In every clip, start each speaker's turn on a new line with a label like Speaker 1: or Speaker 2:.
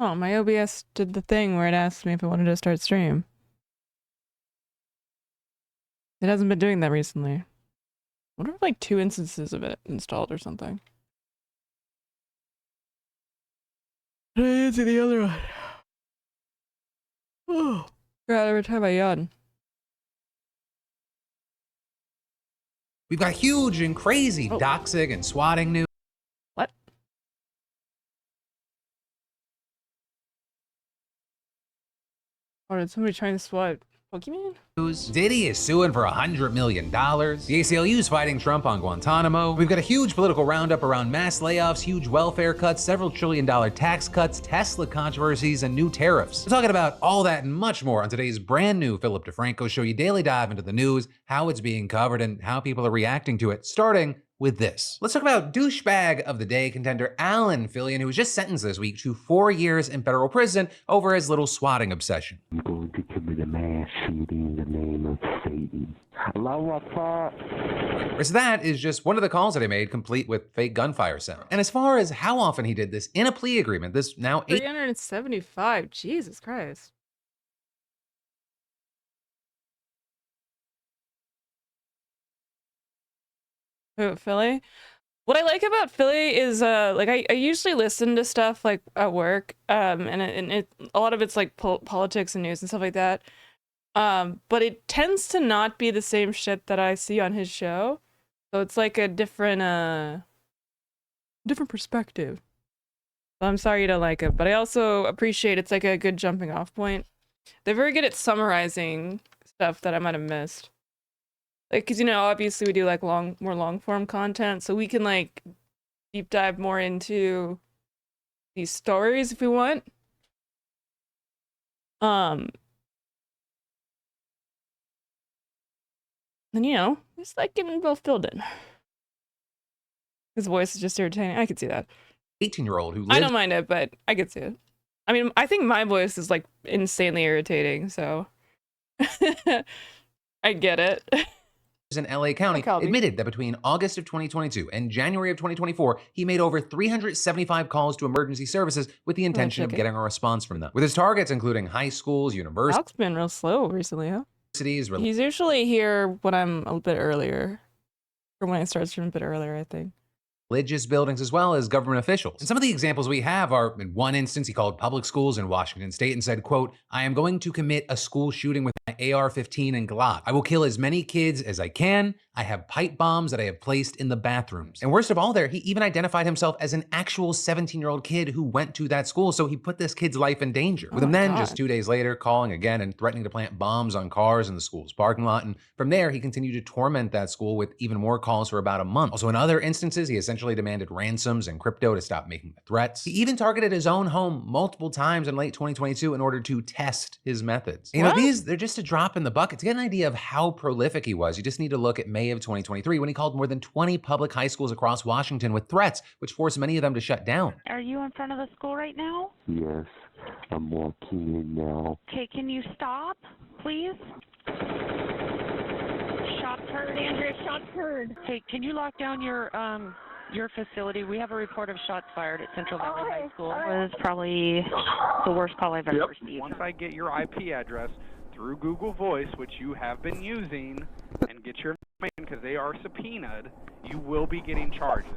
Speaker 1: Oh, my OBS did the thing where it asked me if I wanted to start stream. It hasn't been doing that recently. I wonder if like 2 instances of it installed or something. I didn't see the other one. Oh, God, every time I yawn.
Speaker 2: We've got huge and crazy doxing and swatting news.
Speaker 1: What? Oh, did somebody try to swat Pokemon?
Speaker 2: Diddy is suing for $100 million. The ACLU is fighting Trump on Guantanamo. We've got a huge political roundup around mass layoffs, huge welfare cuts, several trillion-dollar tax cuts, Tesla controversies, and new tariffs. We're talking about all that and much more on today's brand new Philip DeFranco Show. You daily dive into the news, how it's being covered, and how people are reacting to it, starting with this. Let's talk about douchebag of the day contender Alan Fillion, who was just sentenced this week to 4 years in federal prison over his little swatting obsession.
Speaker 3: I'm going to commit a mass shooting in the name of Satan. Allahu Akbar.
Speaker 2: So that is just one of the calls that he made, complete with fake gunfire sound. And as far as how often he did this in a plea agreement, this now
Speaker 1: 375. Jesus Christ. Who, Philly? What I like about Philly is like I usually listen to stuff like at work, and a lot of it's like politics and news and stuff like that. But it tends to not be the same shit that I see on his show. So it's like a different perspective. So I'm sorry you don't like it, but I also appreciate it's like a good jumping off point. They're very good at summarizing stuff that I might have missed. Like, cause you know, obviously we do like more long form content, so we can like deep dive more into these stories if we want. And you know, it's like getting both filled in. His voice is just irritating. I could see that.
Speaker 2: 18-year-old who lived
Speaker 1: I don't mind it, but I could see it. I mean, I think my voice is like insanely irritating, so I get it.
Speaker 2: in LA County admitted that between August of 2022 and January of 2024, he made over 375 calls to emergency services with the intention of getting a response from them. With his targets including high schools, universities.
Speaker 1: Al's been real slow recently, huh? He's usually here when I'm a bit earlier. Or when I start streaming a bit earlier, I think.
Speaker 2: Religious buildings as well as government officials. And some of the examples we have are, in one instance, he called public schools in Washington state and said, quote, "I am going to commit a school shooting with my AR-15 and Glock. I will kill as many kids as I can. I have pipe bombs that I have placed in the bathrooms." And worst of all there, he even identified himself as an actual 17-year-old kid who went to that school, so he put this kid's life in danger. With him then, just 2 days later, calling again and threatening to plant bombs on cars in the school's parking lot. And from there, he continued to torment that school with even more calls for about a month. Also, in other instances, he essentially demanded ransoms and crypto to stop making the threats. He even targeted his own home multiple times in late 2022 in order to test his methods. You know, they're just a drop in the bucket. To get an idea of how prolific he was, you just need to look at May of 2023 when he called more than 20 public high schools across Washington with threats, which forced many of them to shut down.
Speaker 4: Are you in front of the school right now?
Speaker 3: Yes, I'm walking in now.
Speaker 4: Okay, can you stop, please? Shots heard, Andrea, shots heard. Hey, can you lock down your facility? We have a report of shots fired at Central Valley High School. It was probably the worst call I've ever received.
Speaker 5: Once I get your IP address through Google Voice, which you have been using, and get your information because they are subpoenaed, you will be getting charges.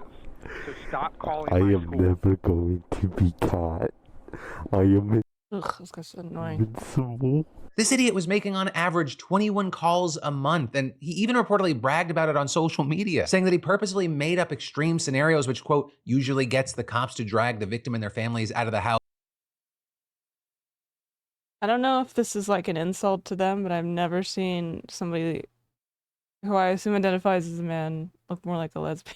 Speaker 5: So stop calling my school.
Speaker 3: I am never going to be caught. I am
Speaker 1: Ugh, this guy's so annoying.
Speaker 3: invincible.
Speaker 2: This idiot was making on average 21 calls a month, and he even reportedly bragged about it on social media, saying that he purposely made up extreme scenarios which, quote, usually gets the cops to drag the victim and their families out of the house.
Speaker 1: I don't know if this is like an insult to them, but I've never seen somebody who I assume identifies as a man look more like a lesbian.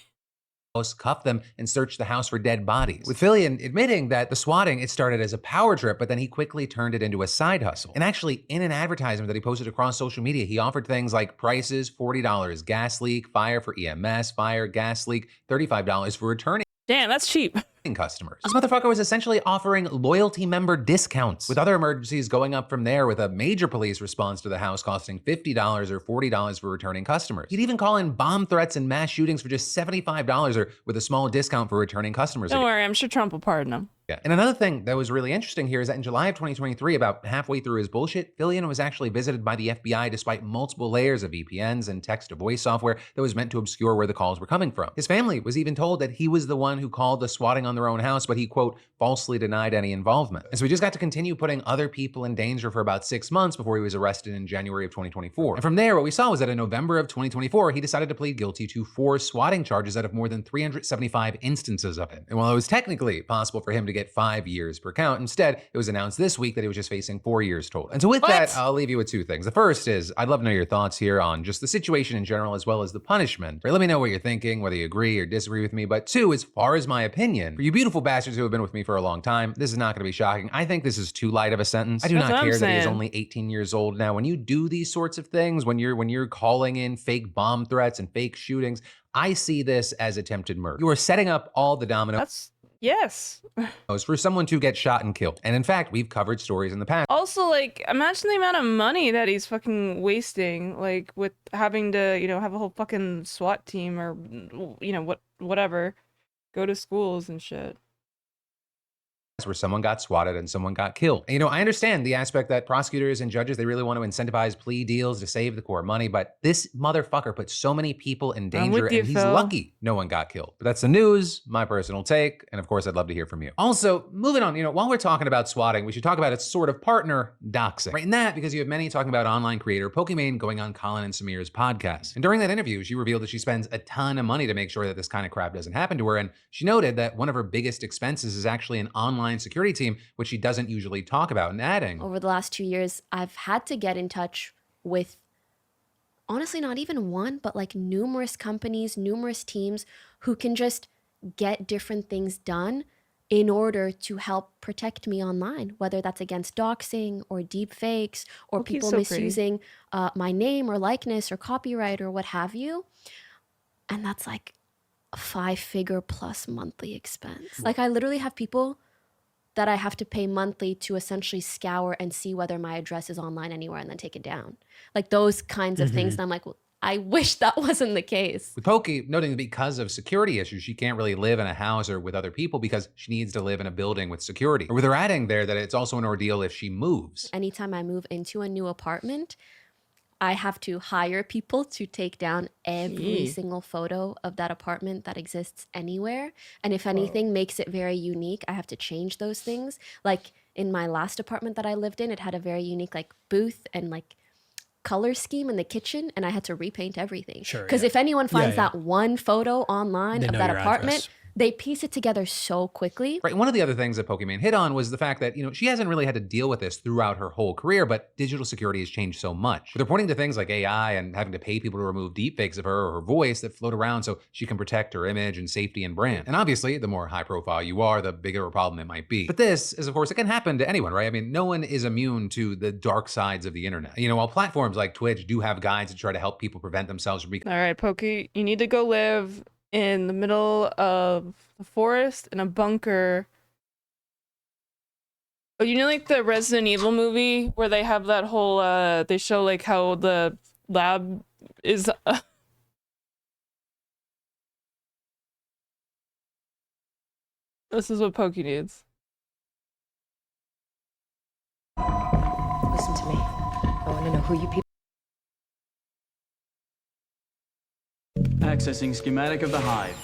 Speaker 2: Cuff them and search the house for dead bodies. With Fillion admitting that the swatting, it started as a power trip, but then he quickly turned it into a side hustle. And actually, in an advertisement that he posted across social media, he offered things like prices, $40, gas leak, fire for EMS, fire, gas leak, $35 for returning.
Speaker 1: Damn, that's cheap.
Speaker 2: Customers. This motherfucker was essentially offering loyalty member discounts, with other emergencies going up from there, with a major police response to the house costing $50 or $40 for returning customers. He'd even call in bomb threats and mass shootings for just $75 or with a small discount for returning customers.
Speaker 1: Don't worry, I'm sure Trump will pardon him.
Speaker 2: Yeah. And another thing that was really interesting here is that in July of 2023, about halfway through his bullshit, Fillion was actually visited by the FBI despite multiple layers of VPNs and text-to-voice software that was meant to obscure where the calls were coming from. His family was even told that he was the one who called the swatting on their own house, but he, quote, falsely denied any involvement. And so he just got to continue putting other people in danger for about 6 months before he was arrested in January of 2024. And from there, what we saw was that in November of 2024, he decided to plead guilty to 4 swatting charges out of more than 375 instances of it. And while it was technically possible for him to get 5 years per count, instead, it was announced this week that he was just facing 4 years total. And so with that, I'll leave you with 2 things. The first is, I'd love to know your thoughts here on just the situation in general, as well as the punishment. Right, let me know what you're thinking, whether you agree or disagree with me. But 2, as far as my opinion, for you beautiful bastards who have been with me for a long time, this is not gonna be shocking. I think this is too light of a sentence. I do not care that he is only 18 years old now. When you do these sorts of things, when you're calling in fake bomb threats and fake shootings, I see this as attempted murder. You are setting up all the dominoes.
Speaker 1: Yes.
Speaker 2: For someone to get shot and killed. And in fact, we've covered stories in the past.
Speaker 1: Also, like, imagine the amount of money that he's fucking wasting, like, with having to, you know, have a whole fucking SWAT team or, you know, whatever, go to schools and shit.
Speaker 2: Where someone got swatted and someone got killed. And, you know, I understand the aspect that prosecutors and judges, they really want to incentivize plea deals to save the court money, but this motherfucker put so many people in danger and he's lucky no one got killed. But that's the news, my personal take, and of course, I'd love to hear from you. Also, moving on, you know, while we're talking about swatting, we should talk about its sort of partner, doxing. Right, in that, because you have many talking about online creator Pokimane going on Colin and Samir's podcast. And during that interview, she revealed that she spends a ton of money to make sure that this kind of crap doesn't happen to her, and she noted that one of her biggest expenses is actually an online security team, which she doesn't usually talk about, and adding,
Speaker 6: over the last 2 years, I've had to get in touch with, honestly, not even one, but like numerous companies, numerous teams who can just get different things done in order to help protect me online, whether that's against doxing or deep fakes or people misusing my name or likeness or copyright or what have you. And that's like a 5-figure plus monthly expense. Like, I literally have people that I have to pay monthly to essentially scour and see whether my address is online anywhere and then take it down. Like those kinds of things. And I'm like, well, I wish that wasn't the case.
Speaker 2: With Pokey noting that because of security issues, she can't really live in a house or with other people because she needs to live in a building with security. Or with her adding there that it's also an ordeal if she moves.
Speaker 6: Anytime I move into a new apartment, I have to hire people to take down every single photo of that apartment that exists anywhere. And if anything makes it very unique, I have to change those things. Like in my last apartment that I lived in, it had a very unique like booth and like color scheme in the kitchen, and I had to repaint everything. Sure. Because if anyone finds that one photo online of that apartment, they piece it together so quickly.
Speaker 2: Right, and one of the other things that Pokimane hit on was the fact that, you know, she hasn't really had to deal with this throughout her whole career, but digital security has changed so much. With her pointing to things like AI and having to pay people to remove deepfakes of her or her voice that float around so she can protect her image and safety and brand. And obviously, the more high profile you are, the bigger a problem it might be. But this is, of course, it can happen to anyone, right? I mean, no one is immune to the dark sides of the internet. You know, while platforms like Twitch do have guides to try to help people prevent themselves from becoming—
Speaker 1: All right, Pokey, you need to go live in the middle of the forest in a bunker. Oh, you know, like the Resident Evil movie where they have that whole they show like how the lab is this is what Pokey needs.
Speaker 7: Listen to me. I want to know who you people.
Speaker 8: Accessing schematic of the Hive.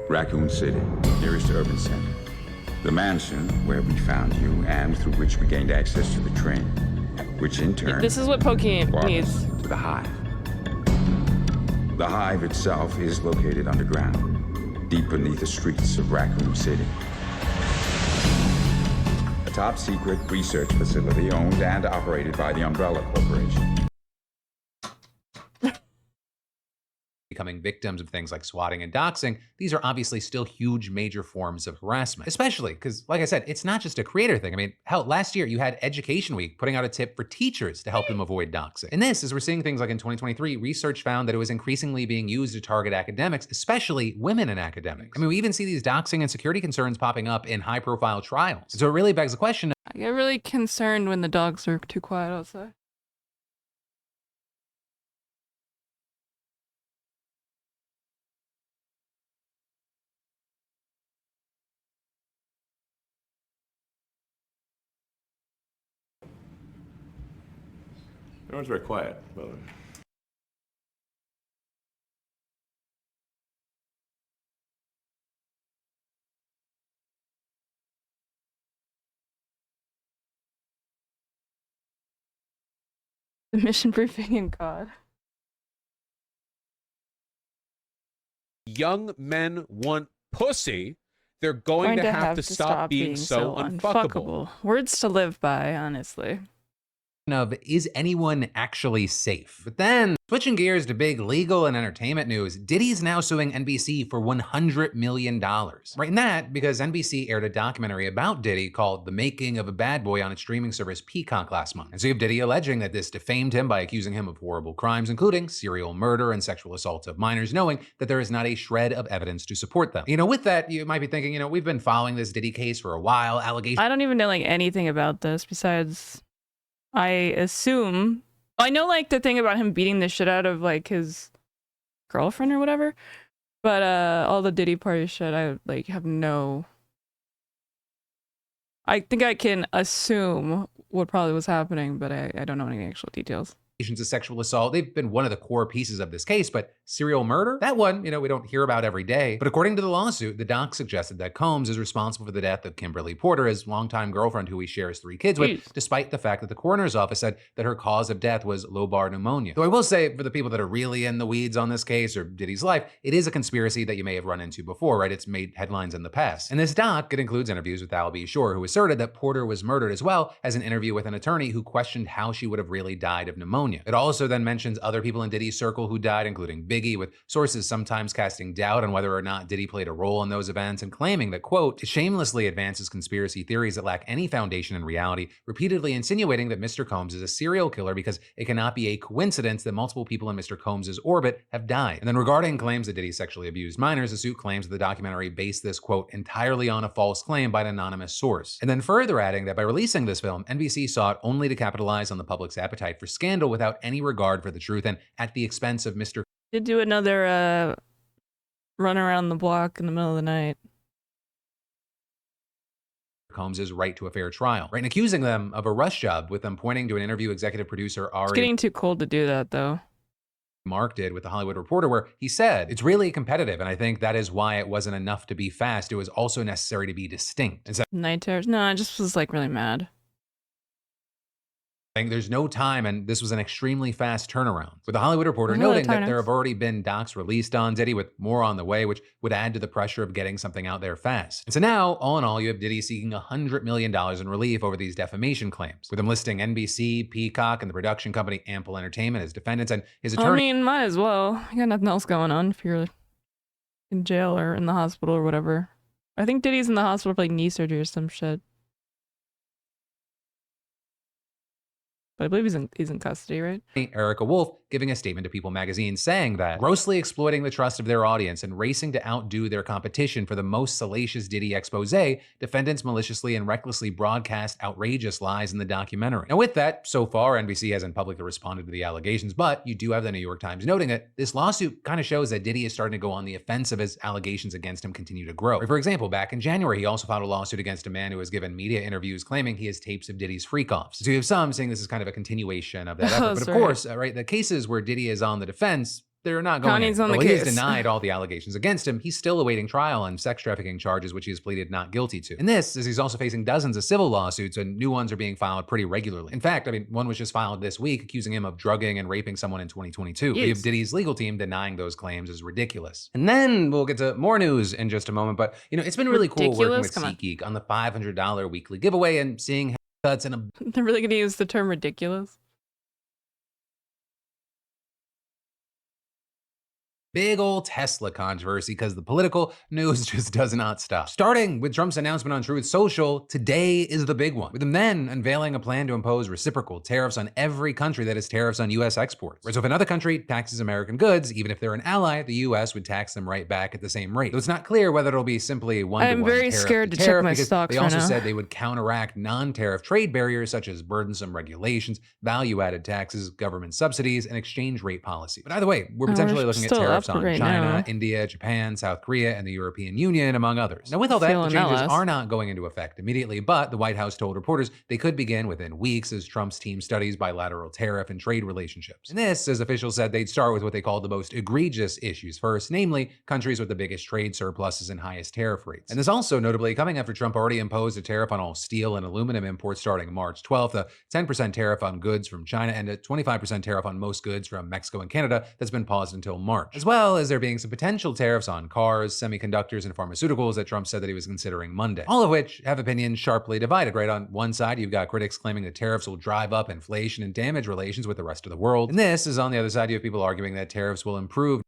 Speaker 9: Raccoon City, nearest urban center. The mansion where we found you and through which we gained access to the train, which in turn—
Speaker 1: This is what Pokey needs.
Speaker 9: To the Hive. The Hive itself is located underground, deep beneath the streets of Raccoon City. A top-secret research facility owned and operated by the Umbrella Corporation.
Speaker 2: Becoming victims of things like swatting and doxing, these are obviously still huge major forms of harassment. Especially because, like I said, it's not just a creator thing. I mean, hell, last year you had Education Week putting out a tip for teachers to help them avoid doxing. And this, as we're seeing things like in 2023, research found that it was increasingly being used to target academics, especially women in academics. I mean, we even see these doxing and security concerns popping up in high-profile trials. So it really begs the question—
Speaker 1: I get really concerned when the dogs are too quiet outside.
Speaker 8: Everyone's very quiet, by the way.
Speaker 1: The mission briefing in God.
Speaker 10: Young men want pussy. They're going to have to stop being so unfuckable.
Speaker 1: Words to live by, honestly.
Speaker 2: Of is anyone actually safe? But then, switching gears to big legal and entertainment news, Diddy's now suing NBC for $100 million. Right, and that because NBC aired a documentary about Diddy called The Making of a Bad Boy on its streaming service Peacock last month. And so you have Diddy alleging that this defamed him by accusing him of horrible crimes, including serial murder and sexual assault of minors, knowing that there is not a shred of evidence to support them. With that, you might be thinking, we've been following this Diddy case for a while, allegations.
Speaker 1: I don't even know anything about this besides I assume I know the thing about him beating the shit out of his girlfriend or whatever, but all the Diddy party shit I have no. I think I can assume what probably was happening, but I don't know any actual details.
Speaker 2: Of sexual assault, they've been one of the core pieces of this case, but serial murder? That one, we don't hear about every day. But according to the lawsuit, the doc suggested that Combs is responsible for the death of Kimberly Porter, his longtime girlfriend who he shares 3 kids with, despite the fact that the coroner's office said that her cause of death was lobar pneumonia. Though I will say, for the people that are really in the weeds on this case or Diddy's life, it is a conspiracy that you may have run into before, right? It's made headlines in the past. In this doc, it includes interviews with Al B. Shore, who asserted that Porter was murdered, as well as an interview with an attorney who questioned how she would have really died of pneumonia. It also then mentions other people in Diddy's circle who died, including Biggie, with sources sometimes casting doubt on whether or not Diddy played a role in those events and claiming that, quote, shamelessly advances conspiracy theories that lack any foundation in reality, repeatedly insinuating that Mr. Combs is a serial killer because it cannot be a coincidence that multiple people in Mr. Combs' orbit have died. And then regarding claims that Diddy sexually abused minors, the suit claims that the documentary based this, quote, entirely on a false claim by an anonymous source. And then further adding that by releasing this film, NBC sought only to capitalize on the public's appetite for scandal without any regard for the truth and at the expense of Mr.
Speaker 1: Did do another run around the block in the middle of the night.
Speaker 2: Combs' right to a fair trial, right? And accusing them of a rush job, with them pointing to an interview executive producer Ari.
Speaker 1: It's getting too cold to do that, though.
Speaker 2: Mark did with The Hollywood Reporter, where he said, it's really competitive, and I think that is why it wasn't enough to be fast. It was also necessary to be distinct. And so
Speaker 1: Night terrors? No, I just was really mad.
Speaker 2: there's no time, and this was an extremely fast turnaround. With The Hollywood Reporter noting that there have already been docs released on Diddy, with more on the way, which would add to the pressure of getting something out there fast. And so now, all in all, you have Diddy seeking $100 million in relief over these defamation claims, with him listing NBC, Peacock, and the production company Ample Entertainment as defendants, and his attorney.
Speaker 1: I mean, might as well. You got nothing else going on if you're in jail or in the hospital or whatever. I think Diddy's in the hospital for knee surgery or some shit. But I believe he's in custody, right?
Speaker 2: Erica Wolf giving a statement to People magazine saying that grossly exploiting the trust of their audience and racing to outdo their competition for the most salacious Diddy expose, defendants maliciously and recklessly broadcast outrageous lies in the documentary. Now with that, so far, NBC hasn't publicly responded to the allegations, but you do have the New York Times noting that this lawsuit kind of shows that Diddy is starting to go on the offensive as allegations against him continue to grow. For example, back in January, he also filed a lawsuit against a man who has given media interviews claiming he has tapes of Diddy's freak-offs. So you have some saying this is kind of a continuation of that effort. But of course, right, the cases where Diddy is on the defense, they're not going
Speaker 1: Connie's
Speaker 2: in.
Speaker 1: on the
Speaker 2: He has
Speaker 1: case.
Speaker 2: denied all the allegations against him. He's still awaiting trial on sex trafficking charges, which he has pleaded not guilty to. And this is he's also facing dozens of civil lawsuits, and new ones are being filed pretty regularly. In fact, one was just filed this week accusing him of drugging and raping someone in 2022. We have Diddy's legal team denying those claims is ridiculous. And then we'll get to more news in just a moment, but it's been really cool working with SeatGeek on the $500 weekly giveaway and seeing haircuts and
Speaker 1: They're really gonna use the term ridiculous.
Speaker 2: big old Tesla controversy because the political news just does not stop. Starting with Trump's announcement on Truth Social, today is the big one, with him then unveiling a plan to impose reciprocal tariffs on every country that has tariffs on U.S. exports. So if another country taxes American goods, even if they're an ally, the U.S. would tax them right back at the same rate. Though it's not clear whether it'll be simply one-to-one
Speaker 1: I'm very
Speaker 2: tariff
Speaker 1: scared to check
Speaker 2: tariff,
Speaker 1: my
Speaker 2: because
Speaker 1: stocks
Speaker 2: they also
Speaker 1: right now.
Speaker 2: said they would counteract non-tariff trade barriers such as burdensome regulations, value-added taxes, government subsidies, and exchange rate policy. But either way, we're potentially looking at
Speaker 1: still
Speaker 2: tariffs tariffs on
Speaker 1: right
Speaker 2: China,
Speaker 1: now.
Speaker 2: India, Japan, South Korea, and the European Union, among others. Now, with all that, the
Speaker 1: Feeling
Speaker 2: changes
Speaker 1: LS.
Speaker 2: are not going into effect immediately, but the White House told reporters they could begin within weeks as Trump's team studies bilateral tariff and trade relationships. And this, as officials said, they'd start with what they called the most egregious issues first, namely countries with the biggest trade surpluses and highest tariff rates. And this also notably coming after Trump already imposed a tariff on all steel and aluminum imports starting March 12th, a 10% tariff on goods from China, and a 25% tariff on most goods from Mexico and Canada that's been paused until March. As well as there being some potential tariffs on cars, semiconductors, and pharmaceuticals that Trump said that he was considering Monday. All of which have opinions sharply divided, right? On one side, you've got critics claiming that tariffs will drive up inflation and damage relations with the rest of the world. And this is on the other side, you have people arguing that tariffs will improve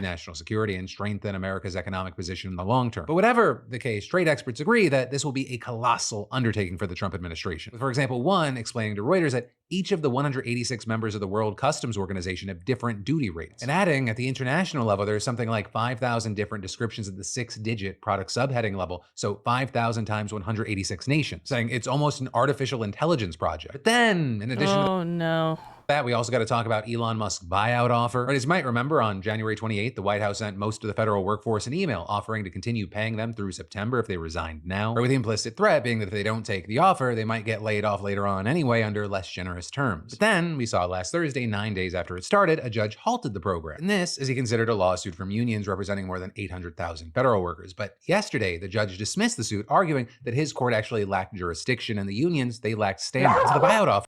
Speaker 2: national security and strengthen America's economic position in the long term. But whatever the case, trade experts agree that this will be a colossal undertaking for the Trump administration. With, for example, one explaining to Reuters that each of the 186 members of the World Customs Organization have different duty rates. And adding, at the international level, there's something like 5,000 different descriptions at the 6-digit product subheading level, so 5,000 times 186 nations, saying it's almost an artificial intelligence project. But then, in addition to that, we also got to talk about Elon Musk's buyout offer. As you might remember, on January 28th, the White House sent most of the federal workforce an email offering to continue paying them through September if they resigned now, or with the implicit threat being that if they don't take the offer, they might get laid off later on anyway under less generous terms. But then, we saw last Thursday, 9 days after it started, a judge halted the program. And this as he considered a lawsuit from unions representing more than 800,000 federal workers. But yesterday, the judge dismissed the suit, arguing that his court actually lacked jurisdiction and the unions, they lacked standards. So the buyout offer.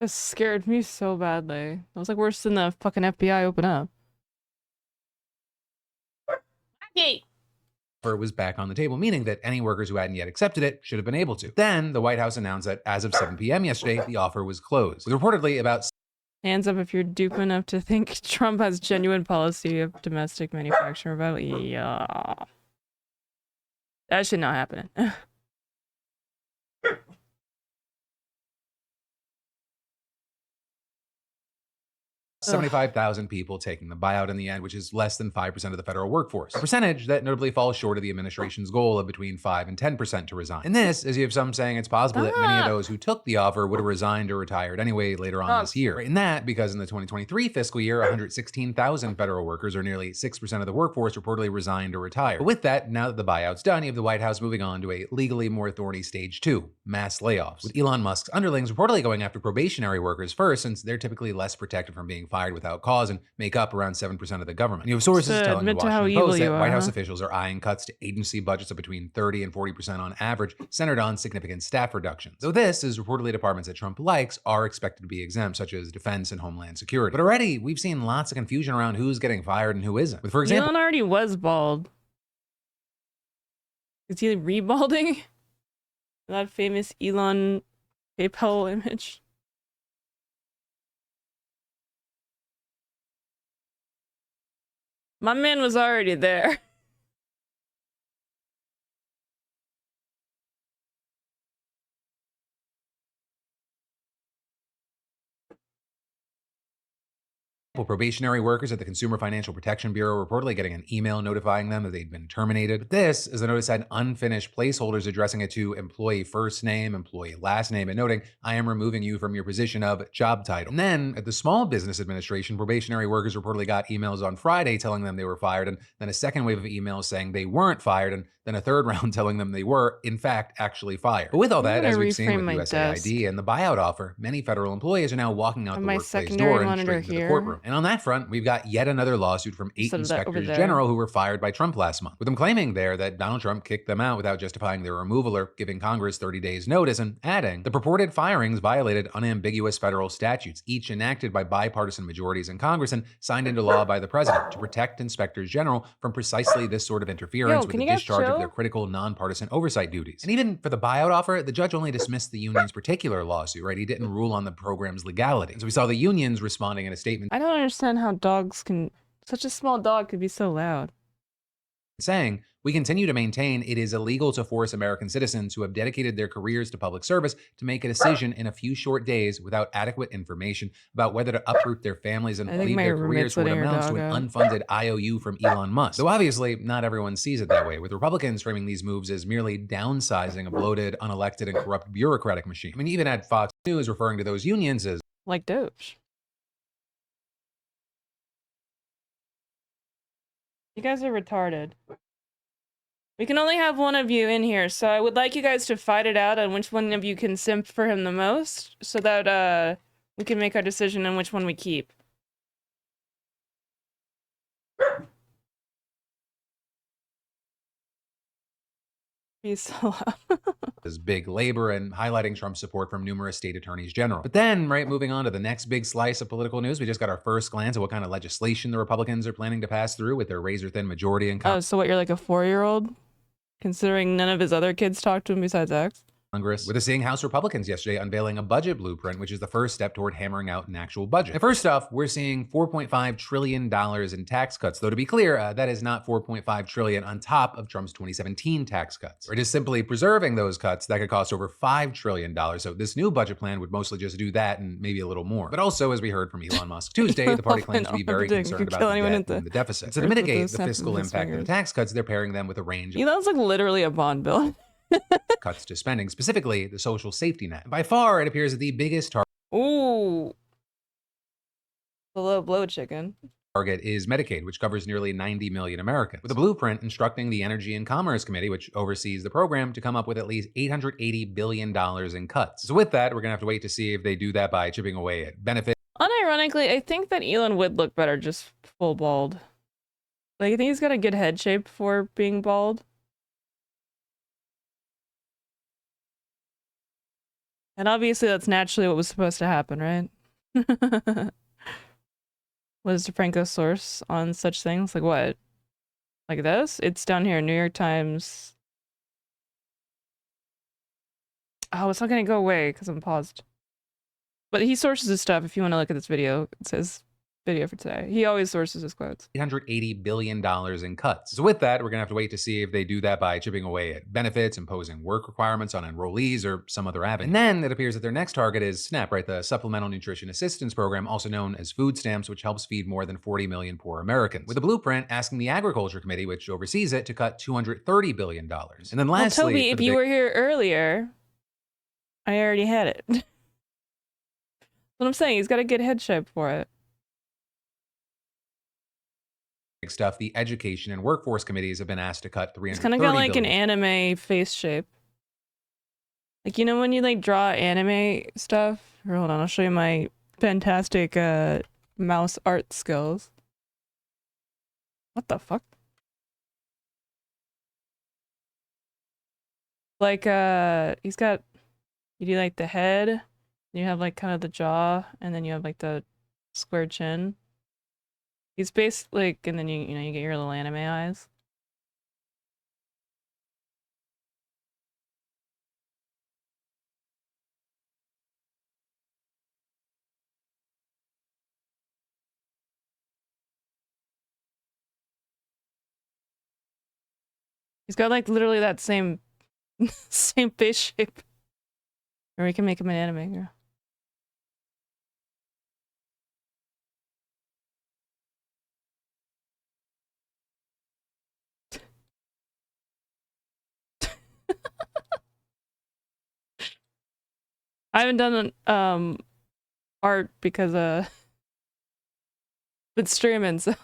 Speaker 1: This scared me so badly. It was like worse than the fucking FBI open up.
Speaker 2: Was back on the table, meaning that any workers who hadn't yet accepted it should have been able to. Then, the White House announced that as of 7 p.m. yesterday, the offer was closed, with reportedly about
Speaker 1: hands up if you're dupe enough to think Trump has genuine policy of domestic manufacturing revival. Yeah. That should not happen.
Speaker 2: 75,000 people taking the buyout in the end, which is less than 5% of the federal workforce. A percentage that notably falls short of the administration's goal of between 5 and 10% to resign. And this, as you have some saying it's possible that many of those who took the offer would have resigned or retired anyway later on this year. And that because in the 2023 fiscal year, 116,000 federal workers, or nearly 6% of the workforce, reportedly resigned or retired. But with that, now that the buyout's done, you have the White House moving on to a legally more thorny stage 2, mass layoffs, with Elon Musk's underlings reportedly going after probationary workers first, since they're typically less protected from being fired without cause and make up around 7% of the government. And you have sources telling the Washington Post that White House officials are eyeing cuts to agency budgets of between 30 and 40% on average, centered on significant staff reductions. Though this is reportedly departments that Trump likes are expected to be exempt, such as defense and homeland security. But already, we've seen lots of confusion around who's getting fired and who isn't. With, for example,
Speaker 1: Elon already was bald. Is he rebalding? That famous Elon PayPal image. My man was already there.
Speaker 2: probationary workers at the Consumer Financial Protection Bureau reportedly getting an email notifying them that they'd been terminated. But this, as the notice had unfinished placeholders addressing it to employee first name, employee last name, and noting, I am removing you from your position of job title. And then at the Small Business Administration, probationary workers reportedly got emails on Friday telling them they were fired, and then a second wave of emails saying they weren't fired, and then a third round telling them they were, in fact, actually fired. But with all that, as we've seen with USAID and the buyout offer, many federal employees are now walking out the workplace door and straight into the courtroom. And on that front, we've got yet another lawsuit from 8 inspectors general who were fired by Trump last month, with them claiming there that Donald Trump kicked them out without justifying their removal or giving Congress 30 days notice, and adding, the purported firings violated unambiguous federal statutes, each enacted by bipartisan majorities in Congress and signed into law by the president to protect inspectors general from precisely this sort of interference with the discharge of their critical nonpartisan oversight duties. And even for the buyout offer, the judge only dismissed the union's particular lawsuit, right? He didn't rule on the program's legality. And so we saw the unions responding in a statement.
Speaker 1: I don't understand how dogs can, such a small dog could be so loud.
Speaker 2: saying, we continue to maintain it is illegal to force American citizens who have dedicated their careers to public service to make a decision in a few short days without adequate information about whether to uproot their families and leave their careers for what amounts to an unfunded IOU from Elon Musk. Though obviously, not everyone sees it that way, with Republicans framing these moves as merely downsizing a bloated, unelected, and corrupt bureaucratic machine. I mean, even at Fox News referring to those unions as
Speaker 1: like Doge. You guys are retarded. We can only have one of you in here, so I would like you guys to fight it out on which one of you can simp for him the most, so that we can make our decision on which one we keep. He's so loud.
Speaker 2: as big labor and highlighting Trump's support from numerous state attorneys general. But then, right, moving on to the next big slice of political news, we just got our first glance at what kind of legislation the Republicans are planning to pass through with their razor-thin majority in
Speaker 1: Congress. Oh, so what, you're like a 4-year-old? Considering none of his other kids talk to him besides X?
Speaker 2: Congress, with the seeing House Republicans yesterday unveiling a budget blueprint, which is the first step toward hammering out an actual budget. And first off, we're seeing $4.5 trillion in tax cuts, though to be clear, that is not $4.5 trillion on top of Trump's 2017 tax cuts. It is simply preserving those cuts that could cost over $5 trillion, so this new budget plan would mostly just do that and maybe a little more. But also, as we heard from Elon Musk Tuesday, the party claims to be very concerned about the debt and the deficit. So to mitigate the fiscal impact of the tax cuts, they're pairing them with a range of
Speaker 1: Elon's like literally a bond bill.
Speaker 2: cuts to spending, specifically the social safety net. By far, it appears that the biggest
Speaker 1: Ooh. The low blow chicken.
Speaker 2: Target is Medicaid, which covers nearly 90 million Americans, with a blueprint instructing the Energy and Commerce Committee, which oversees the program, to come up with at least $880 billion in cuts. So with that, we're going to have to wait to see if they do that by chipping away at benefits.
Speaker 1: Unironically, I think that Elon would look better just full bald. Like, I think he's got a good head shape for being bald. And obviously that's naturally what was supposed to happen, right? What is DeFranco's source on such things? Like what? Like this? It's down here, New York Times. Oh, it's not gonna go away because I'm paused. But he sources his stuff if you want to look at this video. It says video for today. He always sources his quotes.
Speaker 2: $880 billion in cuts. So with that, we're gonna have to wait to see if they do that by chipping away at benefits, imposing work requirements on enrollees, or some other avenue. And then it appears that their next target is SNAP, right? The Supplemental Nutrition Assistance Program, also known as food stamps, which helps feed more than 40 million poor Americans. With a blueprint asking the Agriculture Committee, which oversees it, to cut $230 billion. And then lastly,
Speaker 1: well, Toby, if you were here earlier, I already had it. That's what I'm saying. He's got a good head shape for it.
Speaker 2: Stuff, the Education and Workforce Committees have been asked to cut $330
Speaker 1: It's kind of got like an anime face shape. Like, you know when you like draw anime stuff? Or hold on, I'll show you my fantastic mouse art skills. What the fuck? Like he's got, you do like the head, you have like kind of the jaw, and then you have like the square chin. He's basically like, and then you know, you get your little anime eyes. He's got like literally that same same face shape. Or we can make him an anime girl. I haven't done art because been streaming, so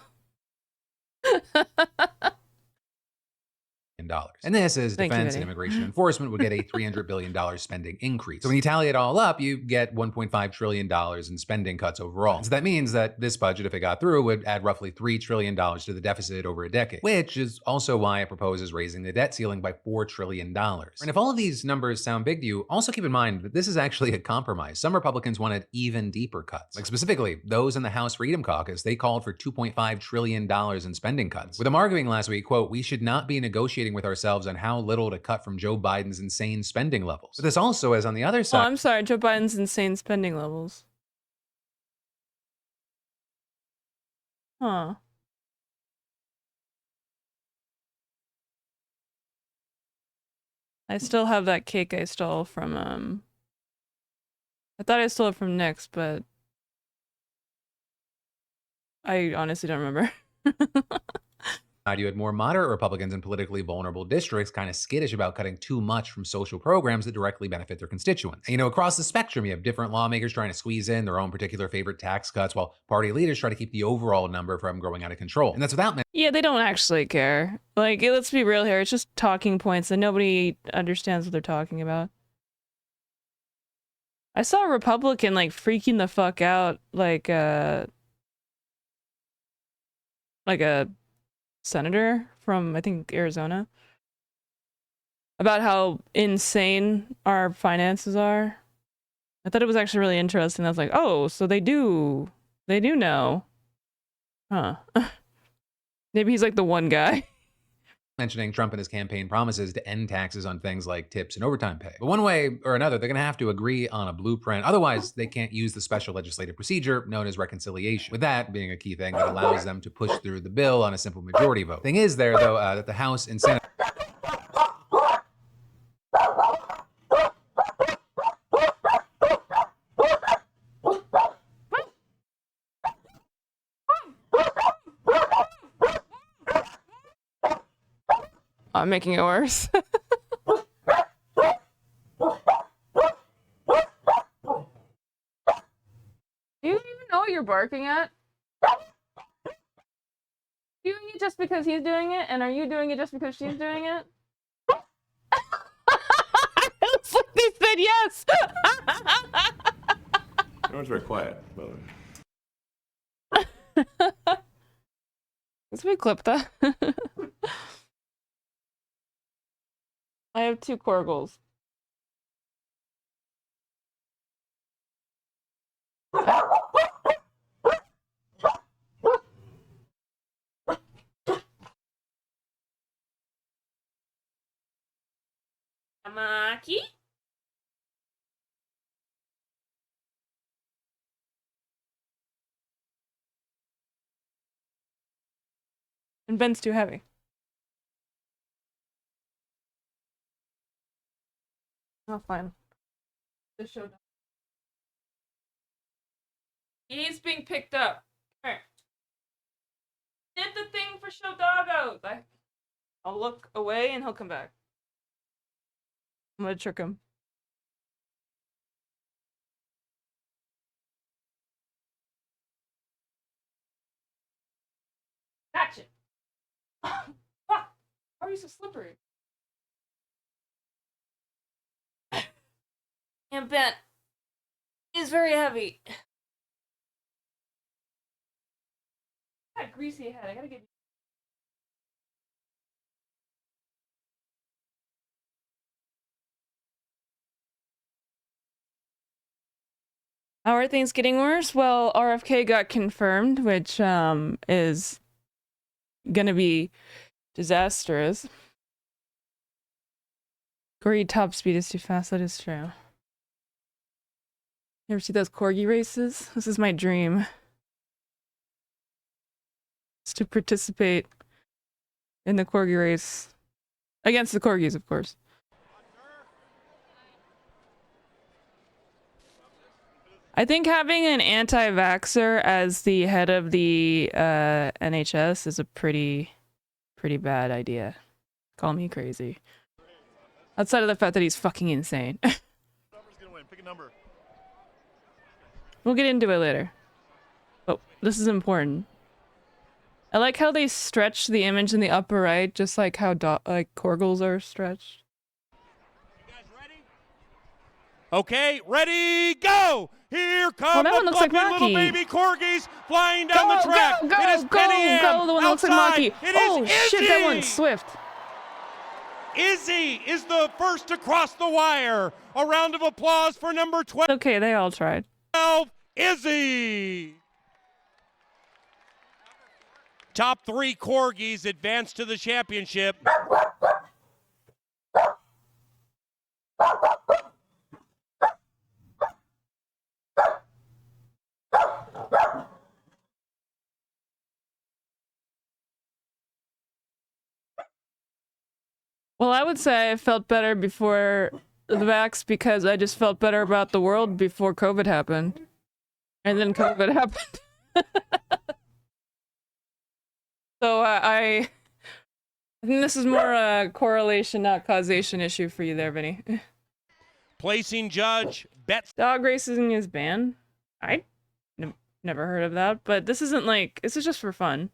Speaker 2: and this is Defense and Immigration Enforcement would get a $300 billion spending increase. So when you tally it all up, you get $1.5 trillion in spending cuts overall. So that means that this budget, if it got through, would add roughly $3 trillion to the deficit over a decade, which is also why it proposes raising the debt ceiling by $4 trillion. And if all of these numbers sound big to you, also keep in mind that this is actually a compromise. Some Republicans wanted even deeper cuts. Like specifically, those in the House Freedom Caucus, they called for $2.5 trillion in spending cuts. With them arguing last week, quote, "We should not be negotiating with ourselves on how little to cut from Joe Biden's insane spending levels." But this also is on the other side.
Speaker 1: Oh, I'm sorry, Joe Biden's insane spending levels. Huh. I still have that cake I stole from, I thought I stole it from Nick's, but I honestly don't remember.
Speaker 2: You had more moderate Republicans in politically vulnerable districts kind of skittish about cutting too much from social programs that directly benefit their constituents. And, you know, across the spectrum, you have different lawmakers trying to squeeze in their own particular favorite tax cuts, while party leaders try to keep the overall number from growing out of control. And that's without
Speaker 1: Yeah, they don't actually care. Like, let's be real here. It's just talking points and nobody understands what they're talking about. I saw a Republican, like, freaking the fuck out, like a senator from, I think, Arizona, about how insane our finances are. I thought it was actually really interesting. I was like, oh, so they do know. Huh. Maybe he's like the one guy.
Speaker 2: mentioning Trump and his campaign promises to end taxes on things like tips and overtime pay. But one way or another, they're going to have to agree on a blueprint. Otherwise, they can't use the special legislative procedure known as reconciliation, with that being a key thing that allows them to push through the bill on a simple majority vote. Thing is there, though, that the House and Senate
Speaker 1: I'm making it worse. Do you even know what you're barking at? Doing it just because he's doing it, and are you doing it just because she's doing it? It's like they said yes.
Speaker 8: Everyone's very quiet, by the way.
Speaker 1: Let's we clip that. I have 2 Korgals. Amaki? And Ben's too heavy. Oh, fine. The show. He's being picked up. Come here. Did the thing for show doggos. I'll look away and he'll come back. I'm gonna trick him. Catch it. Fuck. Why are you so slippery? And Ben is very heavy. I got a greasy head. I gotta get. How are things getting worse? Well, RFK got confirmed, which is gonna be disastrous. Corgi top speed is too fast. That is true. You ever see those corgi races? This is my dream. It's to participate in the corgi race. Against the corgis, of course. I think having an anti-vaxxer as the head of the NHS is a pretty bad idea. Call me crazy. Outside of the fact that he's fucking insane. We'll get into it later. But this is important. I like how they stretch the image in the upper right, just like how Korgals are stretched.
Speaker 11: You guys ready? Okay, ready, go! Here come
Speaker 1: that one looks like
Speaker 11: little
Speaker 1: Maki.
Speaker 11: baby corgis flying down the track.
Speaker 1: Go,
Speaker 11: it is Penny Ann
Speaker 1: the one that looks like
Speaker 11: outside.
Speaker 1: Maki.
Speaker 11: It
Speaker 1: Oh
Speaker 11: is
Speaker 1: shit,
Speaker 11: Izzy.
Speaker 1: that one's swift.
Speaker 11: Izzy is the first to cross the wire. A round of applause for number 12.
Speaker 1: Okay, they all tried.
Speaker 11: Izzy. Top 3 corgis advance to the championship.
Speaker 1: Well, I would say I felt better before the vax because I just felt better about the world before COVID happened. And then COVID happened. So I think this is more a correlation, not causation issue for you there, Vinny.
Speaker 11: Placing judge bets.
Speaker 1: Dog racing is banned. Never heard of that, but this isn't like, this is just for fun.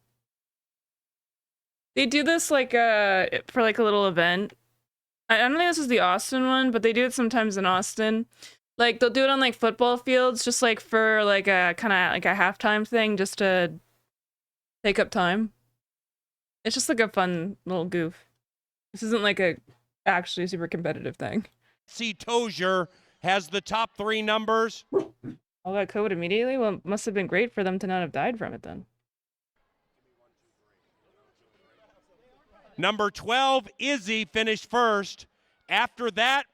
Speaker 1: They do this like for like a little event. I don't think this is the Austin one, but they do it sometimes in Austin. Like they'll do it on like football fields, just like for like a kind of like a halftime thing, just to take up time. It's just like a fun little goof. This isn't like a actually super competitive thing.
Speaker 11: C. Tozier has the top 3 numbers.
Speaker 1: All got COVID immediately? Well, it must have been great for them to not have died from it then.
Speaker 11: Number 12, Izzy, finished first. After that,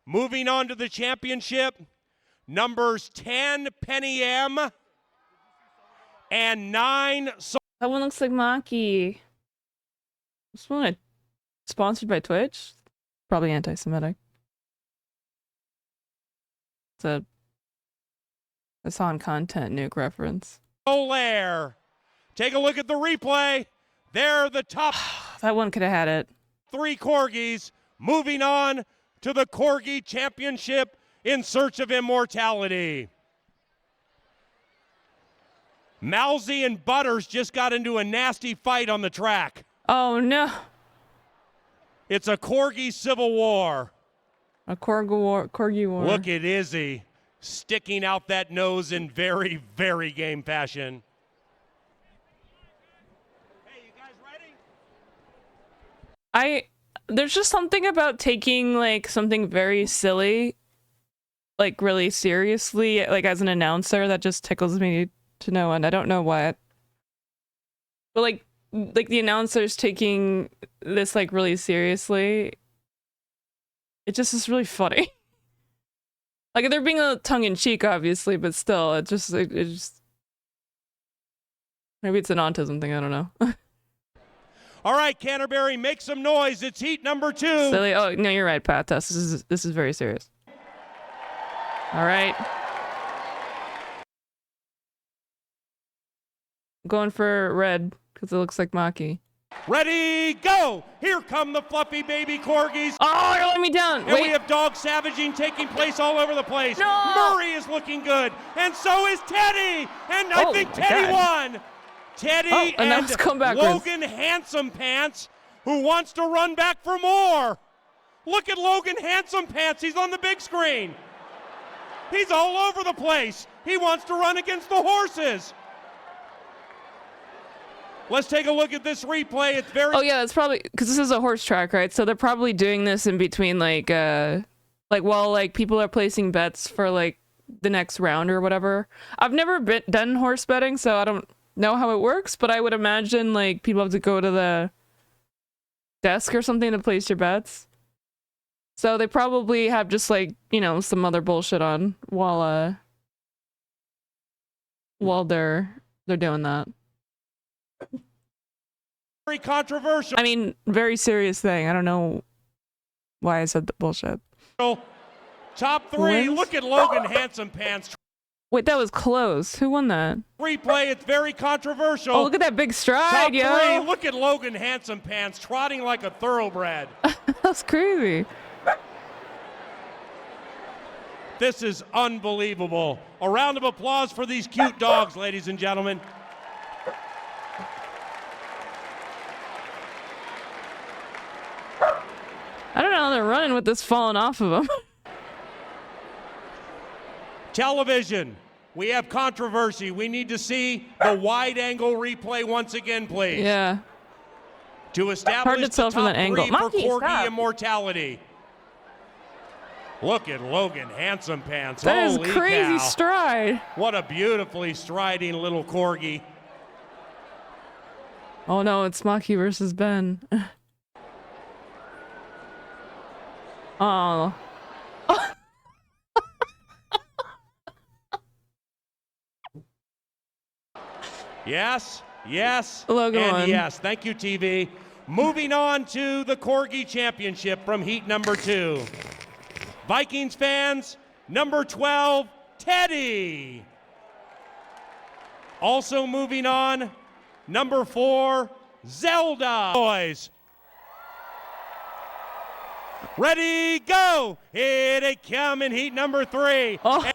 Speaker 11: moving on to the championship, numbers 10, Penny M, and 9.
Speaker 1: That one looks like Maki. This one sponsored by Twitch? Probably anti-Semitic. It's a on content nuke reference.
Speaker 11: Solaire. Take a look at the replay. They're the top.
Speaker 1: That one could have had it.
Speaker 11: 3 corgis moving on to the Corgi Championship in search of immortality. Mousy and Butters just got into a nasty fight on the track.
Speaker 1: Oh no.
Speaker 11: It's a Corgi civil war.
Speaker 1: A Corgi war.
Speaker 11: Look at Izzy sticking out that nose in very, very game fashion. Hey, you guys ready?
Speaker 1: There's just something about taking like something very silly, like really seriously, like as an announcer, that just tickles me to no end. I don't know what. But like the announcers taking this like really seriously, it just is really funny. Like they're being a tongue-in-cheek, obviously, but still, it just maybe it's an autism thing. I don't know.
Speaker 11: All right, Canterbury, make some noise. It's heat number 2.
Speaker 1: Silly. Oh no, you're right, Pat. This is very serious. All right. I'm going for red because it looks like Maki.
Speaker 11: Ready, go! Here come the fluffy baby corgis.
Speaker 1: Oh, you're letting me down.
Speaker 11: And we have dog savaging taking place all over the place.
Speaker 1: No!
Speaker 11: Murray is looking good, and so is Teddy. And I think Teddy won. Teddy and Logan Handsome Pants, who wants to run back for more. Look at Logan Handsome Pants. He's on the big screen. He's all over the place. He wants to run against the horses. Let's take a look at this replay. It's very...
Speaker 1: Oh yeah, it's probably because this is a horse track, right? So they're probably doing this in between, like while like people are placing bets for like the next round or whatever. I've never done horse betting, so I don't know how it works. But I would imagine like people have to go to the desk or something to place your bets. So they probably have just like, you know, some other bullshit on while they're doing that.
Speaker 11: Very controversial.
Speaker 1: I mean, very serious thing. I don't know why I said the bullshit.
Speaker 11: Top 3.
Speaker 1: Wins?
Speaker 11: Look at Logan Handsome Pants.
Speaker 1: Wait, that was close. Who won that?
Speaker 11: Replay. It's very controversial.
Speaker 1: Oh, look at that big stride,
Speaker 11: Top 3.
Speaker 1: yo.
Speaker 11: Look at Logan Handsome Pants trotting like a thoroughbred.
Speaker 1: That's crazy.
Speaker 11: This is unbelievable. A round of applause for these cute dogs, ladies and gentlemen.
Speaker 1: I don't know how they're running with this falling off of them.
Speaker 11: Television. We have controversy. We need to see the wide-angle replay once again, please.
Speaker 1: Yeah.
Speaker 11: To establish the top
Speaker 1: from that angle.
Speaker 11: 3 for
Speaker 1: Maki,
Speaker 11: Corgi
Speaker 1: stop.
Speaker 11: immortality. Look at Logan Handsome Pants.
Speaker 1: That is
Speaker 11: Holy
Speaker 1: crazy
Speaker 11: cow.
Speaker 1: stride.
Speaker 11: What a beautifully striding little corgi.
Speaker 1: Oh no, it's Maki versus Ben. Oh.
Speaker 11: Yes, yes,
Speaker 1: Logan
Speaker 11: and
Speaker 1: won.
Speaker 11: yes. Thank you, TV. Moving on to the Corgi Championship from heat number 2. Vikings fans, number 12, Teddy. Also moving on, number 4, Zelda. Boys. Ready, go! Here they come in heat number 3.
Speaker 1: Oh,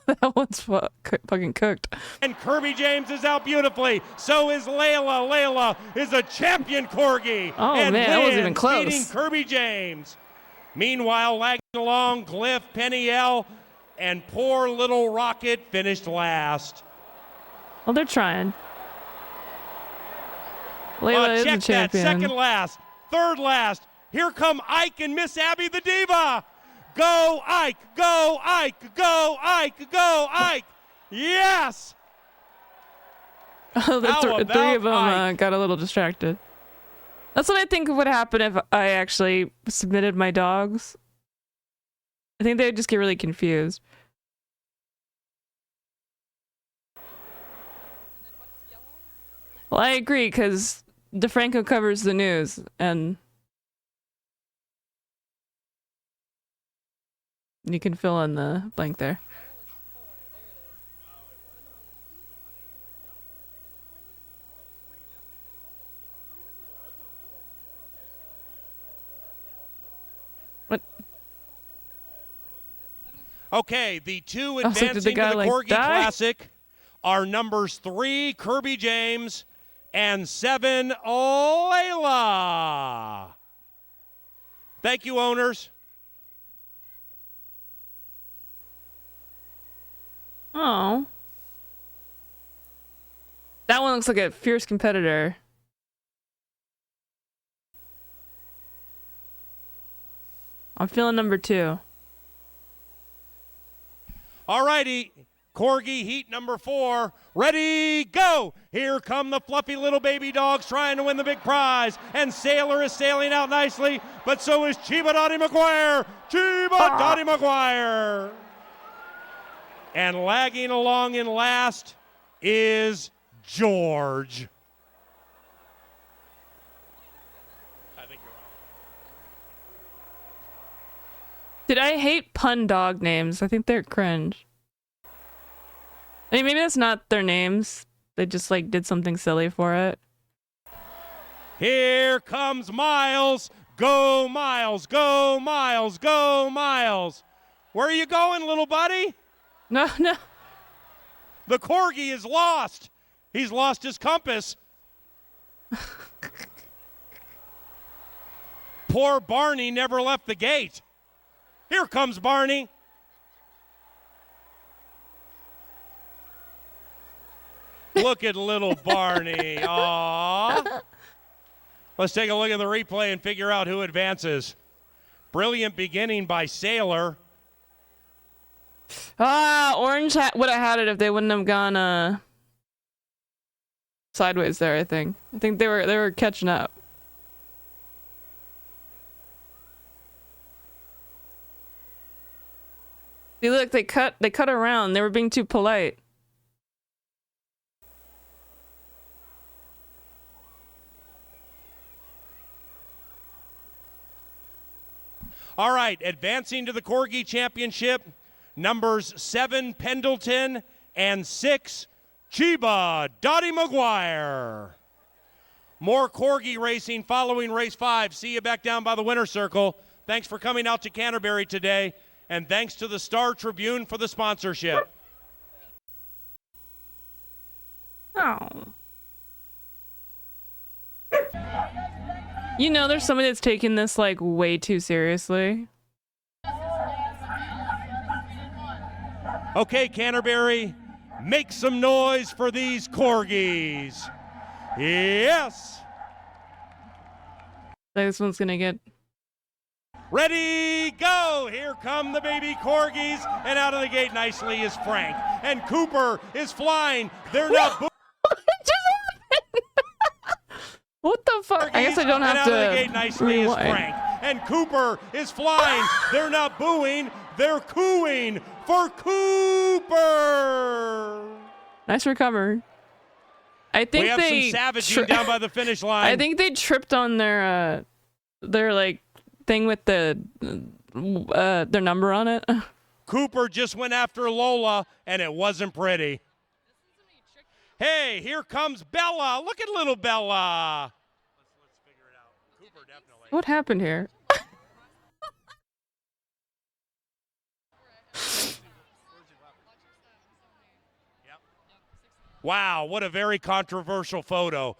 Speaker 1: that one's fucking cooked.
Speaker 11: And Kirby James is out beautifully. So is Layla. Layla is a champion Corgi.
Speaker 1: Oh,
Speaker 11: and
Speaker 1: man, that wasn't even
Speaker 11: wins,
Speaker 1: close.
Speaker 11: beating Kirby James. Meanwhile, lagging along, Cliff, Peniel, and poor little Rocket finished last.
Speaker 1: Well, they're trying. Layla is
Speaker 11: check
Speaker 1: a champion.
Speaker 11: that. Second last. Third last. Here come Ike and Miss Abby the Diva. Go Ike, go Ike, go Ike, go Ike. Yes.
Speaker 1: Oh, the three of them got a little distracted. That's what I think would happen if I actually submitted my dogs. I think they would just get really confused. Well, I agree, because DeFranco covers the news, and you can fill in the blank there. What?
Speaker 11: Okay, the two
Speaker 1: Oh, so
Speaker 11: advancing
Speaker 1: did the guy,
Speaker 11: to the
Speaker 1: like,
Speaker 11: Corgi
Speaker 1: die?
Speaker 11: Classic are numbers 3, Kirby James, and 7, Layla. Thank you, owners.
Speaker 1: Oh. That one looks like a fierce competitor. I'm feeling number 2.
Speaker 11: All righty, Corgi Heat number 4. Ready, go! Here come the fluffy little baby dogs trying to win the big prize. And Sailor is sailing out nicely, but so is Chiba Dottie McGuire. Chiba Dottie McGuire. And lagging along in last is George.
Speaker 1: Did I hate pun dog names? I think they're cringe. I mean, maybe that's not their names. They just like did something silly for it.
Speaker 11: Here comes Miles. Go Miles, go Miles, go Miles. Where are you going, little buddy?
Speaker 1: No, no.
Speaker 11: The Corgi is lost. He's lost his compass. Poor Barney never left the gate. Here comes Barney. Look at little Barney. Aww. Let's take a look at the replay and figure out who advances. Brilliant beginning by Sailor.
Speaker 1: Orange would have had it if they wouldn't have gone sideways there. I think they were catching up. See, look, they cut around. They were being too polite.
Speaker 11: All right, advancing to the Corgi Championship, numbers 7, Pendleton, and 6, Chiba Dottie McGuire. More Corgi racing following race 5. See you back down by the winner's circle. Thanks for coming out to Canterbury today, and thanks to the Star Tribune for the sponsorship.
Speaker 1: Oh. You know, there's somebody that's taking this like way too seriously.
Speaker 11: Okay, Canterbury, make some noise for these Corgis. Yes.
Speaker 1: This one's gonna get.
Speaker 11: Ready, go! Here come the baby Corgis, and out of the gate nicely is Frank. And Cooper is flying. They're not.
Speaker 1: What just happened? What the fuck? I guess I don't have
Speaker 11: and
Speaker 1: to.
Speaker 11: Out of the gate nicely
Speaker 1: rewind.
Speaker 11: is Frank. And Cooper is flying. They're not booing. They're cooing for Cooper.
Speaker 1: Nice recovery. I think
Speaker 11: we have
Speaker 1: they
Speaker 11: some savaging down by the finish line.
Speaker 1: I think they tripped on their like thing with the their number on it.
Speaker 11: Cooper just went after Lola, and it wasn't pretty. Hey, here comes Bella. Look at little Bella. Let's figure it out. Cooper definitely.
Speaker 1: What happened here?
Speaker 11: Wow, what a very controversial photo,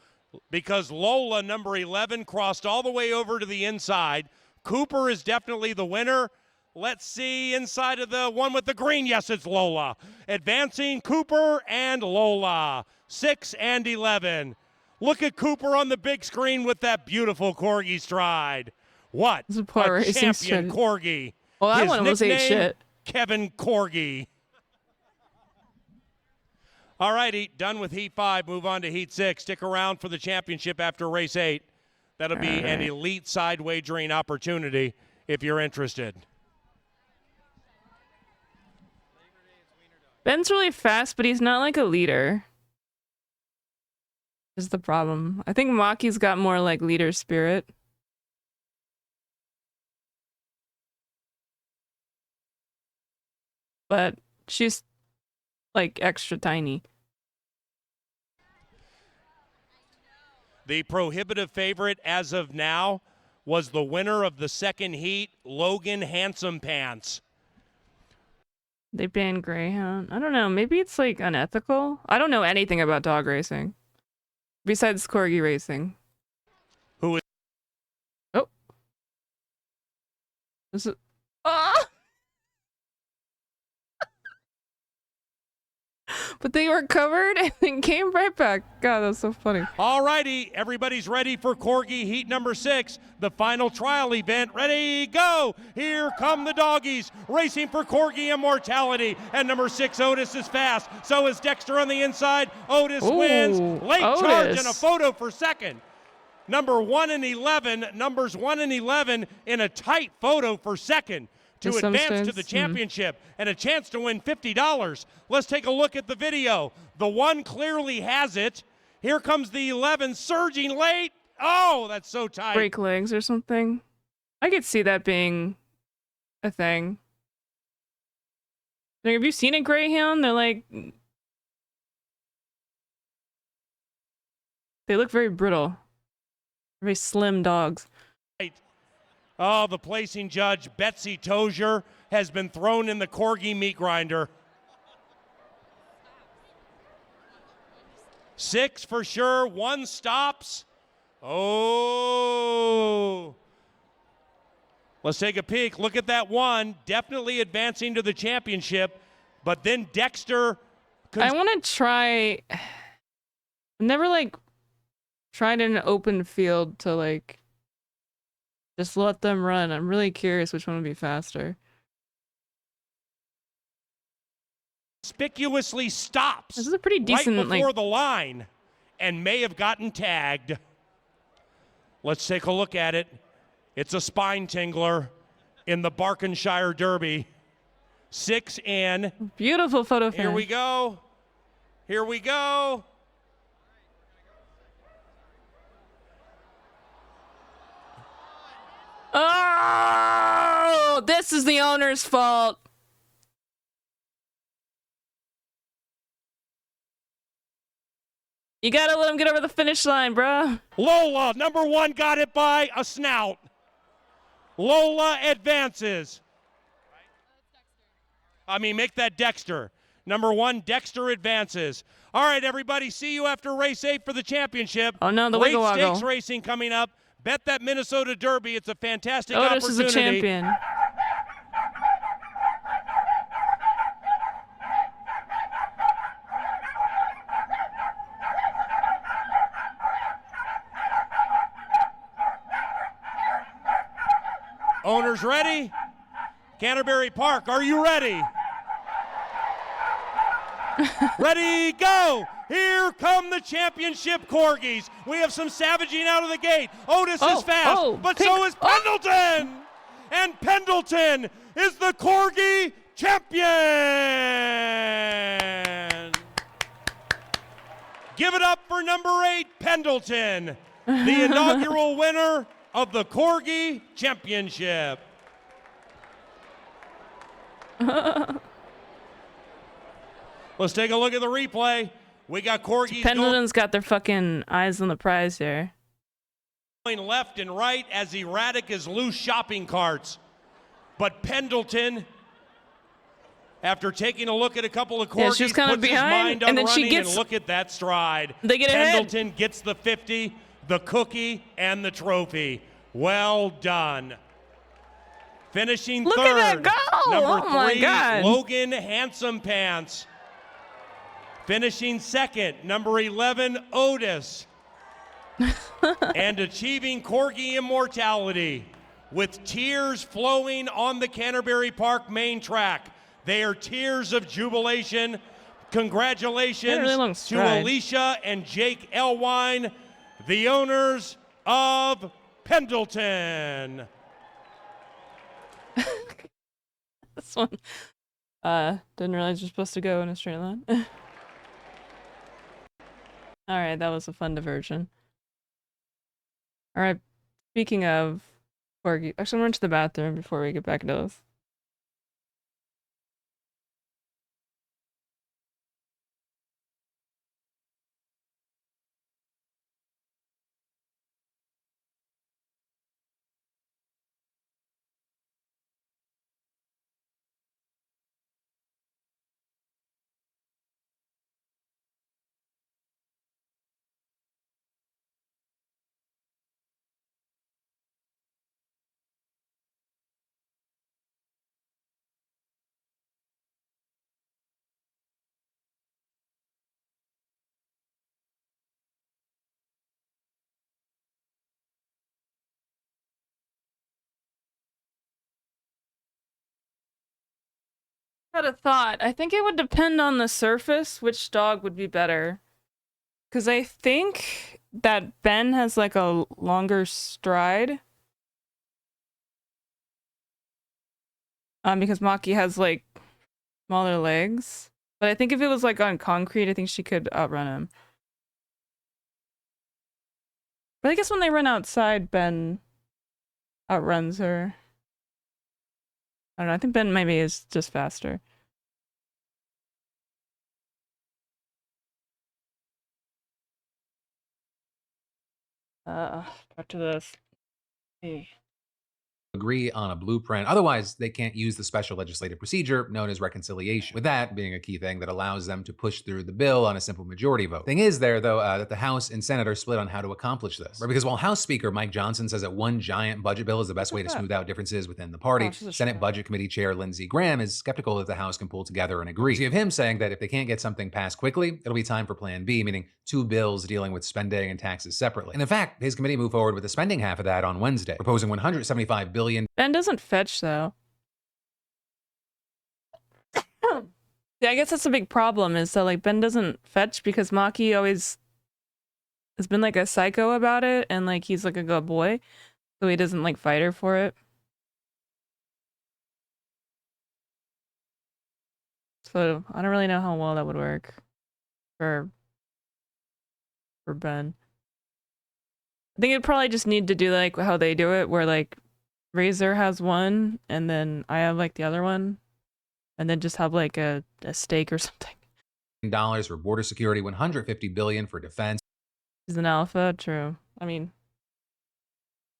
Speaker 11: because Lola, number 11, crossed all the way over to the inside. Cooper is definitely the winner. Let's see inside of the one with the green. Yes, it's Lola. Advancing Cooper and Lola, 6 and 11. Look at Cooper on the big screen with that beautiful corgi stride. What a champion corgi.
Speaker 1: Well, that
Speaker 11: His
Speaker 1: one was
Speaker 11: nickname,
Speaker 1: shit.
Speaker 11: Kevin Corgi. All righty, done with Heat 5. Move on to Heat 6. Stick around for the championship after Race 8. That'll be an elite side wagering opportunity if you're interested.
Speaker 1: Ben's really fast, but he's not like a leader. Is the problem. I think Maki's got more like leader spirit. But she's like extra tiny.
Speaker 11: The prohibitive favorite as of now was the winner of the second heat, Logan Handsome Pants.
Speaker 1: They banned Greyhound. I don't know. Maybe it's like unethical. I don't know anything about dog racing. Besides corgi racing.
Speaker 11: Who is...
Speaker 1: Oh. Is it... Ah! But they were covered and then came right back. God, that's so funny.
Speaker 11: All righty, everybody's ready for Corgi Heat number 6, the final trial event. Ready, go! Here come the doggies, racing for Corgi immortality. And number 6, Otis is fast. So is Dexter on the inside. Otis wins. Late charge and a photo for second. Number 1 and 11, numbers 1 and 11 in a tight photo for second to advance to the championship and a chance to win $50. Let's take a look at the video. The 1 clearly has it. Here comes the 11 surging late. Oh, that's so tight.
Speaker 1: Break legs or something. I could see that being a thing. Like, have you seen a Greyhound? They're like... They look very brittle. Very slim dogs.
Speaker 11: Oh, the placing judge, Betsy Tozier, has been thrown in the Corgi meat grinder. 6 for sure, 1 stops. Oh. Let's take a peek. Look at that 1. Definitely advancing to the championship. But then Dexter.
Speaker 1: I want to try. I've never like tried in an open field to like just let them run. I'm really curious which one would be faster.
Speaker 11: Conspicuously stops.
Speaker 1: This is a pretty decent
Speaker 11: right before the line and may have gotten tagged. Let's take a look at it. It's a spine tingler in the Barkenshire Derby. 6 in.
Speaker 1: Beautiful photo finish.
Speaker 11: Here we go. Here we go.
Speaker 1: Oh, this is the owner's fault. You gotta let him get over the finish line, bro.
Speaker 11: Lola, number 1, got it by a snout. Lola advances. Make that Dexter. Number 1, Dexter advances. All right, everybody, see you after race 8 for the championship.
Speaker 1: Oh, no, the
Speaker 11: Great
Speaker 1: wiggle woggle.
Speaker 11: stakes racing coming up. Bet that Minnesota Derby. It's a fantastic
Speaker 1: Otis
Speaker 11: opportunity.
Speaker 1: is a champion.
Speaker 11: Owners ready? Canterbury Park, are you ready? Ready, go! Here come the championship corgis. We have some savaging out of the gate. Otis is fast, but so is Pendleton! And Pendleton is the corgi champion! Give it up for number 8, Pendleton, the inaugural winner of the Corgi Championship. Let's take a look at the replay. We got Corgis
Speaker 1: Pendleton's got their fucking eyes on the prize here.
Speaker 11: Going left and right as erratic as loose shopping carts. But Pendleton, after taking a look at a couple of Corgis,
Speaker 1: she's kind of
Speaker 11: puts
Speaker 1: behind,
Speaker 11: his mind on
Speaker 1: and then
Speaker 11: running,
Speaker 1: she gets.
Speaker 11: and look at that stride.
Speaker 1: They get
Speaker 11: Pendleton
Speaker 1: ahead.
Speaker 11: gets the 50, the cookie, and the trophy. Well done. Finishing
Speaker 1: Look
Speaker 11: third,
Speaker 1: at that goal!
Speaker 11: number
Speaker 1: Oh my
Speaker 11: 3,
Speaker 1: God.
Speaker 11: Logan Handsome Pants. Finishing second, number 11, Otis. And achieving Corgi immortality with tears flowing on the Canterbury Park main track. They are tears of jubilation. Congratulations
Speaker 1: really
Speaker 11: to Alicia and Jake Elwine, the owners of Pendleton.
Speaker 1: This one. Didn't realize you're supposed to go in a straight line. Alright, that was a fun diversion. Alright, speaking of Corgi, actually I'm going to the bathroom before we get back into this. Had a thought. I think it would depend on the surface which dog would be better. Because I think that Ben has like a longer stride. Because Maki has like smaller legs. But I think if it was like on concrete, I think she could outrun him. But I guess when they run outside, Ben outruns her. I don't know, I think Ben maybe is just faster. Back to this. Hey.
Speaker 2: Agree on a blueprint. Otherwise, they can't use the special legislative procedure known as reconciliation, with that being a key thing that allows them to push through the bill on a simple majority vote. Thing is there, though, that the House and Senate are split on how to accomplish this. Right? Because while House Speaker Mike Johnson says that one giant budget bill is the best way to smooth out differences within the party, Senate Budget Committee Chair Lindsey Graham is skeptical that the House can pull together and agree. So you have him saying that if they can't get something passed quickly, it'll be time for Plan B, meaning 2 bills dealing with spending and taxes separately. And in fact, his committee moved forward with the spending half of that on Wednesday, proposing $175 billion.
Speaker 1: Ben doesn't fetch, though. Yeah, I guess that's a big problem, is that like Ben doesn't fetch because Maki always has been like a psycho about it, and like he's like a good boy, so he doesn't like fight her for it. So I don't really know how well that would work for Ben. I think it'd probably just need to do like how they do it, where like Razor has one, and then I have like the other one, and then just have like a stake or something.
Speaker 2: $1 for border security, $150 billion for defense.
Speaker 1: He's an alpha, true. I mean,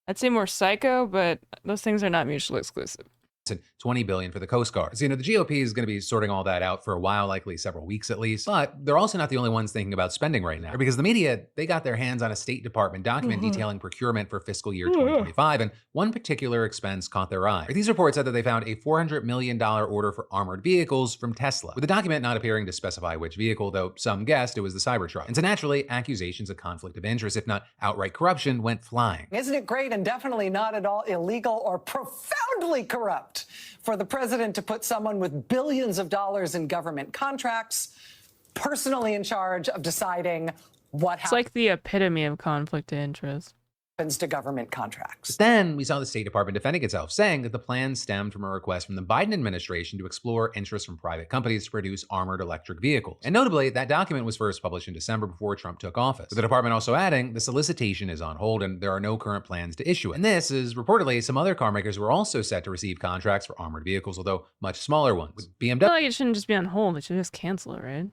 Speaker 1: I'd say more psycho, but those things are not mutually exclusive.
Speaker 2: And $20 billion for the Coast Guard. So, you know, the GOP is going to be sorting all that out for a while, likely several weeks at least. But they're also not the only ones thinking about spending right now, because the media, they got their hands on a State Department document detailing procurement for fiscal year 2025, and one particular expense caught their eye. These reports said that they found a $400 million order for armored vehicles from Tesla, with the document not appearing to specify which vehicle, though some guessed it was the Cybertruck. And so naturally, accusations of conflict of interest, if not outright corruption, went flying.
Speaker 12: Isn't it great and definitely not at all illegal or profoundly corrupt for the president to put someone with billions of dollars in government contracts personally in charge of deciding what happens?
Speaker 1: It's like the epitome of conflict of interest.
Speaker 12: to government contracts.
Speaker 2: But then we saw the State Department defending itself, saying that the plan stemmed from a request from the Biden administration to explore interest from private companies to produce armored electric vehicles. And notably, that document was first published in December before Trump took office, with the department also adding the solicitation is on hold and there are no current plans to issue it. And this is reportedly some other car makers were also set to receive contracts for armored vehicles, although much smaller ones. With BMW,
Speaker 1: I feel like it shouldn't just be on hold. They should just cancel it, right?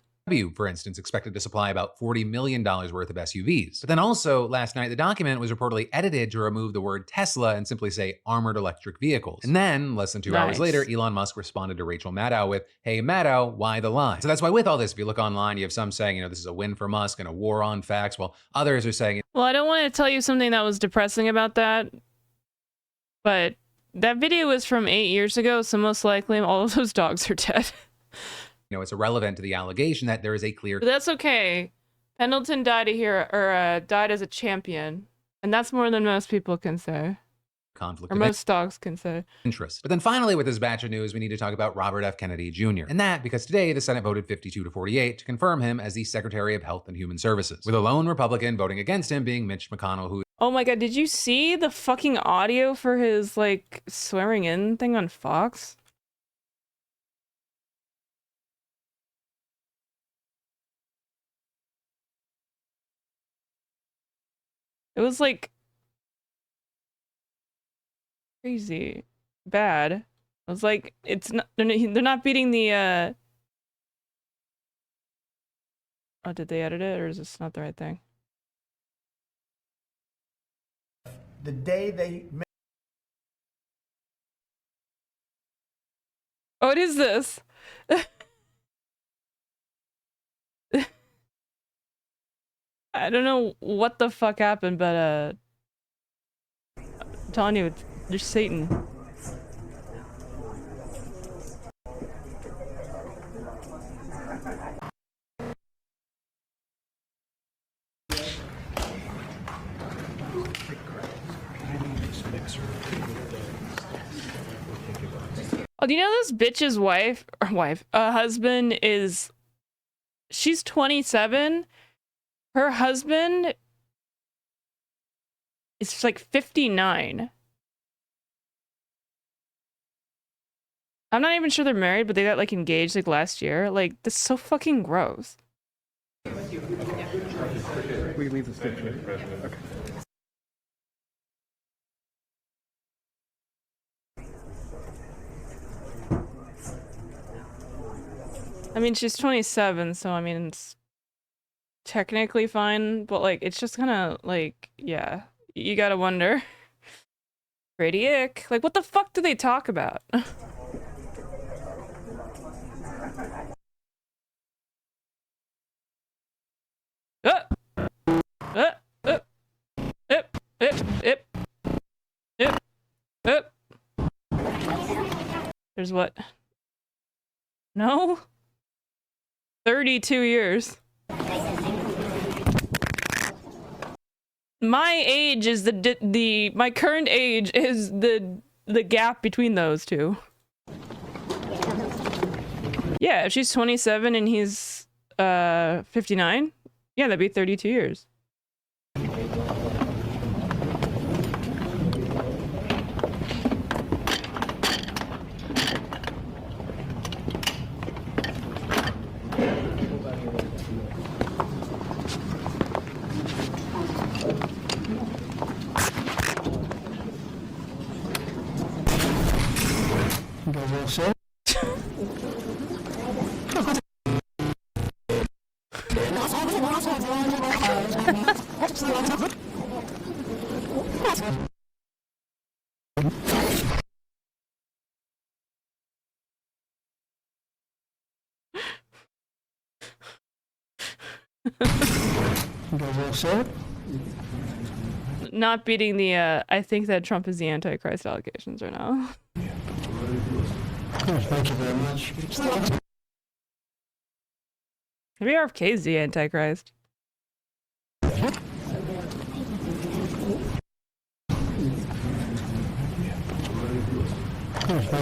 Speaker 2: for instance, expected to supply about $40 million worth of SUVs. But then also, last night, the document was reportedly edited to remove the word Tesla and simply say armored electric vehicles. And then, less than 2 hours later, Elon Musk responded to Rachel Maddow with, hey, Maddow, why the lie? So that's why with all this, if you look online, you have some saying, this is a win for Musk and a war on facts, while others are saying...
Speaker 1: Well, I don't want to tell you something that was depressing about that, but that video was from 8 years ago, so most likely all of those dogs are dead.
Speaker 2: It's irrelevant to the allegation that there is a clear...
Speaker 1: But that's okay. Pendleton died died as a champion, and that's more than most people can say.
Speaker 2: Conflict
Speaker 1: or most dogs can say.
Speaker 2: Interest. But then finally, with this batch of news, we need to talk about Robert F. Kennedy Jr. And that because today the Senate voted 52-48 to confirm him as the Secretary of Health and Human Services, with a lone Republican voting against him being Mitch McConnell, who...
Speaker 1: Oh my god, did you see the fucking audio for his, swearing in thing on Fox? It was crazy bad. I was like, it's not, they're not beating the oh, did they edit it or is this not the right thing?
Speaker 13: The day they...
Speaker 1: Oh, it is this. I don't know what the fuck happened, but I'm telling you, there's Satan. Oh, do you know this bitch's husband is... She's 27. Her husband is 59. I'm not even sure they're married, but they got engaged last year. That's so fucking gross.
Speaker 14: We leave the stage, right? Okay.
Speaker 1: I mean, she's 27, so I mean, it's technically fine, but it's just kind of yeah, you gotta wonder. Pretty ick. What the fuck do they talk about? There's what? No? 32 years. My age is my current age is the gap between those two. Yeah, if she's 27 and he's 59, yeah, that'd be 32 years. Not beating the I think that Trump is the Antichrist allegations right now.
Speaker 13: Thank you very much.
Speaker 1: Maybe RFK is the Antichrist.
Speaker 13: Thank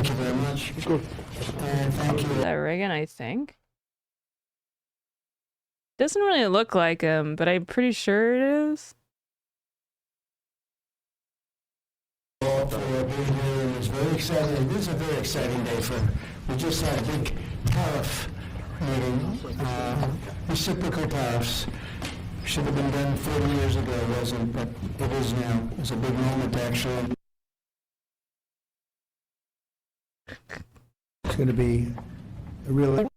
Speaker 13: you very much. Thank you.
Speaker 1: Is that Reagan, I think? Doesn't really look like him, but I'm pretty sure it is.
Speaker 13: being here, and it's very exciting. This is a very exciting day we just had a big tariff meeting, reciprocal tariffs. Should have been done 40 years ago, it wasn't, but it is now. It's a big moment, actually. It's going to be a real...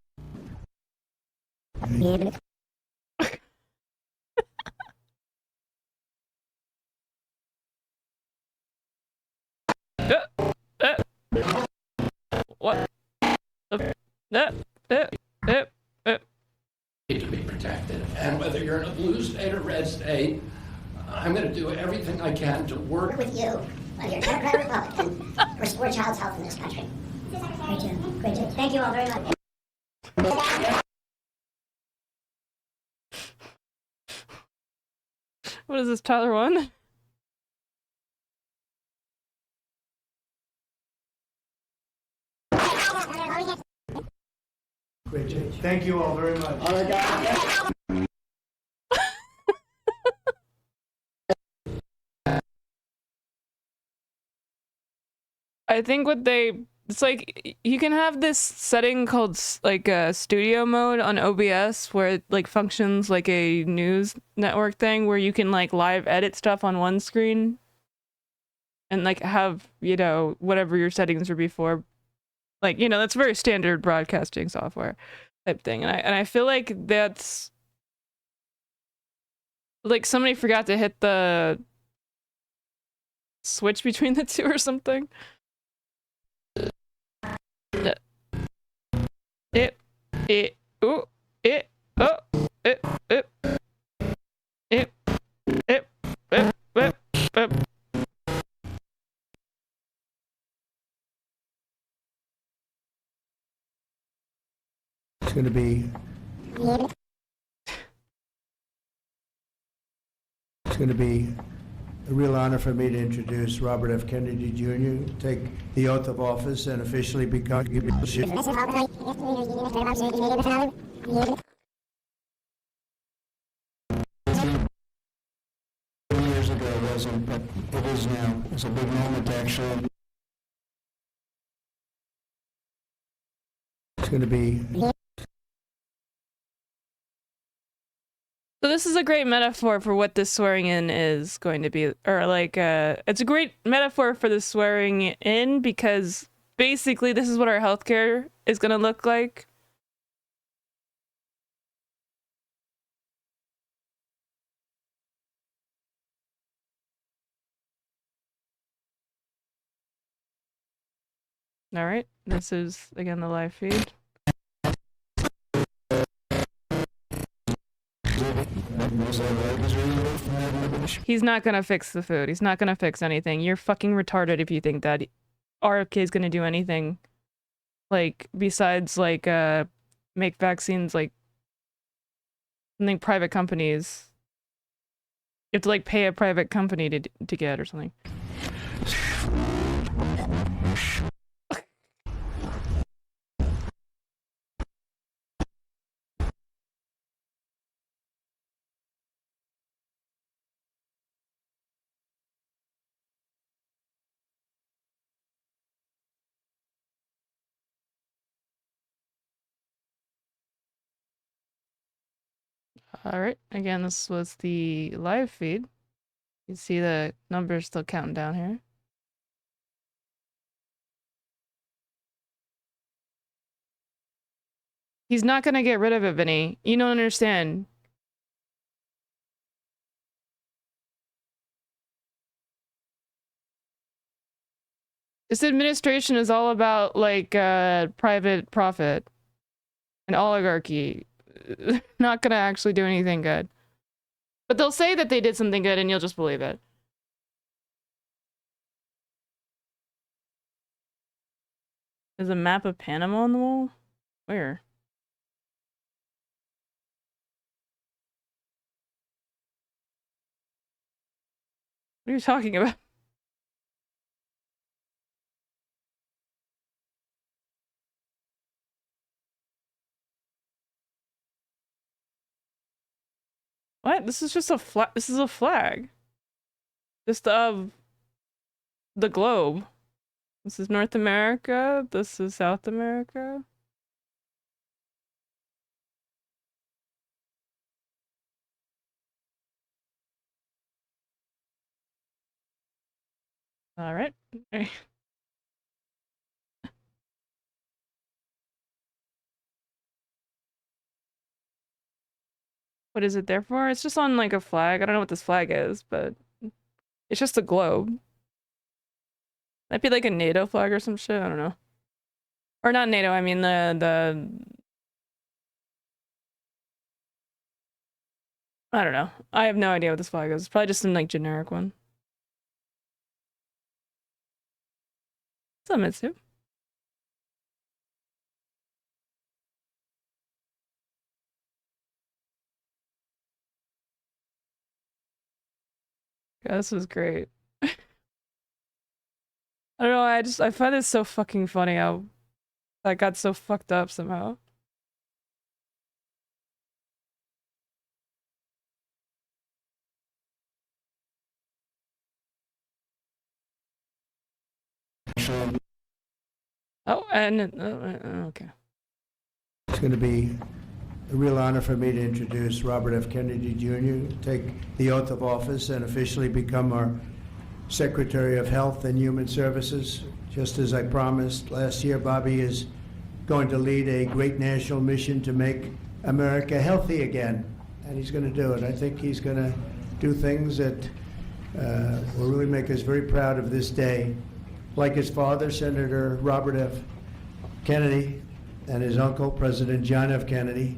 Speaker 1: What?
Speaker 15: Need to be protected, and whether you're in a blue state or red state, I'm going to do everything I can to work
Speaker 16: with you, whether you're Democrat or Republican, to restore child's health in this country. Great job. Great job. Thank you all very much.
Speaker 1: What is this, Tyler 1?
Speaker 13: Great job. Thank you all very much.
Speaker 1: I think it's like you can have this setting called like studio mode on OBS where it like functions like a news network thing where you can like live edit stuff on one screen and like have, you know, whatever your settings were before. Like, you know, that's very standard broadcasting software type thing. And I feel like that's like somebody forgot to hit the switch between the two or something.
Speaker 13: It's going to be... It's going to be a real honor for me to introduce Robert F. Kennedy Jr., take the oath of office and officially become... Years ago it wasn't, but it is now. It's a big moment, actually. It's going to be...
Speaker 1: So this is a great metaphor for what this swearing in is going to be, or like, it's a great metaphor for the swearing in because basically this is what our healthcare is going to look like. All right, this is again the live feed. He's not gonna fix the food. He's not gonna fix anything. You're fucking retarded if you think that RFK is gonna do anything, like, besides, like, make vaccines, like, something private companies. You have to, like, pay a private company to get or something. All right, again, this was the live feed. You see the numbers still counting down here. He's not gonna get rid of it, Vinny. You don't understand. This administration is all about, like, private profit and oligarchy. Not gonna actually do anything good. But they'll say that they did something good and you'll just believe it. There's a map of Panama on the wall? Where? What are you talking about? What? This is just a flag. This is a flag. Just of the globe. This is North America. This is South America. All right. What is it there for? It's just on like a flag. I don't know what this flag is, but it's just a globe. Might be like a NATO flag or some shit. I don't know. Or not NATO. I mean the. I don't know. I have no idea what this flag is. It's probably just some like generic one. What's up, Mitsu? Yeah, this was great. I don't know, I find it so fucking funny how that got so fucked up somehow. Oh, and okay.
Speaker 13: It's going to be a real honor for me to introduce Robert F. Kennedy Jr., take the oath of office and officially become our Secretary of Health and Human Services. Just as I promised last year, Bobby is going to lead a great national mission to make America healthy again, and he's going to do it. I think he's going to do things that will really make us very proud of this day. Like his father, Senator Robert F. Kennedy, and his uncle, President John F. Kennedy,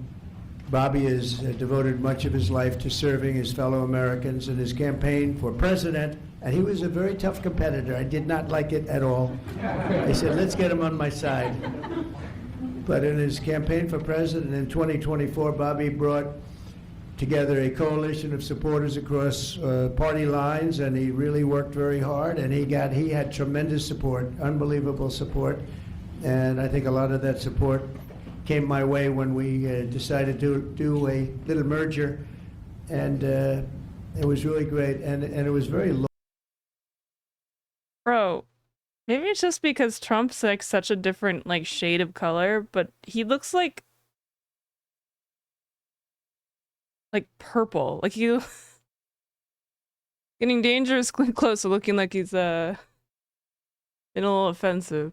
Speaker 13: Bobby has devoted much of his life to serving his fellow Americans in his campaign for president, and he was a very tough competitor. I did not like it at all. I said, let's get him on my side. But in his campaign for president in 2024, Bobby brought together a coalition of supporters across party lines, and he really worked very hard, and he had tremendous support, unbelievable support, and I think a lot of that support came my way when we decided to do a little merger, and it was really great, and it was very low.
Speaker 1: Bro, maybe it's just because Trump's like such a different like shade of color, but he looks like purple. Like you getting dangerously close to looking like he's been a little offensive.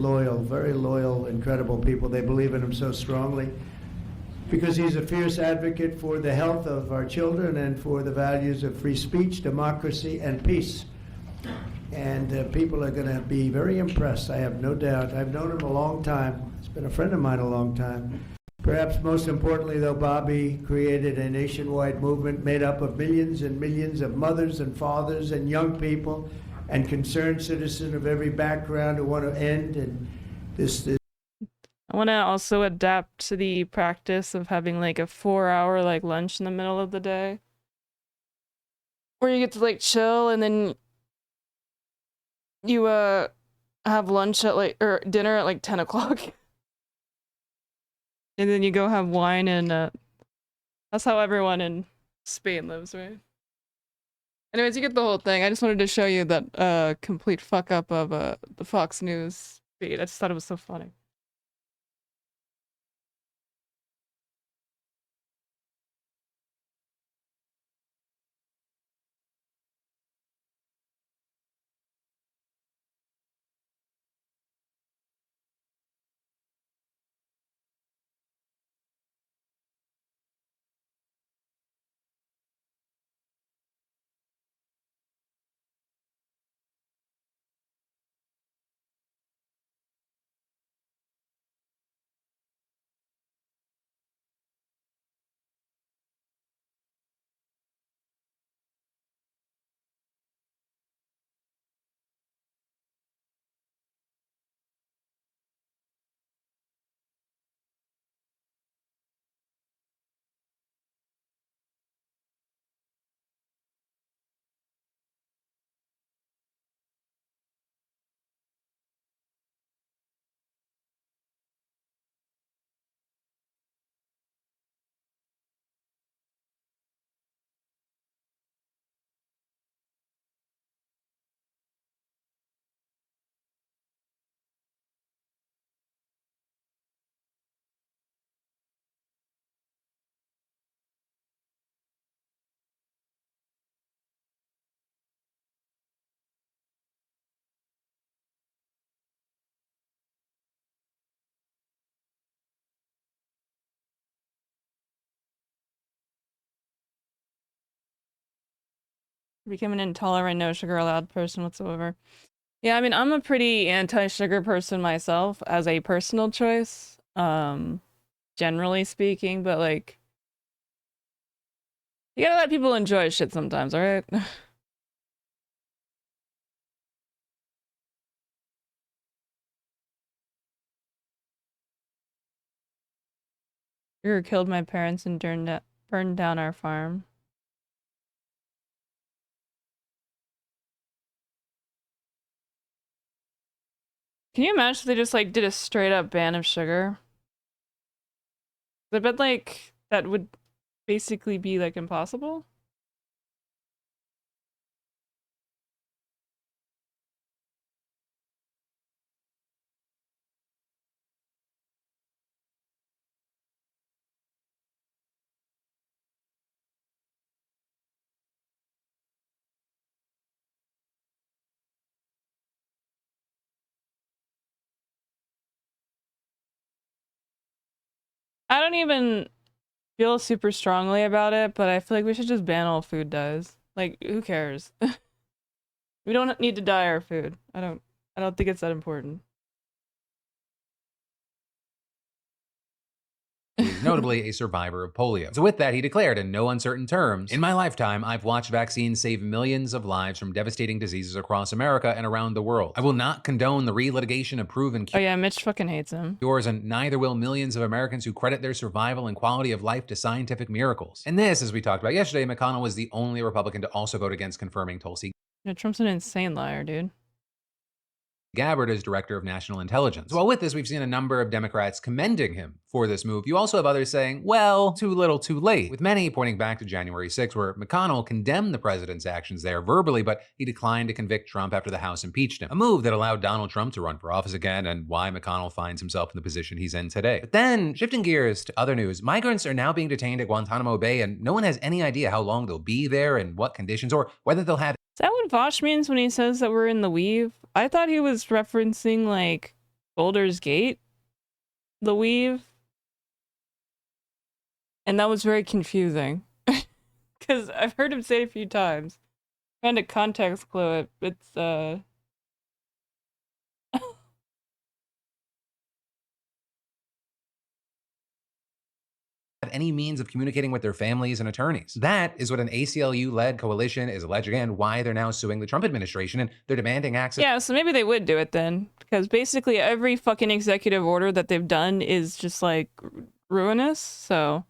Speaker 13: Loyal, very loyal, incredible people. They believe in him so strongly because he's a fierce advocate for the health of our children and for the values of free speech, democracy, and peace. And people are going to be very impressed, I have no doubt. I've known him a long time. He's been a friend of mine a long time. Perhaps most importantly, though, Bobby created a nationwide movement made up of millions and millions of mothers and fathers and young people and concerned citizens of every background who want to end and this.
Speaker 1: I want to also adapt to the practice of having like a 4-hour like lunch in the middle of the day, where you get to like chill and then you have lunch at like or dinner at like 10 o'clock. And then you go have wine, and that's how everyone in Spain lives, right? Anyways, you get the whole thing. I just wanted to show you that complete fuck up of the Fox News feed. I just thought it was so funny. Became an intolerant, no sugar allowed person whatsoever. Yeah, I mean, I'm a pretty anti-sugar person myself as a personal choice, generally speaking, but like, you gotta let people enjoy shit sometimes, alright? Sugar killed my parents and burned down our farm. Can you imagine if they just like did a straight up ban of sugar? I bet like that would basically be like impossible. I don't even feel super strongly about it, but I feel like we should just ban all food dyes. Like, who cares? We don't need to dye our food. I don't think it's that important.
Speaker 2: He's notably a survivor of polio. So with that, he declared in no uncertain terms, "In my lifetime, I've watched vaccines save millions of lives from devastating diseases across America and around the world. I will not condone the relitigation of proven
Speaker 1: Oh yeah, Mitch fucking hates him.
Speaker 2: cures, and neither will millions of Americans who credit their survival and quality of life to scientific miracles." And this, as we talked about yesterday, McConnell was the only Republican to also vote against confirming Tulsi
Speaker 1: Yeah, Trump's an insane liar, dude.
Speaker 2: Gabbard as director of national intelligence. So while with this, we've seen a number of Democrats commending him for this move. You also have others saying, well, too little too late, with many pointing back to January 6th, where McConnell condemned the president's actions there verbally, but he declined to convict Trump after the House impeached him. A move that allowed Donald Trump to run for office again, and why McConnell finds himself in the position he's in today. But then, shifting gears to other news, migrants are now being detained at Guantanamo Bay, and no one has any idea how long they'll be there and what conditions, or whether they'll have
Speaker 1: Is that what Vosh means when he says that we're in the weave? I thought he was referencing like Boulder's Gate, the weave. And that was very confusing. Because I've heard him say it a few times. Trying to context clue it. It's
Speaker 2: any means of communicating with their families and attorneys. That is what an ACLU-led coalition is alleging, and why they're now suing the Trump administration, and they're demanding access.
Speaker 1: Yeah, so maybe they would do it then. Because basically every fucking executive order that they've done is just like ruinous, so...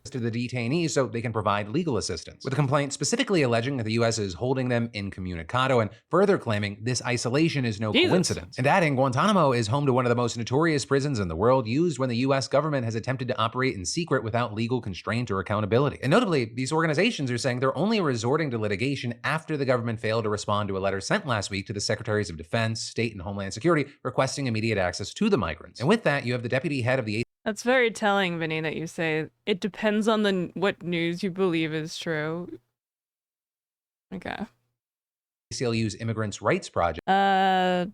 Speaker 2: to the detainees so they can provide legal assistance, with a complaint specifically alleging that the U.S. is holding them incommunicado, and further claiming this isolation is no coincidence. And adding, Guantanamo is home to one of the most notorious prisons in the world, used when the U.S. government has attempted to operate in secret without legal constraint or accountability. And notably, these organizations are saying they're only resorting to litigation after the government failed to respond to a letter sent last week to the Secretaries of Defense, State, and Homeland Security requesting immediate access to the migrants. And with that, you have the deputy head of the
Speaker 1: That's very telling, Vinny, that you say it depends on what news you believe is true. Okay.
Speaker 2: ACLU's Immigrants' Rights Project.
Speaker 1: Shout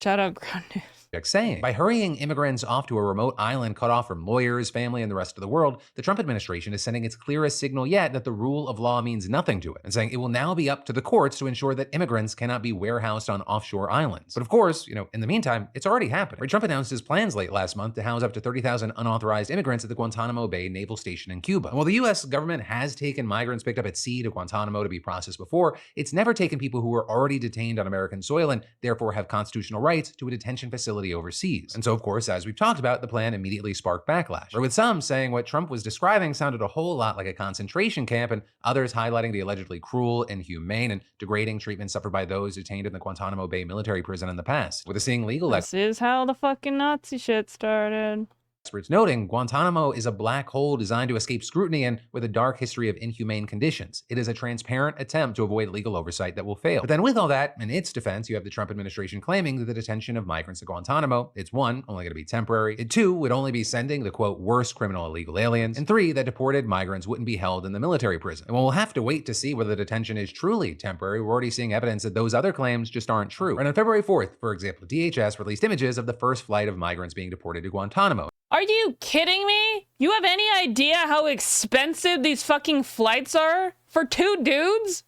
Speaker 1: out Ground News.
Speaker 2: Saying, by hurrying immigrants off to a remote island cut off from lawyers, family, and the rest of the world, the Trump administration is sending its clearest signal yet that the rule of law means nothing to it, and saying it will now be up to the courts to ensure that immigrants cannot be warehoused on offshore islands. But of course, in the meantime, it's already happened. Right? Trump announced his plans late last month to house up to 30,000 unauthorized immigrants at the Guantanamo Bay Naval Station in Cuba. And while the U.S. government has taken migrants picked up at sea to Guantanamo to be processed before, it's never taken people who were already detained on American soil and therefore have constitutional rights to a detention facility overseas. And so, of course, as we've talked about, the plan immediately sparked backlash, with some saying what Trump was describing sounded a whole lot like a concentration camp, and others highlighting the allegedly cruel, inhumane, and degrading treatment suffered by those detained in the Guantanamo Bay military prison in the past. With a seeing legal
Speaker 1: This is how the fucking Nazi shit started.
Speaker 2: Experts noting Guantanamo is a black hole designed to escape scrutiny and with a dark history of inhumane conditions. It is a transparent attempt to avoid legal oversight that will fail. But then with all that, in its defense, you have the Trump administration claiming that the detention of migrants at Guantanamo, it's one, only going to be temporary, and two, would only be sending the quote, worst criminal illegal aliens, and three, that deported migrants wouldn't be held in the military prison. And we'll have to wait to see whether the detention is truly temporary. We're already seeing evidence that those other claims just aren't true. And on February 4th, for example, DHS released images of the first flight of migrants being deported to Guantanamo.
Speaker 1: Are you kidding me? You have any idea how expensive these fucking flights are for 2 dudes?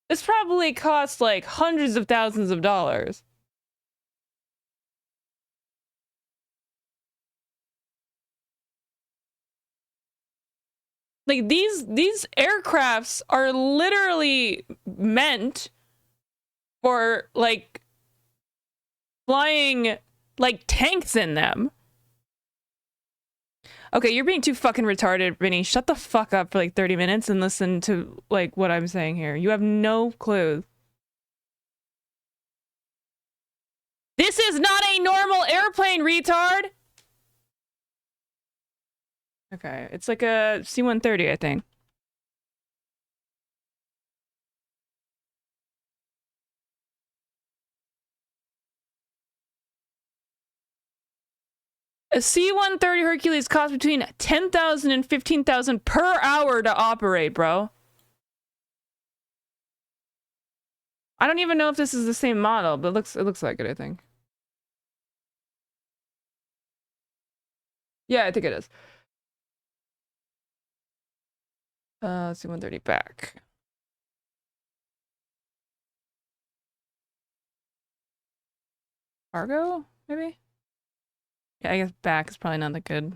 Speaker 1: This probably costs like hundreds of thousands of dollars. Like these aircrafts are literally meant for like flying like tanks in them. Okay, you're being too fucking retarded, Vinny. Shut the fuck up for like 30 minutes and listen to like what I'm saying here. You have no clue. This is not a normal airplane, retard! Okay, it's like a C-130, I think. A C-130 Hercules costs between $10,000 and $15,000 per hour to operate, bro. I don't even know if this is the same model, but it looks like it, I think. Yeah, I think it is. C-130 back. Cargo, maybe? Yeah, I guess back is probably not that good.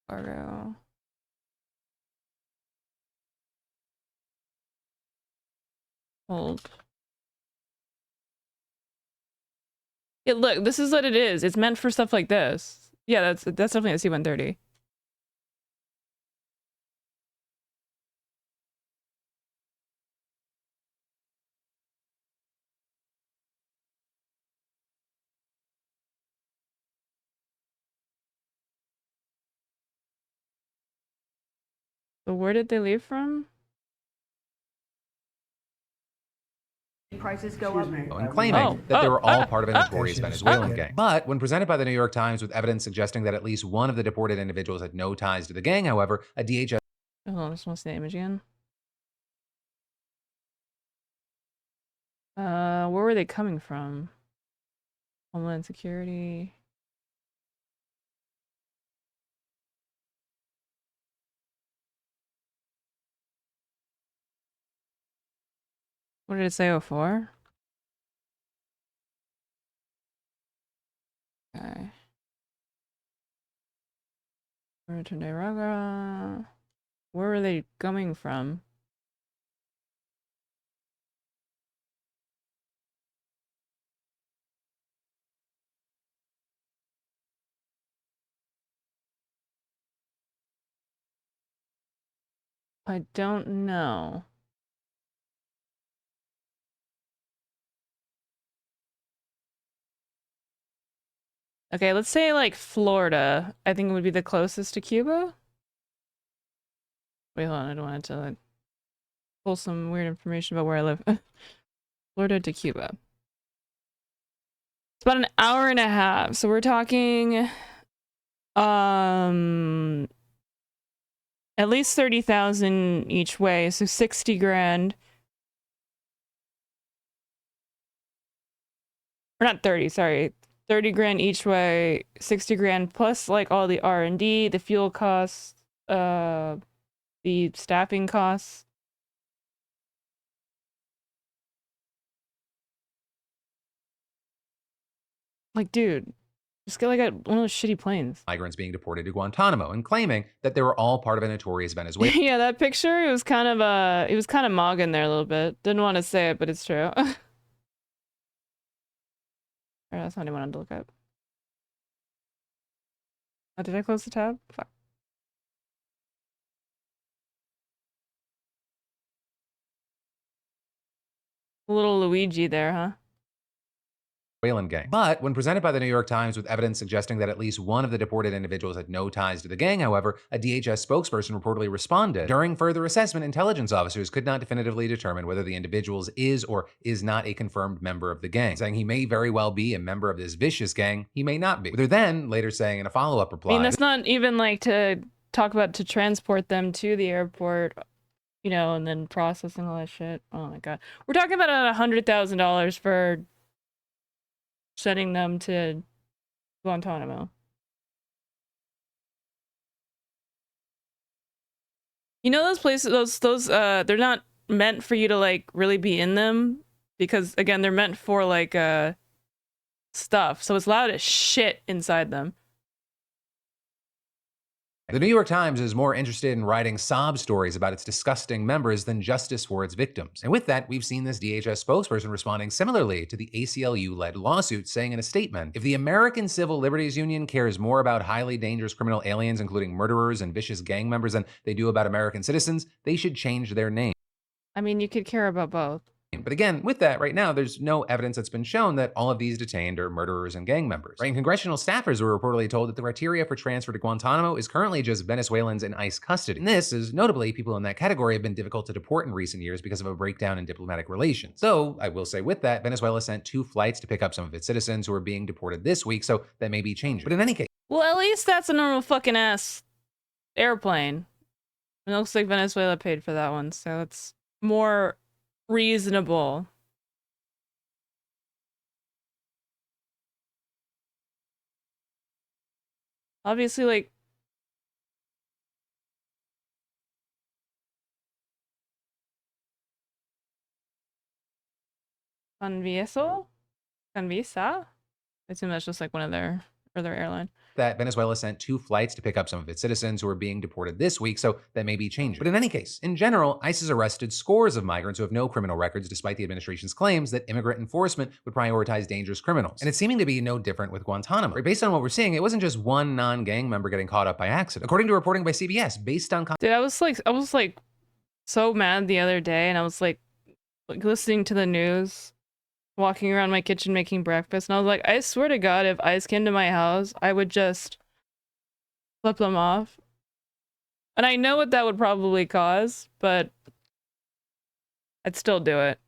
Speaker 1: Cargo. Hold. Yeah, look, this is what it is. It's meant for stuff like this. Yeah, that's definitely a C-130. So where did they leave from?
Speaker 2: Prices go up. And claiming that they were all part of a notorious Venezuelan gang. But when presented by the New York Times with evidence suggesting that at least one of the deported individuals had no ties to the gang, however, a DHS...
Speaker 1: Hold on, I just want to see the image again. Where were they coming from? Homeland Security. What did it say, 04? Okay. Return to Nicaragua. Where were they coming from? I don't know. Okay, let's say like Florida. I think it would be the closest to Cuba. Wait, hold on. I don't want to like, pull some weird information about where I live. Florida to Cuba. It's about an hour and a half. So we're talking at least 30,000 each way. So 60 grand. Or not 30, sorry. 30 grand each way, 60 grand plus like all the R&D, the fuel costs, the staffing costs. Like, dude, just get like one of those shitty planes.
Speaker 2: Migrants being deported to Guantanamo and claiming that they were all part of a notorious Venezuelan.
Speaker 1: Yeah, that picture, it was kind of mogging there a little bit. Didn't want to say it, but it's true. Or that's not what I wanted to look at. Oh, did I close the tab? Fuck. A little Luigi there, huh?
Speaker 2: Gang. But when presented by the New York Times with evidence suggesting that at least one of the deported individuals had no ties to the gang, however, a DHS spokesperson reportedly responded, during further assessment, intelligence officers could not definitively determine whether the individual is or is not a confirmed member of the gang, saying he may very well be a member of this vicious gang, he may not be. With her then later saying in a follow-up reply...
Speaker 1: I mean, that's not even like to talk about to transport them to the airport. you know, and then processing all that shit. Oh my god. We're talking about $100,000 for sending them to Guantanamo. You know those places, those they're not meant for you to like really be in them because again, they're meant for like stuff. So it's loud as shit inside them.
Speaker 2: The New York Times is more interested in writing sob stories about its disgusting members than justice for its victims. And with that, we've seen this DHS spokesperson responding similarly to the ACLU-led lawsuit, saying in a statement, if the American Civil Liberties Union cares more about highly dangerous criminal aliens, including murderers and vicious gang members, than they do about American citizens, they should change their name.
Speaker 1: I mean, you could care about both.
Speaker 2: But again, with that, right now, there's no evidence that's been shown that all of these detained are murderers and gang members. Right? And congressional staffers were reportedly told that the criteria for transfer to Guantanamo is currently just Venezuelans in ICE custody. And this is notably, people in that category have been difficult to deport in recent years because of a breakdown in diplomatic relations. So I will say with that, Venezuela sent 2 flights to pick up some of its citizens who are being deported this week, so that may be changing. But in any case,
Speaker 1: well, at least that's a normal fucking ass airplane. It looks like Venezuela paid for that one, so it's more reasonable. Obviously, like, Convisa? I assume that's just like one of their airline.
Speaker 2: That Venezuela sent 2 flights to pick up some of its citizens who are being deported this week, so that may be changing. But in any case, in general, ICE has arrested scores of migrants who have no criminal records, despite the administration's claims that immigrant enforcement would prioritize dangerous criminals. And it's seeming to be no different with Guantanamo. Right? Based on what we're seeing, it wasn't just one non-gang member getting caught up by accident. According to reporting by CBS, based on...
Speaker 1: Dude, I was like so mad the other day, and I was like listening to the news, walking around my kitchen making breakfast, and I was like, I swear to God, if ICE came to my house, I would just flip them off. And I know what that would probably cause, but I'd still do it.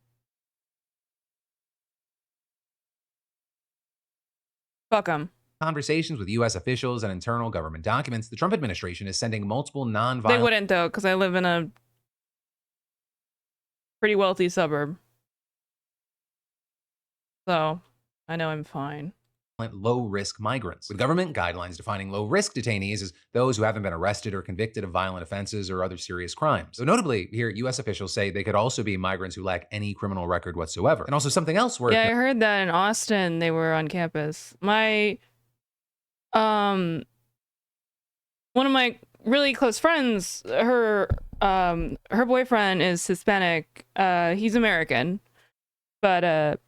Speaker 1: Fuck them.
Speaker 2: Conversations with U.S. officials and internal government documents, the Trump administration is sending multiple non-violent...
Speaker 1: They wouldn't, though, because I live in a pretty wealthy suburb. So, I know I'm fine.
Speaker 2: Low-risk migrants, with government guidelines defining low-risk detainees as those who haven't been arrested or convicted of violent offenses or other serious crimes. So notably, here, U.S. officials say they could also be migrants who lack any criminal record whatsoever. And also something else worth...
Speaker 1: Yeah, I heard that in Austin, they were on campus. My... one of my really close friends, her boyfriend is Hispanic. He's American, but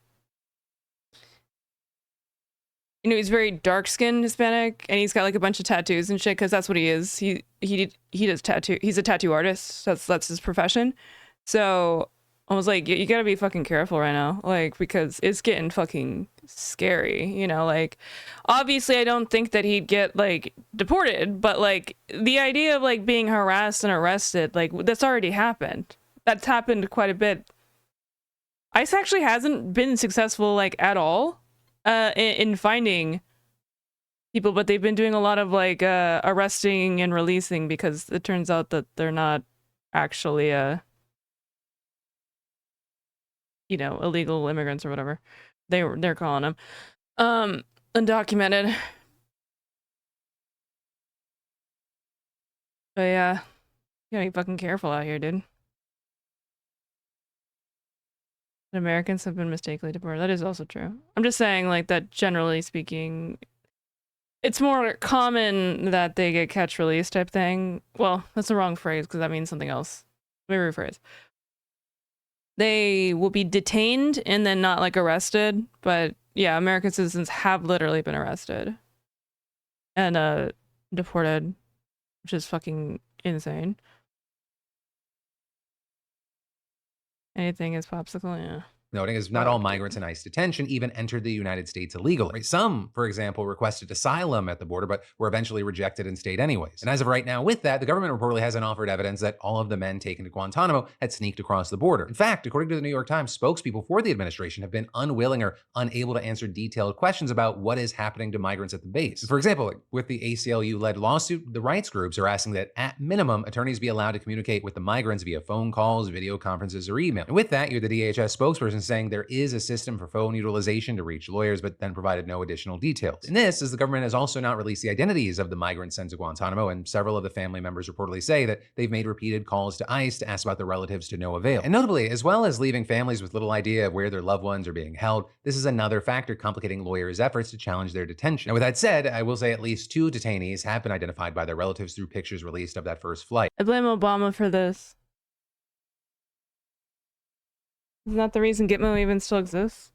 Speaker 1: you know, he's very dark-skinned Hispanic, and he's got like a bunch of tattoos and shit, because that's what he is. He does tattoo. He's a tattoo artist. That's his profession. So I was like, you gotta be fucking careful right now, like, because it's getting fucking scary, you know, like, obviously I don't think that he'd get like deported, but like the idea of like being harassed and arrested, like, that's already happened. That's happened quite a bit. ICE actually hasn't been successful like at all in finding people, but they've been doing a lot of like arresting and releasing, because it turns out that they're not actually you know, illegal immigrants or whatever they're calling them, undocumented. But yeah, you gotta be fucking careful out here, dude. Americans have been mistakenly deported. That is also true. I'm just saying, like, that generally speaking, it's more common that they get catch release type thing. Well, that's the wrong phrase, because that means something else. Let me rephrase. They will be detained and then not like arrested, but yeah, American citizens have literally been arrested and deported, which is fucking insane. Anything is popsicle, yeah.
Speaker 2: noting is not all migrants in ICE detention even entered the United States illegally. Right? Some, for example, requested asylum at the border, but were eventually rejected and stayed anyways. And as of right now, with that, the government reportedly hasn't offered evidence that all of the men taken to Guantanamo had sneaked across the border. In fact, according to the New York Times, spokespeople for the administration have been unwilling or unable to answer detailed questions about what is happening to migrants at the base. For example, with the ACLU-led lawsuit, the rights groups are asking that, at minimum, attorneys be allowed to communicate with the migrants via phone calls, video conferences, or email. And with that, you're the DHS spokesperson saying there is a system for phone utilization to reach lawyers, but then provided no additional details. And this is the government has also not released the identities of the migrants sent to Guantanamo, and several of the family members reportedly say that they've made repeated calls to ICE to ask about their relatives to no avail. And notably, as well as leaving families with little idea of where their loved ones are being held, this is another factor complicating lawyers' efforts to challenge their detention. Now, with that said, I will say at least 2 detainees have been identified by their relatives through pictures released of that first flight.
Speaker 1: I blame Obama for this. Isn't that the reason Gitmo even still exists?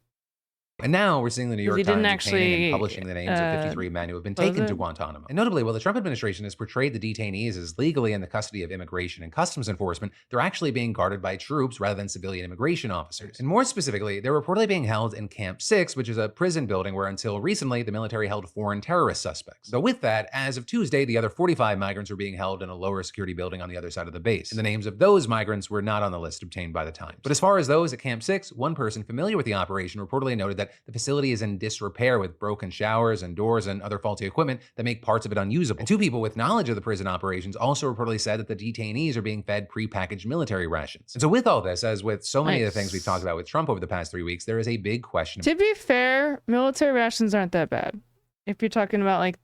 Speaker 2: And now we're seeing the New York Times detaining and publishing the names of 53 men who have been taken to Guantanamo. And notably, while the Trump administration has portrayed the detainees as legally in the custody of Immigration and Customs Enforcement, they're actually being guarded by troops rather than civilian immigration officers. And more specifically, they're reportedly being held in Camp 6, which is a prison building where until recently, the military held foreign terrorist suspects. Though with that, as of Tuesday, the other 45 migrants were being held in a lower security building on the other side of the base. And the names of those migrants were not on the list obtained by the Times. But as far as those at Camp 6, one person familiar with the operation reportedly noted that the facility is in disrepair with broken showers and doors and other faulty equipment that make parts of it unusable. And 2 people with knowledge of the prison operations also reportedly said that the detainees are being fed prepackaged military rations. And so with all this, as with so many of the things we've talked about with Trump over the past 3 weeks, there is a big question.
Speaker 1: To be fair, military rations aren't that bad. If you're talking about like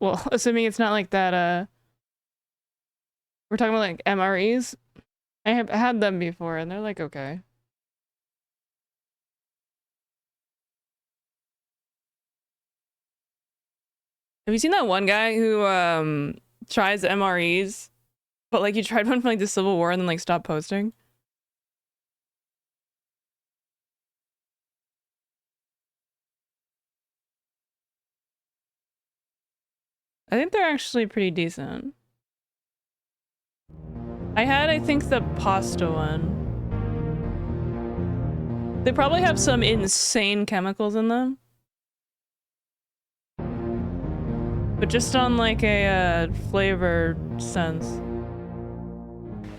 Speaker 1: well, assuming it's not like that, we're talking about like MREs. I have had them before and they're like, okay. Have you seen that one guy who tries MREs, but like he tried one from like the Civil War and then like stopped posting? I think they're actually pretty decent. I think the pasta one. They probably have some insane chemicals in them. But just on like a flavor sense.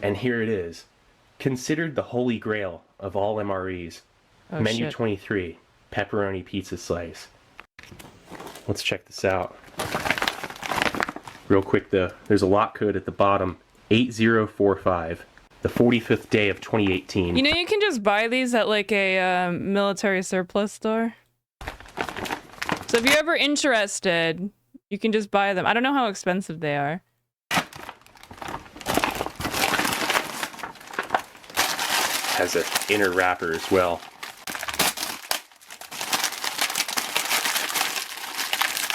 Speaker 17: And here it is. Considered the holy grail of all MREs.
Speaker 1: Oh,
Speaker 17: Menu
Speaker 1: shit.
Speaker 17: 23, pepperoni pizza slice. Let's check this out. Real quick though, there's a lot code at the bottom. 8045. The 45th day of 2018.
Speaker 1: You know, you can just buy these at like a military surplus store. So if you're ever interested, you can just buy them. I don't know how expensive they are.
Speaker 17: Has an inner wrapper as well.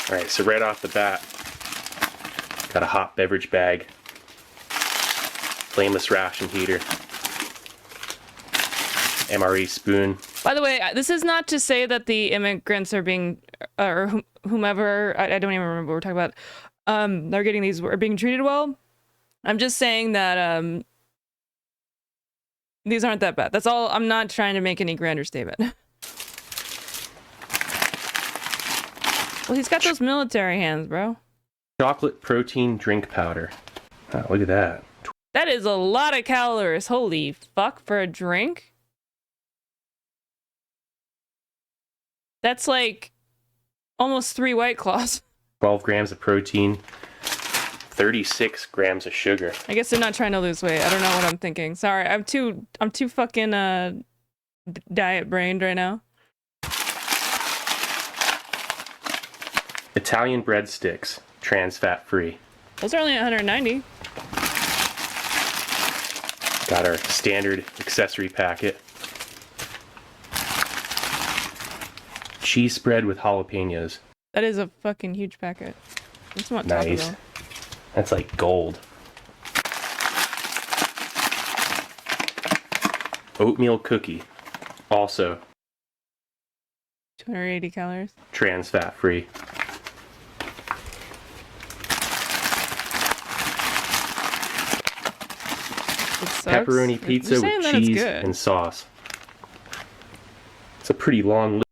Speaker 17: Alright, so right off the bat, got a hot beverage bag, flameless ration heater, MRE spoon.
Speaker 1: By the way, this is not to say that the immigrants are being, or whomever, I don't even remember what we're talking about, they're getting these, are being treated well. I'm just saying that these aren't that bad. That's all. I'm not trying to make any grander statement. Well, he's got those military hands, bro.
Speaker 17: Chocolate protein drink powder. Oh, look at that.
Speaker 1: That is a lot of calories. Holy fuck, for a drink? That's like almost 3 White Claws.
Speaker 17: 12 grams of protein, 36 grams of sugar.
Speaker 1: I guess they're not trying to lose weight. I don't know what I'm thinking. Sorry, I'm too fucking diet brained right now.
Speaker 17: Italian breadsticks, trans fat free.
Speaker 1: Those are only 190.
Speaker 17: Got our standard accessory packet. Cheese spread with jalapenos.
Speaker 1: That is a fucking huge packet. That's not
Speaker 17: Nice.
Speaker 1: Taco Bell.
Speaker 17: That's like gold. Oatmeal cookie. Also
Speaker 1: 280 calories.
Speaker 17: trans fat free.
Speaker 1: It sucks.
Speaker 17: Pepperoni
Speaker 1: You're
Speaker 17: pizza
Speaker 1: saying
Speaker 17: with
Speaker 1: that it's
Speaker 17: cheese
Speaker 1: good.
Speaker 17: and sauce. It's a pretty long list.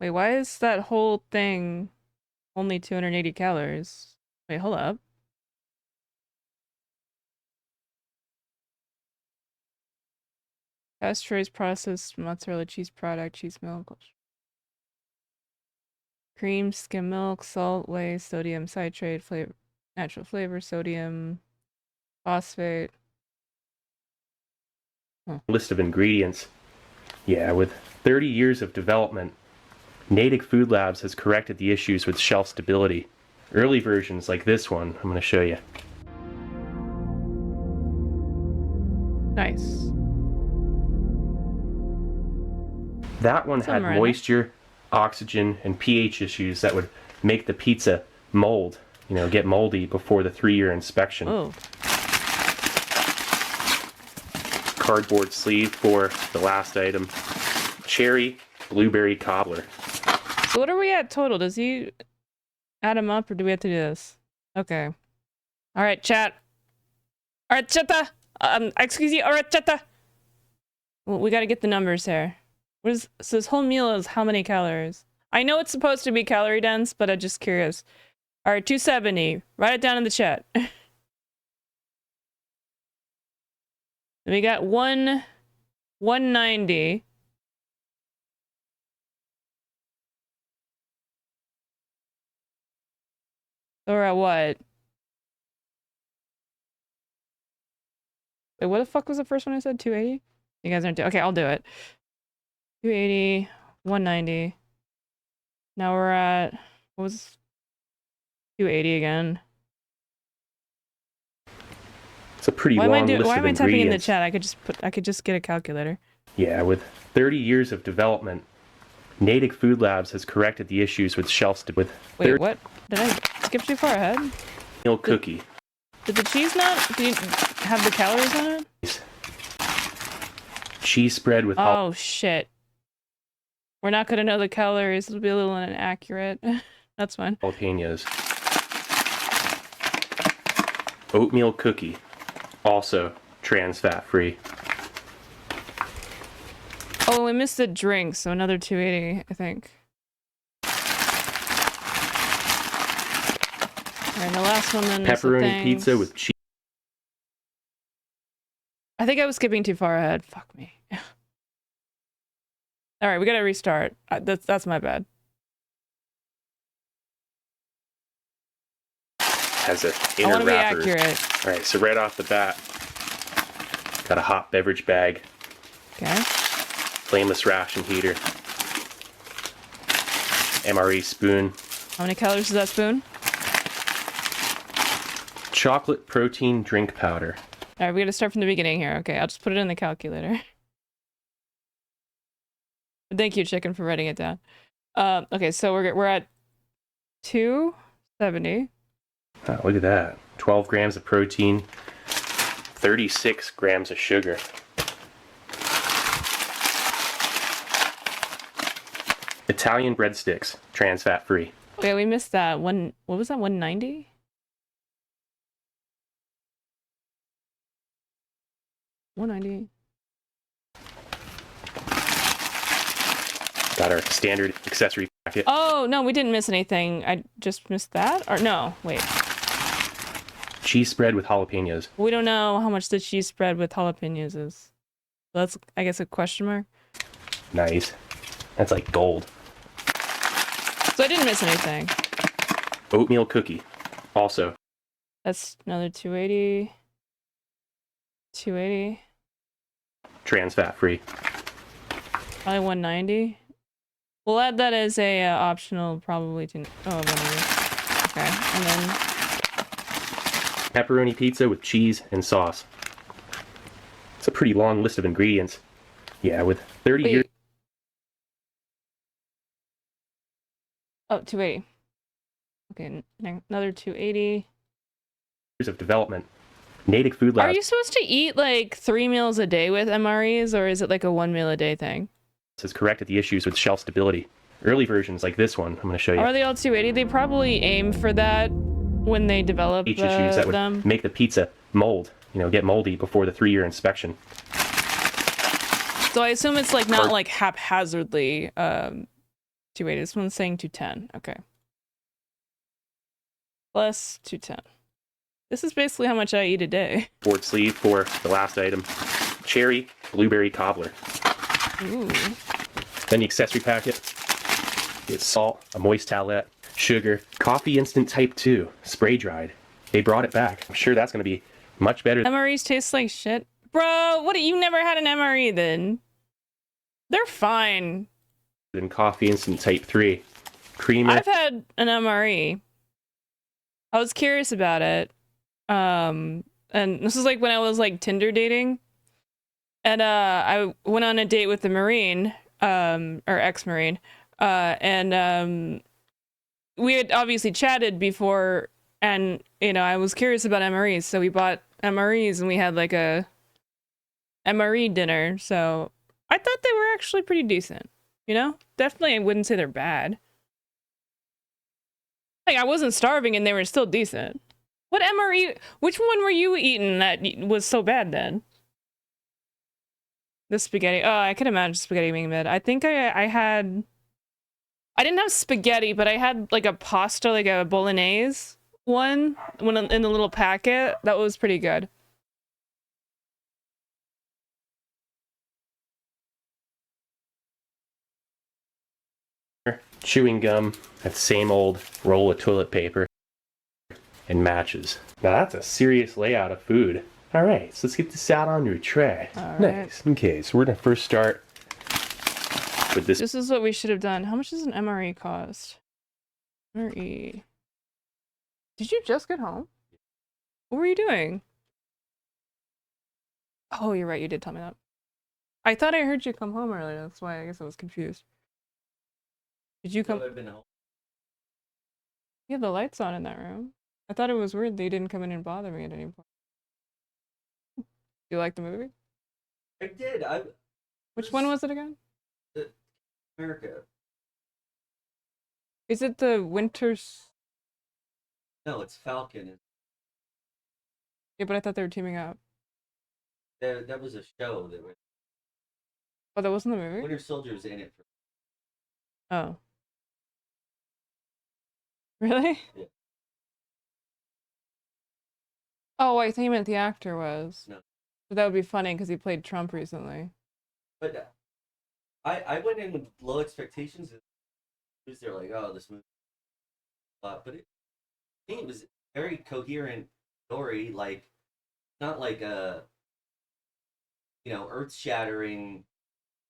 Speaker 1: Wait, why is that whole thing only 280 calories? Wait, hold up. Pasteurized processed mozzarella cheese product, cheese milk, cream, skim milk, salt, whey, sodium citrate, flavor, natural flavor, sodium phosphate.
Speaker 17: List of ingredients. Yeah, with 30 years of development, Natick Food Labs has corrected the issues with shelf stability. Early versions like this one, I'm going to show you.
Speaker 1: Nice.
Speaker 17: That one had moisture, oxygen, and pH issues that would make the pizza mold, get moldy before the 3-year inspection.
Speaker 1: Oh.
Speaker 17: Cardboard sleeve for the last item. Cherry blueberry cobbler.
Speaker 1: So what are we at total? Does he add them up or do we have to do this? Okay. All right, chat. All right, chatta. Excuse you. All right, chatta. Well, we got to get the numbers here. So this whole meal is how many calories? I know it's supposed to be calorie dense, but I'm just curious. All right, 270. Write it down in the chat. We got 190. So we're at what? Wait, what the fuck was the first one I said? 280? You guys aren't okay, I'll do it. 280, 190. Now we're at, what was 280 again?
Speaker 17: It's a pretty long list of
Speaker 1: why am I typing in the
Speaker 17: ingredients.
Speaker 1: chat? I could just get a calculator.
Speaker 17: Yeah, with 30 years of development, Natick Food Labs has corrected the issues with shelf stability.
Speaker 1: Wait, what? Did I skip too far ahead?
Speaker 17: Meal cookie.
Speaker 1: Did the cheese not have the calories on it?
Speaker 17: Cheese spread with
Speaker 1: Oh shit. We're not gonna know the calories. It'll be a little inaccurate. That's fine.
Speaker 17: jalapenos. Oatmeal cookie, also trans fat free.
Speaker 1: Oh, we missed the drink, so another 280, I think. Alright, the last one then is the
Speaker 17: Pepperoni
Speaker 1: things.
Speaker 17: pizza with cheese.
Speaker 1: I think I was skipping too far ahead. Fuck me. Alright, we gotta restart. That's my bad.
Speaker 17: Has an
Speaker 1: I
Speaker 17: inner
Speaker 1: want to be
Speaker 17: wrapper.
Speaker 1: accurate.
Speaker 17: All right, so right off the bat, got a hot beverage bag.
Speaker 1: Okay.
Speaker 17: Flameless ration heater. MRE spoon.
Speaker 1: How many calories is that spoon?
Speaker 17: Chocolate protein drink powder.
Speaker 1: Alright, we gotta start from the beginning here. Okay, I'll just put it in the calculator. Thank you, Chicken, for writing it down. Okay, so we're at 270.
Speaker 17: Oh, look at that. 12 grams of protein, 36 grams of sugar. Italian breadsticks, trans fat free.
Speaker 1: Okay, we missed that. What was that, 190? $190.
Speaker 17: Got our standard accessory packet.
Speaker 1: Oh, no, we didn't miss anything. I just missed that? Or no, wait.
Speaker 17: Cheese spread with jalapenos.
Speaker 1: We don't know how much the cheese spread with jalapenos is. So that's, I guess, a question mark.
Speaker 17: Nice. That's like gold.
Speaker 1: So I didn't miss anything.
Speaker 17: Oatmeal cookie, also.
Speaker 1: That's another 280. 280.
Speaker 17: Trans fat free.
Speaker 1: Probably 190. We'll add that as a optional, probably to. Oh, 190. Okay, and then
Speaker 17: Pepperoni pizza with cheese and sauce. It's a pretty long list of ingredients. Yeah, with 30 years.
Speaker 1: Oh, 280. Okay, another 280.
Speaker 17: Years of development. Natick Food Labs
Speaker 1: Are you supposed to eat like 3 meals a day with MREs, or is it like a 1 meal a day thing?
Speaker 17: has corrected the issues with shelf stability. Early versions like this one, I'm going to show you.
Speaker 1: Are they all 280? They probably aim for that when they develop
Speaker 17: issues that would
Speaker 1: them.
Speaker 17: make the pizza mold, get moldy before the 3-year inspection.
Speaker 1: So So I assume it's like not like haphazardly. 280. This one's saying 210. Okay. Plus 210. This is basically how much I eat a day.
Speaker 17: Board sleeve for the last item. Cherry blueberry cobbler.
Speaker 1: Ooh.
Speaker 17: Then the accessory packet. It's salt, a moist towelette, sugar, coffee instant type 2, spray dried. They brought it back. I'm sure that's going to be much better.
Speaker 1: MREs taste like shit. Bro, what? You never had an MRE then? They're fine.
Speaker 17: Than coffee instant type 3. Creamer.
Speaker 1: I've had an MRE. I was curious about it. And this is like when I was like Tinder dating. And I went on a date with a Marine, or ex-Marine. And we had obviously chatted before, and you know, I was curious about MREs, so we bought MREs and we had like a MRE dinner. So I thought they were actually pretty decent. You know, definitely I wouldn't say they're bad. Like I wasn't starving and they were still decent. What MRE? Which one were you eating that was so bad then? The spaghetti. Oh, I can imagine spaghetti being mid. I think I had. I didn't have spaghetti, but I had like a pasta, like a bolognese one in the little packet. That was pretty good.
Speaker 17: Chewing gum, that same old roll of toilet paper, and matches. Now that's a serious layout of food. All right, so let's get this out onto a tray.
Speaker 1: All
Speaker 17: Nice. Okay, so we're gonna first start with this.
Speaker 1: This is what we should have done. How much does an MRE cost? MRE. Did you just get home? What were you doing? Oh, you're right. You did tell me that. I thought I heard you come home earlier. That's why I guess I was confused. Did you come? You had the lights on in that room. I thought it was weird that you didn't come in and bother me at any point. You like the movie?
Speaker 18: I did.
Speaker 1: Which one was it again?
Speaker 18: America.
Speaker 1: Is it the Winters?
Speaker 18: No, it's Falcon.
Speaker 1: Yeah, but I thought they were teaming up.
Speaker 18: That was a show that was.
Speaker 1: Oh, that wasn't the movie?
Speaker 18: Winter Soldier's in it.
Speaker 1: Oh. Really?
Speaker 18: Yeah.
Speaker 1: Oh, I think you meant the actor was.
Speaker 18: No.
Speaker 1: But that would be funny because he played Trump recently.
Speaker 18: But I went in with low expectations. They're like, oh, this movie. But I think it was a very coherent story. Like, not like a, earth-shattering,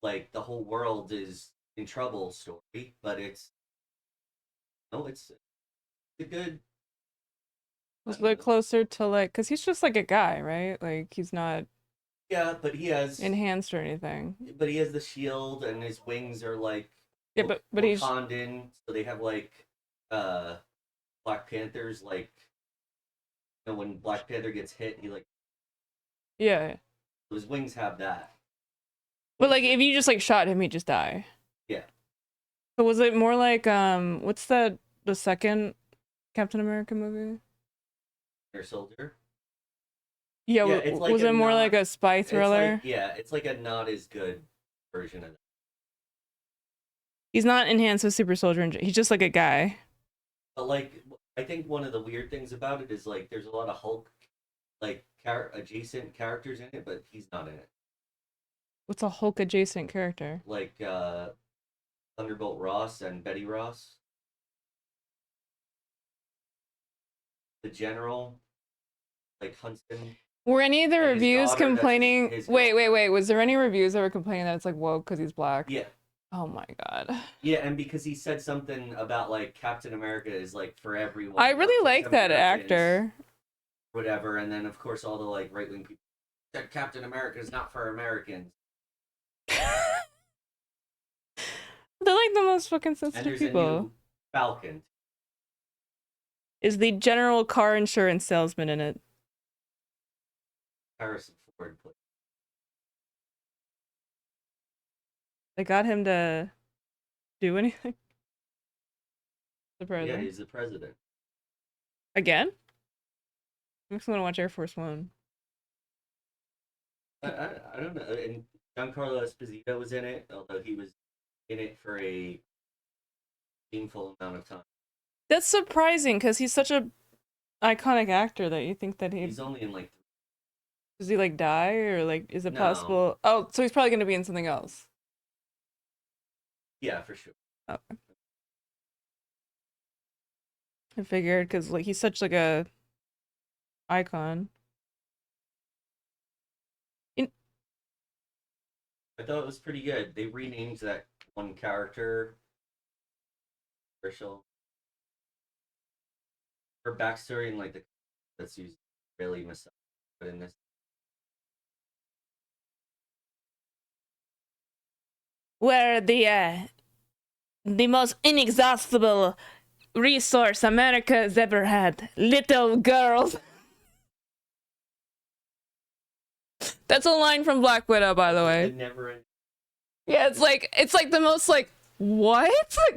Speaker 18: like the whole world is in trouble story. But it's a good.
Speaker 1: It's a bit closer to like, because he's just like a guy, right? Like he's not.
Speaker 18: Yeah, but he has
Speaker 1: enhanced or anything.
Speaker 18: But he has the shield, and his wings are like.
Speaker 1: Yeah, but he's
Speaker 18: Wakandan, so they have like, Black Panthers, like. When Black Panther gets hit, he like.
Speaker 1: Yeah.
Speaker 18: His wings have that.
Speaker 1: But like, if you just like shot him, he'd just die.
Speaker 18: Yeah.
Speaker 1: So was it more like what's the second Captain America movie?
Speaker 18: Winter Soldier.
Speaker 1: Yeah, like was it more like a spy thriller?
Speaker 18: It's like a not as good version of that.
Speaker 1: He's not enhanced with super soldier. He's just like a guy.
Speaker 18: But like, I think one of the weird things about it is like there's a lot of Hulk, like adjacent characters in it, but he's not in it.
Speaker 1: What's a Hulk adjacent character?
Speaker 18: Like Thunderbolt Ross and Betty Ross. The General, like Huntsman.
Speaker 1: Were any of the reviews complaining? Wait. Was there any reviews that were complaining that it's like woke because he's black?
Speaker 18: Yeah.
Speaker 1: Oh my god.
Speaker 18: Yeah, and because he said something about like Captain America is like for everyone.
Speaker 1: I really like that actor.
Speaker 18: Whatever, and then of course all the like right wing people said Captain America is not for Americans.
Speaker 1: They're like the most fucking sensitive
Speaker 18: and there's
Speaker 1: people.
Speaker 18: A new Falcon.
Speaker 1: Is the general car insurance salesman in it?
Speaker 18: Harrison Ford.
Speaker 1: They got him to do anything? The president?
Speaker 18: Yeah, he's the president.
Speaker 1: Again? I'm just gonna watch Air Force One.
Speaker 18: I don't know. And Giancarlo Esposito was in it, although he was in it for a meaningful amount of time.
Speaker 1: That's surprising because he's such a iconic actor that you think that
Speaker 18: He's only in like.
Speaker 1: does he like die or like is it
Speaker 18: No.
Speaker 1: possible? Oh, so he's probably gonna be in something else.
Speaker 18: Yeah, for sure.
Speaker 1: Okay. I figured because like he's such like a icon.
Speaker 18: I thought it was pretty good. They renamed that one character. Herschel. Her backstory and like the that's used really misogynistic, but in this.
Speaker 1: Where the most inexhaustible resource America has ever had, little girls. That's a line from Black Widow, by the way.
Speaker 18: It never ended.
Speaker 1: Yeah, it's like the most like what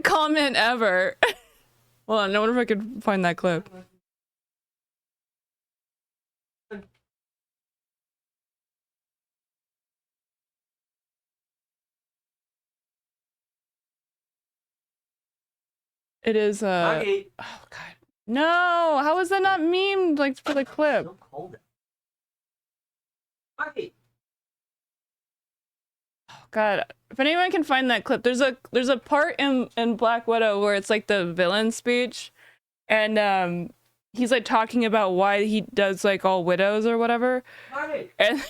Speaker 1: comment ever. Hold on, I wonder if I could find that clip. It is
Speaker 18: Maggie.
Speaker 1: oh god. No, how is that not memed like for the clip?
Speaker 18: Don't hold it. Maggie.
Speaker 1: God, if anyone can find that clip, there's a part in Black Widow where it's like the villain speech, and he's like talking about why he does like all widows or whatever, and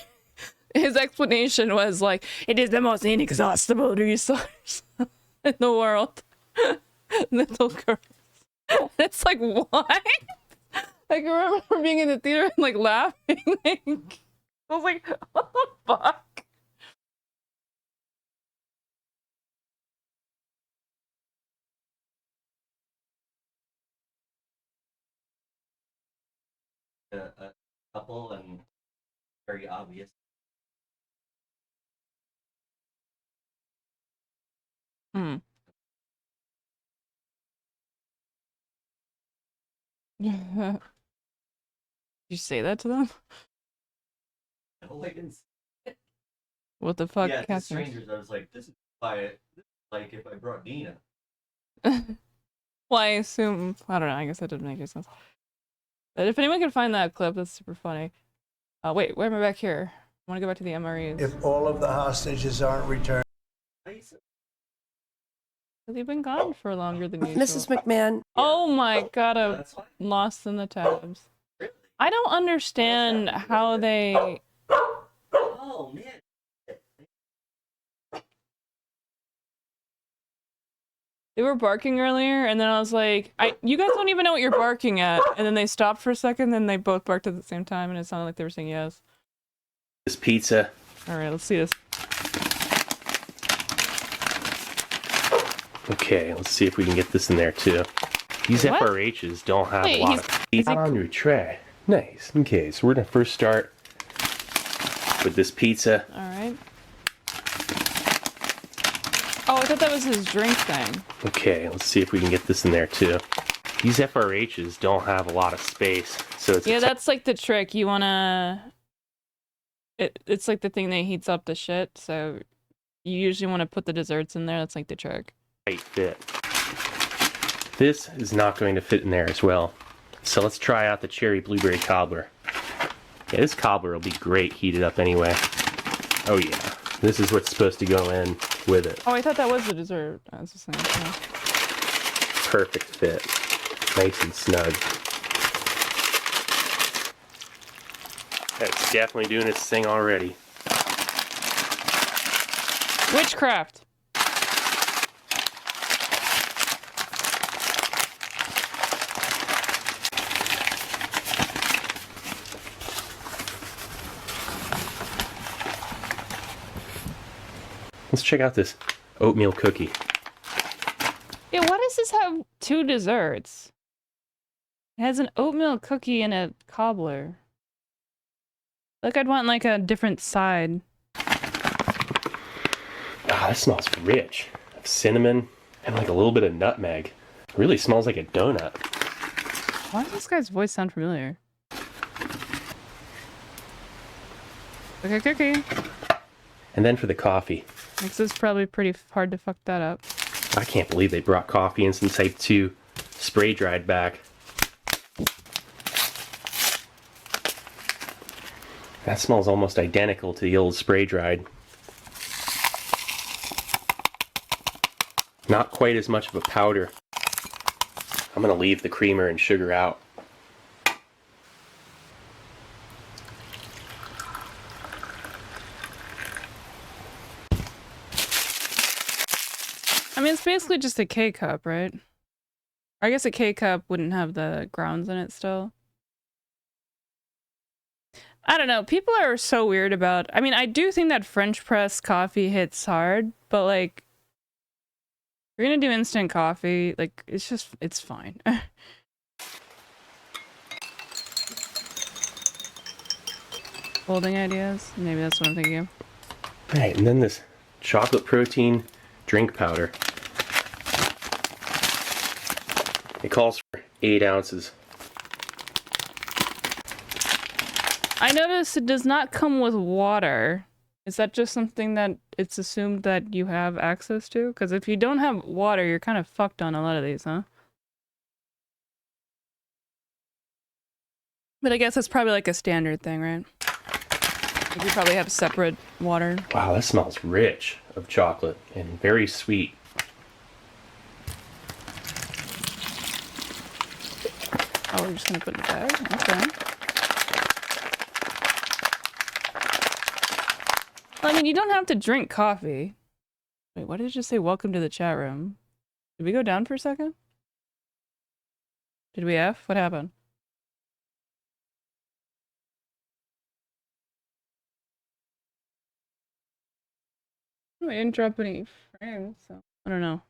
Speaker 1: his explanation was like, it is the most inexhaustible resource in the world. Little girls. It's like what? I can remember being in the theater and like laughing. I was like, what the fuck?
Speaker 18: A couple and very obvious.
Speaker 1: Hmm. Did you say that to them?
Speaker 18: No, I didn't.
Speaker 1: What the fuck,
Speaker 18: Yeah, to
Speaker 1: Catherine?
Speaker 18: strangers, I was like, this is like if I brought Nina.
Speaker 1: Well, I assume I don't know. I guess that didn't make any sense. But if anyone can find that clip, that's super funny. Wait, where am I back here? I want to go back to the MREs.
Speaker 13: If all of the hostages aren't returned.
Speaker 1: They've been gone for longer than usual.
Speaker 7: Mrs. McMahon.
Speaker 1: Oh my god, I'm lost in the tabs. I don't understand how they.
Speaker 18: Oh man.
Speaker 1: They were barking earlier, and then I was like, you guys don't even know what you're barking at. And then they stopped for a second, then they both barked at the same time, and it sounded like they were saying yes.
Speaker 17: This pizza.
Speaker 1: Alright, let's see this.
Speaker 17: Okay, let's see if we can get this in there too. These
Speaker 1: What?
Speaker 17: FRHs don't have
Speaker 1: Wait,
Speaker 17: a lot
Speaker 1: he's-
Speaker 17: of pizza on your tray. Nice. Okay, so we're gonna first start with this pizza.
Speaker 1: Alright. Oh, I thought that was his drink thing.
Speaker 17: Okay, let's see if we can get this in there too. These FRHs don't have a lot of space, so it's
Speaker 1: Yeah, that's like the trick. You wanna... It's like the thing that heats up the shit, so you usually want to put the desserts in there. That's like the trick.
Speaker 17: tight fit. This is not going to fit in there as well. So let's try out the cherry blueberry cobbler. Yeah, this cobbler will be great heated up anyway. Oh yeah, this is what's supposed to go in with it.
Speaker 1: Oh, I thought that was the dessert. I was just saying. Yeah.
Speaker 17: Perfect fit. Nice and snug. That's definitely doing its thing already.
Speaker 1: Witchcraft.
Speaker 17: Let's check out this oatmeal cookie.
Speaker 1: Yeah, why does this have two desserts? It has an oatmeal cookie and a cobbler. Like I'd want like a different side.
Speaker 17: Ah, this smells rich. Cinnamon and like a little bit of nutmeg. It really smells like a donut.
Speaker 1: Why does this guy's voice sound familiar? Okay, cookie.
Speaker 17: And then for the coffee.
Speaker 1: This is probably pretty hard to fuck that up.
Speaker 17: I can't believe they brought Coffee Instant Type 2 spray dried back. That smells almost identical to the old spray dried. Not quite as much of a powder. I'm going to leave the creamer and sugar out.
Speaker 1: I mean, it's basically just a K-cup, right? I guess a K-cup wouldn't have the grounds in it still. I don't know. People are so weird about... I mean, I do think that French press coffee hits hard, but like... If you're gonna do instant coffee, like, it's fine. Folding ideas? Maybe that's what I'm thinking of.
Speaker 17: Right, and then this chocolate protein drink powder. It calls for 8 ounces.
Speaker 1: I noticed it does not come with water. Is that just something that it's assumed that you have access to? Because if you don't have water, you're kind of fucked on a lot of these, huh? But I guess that's probably like a standard thing, right? Like you probably have separate water.
Speaker 17: Wow, that smells rich of chocolate and very sweet.
Speaker 1: Oh, we're just gonna put it in the bag? Okay. Well, I mean, you don't have to drink coffee. Wait, why did it just say welcome to the chat room? Did we go down for a second? Did we F? What happened? Oh, I didn't drop any frames, so I don't know.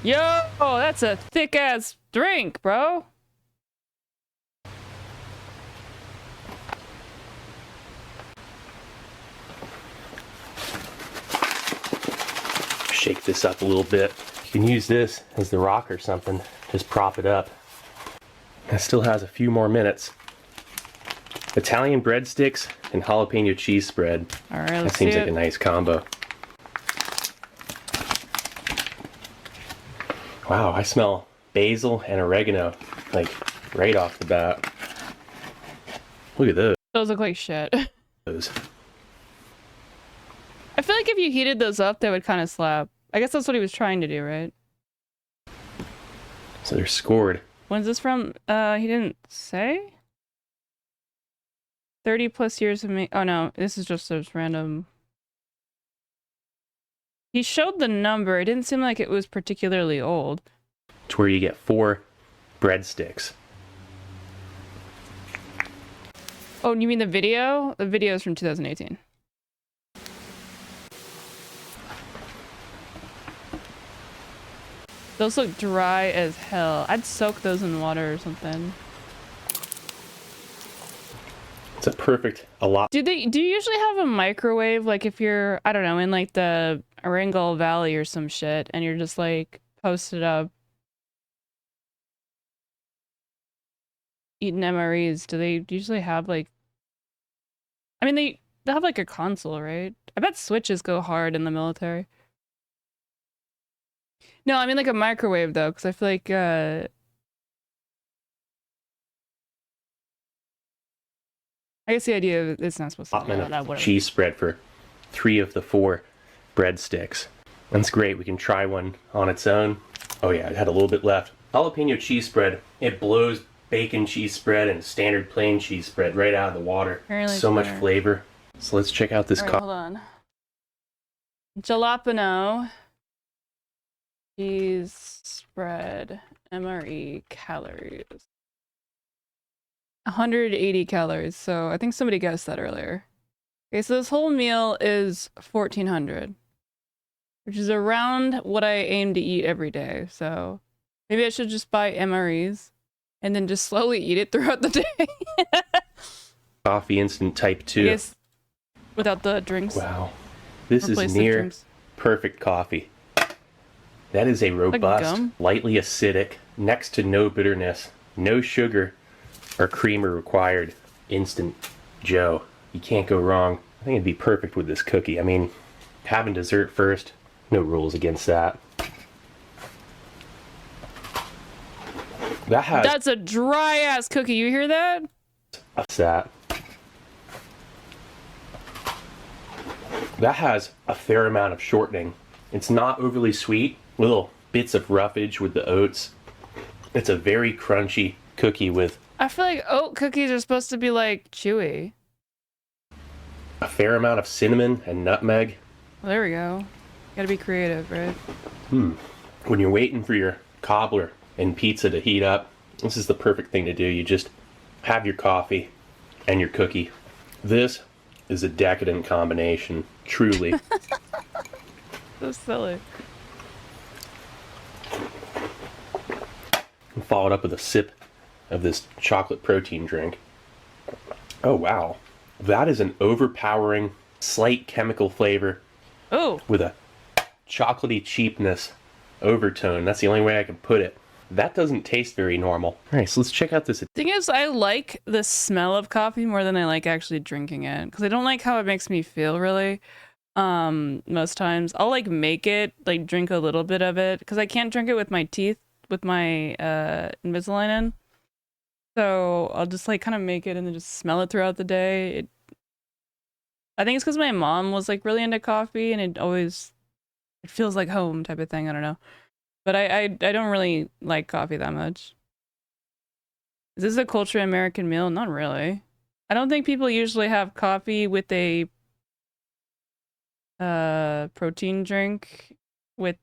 Speaker 1: Yo, that's a thick ass drink, bro.
Speaker 17: Shake this up a little bit. You can use this as the rock or something. Just prop it up. That still has a few more minutes. Italian breadsticks and jalapeno cheese spread.
Speaker 1: All right,
Speaker 17: that
Speaker 1: let's
Speaker 17: seems
Speaker 1: see
Speaker 17: like
Speaker 1: it.
Speaker 17: a nice combo. Wow, I smell basil and oregano, like right off the bat. Look at those.
Speaker 1: Those look like shit. I feel like if you heated those up, they would kind of slap. I guess that's what he was trying to do, right?
Speaker 17: So they're scored.
Speaker 1: When's this from? He didn't say? 30 plus years of me. Oh no, this is just those random. He showed the number. It didn't seem like it was particularly old.
Speaker 17: It's where you get 4 breadsticks.
Speaker 1: Oh, you mean the video? The video is from 2018. Those look dry as hell. I'd soak those in water or something.
Speaker 17: It's a perfect
Speaker 1: Do you usually have a microwave? Like if you're, I don't know, in like the Erangel Valley or some shit, and you're just like posted up eating MREs, do they usually have like, I mean, they have like a console, right? I bet switches go hard in the military. No, I mean like a microwave though, because I feel like I guess the idea of it's not supposed to be
Speaker 17: of cheese spread for 3 of the 4 breadsticks. That's great. We can try one on its own. Oh yeah, it had a little bit left. Jalapeno cheese spread. It blows bacon cheese spread and standard plain cheese spread right out of the water.
Speaker 1: Apparently
Speaker 17: so much
Speaker 1: better.
Speaker 17: flavor. So let's check out this
Speaker 1: All right, hold on. Jalapeno cheese spread MRE calories. 180 calories. So I think somebody guessed that earlier. Okay, so this whole meal is 1,400, which is around what I aim to eat every day. So maybe I should just buy MREs and then just slowly eat it throughout the day.
Speaker 17: Coffee Instant Type 2.
Speaker 1: I guess without the drinks.
Speaker 17: Wow. This
Speaker 1: Replace
Speaker 17: is
Speaker 1: the
Speaker 17: near
Speaker 1: drinks.
Speaker 17: perfect coffee. That is a robust,
Speaker 1: gum?
Speaker 17: lightly acidic, next to no bitterness, no sugar or creamer required, instant Joe. You can't go wrong. I think it'd be perfect with this cookie. I mean, having dessert first, no rules against that. That has
Speaker 1: That's a dry ass cookie. You hear that?
Speaker 17: that. That has a fair amount of shortening. It's not overly sweet. Little bits of roughage with the oats. It's a very crunchy cookie with
Speaker 1: I feel like oat cookies are supposed to be like chewy.
Speaker 17: a fair amount of cinnamon and nutmeg.
Speaker 1: Well, there we go. Gotta be creative, right?
Speaker 17: When you're waiting for your cobbler and pizza to heat up, this is the perfect thing to do. You just have your coffee and your cookie. This is a decadent combination, truly.
Speaker 1: So silly.
Speaker 17: And followed up with a sip of this chocolate protein drink. Oh wow, that is an overpowering, slight chemical flavor
Speaker 1: Oh,
Speaker 17: with a chocolatey cheapness overtone. That's the only way I can put it. That doesn't taste very normal. All right, so let's check out this.
Speaker 1: thing is, I like the smell of coffee more than I like actually drinking it because I don't like how it makes me feel. Really, most times I'll like make it, like drink a little bit of it because I can't drink it with my teeth with my Invisalign in. So I'll just like kind of make it and then just smell it throughout the day. I think it's because my mom was like really into coffee and it feels like home type of thing. I don't know. But I don't really like coffee that much. Is this a culturally American meal? Not really. I don't think people usually have coffee with a protein drink with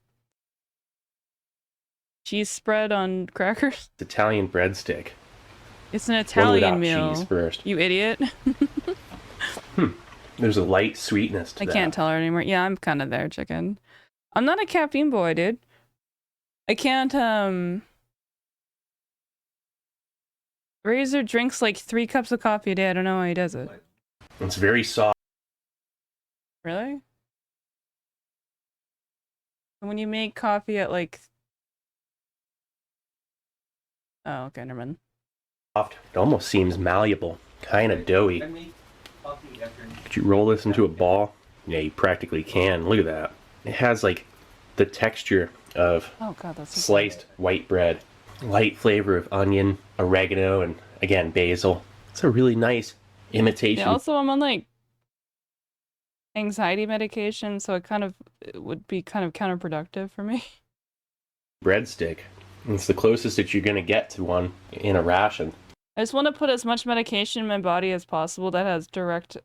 Speaker 1: cheese spread on crackers.
Speaker 17: Italian breadstick.
Speaker 1: It's an
Speaker 17: One
Speaker 1: Italian
Speaker 17: without
Speaker 1: meal.
Speaker 17: cheese first.
Speaker 1: You idiot.
Speaker 17: There's a light sweetness to
Speaker 1: I
Speaker 17: that.
Speaker 1: can't tell her anymore. Yeah, I'm kind of there, chicken. I'm not a caffeine boy, dude. I can't, Razor drinks like 3 cups of coffee a day. I don't know how he does it.
Speaker 17: It's very soft.
Speaker 1: Really? When you make coffee at like... Oh, okay, never mind.
Speaker 17: It almost seems malleable, kind of doughy. Could you roll this into a ball? Yeah, you practically can. Look at that. It has like the texture of
Speaker 1: Oh god, that's so
Speaker 17: sliced white bread. Light flavor of onion, oregano, and again, basil. It's a really nice imitation.
Speaker 1: Yeah, also I'm on like anxiety medication, so it would be kind of counterproductive for me.
Speaker 17: Breadstick. It's the closest that you're going to get to one in a ration.
Speaker 1: I just want to put as much medication in my body as possible that has directly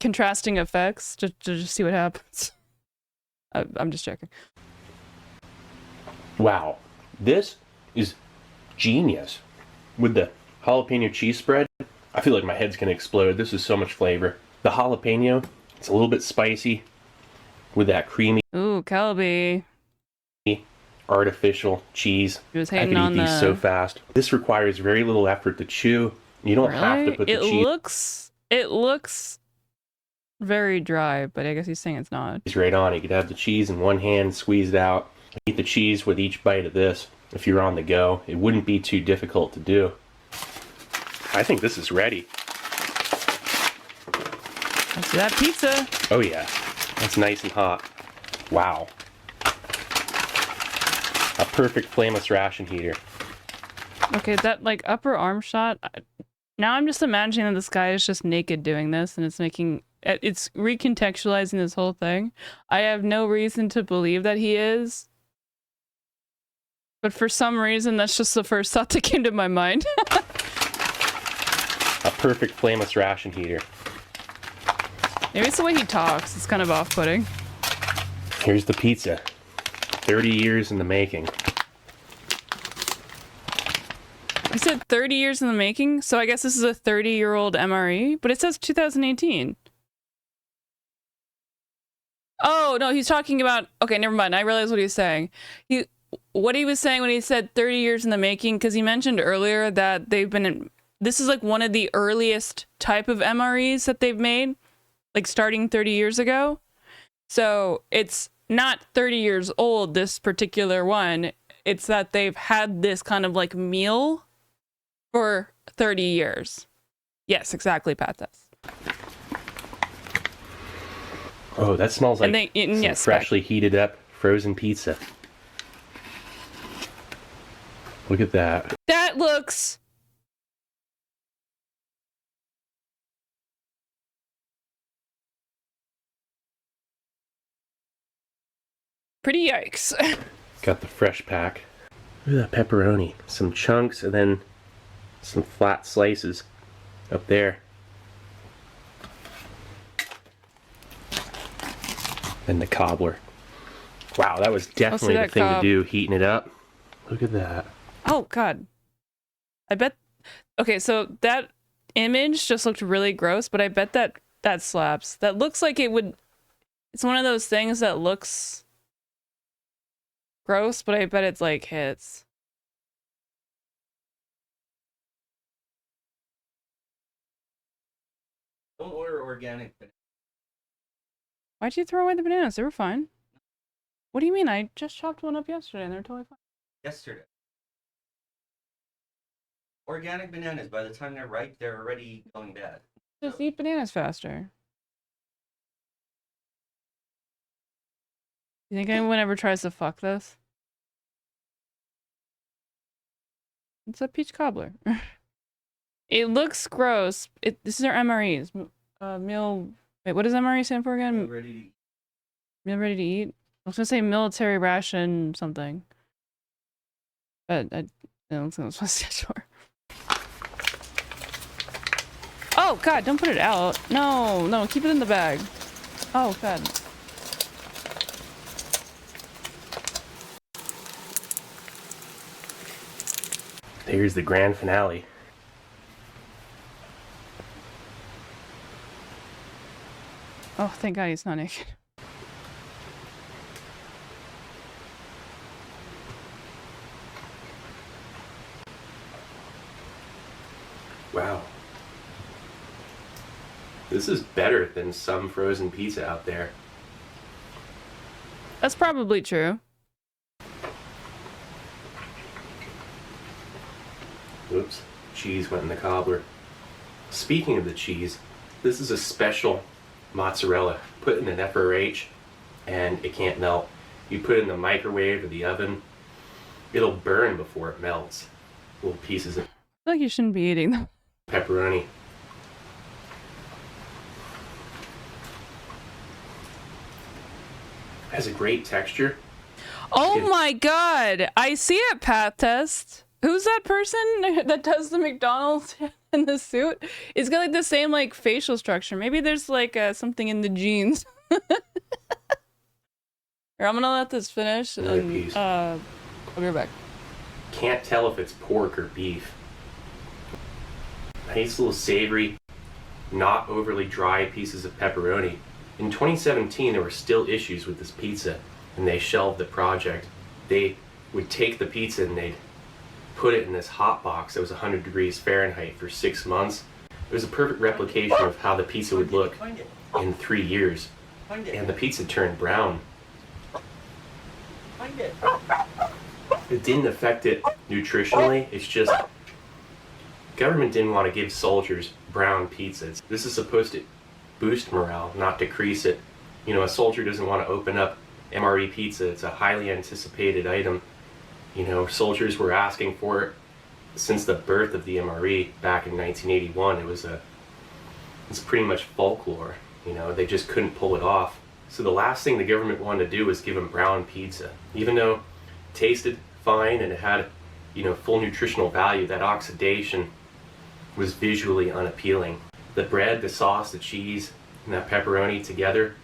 Speaker 1: contrasting effects to just see what happens. I'm just checking.
Speaker 17: Wow, this is genius. With the jalapeno cheese spread, I feel like my head's going to explode. This is so much flavor. The jalapeno, it's a little bit spicy with that creamy
Speaker 1: Ooh, Calby.
Speaker 17: artificial cheese.
Speaker 1: He was
Speaker 17: I
Speaker 1: hating
Speaker 17: can
Speaker 1: on
Speaker 17: eat these so fast. This requires very little effort to chew. You don't have to put the cheese
Speaker 1: It looks very dry, but I guess he's saying it's not.
Speaker 17: right on. You could have the cheese in one hand, squeeze it out. Eat the cheese with each bite of this. If you're on the go, it wouldn't be too difficult to do. I think this is ready.
Speaker 1: Let's do that pizza.
Speaker 17: Oh yeah, that's nice and hot. Wow. A perfect flameless ration heater.
Speaker 1: Okay, that like upper arm shot. Now I'm just imagining that this guy is just naked doing this, and it's recontextualizing this whole thing. I have no reason to believe that he is, but for some reason, that's just the first thought that came to my mind.
Speaker 17: A perfect flameless ration heater.
Speaker 1: Maybe it's the way he talks. It's kind of off-putting.
Speaker 17: Here's the pizza. 30 years in the making.
Speaker 1: I said 30 years in the making, so I guess this is a 30-year-old MRE, but it says 2018. Oh, no, he's talking about... Okay, never mind. I realized what he was saying. What he was saying when he said 30 years in the making, because he mentioned earlier that they've been... This is like one of the earliest type of MREs that they've made. like starting 30 years ago. So it's not 30 years old, this particular one. It's that they've had this kind of like meal for 30 years. Yes, exactly, Pat.
Speaker 17: Oh, that smells like some
Speaker 1: yes,
Speaker 17: freshly heated up frozen pizza. Look at that.
Speaker 1: That looks pretty yikes.
Speaker 17: Got the fresh pack. Look at that pepperoni. Some chunks and then some flat slices up there. And the cobbler. Wow, that was definitely the thing to do, heating it up. Look at that.
Speaker 1: Oh, God. I bet... Okay, so that image just looked really gross, but I bet that slaps. That looks like it would... It's one of those things that looks gross, but I bet it's like hits.
Speaker 18: Don't order organic.
Speaker 1: Why'd you throw away the bananas? They were fine. What do you mean? I just chopped one up yesterday and they're totally fine.
Speaker 18: Yesterday. Organic bananas, by the time they're ripe, they're already going bad.
Speaker 1: Just eat bananas faster. You think anyone ever tries to fuck this? It's a peach cobbler. It looks gross. This is their MREs. Meal... Wait, what does MRE stand for again?
Speaker 18: Meal ready to eat.
Speaker 1: Meal ready to eat? I was gonna say military ration something. But I don't think I was supposed to sure. Oh God, don't put it out. No, keep it in the bag. Oh God.
Speaker 17: Here's the grand finale.
Speaker 1: Oh, thank God he's not naked.
Speaker 17: Wow. This is better than some frozen pizza out there.
Speaker 1: That's probably true.
Speaker 17: Oops, cheese went in the cobbler. Speaking of the cheese, this is a special mozzarella put in an FRH and it can't melt. You put it in the microwave or the oven, it'll burn before it melts. Little pieces of
Speaker 1: I feel like you shouldn't be eating them.
Speaker 17: pepperoni. Has a great texture.
Speaker 1: Oh my God! I see it, Path Test. Who's that person that does the McDonald's in the suit? It's got like the same like facial structure. Maybe there's like something in the genes. Here, I'm gonna let this finish and I'll be right back.
Speaker 17: Can't tell if it's pork or beef. Nice little savory, not overly dry pieces of pepperoni. In 2017, there were still issues with this pizza, and they shelved the project. They would take the pizza and they'd put it in this hot box that was 100 degrees Fahrenheit for 6 months. It was a perfect replication of how the pizza would look in 3 years. And the pizza turned brown. It didn't affect it nutritionally. It's just government didn't want to give soldiers brown pizzas. This is supposed to boost morale, not decrease it. You know, a soldier doesn't want to open up MRE pizza. It's a highly anticipated item. You know, soldiers were asking for it since the birth of the MRE back in 1981. It's pretty much folklore. You know, they just couldn't pull it off. So the last thing the government wanted to do was give them brown pizza. Even though it tasted fine and it had, you know, full nutritional value, that oxidation was visually unappealing. The bread, the sauce, the cheese, and that pepperoni together,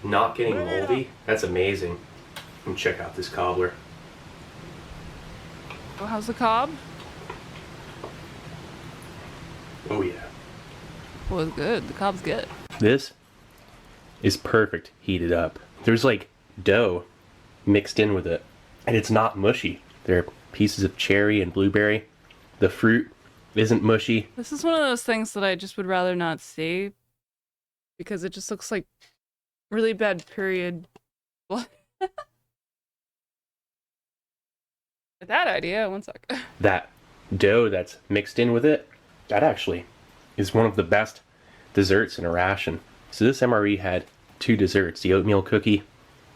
Speaker 17: not getting moldy, that's amazing. And check out this cobbler.
Speaker 1: Oh, how's the cob?
Speaker 17: Oh yeah.
Speaker 1: Well, it's good. The cob's good.
Speaker 17: This is perfect heated up. There's like dough mixed in with it, and it's not mushy. There are pieces of cherry and blueberry. The fruit isn't mushy.
Speaker 1: This is one of those things that I just would rather not see. because it just looks like really bad period blood. That idea, one sec.
Speaker 17: That dough that's mixed in with it, that actually is one of the best desserts in a ration. So this MRE had 2 desserts, the oatmeal cookie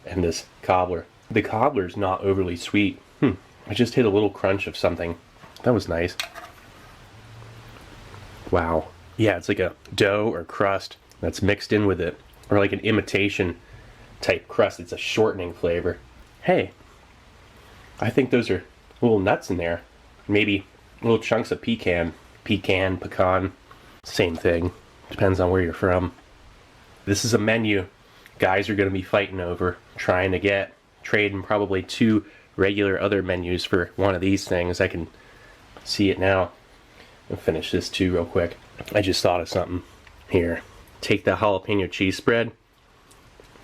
Speaker 17: and this cobbler. The cobbler's not overly sweet. I just hit a little crunch of something. That was nice. Wow. Yeah, it's like a dough or crust that's mixed in with it, or like an imitation type crust. It's a shortening flavor. Hey, I think those are little nuts in there. Maybe little chunks of pecan, pecan, same thing. Depends on where you're from. This is a menu guys are going to be fighting over, trying to get, trading probably 2 regular other menus for one of these things. I can see it now. I'll finish this too real quick. I just thought of something. Here, take the jalapeno cheese spread,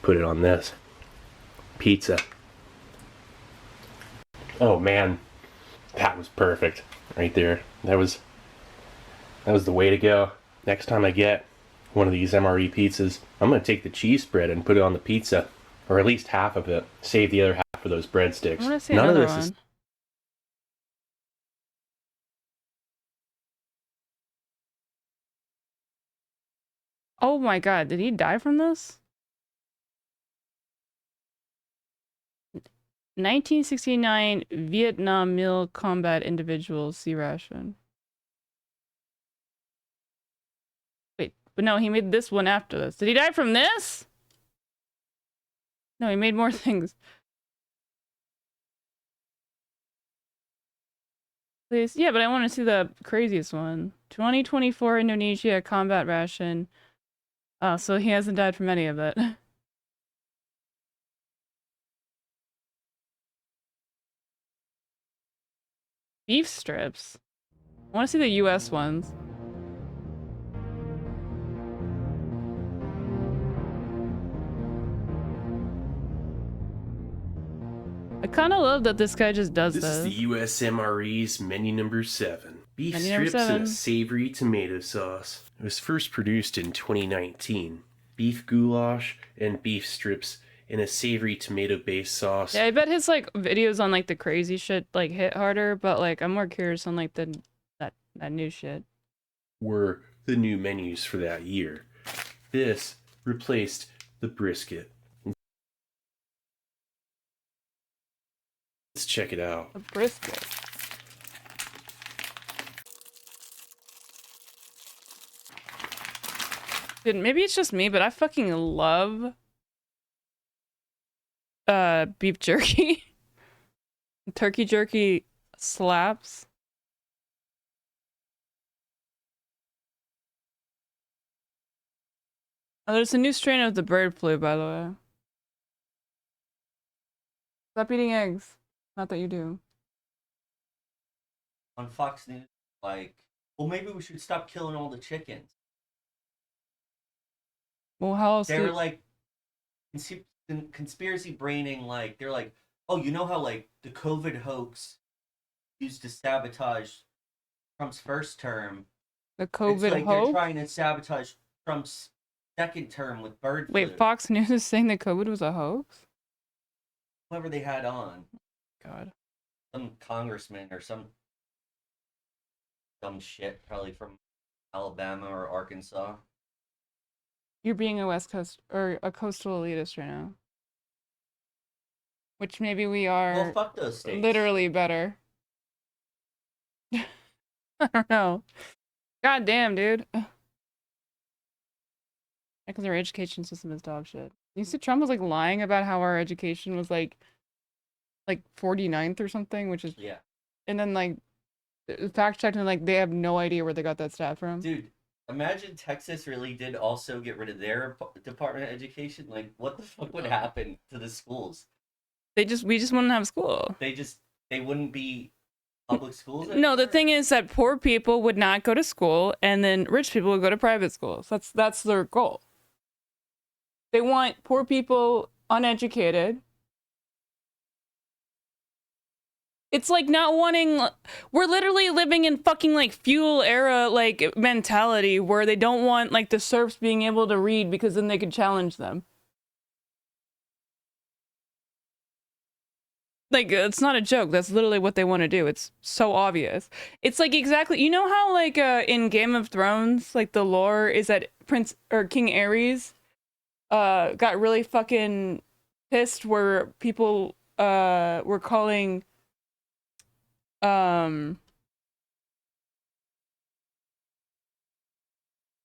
Speaker 17: put it on this pizza. Oh man, that was perfect right there. That was the way to go. Next time I get one of these MRE pizzas, I'm gonna take the cheese spread and put it on the pizza, or at least half of it. Save the other half for those breadsticks.
Speaker 1: I want to see
Speaker 17: None of
Speaker 1: another
Speaker 17: this is
Speaker 1: one. Oh my god, did he die from this? 1969 Vietnam Mil Combat Individual C ration. Wait, but no, he made this one after this. Did he die from this? No, he made more things. Please, yeah, but I want to see the craziest one. 2024 Indonesia combat ration. Oh, so he hasn't died from any of it. Beef strips. I want to see the US ones. I kind of love that this guy just does
Speaker 17: This
Speaker 1: this.
Speaker 17: is the US MRE's menu number 7. Beef
Speaker 1: Menu number
Speaker 17: strips in a
Speaker 1: 7.
Speaker 17: savory tomato sauce. It was first produced in 2019. Beef goulash and beef strips in a savory tomato-based sauce.
Speaker 1: Yeah, I bet his like videos on like the crazy shit like hit harder, but like I'm more curious on like that new shit.
Speaker 17: Were the new menus for that year. This replaced the brisket. Let's check it out.
Speaker 1: A brisket. Dude, maybe it's just me, but I fucking love beef jerky. Turkey jerky slaps. Oh, there's a new strain of the bird flu, by the way. Stop eating eggs. Not that you do.
Speaker 18: On Fox News, like, well, maybe we should stop killing all the chickens.
Speaker 1: Well, how else?
Speaker 18: They were like conspiracy braining, like they're like, oh, you know how like the COVID hoax used to sabotage Trump's first term.
Speaker 1: The COVID
Speaker 18: it's like
Speaker 1: hoax?
Speaker 18: They're trying to sabotage Trump's second term with bird flu.
Speaker 1: Wait, Fox News is saying that COVID was a hoax?
Speaker 18: Whoever they had on.
Speaker 1: God.
Speaker 18: Some congressman or some dumb shit, probably from Alabama or Arkansas.
Speaker 1: You're being a West Coast or a coastal elitist right now. Which maybe we are.
Speaker 18: Well, fuck those states.
Speaker 1: Literally better. I don't know. God damn, dude. Because our education system is dog shit. You see, Trump was like lying about how our education was like 49th or something, which is
Speaker 18: yeah.
Speaker 1: And then like fact checking, like they have no idea where they got that stat from.
Speaker 18: Dude, imagine Texas really did also get rid of their Department of Education. Like, what the fuck would happen to the schools?
Speaker 1: We just wouldn't have school.
Speaker 18: They wouldn't be public schools anymore?
Speaker 1: No, the thing is that poor people would not go to school, and then rich people would go to private schools. That's their goal. They want poor people uneducated. It's like not wanting. We're literally living in fucking like feudal era like mentality where they don't want like the serfs being able to read because then they could challenge them. Like, it's not a joke. That's literally what they want to do. It's so obvious. It's like exactly, you know how like in Game of Thrones, like the lore is that Prince or King Aerys got really fucking pissed where people were calling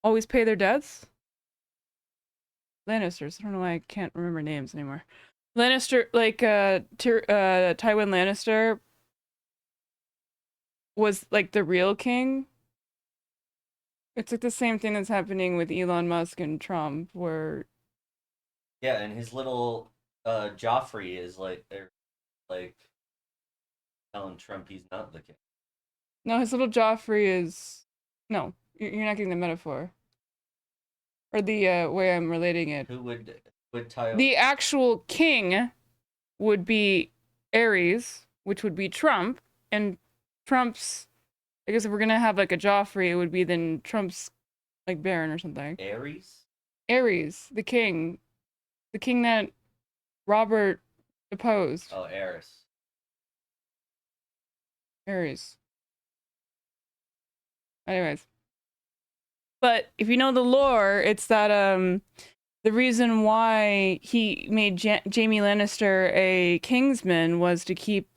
Speaker 1: always pay their debts? Lannisters. I don't know why I can't remember names anymore. Lannister, like Tywin Lannister was like the real king. It's like the same thing that's happening with Elon Musk and Trump, where
Speaker 18: Yeah, and his little Joffrey is like they're like telling Trump he's not the king.
Speaker 1: no, his little Joffrey is no. You're not getting the metaphor or the way I'm relating it.
Speaker 18: Who would Tywin?
Speaker 1: The actual king would be Ares, which would be Trump, and Trump's. I guess if we're gonna have like a Joffrey, it would be then Trump's like Baron or something.
Speaker 18: Ares?
Speaker 1: Ares, the king that Robert deposed.
Speaker 18: Oh, Ares.
Speaker 1: Ares. Anyways. But if you know the lore, it's that the reason why he made Jaime Lannister a Kingsman was to keep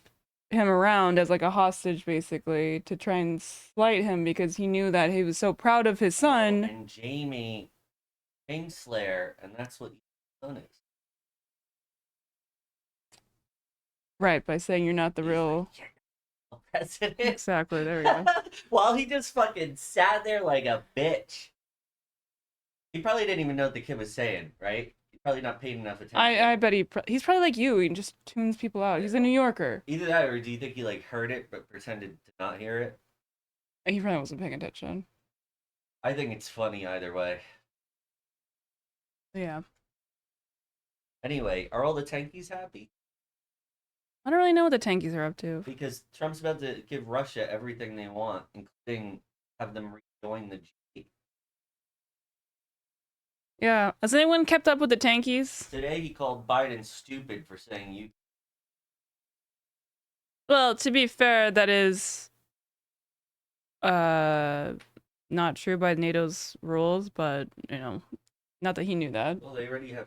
Speaker 1: him around as like a hostage, basically, to try and slight him because he knew that he was so proud of his son.
Speaker 18: And Jaime Kingslayer, and that's what your son is.
Speaker 1: Right, by saying you're not the real
Speaker 18: President.
Speaker 1: Exactly, there we go.
Speaker 18: While he just fucking sat there like a bitch. He probably didn't even know what the kid was saying, right? He probably not paid enough attention.
Speaker 1: I bet he's probably like you. He just tunes people out. He's a New Yorker.
Speaker 18: Either that, or do you think he like heard it but pretended to not hear it?
Speaker 1: He probably wasn't paying attention.
Speaker 18: I think it's funny either way.
Speaker 1: Yeah.
Speaker 18: Anyway, are all the tankies happy?
Speaker 1: I don't really know what the tankies are up to.
Speaker 18: Because Trump's about to give Russia everything they want, including have them rejoin the G8.
Speaker 1: Yeah. Has anyone kept up with the tankies?
Speaker 18: Today he called Biden stupid for saying you.
Speaker 1: Well, to be fair, that is not true by NATO's rules, but you know, not that he knew that.
Speaker 18: Well, they already have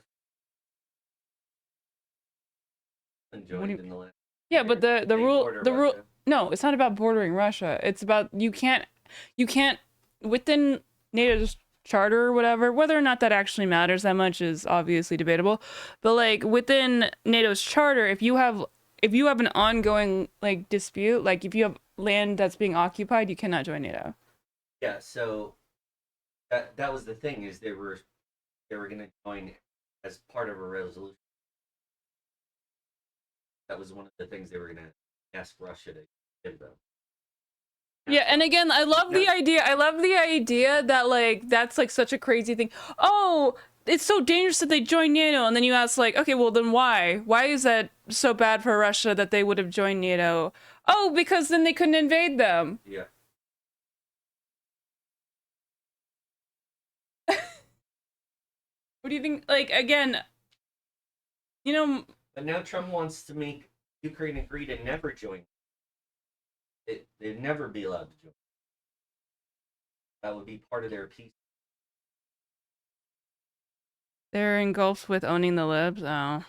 Speaker 18: joined in the last.
Speaker 1: Yeah, but the rule
Speaker 18: Russia.
Speaker 1: no, it's not about bordering Russia. It's about you can't within NATO's charter or whatever, whether or not that actually matters that much is obviously debatable. But like within NATO's charter, if you have an ongoing like dispute, like if you have land that's being occupied, you cannot join NATO.
Speaker 18: Yeah, so that was the thing, is they were gonna join as part of a resolution. That was one of the things they were gonna ask Russia to give them.
Speaker 1: Yeah, and again, I love the idea that like that's like such a crazy thing. Oh, it's so dangerous that they joined NATO, and then you ask like, okay, well then why? Why is that so bad for Russia that they would have joined NATO? Oh, because then they couldn't invade them.
Speaker 18: Yeah.
Speaker 1: What do you think? Like again, you know.
Speaker 18: But now Trump wants to make Ukraine agree to never join. They'd never be allowed to join. That would be part of their peace.
Speaker 1: They're engulfed with owning the libs. Oh,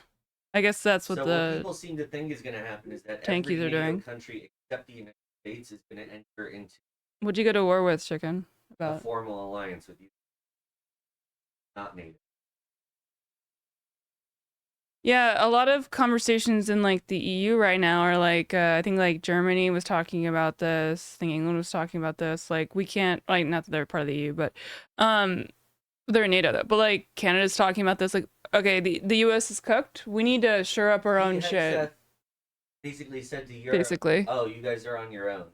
Speaker 1: I guess that's what
Speaker 18: what people seem to think is going to happen is that
Speaker 1: tankies
Speaker 18: every
Speaker 1: are
Speaker 18: NATO
Speaker 1: doing.
Speaker 18: country except the United States is going to enter into
Speaker 1: Would you go to war with, Chicken?
Speaker 18: a formal alliance with you. Not NATO.
Speaker 1: Yeah, a lot of conversations in like the EU right now are like I think like Germany was talking about this, I think England was talking about this. Like we can't, like, not that they're part of the EU, but they're in NATO though. But like Canada's talking about this, like, okay, the US is cooked. We need to shore up our own shit.
Speaker 18: Basically said to Europe,
Speaker 1: Basically.
Speaker 18: oh, you guys are on your own.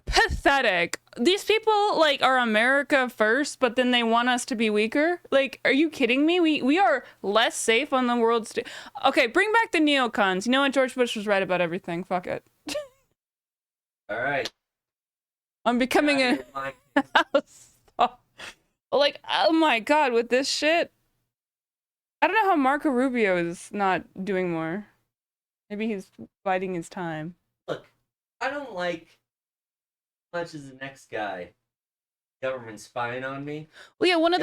Speaker 1: pathetic. These people like are America first, but then they want us to be weaker. Like, are you kidding me? We are less safe on the world stage. Okay, bring back the neocons. You know what? George Bush was right about everything. Fuck it.
Speaker 18: All right.
Speaker 1: I'm becoming a like, oh my god, with this shit. I don't know how Marco Rubio is not doing more. Maybe he's biding his time.
Speaker 18: Look, I don't like much as the next guy. Government spying on me.
Speaker 1: Well, yeah, one of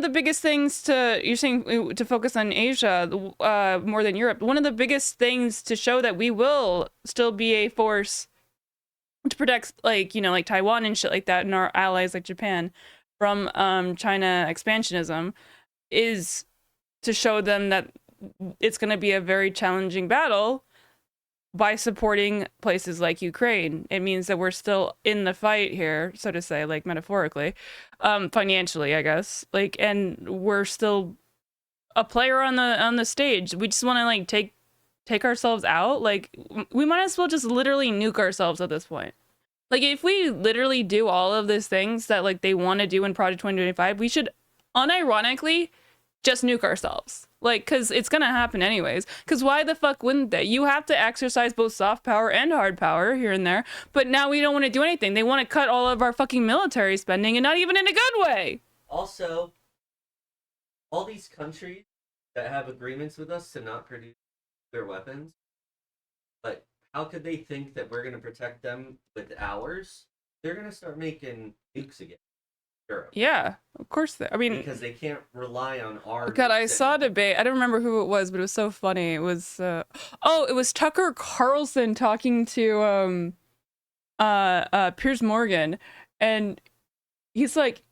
Speaker 1: the biggest things you're saying to focus on Asia more than Europe. One of the biggest things to show that we will still be a force to protect, like, you know, like Taiwan and shit like that, and our allies like Japan from China expansionism, is to show them that it's going to be a very challenging battle by supporting places like Ukraine. It means that we're still in the fight here, so to say, like metaphorically, financially, I guess. Like, and we're still a player on the stage. We just want to like take ourselves out. Like, we might as well just literally nuke ourselves at this point. Like, if we literally do all of these things that like they want to do in Project 2025, we should unironically just nuke ourselves. Like, because it's gonna happen anyways. Because why the fuck wouldn't they? You have to exercise both soft power and hard power here and there. But now we don't want to do anything. They want to cut all of our fucking military spending, and not even in a good way.
Speaker 18: Also, all these countries that have agreements with us to not produce their weapons, but how could they think that we're going to protect them with ours? They're going to start making nukes again. Europe.
Speaker 1: Yeah, of course. I mean,
Speaker 18: because they can't rely on our.
Speaker 1: God, I saw a debate. I don't remember who it was, but it was so funny. It was it was Tucker Carlson talking to Piers Morgan, and he's like,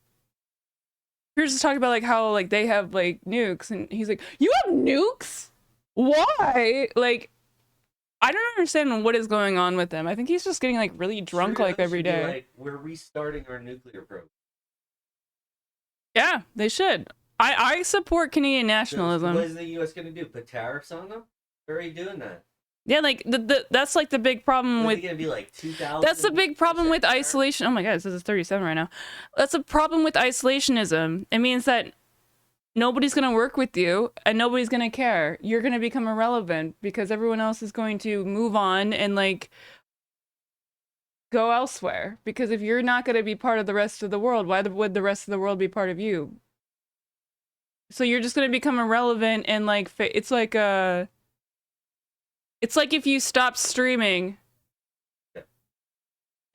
Speaker 1: Piers is talking about like how like they have like nukes, and he's like, you have nukes? Why? Like, I don't understand what is going on with him. I think he's just getting like really drunk like every day.
Speaker 18: Like, we're restarting our nuclear program.
Speaker 1: Yeah, they should. I support Canadian nationalism.
Speaker 18: So what is the U.S. going to do? Put tariffs on them? They're already doing that.
Speaker 1: Yeah, like that's like the big problem with.
Speaker 18: It's going to be like 2,000.
Speaker 1: That's the big problem with isolation. Oh my god, this is 37 right now. That's a problem with isolationism. It means that nobody's going to work with you and nobody's going to care. You're going to become irrelevant because everyone else is going to move on and like go elsewhere. Because if you're not going to be part of the rest of the world, why would the rest of the world be part of you? So you're just going to become irrelevant, and like it's like if you stop streaming,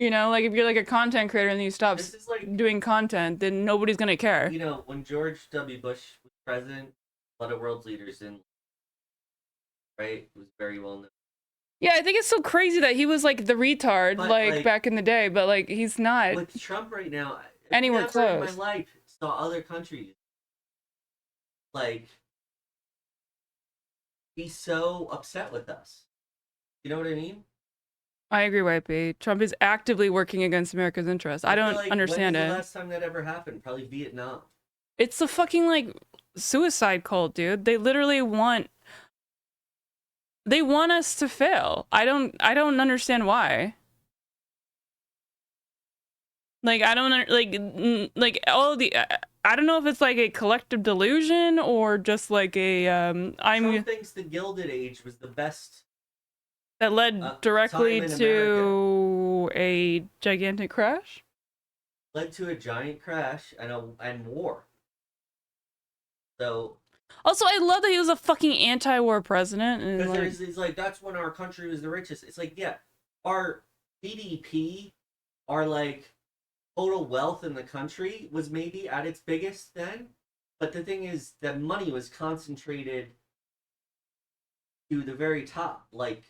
Speaker 1: you know, like if you're like a content creator and then you stop doing content, then nobody's going to care.
Speaker 18: You know, when George W. Bush was president, a lot of world leaders didn't, right? It was very well known.
Speaker 1: Yeah, I think it's so crazy that he was like the retard, like back in the day, but like he's not.
Speaker 18: With Trump right now,
Speaker 1: anywhere
Speaker 18: never
Speaker 1: close.
Speaker 18: In my life saw other countries like be so upset with us. You know what I mean?
Speaker 1: I agree, YP. Trump is actively working against America's interests. I don't understand it.
Speaker 18: When was the last time that ever happened? Probably Vietnam.
Speaker 1: It's a fucking like suicide cult, dude. They literally want us to fail. I don't understand why. Like, I don't like all of the I don't know if it's like a collective delusion or just like a
Speaker 18: Trump thinks the Gilded Age was the best
Speaker 1: that led directly to a gigantic crash.
Speaker 18: Led to a giant crash and war. So
Speaker 1: also, I love that he was a fucking anti-war president.
Speaker 18: Because it's like, that's when our country was the richest. It's like, yeah, our GDP, our like total wealth in the country was maybe at its biggest then. But the thing is that money was concentrated to the very top. Like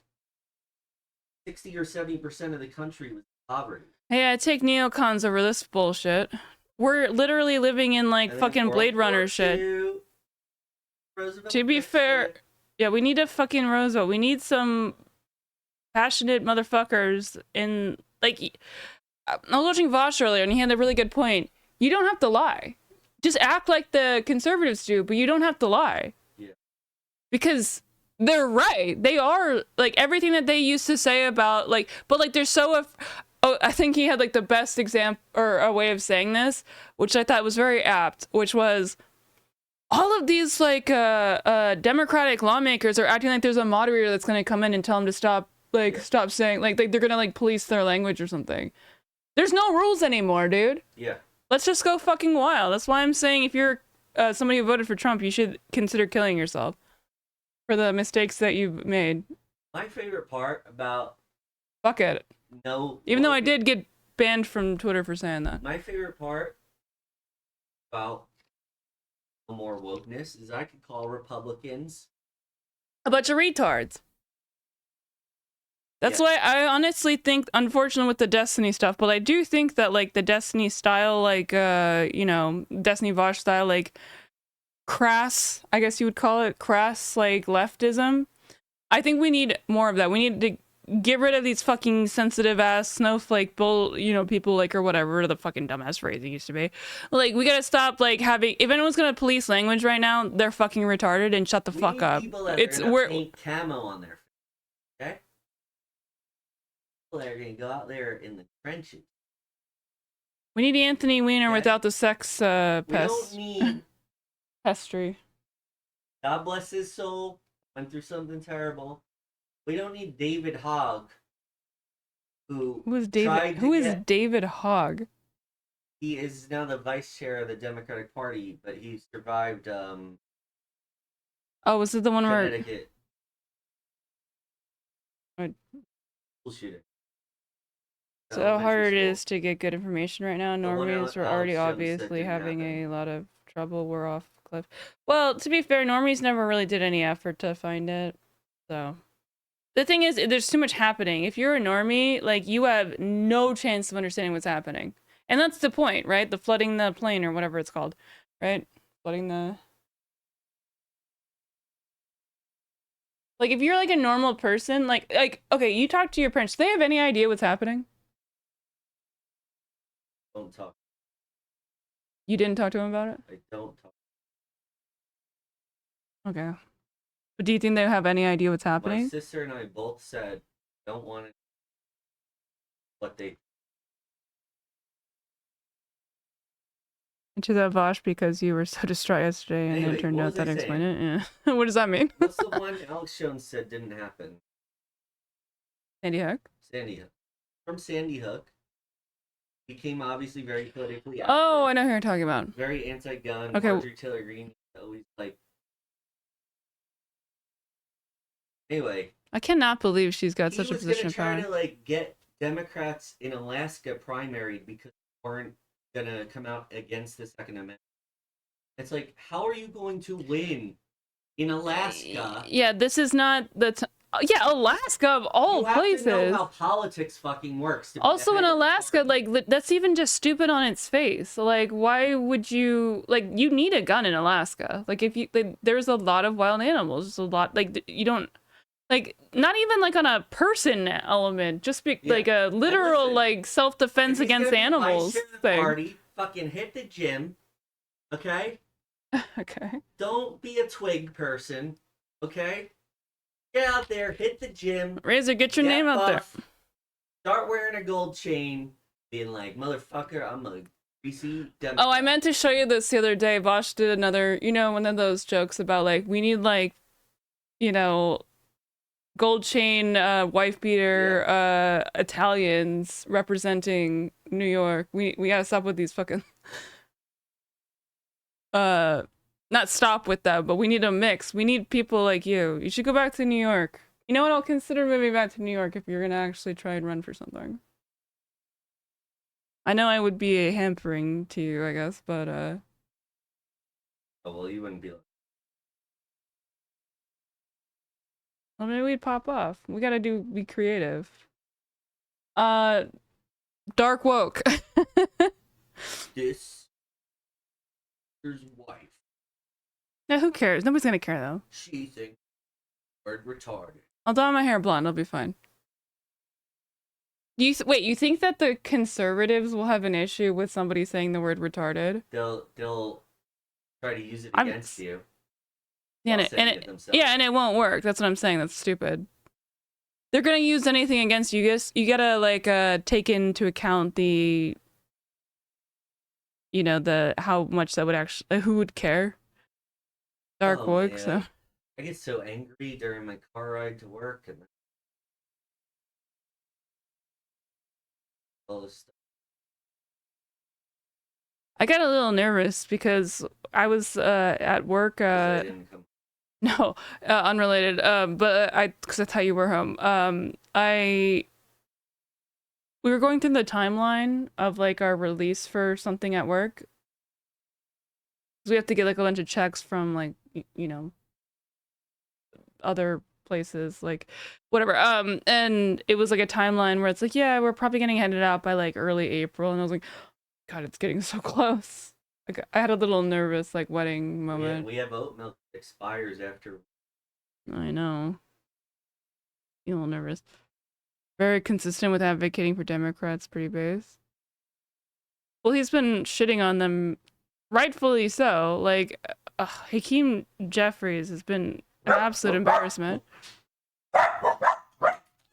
Speaker 18: 60 or 70% of the country was poverty.
Speaker 1: Hey, I take neocons over this bullshit. We're literally living in like fucking Blade Runner shit. To be fair, yeah, we need a fucking Roosevelt. We need some passionate motherfuckers in like. I was watching Vosh earlier, and he had a really good point. You don't have to lie. Just act like the conservatives do, but you don't have to lie.
Speaker 18: Yeah.
Speaker 1: Because they're right. They are like everything that they used to say about like, but like they're so. Oh, I think he had like the best example or a way of saying this, which I thought was very apt, which was all of these like Democratic lawmakers are acting like there's a moderator that's gonna come in and tell them to stop saying like they're gonna like police their language or something. There's no rules anymore, dude.
Speaker 18: Yeah.
Speaker 1: Let's just go fucking wild. That's why I'm saying if you're somebody who voted for Trump, you should consider killing yourself for the mistakes that you've made.
Speaker 18: My favorite part about
Speaker 1: Fuck it.
Speaker 18: no.
Speaker 1: Even though I did get banned from Twitter for saying that.
Speaker 18: My favorite part about more wokeness is I could call Republicans
Speaker 1: A bunch of retards. That's why I honestly think, unfortunately with the Destiny stuff, but I do think that like the Destiny style, like you know, Destiny Vosh style, like crass, I guess you would call it crass, like leftism. I think we need more of that. We need to get rid of these fucking sensitive ass snowflake people like, or whatever the fucking dumbass phrase it used to be. Like, we gotta stop like having, if anyone's gonna police language right now, they're fucking retarded and shut the fuck up.
Speaker 18: We're paint camo on their face, okay? People that are gonna go out there in the trenches.
Speaker 1: We need Anthony Weiner without the sex
Speaker 18: We
Speaker 1: pest.
Speaker 18: don't need.
Speaker 1: Pestry.
Speaker 18: God bless his soul. Went through something terrible. We don't need David Hogg. Who
Speaker 1: is David? Who is David Hogg?
Speaker 18: He is now the vice chair of the Democratic Party, but he survived.
Speaker 1: Oh, was it the one where?
Speaker 18: Connecticut school shooting.
Speaker 1: So how hard it is to get good information right now. Normies are already obviously having a lot of trouble. We're off cliff. Well, to be fair, normies never really did any effort to find it. So the thing is, there's too much happening. If you're a normie, like, you have no chance of understanding what's happening. And that's the point, right? The flooding the plane or whatever it's called, right? Flooding the... Like, if you're like a normal person, like, okay, you talk to your parents, do they have any idea what's happening?
Speaker 18: Don't talk.
Speaker 1: You didn't talk to them about it?
Speaker 18: I don't talk.
Speaker 1: Okay. But do you think they have any idea what's happening?
Speaker 18: My sister and I both said don't want to. What they.
Speaker 1: To that Vosh because you were so distraught yesterday and
Speaker 18: Anyway,
Speaker 1: it turned
Speaker 18: what
Speaker 1: out
Speaker 18: was I
Speaker 1: that explained
Speaker 18: saying?
Speaker 1: it. Yeah. What does that mean?
Speaker 18: What's the one Alex Jones said didn't happen?
Speaker 1: Sandy Hook?
Speaker 18: Sandy Hook. From Sandy Hook. Became obviously very politically active.
Speaker 1: Oh, I know who you're talking about.
Speaker 18: Very anti-gun.
Speaker 1: Okay.
Speaker 18: Marjorie Taylor Greene always like. Anyway.
Speaker 1: I cannot believe she's got such a position of power.
Speaker 18: He was gonna try to like get Democrats in Alaska primaried because they weren't gonna come out against the Second Amendment. It's like, how are you going to win in Alaska?
Speaker 1: Yeah, this is not the yeah, Alaska of all places.
Speaker 18: You have to know how politics fucking works.
Speaker 1: Also in Alaska, like, that's even just stupid on its face. Like, why would you, like, you need a gun in Alaska. Like, if you, like, there's a lot of wild animals. There's a lot, like, you don't, like, not even like on a person element, just be like a literal, like, self-defense against animals thing.
Speaker 18: Party, fucking hit the gym, okay?
Speaker 1: Okay.
Speaker 18: Don't be a twig person, okay? Get out there, hit the gym.
Speaker 1: Razor, get your name out there.
Speaker 18: Start wearing a gold chain, being like, motherfucker, I'm a greasy Democrat.
Speaker 1: Oh, I meant to show you this the other day. Vosh did another, you know, one of those jokes about, like, we need, like, you know, gold chain, wife beater, Italians representing New York. We gotta stop with these fucking, not stop with that, but we need a mix. We need people like you. You should go back to New York. You know what? I'll consider moving back to New York if you're gonna actually try and run for something. I know I would be hampering to you, I guess, but
Speaker 18: Oh, well, you wouldn't be like...
Speaker 1: Well, maybe we'd pop off. We gotta be creative. Dark woke.
Speaker 18: This is wife.
Speaker 1: No, who cares? Nobody's gonna care though.
Speaker 18: She thinks word retarded.
Speaker 1: I'll dye my hair blonde. I'll be fine. Wait, you think that the conservatives will have an issue with somebody saying the word retarded?
Speaker 18: They'll try to use it against you.
Speaker 1: Yeah, and it won't work. That's what I'm saying. That's stupid. they're gonna use anything against you. You gotta like take into account the, you know, the how much that would actually, who would care? Dark Woke. So
Speaker 18: I get so angry during my car ride to work and all this stuff.
Speaker 1: I got a little nervous because I was at work. No, unrelated. But because I thought you were home. We were going through the timeline of like our release for something at work. We have to get like a bunch of checks from like you know other places, like whatever. And it was like a timeline where it's like, yeah, we're probably getting handed out by like early April, and I was like, God, it's getting so close. Like I had a little nervous like wedding moment.
Speaker 18: We have oat milk that expires after.
Speaker 1: I know. A little nervous. Very consistent with advocating for Democrats, pretty base. Well, he's been shitting on them, rightfully so. Like, Hakeem Jeffries has been an absolute embarrassment.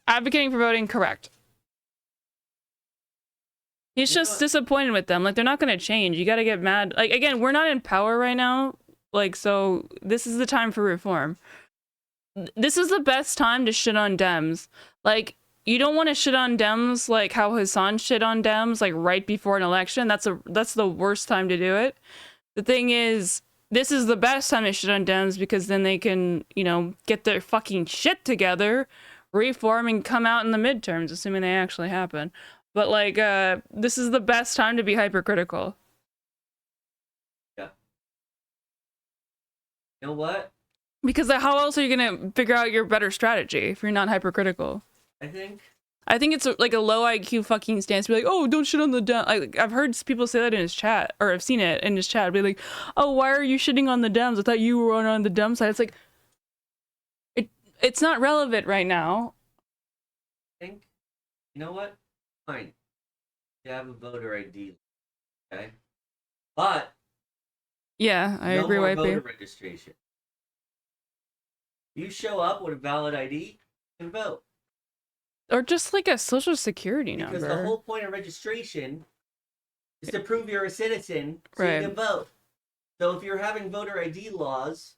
Speaker 1: Advocating for voting, correct. He's just disappointed with them. Like, they're not going to change. You got to get mad. Like, again, we're not in power right now. Like, so this is the time for reform. This is the best time to shit on Dems. Like, you don't want to shit on Dems like how Hassan shit on Dems, like right before an election. That's the worst time to do it. The thing is, this is the best time to shit on Dems because then they can, you know, get their fucking shit together, reform, and come out in the midterms, assuming they actually happen. But like, this is the best time to be hypercritical.
Speaker 18: Yeah. You know what?
Speaker 1: Because how else are you gonna figure out your better strategy if you're not hypercritical?
Speaker 18: I think
Speaker 1: it's like a low IQ fucking stance to be like, oh, don't shit on the Dems. I've heard people say that in his chat, or I've seen it in his chat. Be like, oh, why are you shitting on the Dems? I thought you were on the Dem side. It's like, it's not relevant right now.
Speaker 18: I think, you know what? Fine. You have a voter ID, okay? But
Speaker 1: yeah, I agree.
Speaker 18: No more
Speaker 1: YP.
Speaker 18: voter registration. You show up with a valid ID, you can vote.
Speaker 1: Or just like a social security number.
Speaker 18: Because the whole point of registration is to prove you're a citizen so you can vote. So if you're having voter ID laws,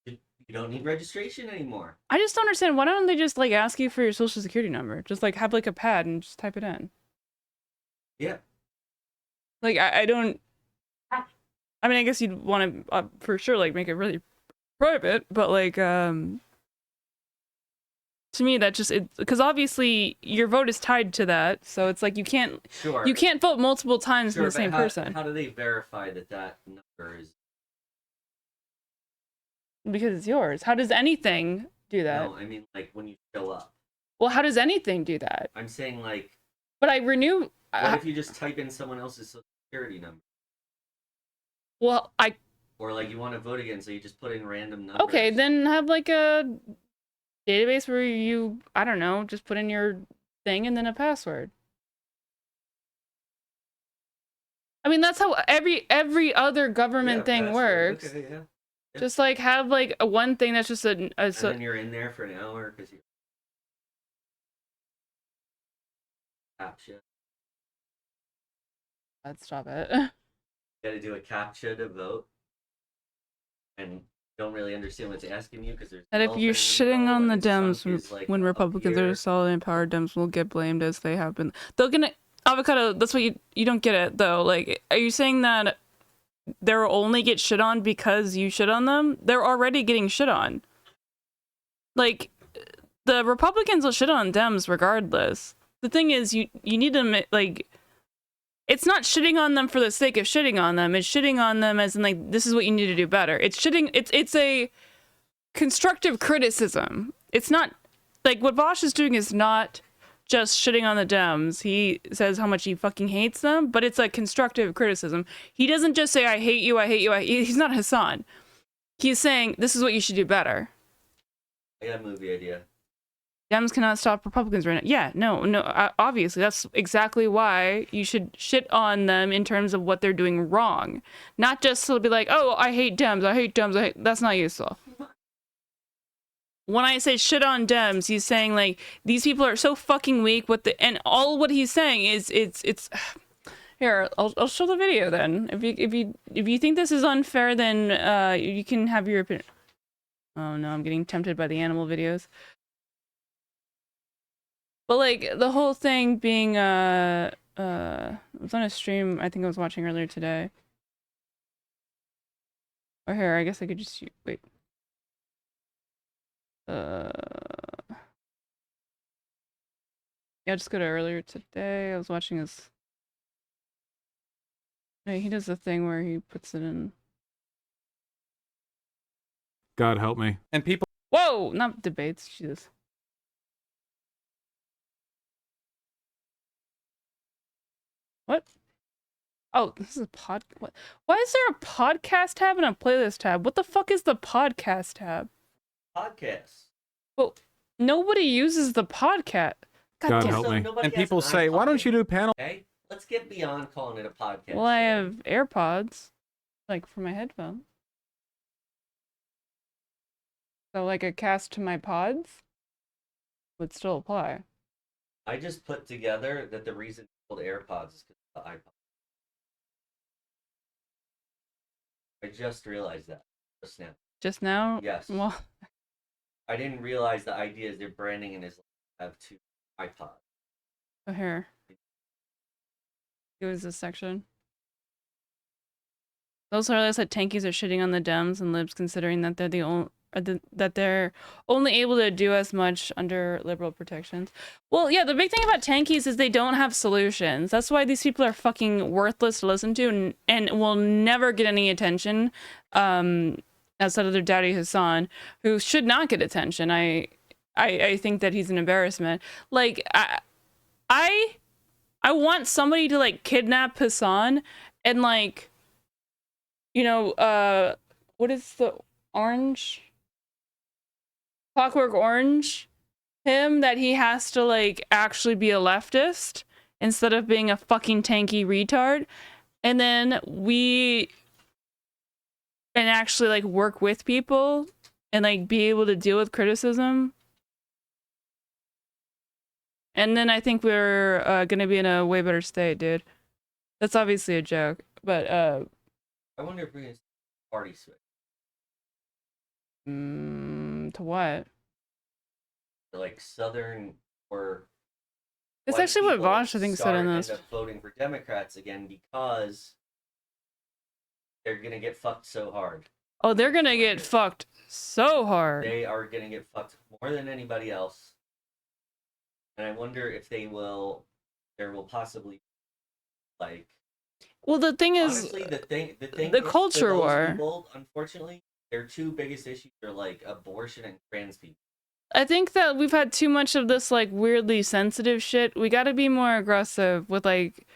Speaker 18: you don't need registration anymore.
Speaker 1: I just don't understand. Why don't they just like ask you for your social security number? Just like have like a pad and just type it in.
Speaker 18: Yeah.
Speaker 1: Like I don't. I mean, I guess you'd want to for sure like make it really private, but like to me that just because obviously your vote is tied to that, so it's like you can't vote multiple times from the same person.
Speaker 18: How do they verify that number is?
Speaker 1: Because it's yours. How does anything do that?
Speaker 18: No, I mean like when you show up.
Speaker 1: Well, how does anything do that?
Speaker 18: I'm saying like.
Speaker 1: But I renew.
Speaker 18: What if you just type in someone else's social security number?
Speaker 1: Well,
Speaker 18: Or like you want to vote again, so you just put in random numbers.
Speaker 1: Okay, then have like a database where you, I don't know, just put in your thing and then a password. I mean, that's how every other government thing works.
Speaker 18: Okay, yeah.
Speaker 1: Just like have like a one thing that's just
Speaker 18: and then you're in there for an hour because you CAPTCHA.
Speaker 1: Let's stop it.
Speaker 18: You gotta do a CAPTCHA to vote. And don't really understand what's asking you because there's.
Speaker 1: And if you're shitting on the Dems when Republicans are solid in power, Dems will get blamed as they have been. They're gonna avocado. That's what you don't get it though. Like, are you saying that they'll only get shit on because you shit on them? They're already getting shit on. Like, the Republicans will shit on Dems regardless. The thing is, you need to like. It's not shitting on them for the sake of shitting on them. It's shitting on them as in like, this is what you need to do better. It's shitting. It's a constructive criticism. It's not like what Bosch is doing is not just shitting on the Dems. He says how much he fucking hates them, but it's a constructive criticism. He doesn't just say, I hate you, I hate you. He's not Hassan. He's saying, this is what you should do better.
Speaker 18: I got a movie idea.
Speaker 1: Dems cannot stop Republicans right now. Yeah, no, obviously. That's exactly why you should shit on them in terms of what they're doing wrong. Not just to be like, oh, I hate Dems, I hate Dems, I hate... That's not useful. when I say shit on Dems, he's saying like these people are so fucking weak. And all what he's saying is it's. Here, I'll show the video then. If you think this is unfair, then you can have your opinion. Oh no, I'm getting tempted by the animal videos. But like the whole thing being it was on a stream I think I was watching earlier today. Or here, I guess I could just wait. Yeah, just go to earlier today. I was watching his. He does the thing where he puts it in.
Speaker 5: God help me.
Speaker 10: And people.
Speaker 1: Whoa, not debates. Jesus. What? Oh, this is a pod. What? Why is there a podcast tab and a playlist tab? What the fuck is the podcast tab?
Speaker 18: Podcast.
Speaker 1: Well, nobody uses the podcast.
Speaker 5: God
Speaker 1: damn.
Speaker 5: help me.
Speaker 10: And people say, why don't you do panel?
Speaker 18: Okay, let's get beyond calling it a podcast.
Speaker 1: Well, I have AirPods, like for my headphones. So, like a cast to my pods would still apply.
Speaker 18: I just put together that the reason it's called AirPods is because of the iPod. I just realized that just now.
Speaker 1: Just now?
Speaker 18: Yes.
Speaker 1: Well,
Speaker 18: I didn't realize the idea is they're branding it as have two iPods.
Speaker 1: oh, here. It was this section. Those highlights that tankies are shitting on the Dems and libs, considering that they're that they're only able to do as much under liberal protections. Well, yeah, the big thing about tankies is they don't have solutions. That's why these people are fucking worthless to listen to and will never get any attention. Outside of their daddy Hassan, who should not get attention. I think that he's an embarrassment. Like I want somebody to like kidnap Hassan and like, you know, what is the orange? Clockwork Orange him, that he has to like actually be a leftist instead of being a fucking tanky retard. And then and actually like work with people and like be able to deal with criticism. And then I think we're gonna be in a way better state, dude. That's obviously a joke, but
Speaker 18: I wonder if we're gonna party switch.
Speaker 1: To what?
Speaker 18: Like Southern or
Speaker 1: it's
Speaker 18: white
Speaker 1: actually what
Speaker 18: people
Speaker 1: Vosh I think said in this.
Speaker 18: End up voting for Democrats again because they're gonna get fucked so hard.
Speaker 1: Oh, they're gonna get fucked so hard.
Speaker 18: They are gonna get fucked more than anybody else. And I wonder if there will possibly like.
Speaker 1: Well, the thing is,
Speaker 18: honestly,
Speaker 1: the culture war.
Speaker 18: People, unfortunately, their two biggest issues are like abortion and trans people.
Speaker 1: I think that we've had too much of this like weirdly sensitive shit. We got to be more aggressive with like,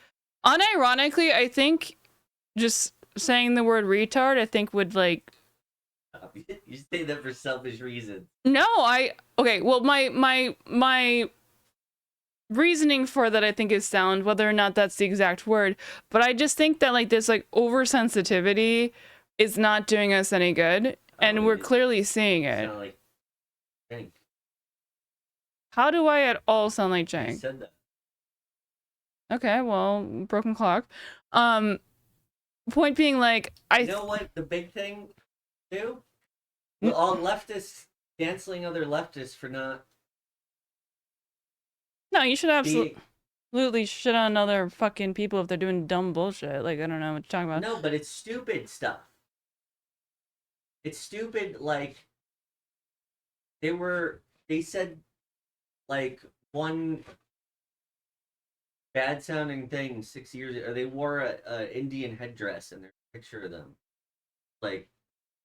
Speaker 1: unironically, I think just saying the word retard, I think would like.
Speaker 18: You say that for selfish reasons.
Speaker 1: No, okay. Well, my reasoning for that I think is sound, whether or not that's the exact word, but I just think that like this like oversensitivity is not doing us any good, and we're clearly seeing it.
Speaker 18: Sound like Jank.
Speaker 1: How do I at all sound like
Speaker 18: You
Speaker 1: Jank?
Speaker 18: said that.
Speaker 1: Okay, well, broken clock. Point being, like,
Speaker 18: You know what the big thing too? All leftists canceling other leftists for not.
Speaker 1: No, you should absolutely shit on other fucking people if they're doing dumb bullshit. Like, I don't know what you're talking about.
Speaker 18: No, but it's stupid stuff. It's stupid, like, they said, like, one bad sounding thing 6 years ago, or they wore a Indian headdress and there's a picture of them. Like,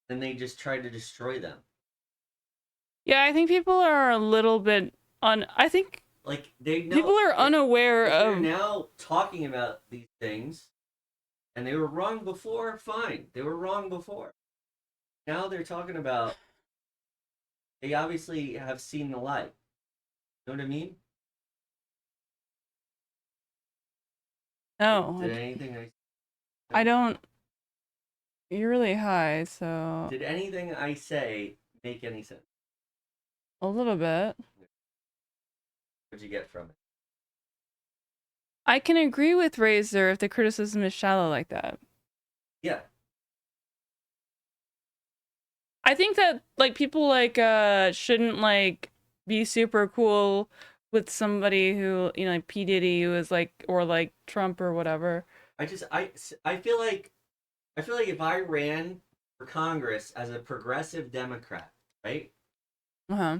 Speaker 18: then they just tried to destroy them.
Speaker 1: Yeah, I think people are a little bit I think
Speaker 18: like they know,
Speaker 1: people are unaware of.
Speaker 18: They're now talking about these things, and they were wrong before. Fine, they were wrong before. Now they're talking about. They obviously have seen the light. You know what I mean?
Speaker 1: No.
Speaker 18: Did anything
Speaker 1: I don't. You're really high, so.
Speaker 18: Did anything I say make any sense?
Speaker 1: A little bit.
Speaker 18: What'd you get from it?
Speaker 1: I can agree with Razor if the criticism is shallow like that.
Speaker 18: Yeah.
Speaker 1: I think that like people like shouldn't like be super cool with somebody who, you know, like P. Diddy, who is like, or like Trump or whatever.
Speaker 18: I feel like if I ran for Congress as a progressive Democrat, right?
Speaker 1: Uh-huh.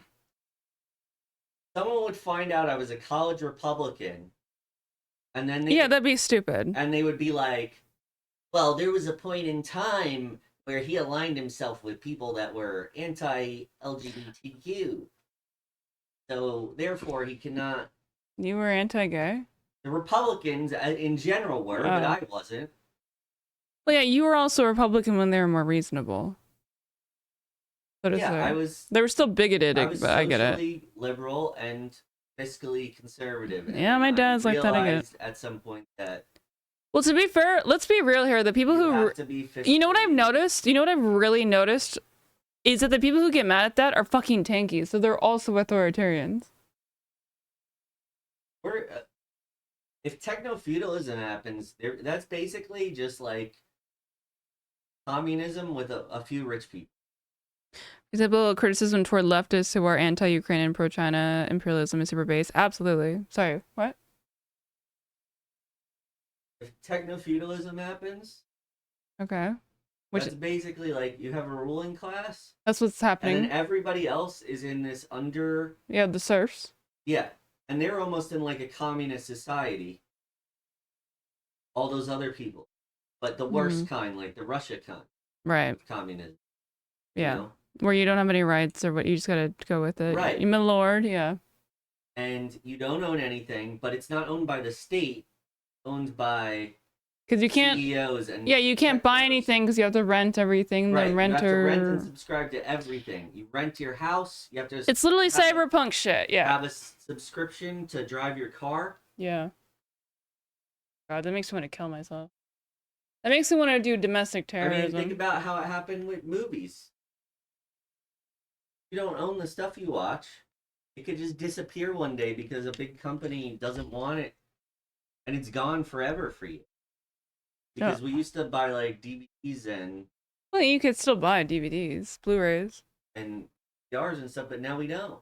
Speaker 18: Someone would find out I was a college Republican, and then
Speaker 1: yeah, that'd be stupid.
Speaker 18: And they would be like, well, there was a point in time where he aligned himself with people that were anti-LGBTQ. So, therefore, he cannot...
Speaker 1: You were anti-gay?
Speaker 18: The Republicans in general were, but I wasn't.
Speaker 1: Well, yeah, you were also a Republican when they were more reasonable.
Speaker 18: Yeah,
Speaker 1: They were still bigoted,
Speaker 18: I was
Speaker 1: but I get it.
Speaker 18: socially liberal and fiscally conservative.
Speaker 1: Yeah, my dad's like that, I get it.
Speaker 18: At some point that...
Speaker 1: Well, to be fair, let's be real here. The people who... You know what I've noticed? You know what I've really noticed? Is that the people who get mad at that are fucking tanky, so they're also authoritarians.
Speaker 18: If techno-feudalism happens, that's basically just like communism with a few rich people.
Speaker 1: For example, criticism toward leftists who are anti-Ukraine and pro-China imperialism is super base. Absolutely. Sorry, what?
Speaker 18: If techno-feudalism happens,
Speaker 1: okay.
Speaker 18: That's basically like you have a ruling class.
Speaker 1: That's what's happening.
Speaker 18: And then everybody else is in this under...
Speaker 1: Yeah, the serfs.
Speaker 18: Yeah, and they're almost in like a communist society. All those other people. But the worst kind, like the Russia kind.
Speaker 1: Right.
Speaker 18: Communism.
Speaker 1: Yeah.
Speaker 18: You know?
Speaker 1: Where you don't have any rights or what, you just gotta go with it.
Speaker 18: Right.
Speaker 1: You milord, yeah.
Speaker 18: And you don't own anything, but it's not owned by the state. Owned by...
Speaker 1: Because you can't...
Speaker 18: CEOs and...
Speaker 1: Yeah, you can't buy anything because you have to rent everything.
Speaker 18: Right,
Speaker 1: The renter...
Speaker 18: you have to rent and subscribe to everything. You rent your house, you have to...
Speaker 1: It's literally cyberpunk shit, yeah.
Speaker 18: Have a subscription to drive your car.
Speaker 1: Yeah. God, that makes me want to kill myself. That makes me want to do domestic terrorism.
Speaker 18: I mean, think about how it happened with movies. You don't own the stuff you watch. It could just disappear one day because a big company doesn't want it. And it's gone forever for you. Because we used to buy like DVDs and...
Speaker 1: Well, you could still buy DVDs, Blu-rays.
Speaker 18: And DVRs and stuff, but now we don't.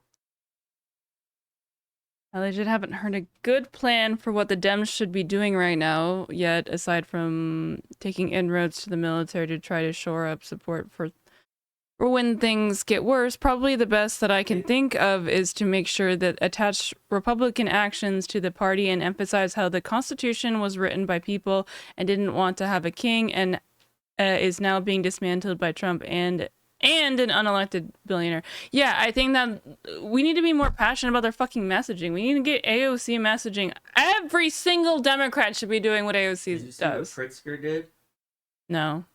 Speaker 1: I legit haven't heard a good plan for what the Dems should be doing right now yet, aside from taking inroads to the military to try to shore up support for when things get worse. Probably the best that I can think of is to make sure that attach Republican actions to the party and emphasize how the Constitution was written by people and didn't want to have a king and is now being dismantled by Trump and an unelected billionaire. Yeah, I think that we need to be more passionate about their fucking messaging. We need to get AOC messaging. Every single Democrat should be doing what AOC
Speaker 18: Did you see
Speaker 1: does.
Speaker 18: what Pritzker did?
Speaker 1: No.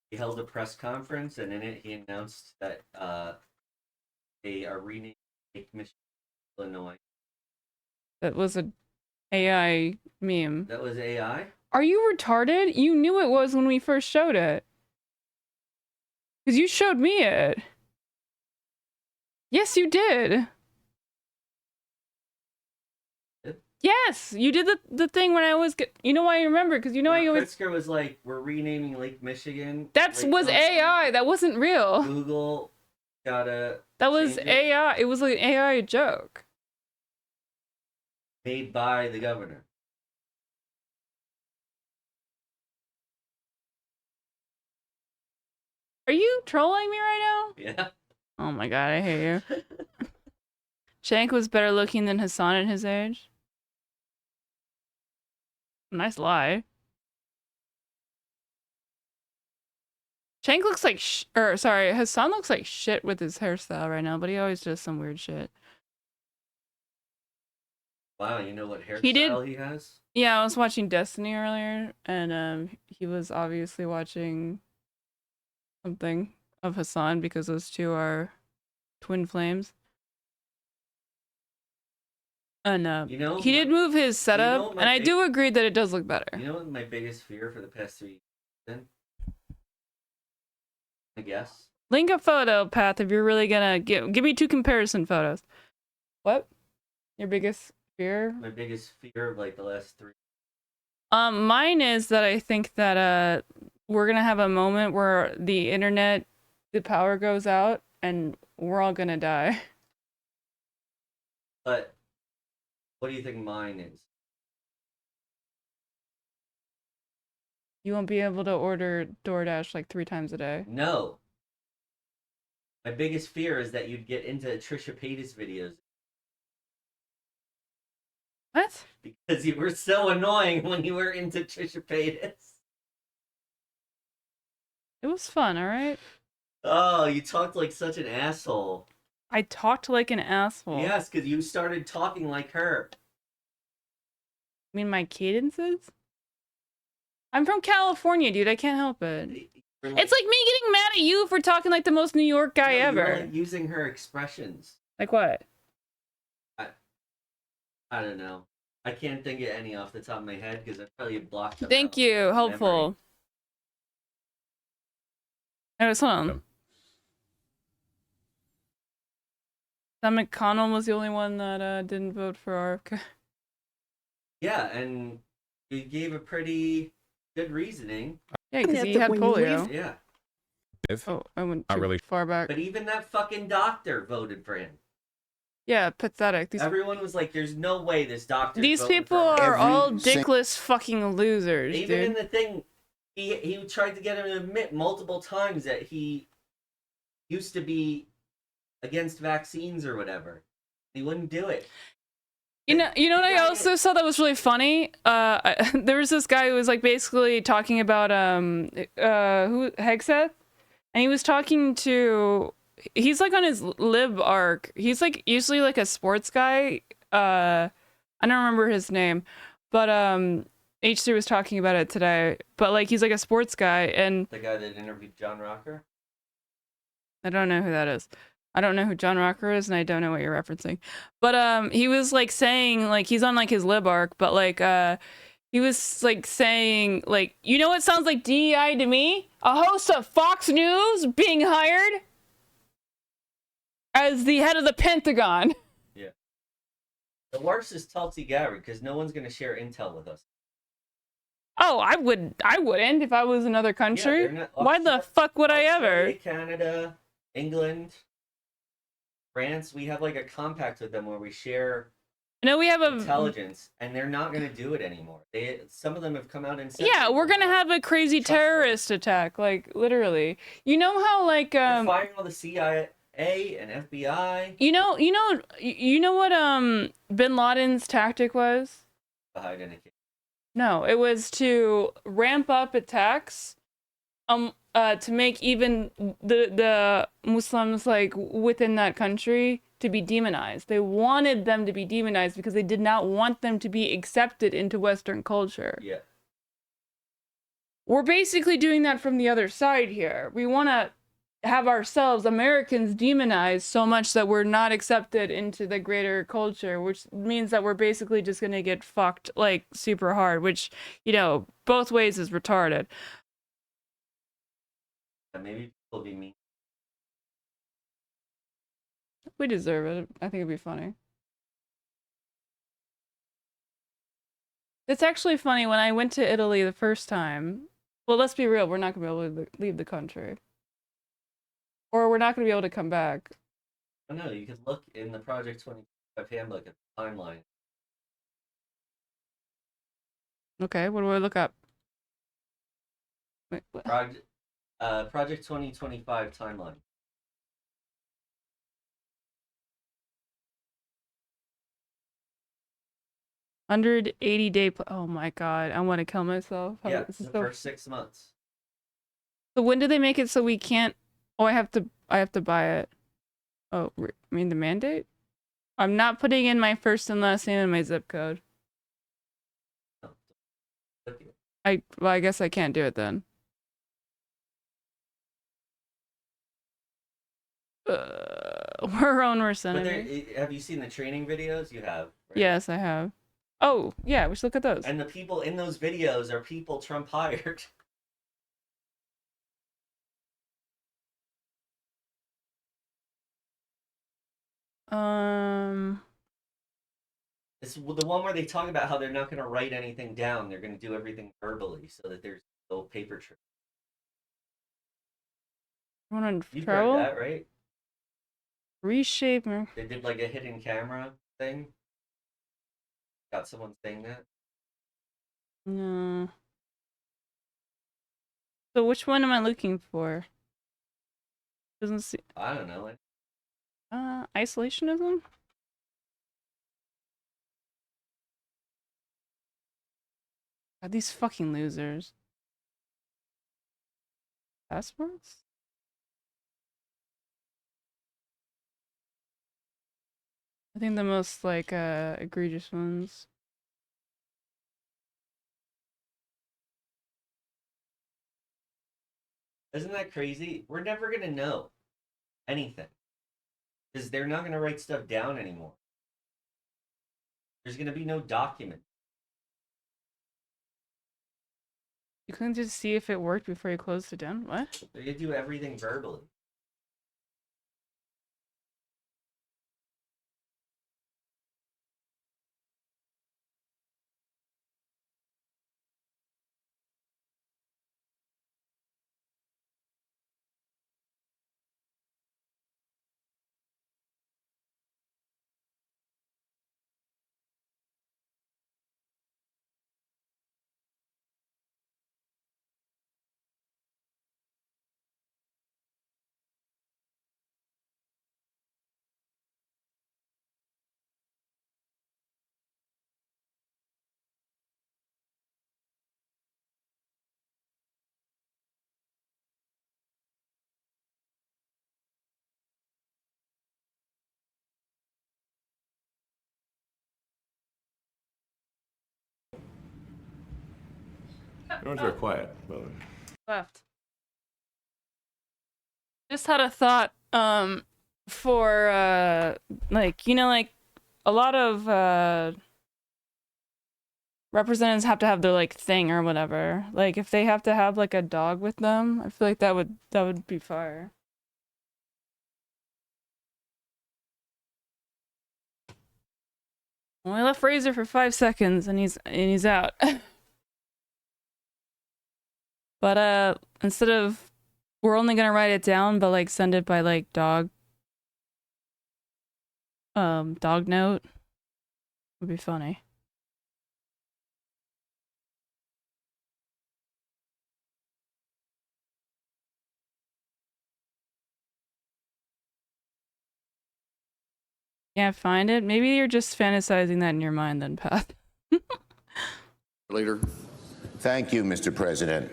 Speaker 18: He held a press conference, and in it he announced that they are renaming Lake Michigan, Illinois.
Speaker 1: That was a AI meme.
Speaker 18: That was AI?
Speaker 1: Are you retarded? You knew it was when we first showed it. Because you showed me it. Yes, you did. Yes, you did the thing when I always get... You know why I remember? Because you know I always...
Speaker 18: Pritzker was like, we're renaming Lake Michigan.
Speaker 1: That was AI. That wasn't real.
Speaker 18: Google gotta...
Speaker 1: That was
Speaker 18: change it.
Speaker 1: AI. It was like an AI joke.
Speaker 18: Made by the governor.
Speaker 1: Are you trolling me right now?
Speaker 18: Yeah.
Speaker 1: Oh my god, I hate you. Shank was better looking than Hassan at his age. Nice lie. Shank looks like Hassan looks like shit with his hairstyle right now, but he always does some weird shit.
Speaker 18: Wow, you know what hairstyle he has?
Speaker 1: Yeah, I was watching Destiny earlier, and he was obviously watching something of Hassan because those two are twin flames. And
Speaker 18: you know,
Speaker 1: he did move his setup, and I do agree that it does look better.
Speaker 18: You know what my biggest fear for the past 3 years has been? I guess.
Speaker 1: Link a photo, Path, if you're really gonna give me 2 comparison photos. What? Your biggest fear?
Speaker 18: My biggest fear of like the last 3.
Speaker 1: Mine is that I think that we're gonna have a moment where the internet, the power goes out, and we're all gonna die.
Speaker 18: But what do you think mine is?
Speaker 1: You won't be able to order DoorDash like 3 times a day.
Speaker 18: No. My biggest fear is that you'd get into Trisha Paytas videos.
Speaker 1: What?
Speaker 18: Because you were so annoying when you were into Trisha Paytas.
Speaker 1: It was fun, alright?
Speaker 18: Oh, you talked like such an asshole.
Speaker 1: I talked like an asshole.
Speaker 18: Yes, because you started talking like her.
Speaker 1: I mean, my cadences? I'm from California, dude. I can't help it. It's like me getting mad at you for talking like the most New York guy ever.
Speaker 18: You were, like, using her expressions.
Speaker 1: Like what?
Speaker 18: I don't know. I can't think of any off the top of my head because I probably blocked them.
Speaker 1: Thank you. Helpful. Anyways, hold on. Sam McConnell was the only one that didn't vote for RFK.
Speaker 18: Yeah, and you gave a pretty good reasoning.
Speaker 1: Yeah, because he had polio.
Speaker 18: Yeah.
Speaker 1: Oh, I went
Speaker 10: Not
Speaker 1: too
Speaker 10: really.
Speaker 1: far back.
Speaker 18: But even that fucking doctor voted for him.
Speaker 1: Yeah, pathetic.
Speaker 18: Everyone was like, "There's no way this doctor."
Speaker 1: These people are all dickless fucking losers,
Speaker 18: Even
Speaker 1: dude.
Speaker 18: in the thing, he tried to get him to admit multiple times that he used to be against vaccines or whatever. He wouldn't do it.
Speaker 1: You know what I also saw that was really funny? There was this guy who was like basically talking about Hegseth, and he was talking to, he's like on his lib arc. He's like usually like a sports guy. I don't remember his name, but H3 was talking about it today. But like he's like a sports guy, and
Speaker 18: The guy that interviewed John Rocker.
Speaker 1: I don't know who that is. I don't know who John Rocker is, and I don't know what you're referencing. But he was like saying, like, he's on like his lib arc, but like he was like saying, like, you know what sounds like DEI to me? A host of Fox News being hired as the head of the Pentagon.
Speaker 18: Yeah. The worst is Tulsi Gabbard because no one's gonna share intel with us.
Speaker 1: Oh, I wouldn't if I was another country. Why the fuck would I ever?
Speaker 18: Canada, England, France, we have like a compact with them where we share
Speaker 1: we have
Speaker 18: intelligence, and they're not going to do it anymore. Some of them have come out and said,
Speaker 1: yeah, we're gonna have a crazy terrorist attack, like literally. You know how like
Speaker 18: they're firing all the CIA and FBI.
Speaker 1: You know what Bin Laden's tactic was?
Speaker 18: To hide in a cave.
Speaker 1: No, it was to ramp up attacks to make even the Muslims like within that country to be demonized. They wanted them to be demonized because they did not want them to be accepted into Western culture.
Speaker 18: Yeah.
Speaker 1: We're basically doing that from the other side here. We want to have ourselves, Americans, demonized so much that we're not accepted into the greater culture, which means that we're basically just going to get fucked like super hard, which, both ways is retarded.
Speaker 18: Maybe people will be mean.
Speaker 1: We deserve it. I think it'd be funny. It's actually funny, when I went to Italy the first time, well, let's be real, we're not going to be able to leave the country. Or we're not going to be able to come back.
Speaker 18: Oh no, you could look in the Project 25 handbook at the timeline.
Speaker 1: Okay, what do I look up? Wait, what?
Speaker 18: Project 2025 timeline.
Speaker 1: $180-day. Oh my god, I want to kill myself.
Speaker 18: Yeah, the first 6 months.
Speaker 1: So when do they make it so we can't? Oh, I have to buy it. Oh, I mean the mandate? I'm not putting in my first and last name and my zip code. Well, I guess I can't do it then. We're our own worst enemy.
Speaker 18: Have you seen the training videos? You have. Right?
Speaker 1: Yes, I have. Oh, yeah, we should look at those.
Speaker 18: And the people in those videos are people Trump hired. It's the one where they talk about how they're not going to write anything down. They're going to do everything verbally so that there's no paper trail. You've heard that, right?
Speaker 1: Reshape.
Speaker 18: They did like a hidden camera thing. Got someone saying that?
Speaker 1: No. So which one am I looking for? Doesn't see.
Speaker 18: I don't know.
Speaker 1: Isolationism? God, these fucking losers. Passports? I think the most like egregious ones.
Speaker 18: Isn't that crazy? We're never going to know anything. Because they're not going to write stuff down anymore. There's going to be no document.
Speaker 1: You couldn't just see if it worked before you closed it down? What?
Speaker 18: They're going to do everything verbally.
Speaker 8: Everyone's very quiet, by the way.
Speaker 1: Left. Just had a thought for like, you know, like a lot of representatives have to have their like thing or whatever. Like if they have to have like a dog with them, I feel like that would be fire. Well, I left Fraser for 5 seconds and he's out. But instead of, we're only gonna write it down, but like send it by like dog note would be funny. Can't find it? Maybe you're just fantasizing that in your mind then, Pat.
Speaker 19: Leader. Thank you, Mr. President.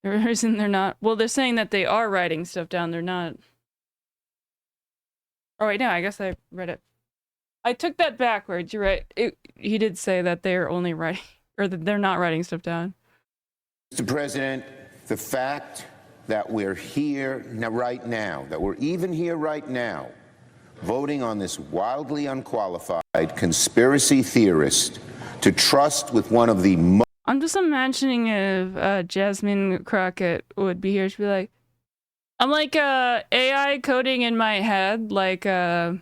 Speaker 1: The reason they're not, well, they're saying that they are writing stuff down. They're not. Oh wait, no, I guess I read it. I took that backwards. You're right. He did say that they're only writing, or that they're not writing stuff down.
Speaker 19: Mr. President, the fact that we're here right now, that we're even here right now, voting on this wildly unqualified conspiracy theorist to trust with one of the most.
Speaker 1: I'm just imagining if Jasmine Crockett would be here. She'd be like, I'm like AI coding in my head, like the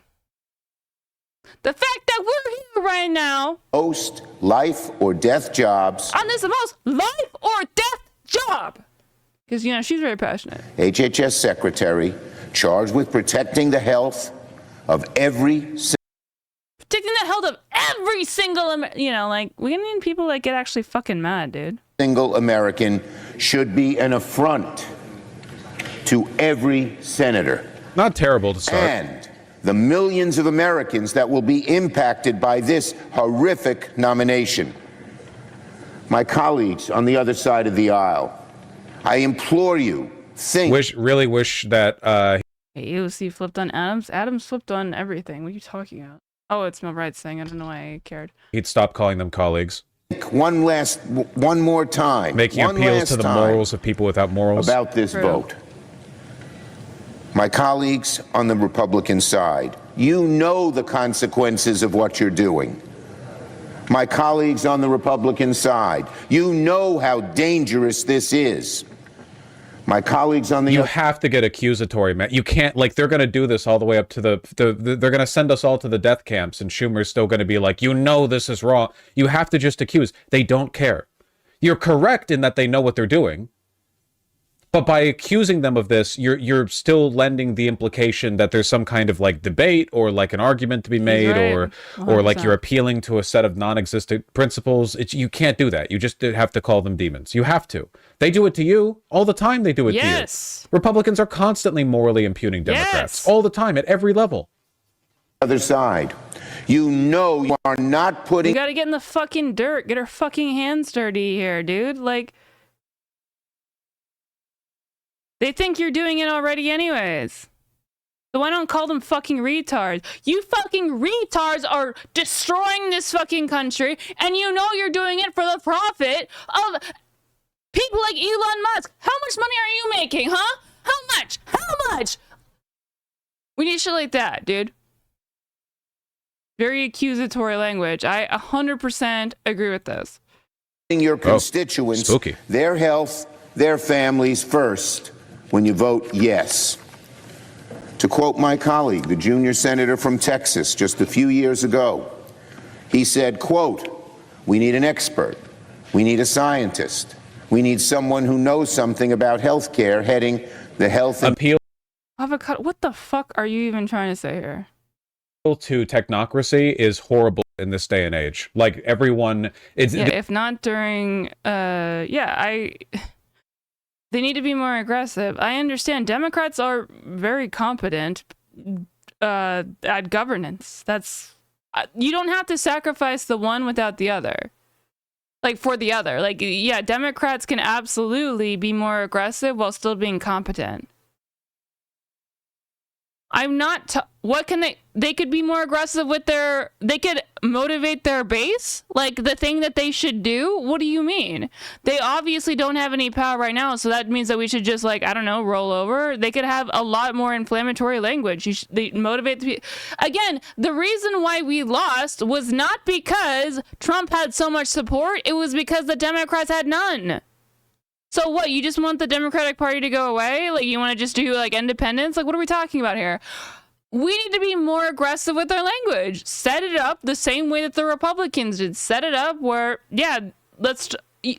Speaker 1: fact that we're here right now.
Speaker 19: Most life or death jobs.
Speaker 1: On this most life or death job. Because, you know, she's very passionate.
Speaker 19: HHS secretary charged with protecting the health of every.
Speaker 1: Protecting the health of every single, you know, like, we need people that get actually fucking mad, dude.
Speaker 19: Single American should be an affront to every senator.
Speaker 10: Not terrible to start.
Speaker 19: And the millions of Americans that will be impacted by this horrific nomination. My colleagues on the other side of the aisle, I implore you,
Speaker 10: Really wish that
Speaker 1: Hey, AOC flipped on Adams. Adams flipped on everything. What are you talking about? Oh, it's my rights thing. I don't know why I cared.
Speaker 10: he'd stop calling them colleagues.
Speaker 19: One more time.
Speaker 10: Making appeals to the morals of people without morals.
Speaker 19: About this vote. My colleagues on the Republican side, you know the consequences of what you're doing. My colleagues on the Republican side, you know how dangerous this is. My colleagues on the
Speaker 10: You have to get accusatory, man. You can't, like, they're going to do this all the way up to they're going to send us all to the death camps, and Schumer's still going to be like, you know this is wrong. You have to just accuse. They don't care. You're correct in that they know what they're doing. But by accusing them of this, you're still lending the implication that there's some kind of like debate or like an argument to be made, or like you're appealing to a set of non-existent principles. You can't do that. You just have to call them demons. You have to. They do it to you all the time. They do it to you. Republicans are constantly morally impugning Democrats all the time at every level.
Speaker 19: Other side. You know you are not putting.
Speaker 1: You gotta get in the fucking dirt. Get her fucking hands dirty here, dude. Like. They think you're doing it already anyways. So why don't call them fucking retards? You fucking retards are destroying this fucking country, and you know you're doing it for the profit of people like Elon Musk. How much money are you making, huh? How much? How much? We need shit like that, dude. Very accusatory language. I 100% agree with this.
Speaker 19: Your constituents, their health, their families first. When you vote yes. To quote my colleague, the junior senator from Texas, just a few years ago, he said, quote, we need an expert, we need a scientist, we need someone who knows something about health care heading the health
Speaker 10: appeal.
Speaker 1: Avocado, what the fuck are you even trying to say here?
Speaker 10: To technocracy is horrible in this day and age. Like everyone, it's
Speaker 1: if not during, they need to be more aggressive. I understand Democrats are very competent at governance. That's you don't have to sacrifice the one without the other. Like for the other. Like yeah, Democrats can absolutely be more aggressive while still being competent. I'm not what can they could be more aggressive with they could motivate their base, like the thing that they should do. What do you mean? They obviously don't have any power right now, so that means that we should just like, I don't know, roll over. They could have a lot more inflammatory language. They motivate the people. Again, the reason why we lost was not because Trump had so much support, it was because the Democrats had none. So what, you just want the Democratic Party to go away? Like, you want to just do, like, independence? Like, what are we talking about here? We need to be more aggressive with our language. Set it up the same way that the Republicans did. Set it up where, yeah,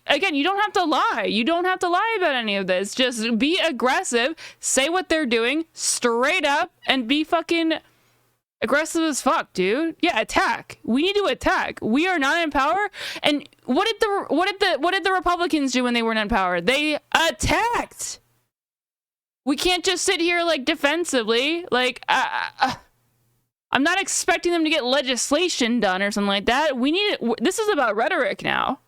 Speaker 1: again, you don't have to lie. You don't have to lie about any of this. Just be aggressive, say what they're doing, straight up, and be fucking aggressive as fuck, dude. Yeah, attack. We need to attack. We are not in power. And what did the Republicans do when they weren't in power? They attacked. We can't just sit here like defensively. Like I'm not expecting them to get legislation done or something like that. We need it. This is about rhetoric now.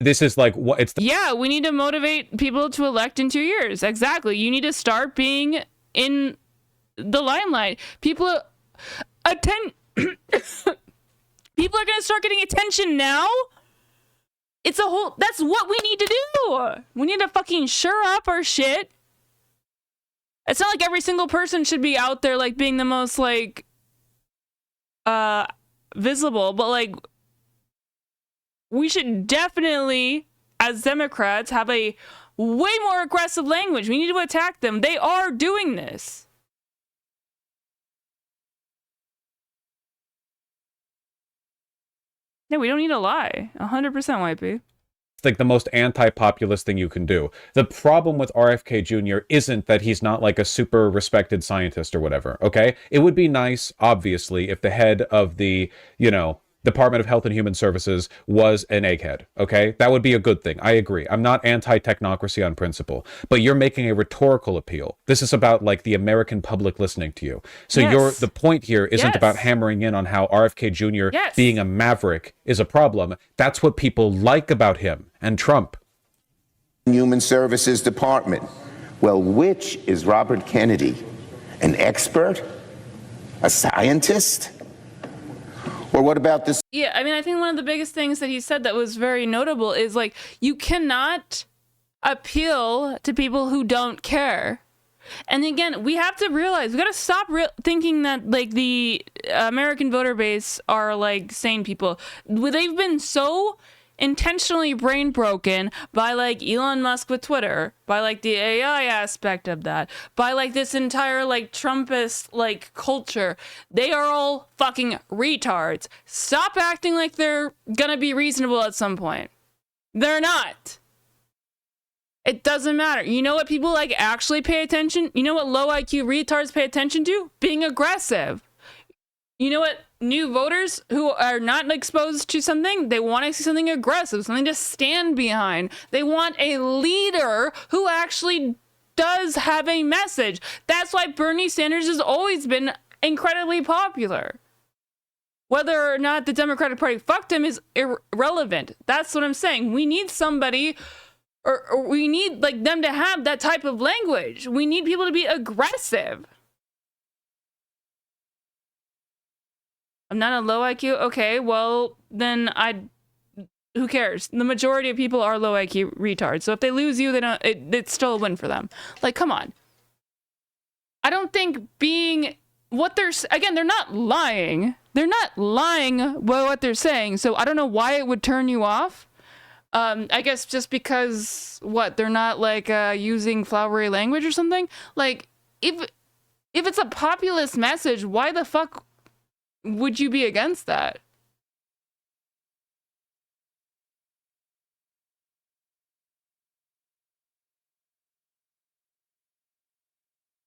Speaker 10: This is like what it's.
Speaker 1: Yeah, we need to motivate people to elect in 2 years. Exactly. You need to start being in the limelight. People are going to start getting attention now. That's what we need to do. We need to fucking shore up our shit. It's not like every single person should be out there like being the most like visible, but like we should definitely as Democrats have a way more aggressive language. We need to attack them. They are doing this. Yeah, we don't need to lie. 100% YP.
Speaker 10: It's like the most anti-populist thing you can do. The problem with RFK Jr. isn't that he's not like a super respected scientist or whatever, okay? It would be nice, obviously, if the head of the, Department of Health and Human Services was an egghead, okay? That would be a good thing. I agree. I'm not anti-technocracy on principle, but you're making a rhetorical appeal. This is about like the American public listening to you. So the point here isn't about hammering in on how RFK Jr. being a maverick is a problem. That's what people like about him and Trump.
Speaker 19: Human Services Department. Well, which is Robert Kennedy? An expert? A scientist? Or what about this?
Speaker 1: Yeah, I mean, I think one of the biggest things that he said that was very notable is like, you cannot appeal to people who don't care. And again, we have to realize, we got to stop thinking that like the American voter base are like sane people. They've been so intentionally brain broken by like Elon Musk with Twitter, by like the AI aspect of that, by like this entire like Trumpist like culture. They are all fucking retards. Stop acting like they're gonna be reasonable at some point. They're not. It doesn't matter. You know what people like actually pay attention? You know what low IQ retards pay attention to? Being aggressive. You know what new voters who are not exposed to something, they want to see something aggressive, something to stand behind. They want a leader who actually does have a message. That's why Bernie Sanders has always been incredibly popular. Whether or not the Democratic Party fucked him is irrelevant. That's what I'm saying. We need somebody, or we need like them to have that type of language. We need people to be aggressive. I'm not a low IQ. Okay, well, then who cares? The majority of people are low IQ retards. So if they lose you, they don't, it's still a win for them. Like, come on. I don't think being again, they're not lying. They're not lying about what they're saying. So I don't know why it would turn you off. I guess just because they're not like using flowery language or something. Like if it's a populist message, why the fuck would you be against that?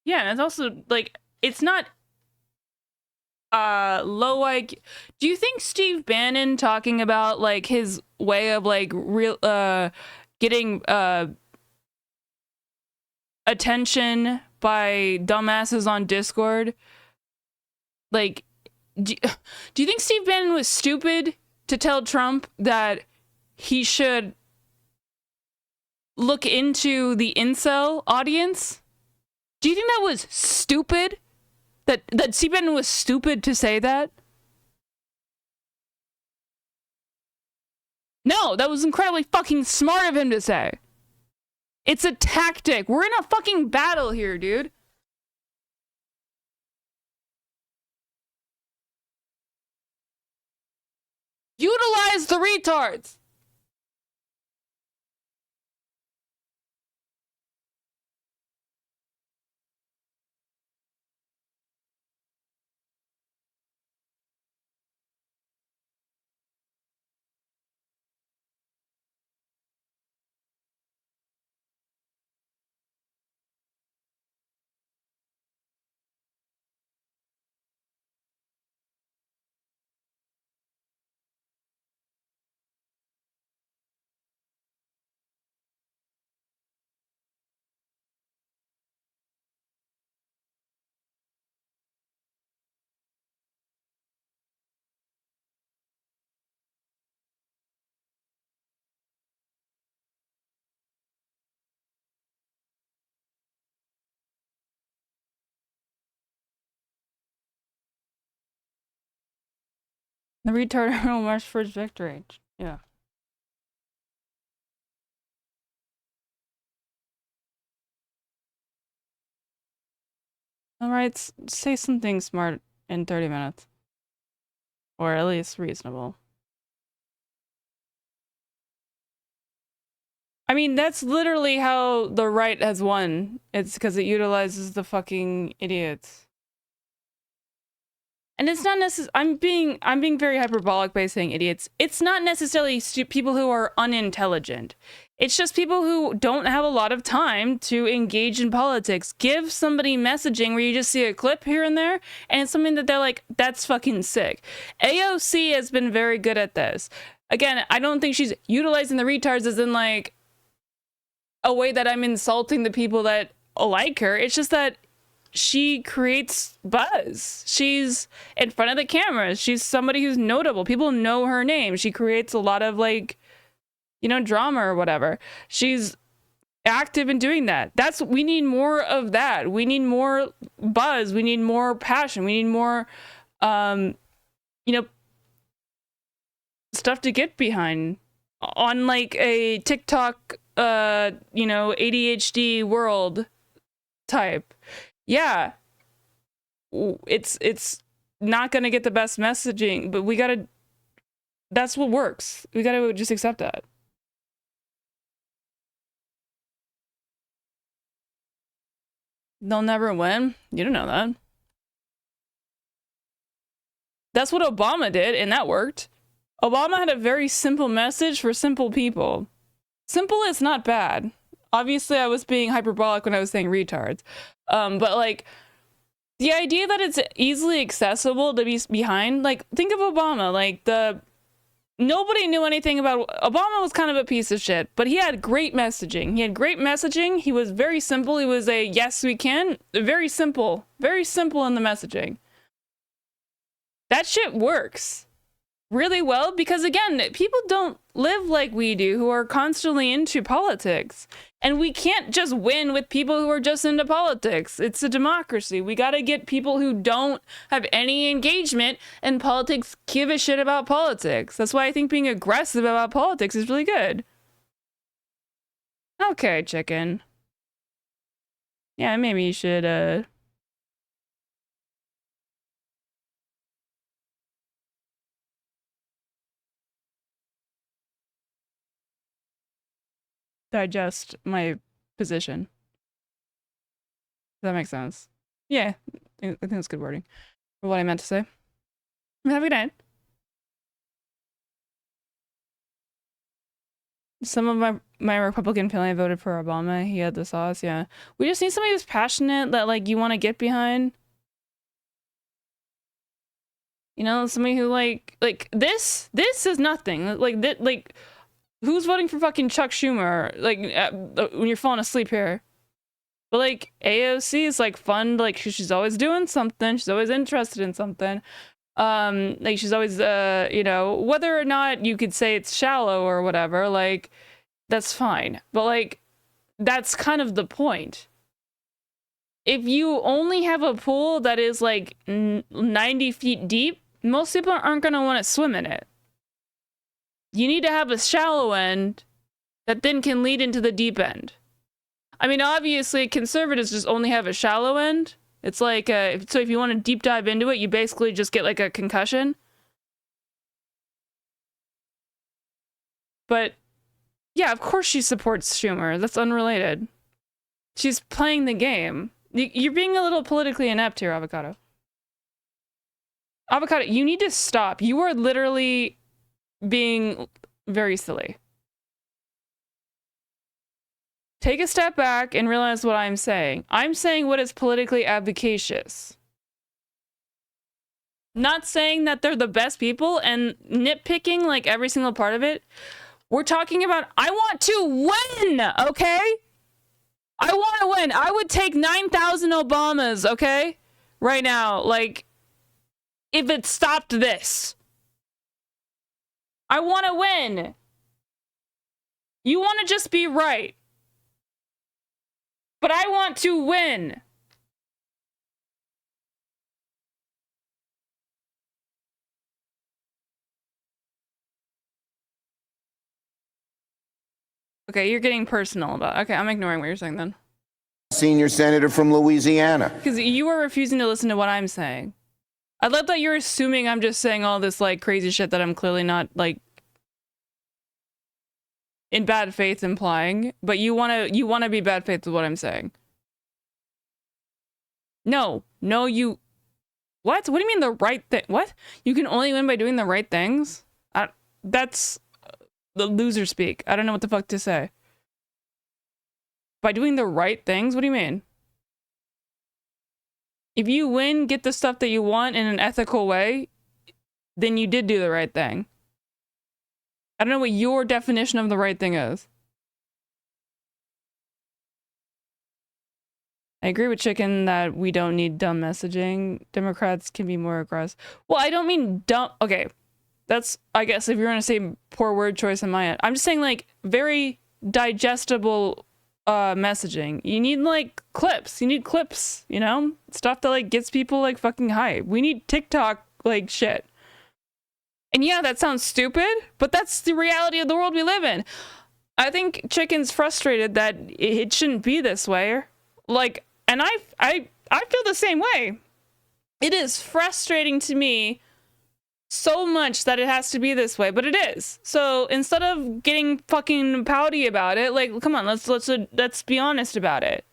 Speaker 1: Yeah, and it's also like it's not low IQ. Do you think Steve Bannon talking about like his way of like real getting attention by dumbasses on Discord, like do you think Steve Bannon was stupid to tell Trump that he should look into the incel audience? Do you think that was stupid? That Steve Bannon was stupid to say that? No, that was incredibly fucking smart of him to say. It's a tactic. We're in a fucking battle here, dude. Utilize the retards. The retard will march for his victory. Yeah. Alright, say something smart in 30 minutes. Or at least reasonable. I mean, that's literally how the right has won. It's because it utilizes the fucking idiots. And it's not necessarily, I'm being very hyperbolic by saying idiots. It's not necessarily people who are unintelligent. It's just people who don't have a lot of time to engage in politics. Give somebody messaging where you just see a clip here and there, and it's something that they're like, that's fucking sick. AOC has been very good at this. Again, I don't think she's utilizing the retards as in like a way that I'm insulting the people that like her. It's just that she creates buzz. She's in front of the cameras. She's somebody who's notable. People know her name. She creates a lot of like, you know, drama or whatever. She's active in doing that. We need more of that. We need more buzz. We need more passion. We need more, you know, stuff to get behind on like a TikTok, you know, ADHD world type. Yeah, it's not gonna get the best messaging, but we gotta That's what works. We gotta just accept that. They'll never win? You don't know that. That's what Obama did, and that worked. Obama had a very simple message for simple people. Simple is not bad. Obviously, I was being hyperbolic when I was saying retards. But like, the idea that it's easily accessible to be behind, like, think of Obama, like nobody knew anything about, Obama was kind of a piece of shit, but he had great messaging. He was very simple. He was a yes, we can, very simple in the messaging. That shit works really well because, again, people don't live like we do who are constantly into politics. And we can't just win with people who are just into politics. It's a democracy. We got to get people who don't have any engagement in politics give a shit about politics. That's why I think being aggressive about politics is really good. Okay, chicken. Yeah, maybe you should, digest my position. Does that make sense? Yeah, I think that's good wording for what I meant to say. Have a good night. Some of my Republican family voted for Obama. He had the sauce, yeah. We just need somebody who's passionate that, like, you want to get behind. You know, somebody who, like this is nothing. Like, who's voting for fucking Chuck Schumer? Like, when you're falling asleep here. But, like, AOC is, like, fun. Like, she's always doing something. She's always interested in something. Like, she's always, you know, whether or not you could say it's shallow or whatever, like, that's fine. But, like, that's kind of the point. If you only have a pool that is, like, 90 feet deep, most people aren't going to want to swim in it. You need to have a shallow end that then can lead into the deep end. I mean, obviously, conservatives just only have a shallow end. It's like, so if you want to deep dive into it, you basically just get like a concussion. But, yeah, of course she supports Schumer. That's unrelated. She's playing the game. You're being a little politically inept here, Avocado. Avocado, you need to stop. You are literally being very silly. Take a step back and realize what I'm saying. I'm saying what is politically advocacious. Not saying that they're the best people and nitpicking like every single part of it. We're talking about, I want to win, okay? I want to win. I would take 9,000 Obamas, okay? Right now, like, if it stopped this. I want to win. You want to just be right. But I want to win. Okay, you're getting personal about it. Okay, I'm ignoring what you're saying then.
Speaker 19: Senior senator from Louisiana.
Speaker 1: Because you are refusing to listen to what I'm saying. I love that you're assuming I'm just saying all this like crazy shit that I'm clearly not like in bad faith implying, but you wanna be bad faith with what I'm saying. No, you. What? What do you mean the right thing? What? You can only win by doing the right things? That's the loser speak. I don't know what the fuck to say. By doing the right things? What do you mean? If you win, get the stuff that you want in an ethical way, then you did do the right thing. I don't know what your definition of the right thing is. I agree with Chicken that we don't need dumb messaging. Democrats can be more aggressive. Well, I don't mean dumb. Okay. That's, I guess, if you're going to say poor word choice on my end. I'm just saying, like, very digestible messaging. You need, like, clips. You need clips, you know? Stuff that, like, gets people, like, fucking hype. We need TikTok, like, shit. And yeah, that sounds stupid, but that's the reality of the world we live in. I think Chicken's frustrated that it shouldn't be this way. Like, and I feel the same way. It is frustrating to me so much that it has to be this way, but it is. So instead of getting fucking pouty about it, like, come on, let's be honest about it.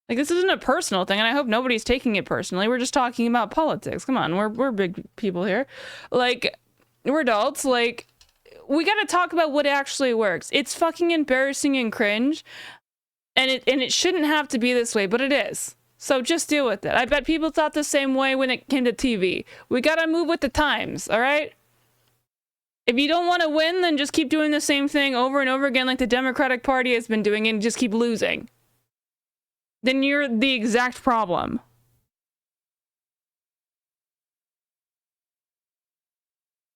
Speaker 1: Like, this isn't a personal thing, and I hope nobody's taking it personally. We're just talking about politics. Come on, we're big people here. Like, we're adults. Like, we gotta talk about what actually works. It's fucking embarrassing and cringe, and it shouldn't have to be this way, but it is. So just deal with it. I bet people thought the same way when it came to TV. We gotta move with the times, all right? If you don't want to win, then just keep doing the same thing over and over again like the Democratic Party has been doing and just keep losing. Then you're the exact problem.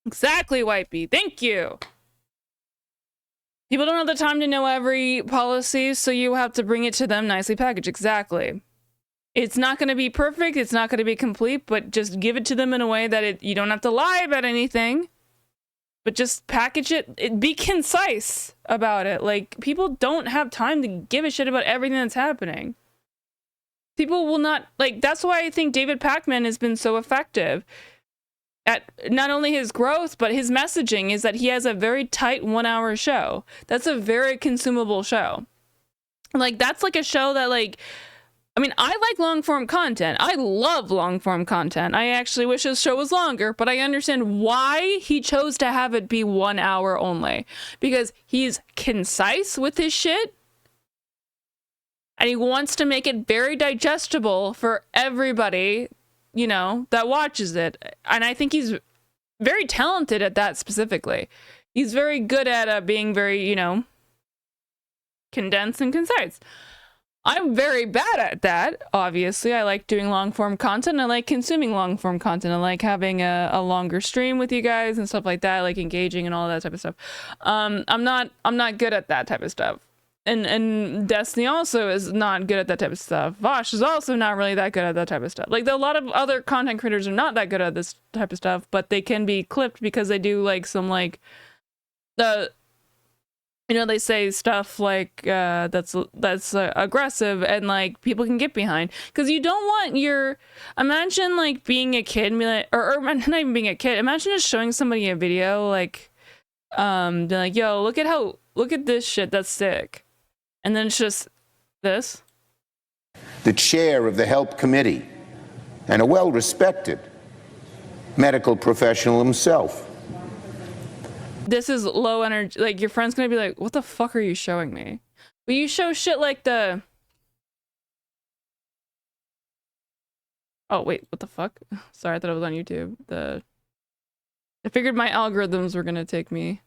Speaker 1: Exactly, Whitey. Thank you. People don't have the time to know every policy, so you have to bring it to them nicely packaged. Exactly. It's not going to be perfect. It's not going to be complete, but just give it to them in a way that you don't have to lie about anything, but just package it. Be concise about it. Like, people don't have time to give a shit about everything that's happening. People will not, like, that's why I think David Pakman has been so effective at not only his growth, but his messaging is that he has a very tight 1 hour show. That's a very consumable show. Like, that's like a show that, like, I mean, I like long form content. I love long form content. I actually wish his show was longer, but I understand why he chose to have it be 1 hour only. Because he's concise with his shit. And he wants to make it very digestible for everybody, you know, that watches it. And I think he's very talented at that specifically. He's very good at being very, you know, condensed and concise. I'm very bad at that, obviously. I like doing long-form content. I like consuming long-form content. I like having a longer stream with you guys and stuff like that. I like engaging and all that type of stuff. I'm not good at that type of stuff. And Destiny also is not good at that type of stuff. Vosh is also not really that good at that type of stuff. Like, a lot of other content creators are not that good at this type of stuff, but they can be clipped because they do, like, some, like, you know, they say stuff like that's aggressive and, like, people can get behind. Because you don't want your... Imagine, like, being a kid and be like... Or not even being a kid. Imagine just showing somebody a video, like... Being like, yo, look at this shit, that's sick. And then it's just this.
Speaker 19: The chair of the HELP committee and a well-respected medical professional himself.
Speaker 1: This is low energy. Like, your friend's gonna be like, what the fuck are you showing me? But you show shit like the... Oh, wait, what the fuck? Sorry, I thought it was on YouTube. I figured my algorithms were gonna take me.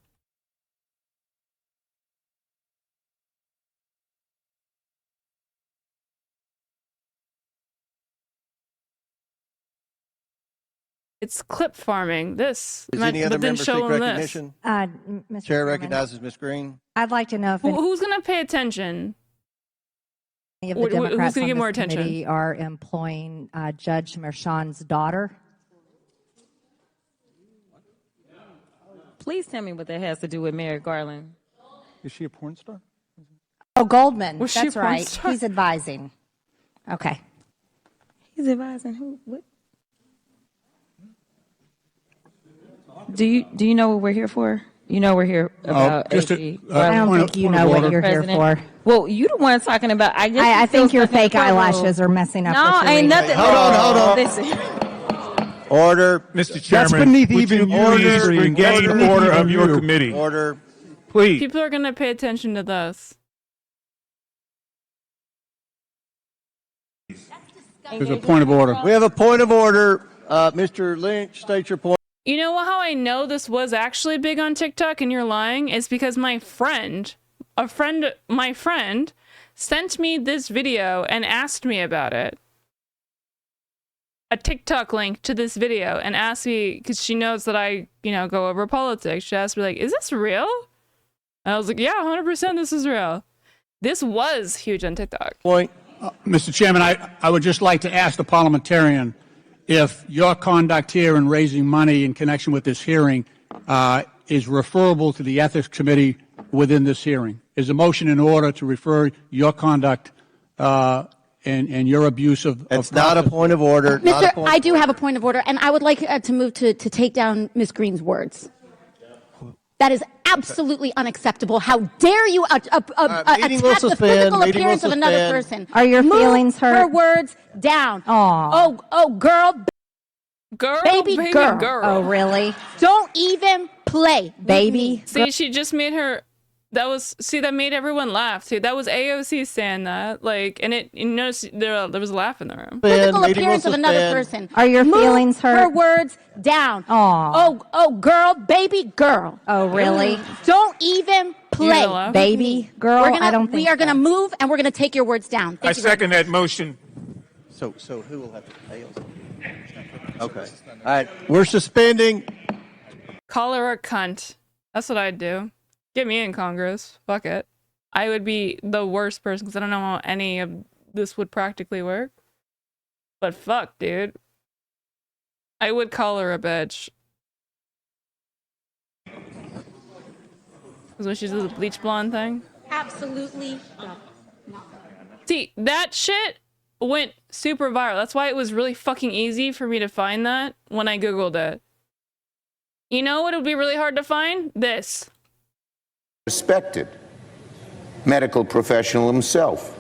Speaker 1: It's clip farming. This.
Speaker 20: Is any other member seek recognition?
Speaker 21: Mr.
Speaker 20: Chair
Speaker 21: Chairman,
Speaker 20: recognizes Ms. Green.
Speaker 21: I'd like to know if
Speaker 1: who's going to pay attention?
Speaker 21: any of the Democrats
Speaker 1: who's going to get
Speaker 21: on
Speaker 1: more
Speaker 21: this
Speaker 1: attention?
Speaker 21: committee are employing Judge Merchan's daughter.
Speaker 22: Please tell me what that has to do with Merrick Garland.
Speaker 14: Is she a porn star?
Speaker 21: Oh, Goldman.
Speaker 22: Was she
Speaker 21: That's
Speaker 22: a porn
Speaker 21: right.
Speaker 22: star?
Speaker 21: He's advising. Okay.
Speaker 22: He's advising who? What? Do you know what we're here for? You know we're here about AG.
Speaker 21: I don't think you know what you're here for.
Speaker 22: Well, you the one talking about.
Speaker 21: I think your fake eyelashes are messing up.
Speaker 22: No,
Speaker 21: what you're
Speaker 22: ain't
Speaker 21: reading.
Speaker 22: nothing.
Speaker 20: Hold on.
Speaker 22: Listen.
Speaker 20: Order.
Speaker 14: Mr.
Speaker 20: That's
Speaker 14: Chairman,
Speaker 20: beneath
Speaker 14: would
Speaker 20: even
Speaker 14: you
Speaker 20: order.
Speaker 14: please regain
Speaker 20: Order.
Speaker 14: order of your committee?
Speaker 20: Order.
Speaker 14: Please.
Speaker 1: People are going to pay attention to this.
Speaker 14: There's a point of order.
Speaker 20: We have a point of order. Mr. Lynch, state your point.
Speaker 1: You know how I know this was actually big on TikTok and you're lying? It's because my friend sent me this video and asked me about it. A TikTok link to this video and asked me, because she knows that I, go over politics. She asked me, like, is this real? And I was like, yeah, 100% this is real. This was huge on TikTok.
Speaker 20: Point.
Speaker 23: Mr. Chairman, I would just like to ask the parliamentarian if your conduct here in raising money in connection with this hearing is referable to the Ethics Committee within this hearing. Is a motion in order to refer your conduct and your abuse of
Speaker 20: It's not a point of order. Not a
Speaker 16: Mr.
Speaker 20: point
Speaker 16: I
Speaker 20: of
Speaker 16: do
Speaker 20: order.
Speaker 16: have a point of order, and I would like to move to take down Ms. Green's words. That is absolutely unacceptable. How dare you attack
Speaker 20: meeting will
Speaker 16: the
Speaker 20: suspend,
Speaker 16: physical
Speaker 20: meeting will
Speaker 16: appearance of another
Speaker 20: suspend.
Speaker 16: person?
Speaker 22: Are your
Speaker 16: Move
Speaker 22: feelings hurt?
Speaker 16: her words down.
Speaker 22: Aw.
Speaker 16: Oh, girl,
Speaker 1: Girl,
Speaker 16: baby girl.
Speaker 22: Oh, really?
Speaker 16: Don't even play,
Speaker 22: Baby?
Speaker 1: See, she just made her. That made everyone laugh. See, that was AOC saying that. Like, and you notice there was a laugh in the room.
Speaker 16: Physical
Speaker 20: meeting will
Speaker 16: appearance of another
Speaker 20: suspend.
Speaker 16: person.
Speaker 22: Are your
Speaker 16: Move
Speaker 22: feelings hurt?
Speaker 16: her words down.
Speaker 22: Aw.
Speaker 16: Oh, girl, baby girl.
Speaker 22: Oh, really?
Speaker 16: Don't even play,
Speaker 1: gonna laugh?
Speaker 22: Baby? Girl? I don't think
Speaker 16: we are
Speaker 22: so.
Speaker 16: gonna move, and we're gonna take your words down.
Speaker 14: I
Speaker 16: Thank you very
Speaker 14: second that motion.
Speaker 20: So who will have to pay? Okay. All right. We're suspending.
Speaker 1: Call her a cunt. That's what I'd do. Get me in Congress. Fuck it. I would be the worst person because I don't know how any of this would practically work. But fuck, dude. I would call her a bitch. Because when she does the bleach blonde thing.
Speaker 16: Absolutely.
Speaker 1: See, that shit went super viral. That's why it was really fucking easy for me to find that when I Googled it. You know what would be really hard to find? This.
Speaker 19: Respected medical professional himself.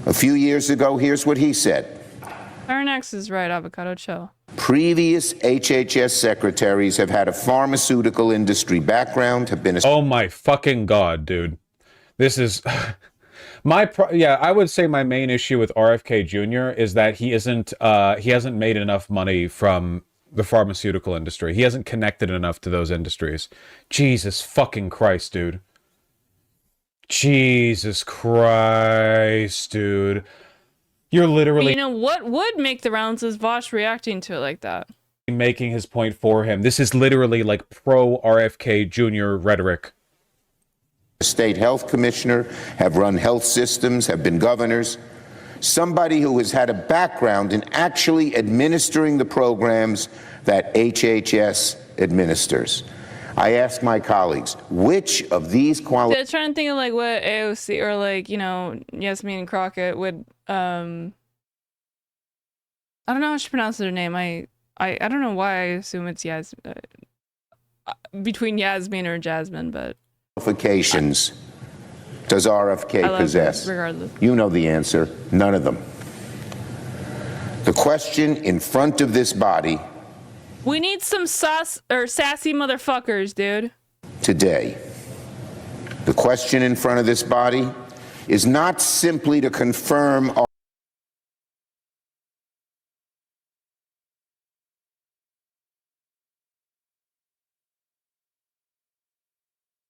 Speaker 19: A few years ago, here's what he said.
Speaker 1: Paranex is right, avocado, chill.
Speaker 19: Previous HHS secretaries have had a pharmaceutical industry background, have been...
Speaker 10: Oh my fucking god, dude. This is... I would say my main issue with RFK Jr. is that he hasn't made enough money from the pharmaceutical industry. He hasn't connected enough to those industries. Jesus fucking Christ, dude. Jesus Christ, dude. You're literally...
Speaker 1: But you know what would make the rounds is Vosh reacting to it like that.
Speaker 10: Making his point for him. This is literally like pro RFK Jr. rhetoric.
Speaker 19: State health commissioner, have run health systems, have been governors. Somebody who has had a background in actually administering the programs that HHS administers. I ask my colleagues, which of these
Speaker 1: Yeah, trying to think of like what AOC or like, you know, Yasmin Crockett would I don't know how she pronounces her name. I don't know why I assume it's between Yasmin or Jasmine, but
Speaker 19: qualifications does RFK
Speaker 1: I love
Speaker 19: possess?
Speaker 1: her regardless.
Speaker 19: You know the answer, none of them. The question in front of this body
Speaker 1: we need some sassy motherfuckers, dude.
Speaker 19: today, the question in front of this body is not simply to confirm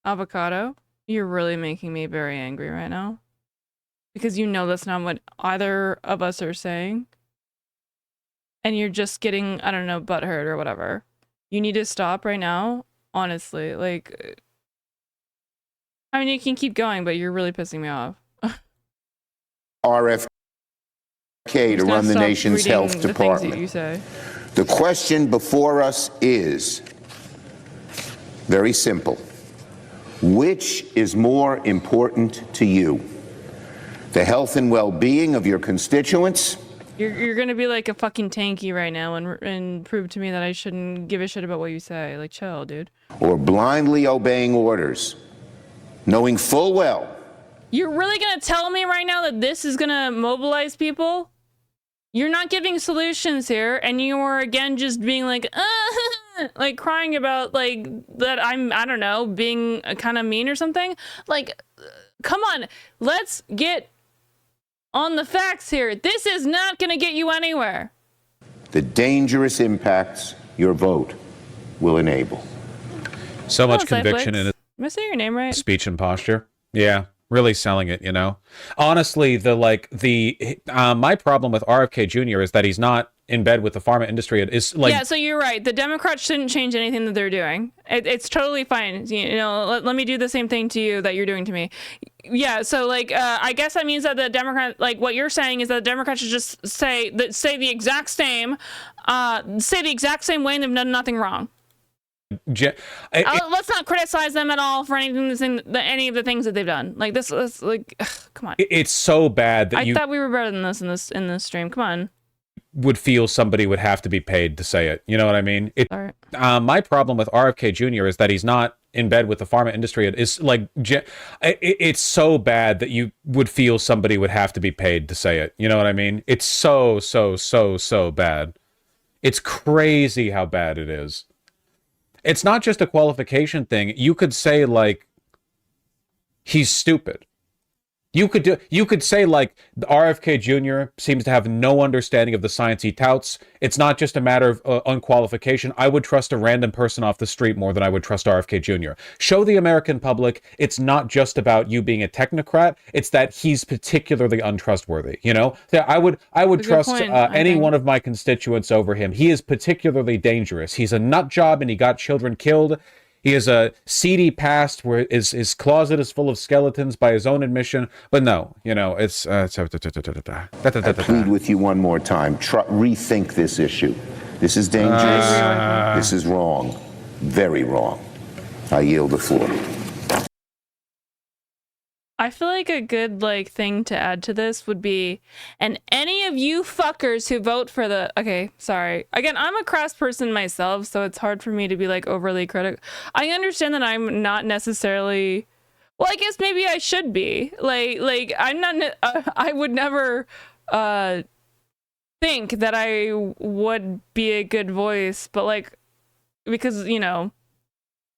Speaker 1: Avocado, you're really making me very angry right now. Because you know that's not what either of us are saying. And you're just getting, I don't know, butthurt or whatever. You need to stop right now, honestly. Like, I mean, you can keep going, but you're really pissing me off.
Speaker 19: RFK to run the nation's health department.
Speaker 1: You say.
Speaker 19: The question before us is very simple. Which is more important to you? The health and well-being of your constituents?
Speaker 1: You're gonna be like a fucking tanky right now and prove to me that I shouldn't give a shit about what you say. Like, chill, dude.
Speaker 19: Or blindly obeying orders, knowing full well
Speaker 1: You're really gonna tell me right now that this is gonna mobilize people? You're not giving solutions here, and you are again just being like, like crying about like that I don't know, being kind of mean or something. Like, come on, let's get on the facts here. This is not gonna get you anywhere.
Speaker 19: the dangerous impacts your vote will enable.
Speaker 10: So much conviction in it.
Speaker 1: Am I saying your name right?
Speaker 10: Speech and posture. Yeah, really selling it, you know. Honestly, my problem with RFK Jr. is that he's not in bed with the pharma industry. It is like,
Speaker 1: yeah, so you're right. The Democrats shouldn't change anything that they're doing. It's totally fine. You know, let me do the same thing to you that you're doing to me. Yeah, so like, I guess that means that the Democrat, like what you're saying is that the Democrats should just say the exact same way and they've done nothing wrong. let's not criticize them at all for any of the things that they've done. Like this, like, ugh, come on.
Speaker 10: It's so bad that
Speaker 1: I thought we were better than this in this stream. Come on.
Speaker 10: Would feel somebody would have to be paid to say it. You know what I mean? My problem with RFK Jr. is that he's not in bed with the pharma industry. It's like, it's so bad that you would feel somebody would have to be paid to say it. You know what I mean? It's so bad. It's crazy how bad it is. It's not just a qualification thing. You could say, like, he's stupid. You could say, like, the RFK Jr. seems to have no understanding of the science he touts. It's not just a matter of unqualification. I would trust a random person off the street more than I would trust RFK Jr. Show the American public it's not just about you being a technocrat. It's that he's particularly untrustworthy. You know, I would trust any one of my constituents over him. He is particularly dangerous. He's a nut job and he got children killed. He has a seedy past where his closet is full of skeletons by his own admission. But no, you know, it's... I
Speaker 19: plead with you one more time. Rethink this issue. This is dangerous. This is wrong. Very wrong. I yield the floor.
Speaker 1: I feel like a good thing to add to this would be, and any of you fuckers who vote for the, okay, sorry. Again, I'm a crass person myself, so it's hard for me to be overly critical. I understand that I'm not necessarily, well, I guess maybe I should be. I'm not, I would never think that I would be a good voice, but because, you know,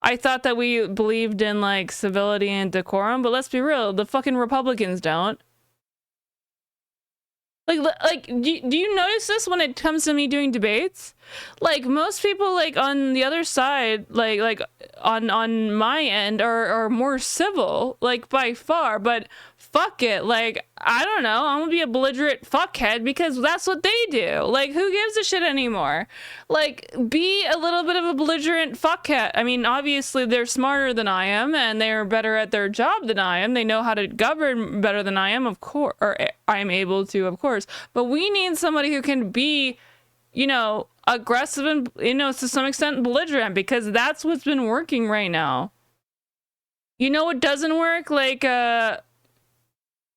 Speaker 1: I thought that we believed in civility and decorum, but let's be real, the fucking Republicans don't. Do you notice this when it comes to me doing debates? Most people on the other side, on my end are more civil, by far, but fuck it, I don't know, I'm gonna be a belligerent fuckhead because that's what they do. Who gives a shit anymore? Be a little bit of a belligerent fuckhead. I mean, obviously they're smarter than I am and they're better at their job than I am. They know how to govern better than I am, of course, or I'm able to, of course. But we need somebody who can be, you know, aggressive and, you know, to some extent belligerent, because that's what's been working right now. You know what doesn't work?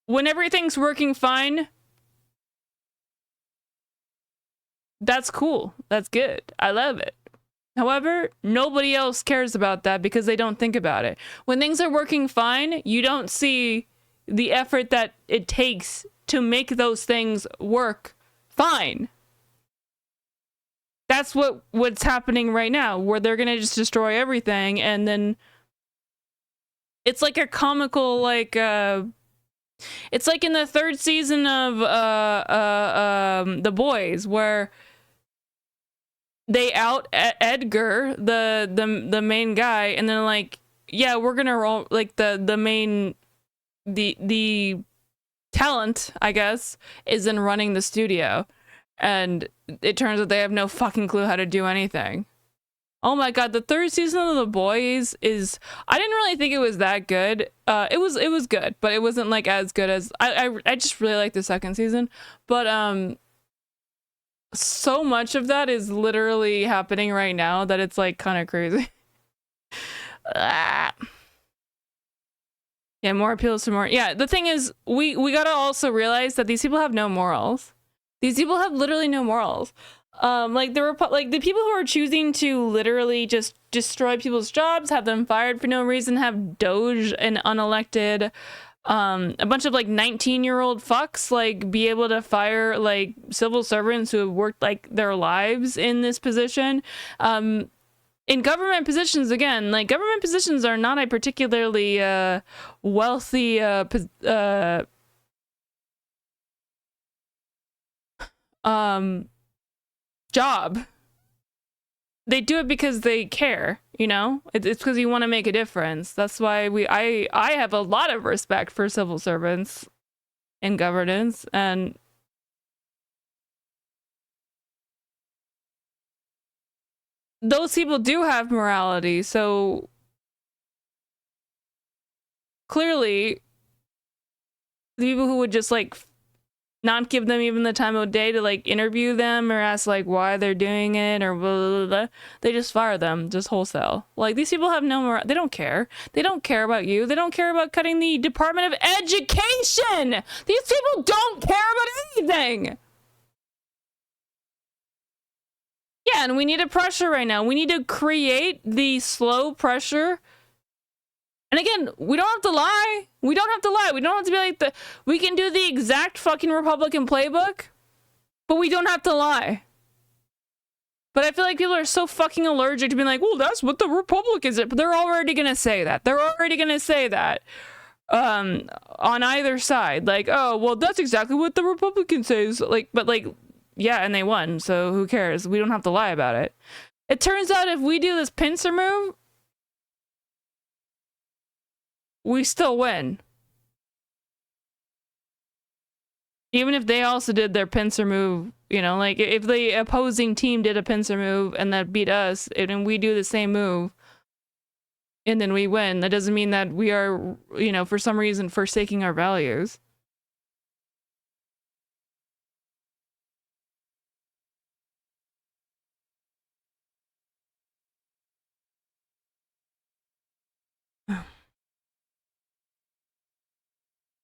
Speaker 1: When everything's working fine, that's cool. That's good. I love it. However, nobody else cares about that because they don't think about it. When things are working fine, you don't see the effort that it takes to make those things work fine. That's what's happening right now, where they're gonna just destroy everything, and then it's like a comical, it's like in the third season of The Boys, where they out Edgar, the main guy, and then yeah, we're gonna roll the talent, I guess, is in running the studio, and it turns out they have no fucking clue how to do anything. Oh my god, the third season of The Boys is, I didn't really think it was that good. It was good, but it wasn't as good as I just really like the second season. But so much of that is literally happening right now that it's kind of crazy. Yeah, more appeals to more. Yeah, the thing is, we gotta also realize that these people have no morals. These people have literally no morals. The people who are choosing to literally just destroy people's jobs, have them fired for no reason, have Doge and unelected, a bunch of 19-year-old fucks be able to fire civil servants who have worked their lives in this position. In government positions, again, government positions are not a particularly wealthy job. They do it because they care, you know? It's because you want to make a difference. That's why I have a lot of respect for civil servants in governance, and those people do have morality, so clearly the people who would just not give them even the time of day to like interview them or ask like why they're doing it or blah, blah, blah. They just fire them just wholesale. Like these people have no more, they don't care. They don't care about you. They don't care about cutting the Department of Education. These people don't care about anything. Yeah, and we need a pressure right now. We need to create the slow pressure. And again, we don't have to lie. We don't have to lie. We don't have to be like we can do the exact fucking Republican playbook, but we don't have to lie. But I feel like people are so fucking allergic to being like, well, that's what the Republicans did. But they're already going to say that. They're already going to say that on either side. Like, oh, well, that's exactly what the Republicans say. Like, but like, yeah, and they won. So who cares? We don't have to lie about it. It turns out if we do this pincer move, we still win. Even if they also did their pincer move, you know, like if the opposing team did a pincer move and that beat us, and we do the same move, and then we win, that doesn't mean that we are, you know, for some reason forsaking our values.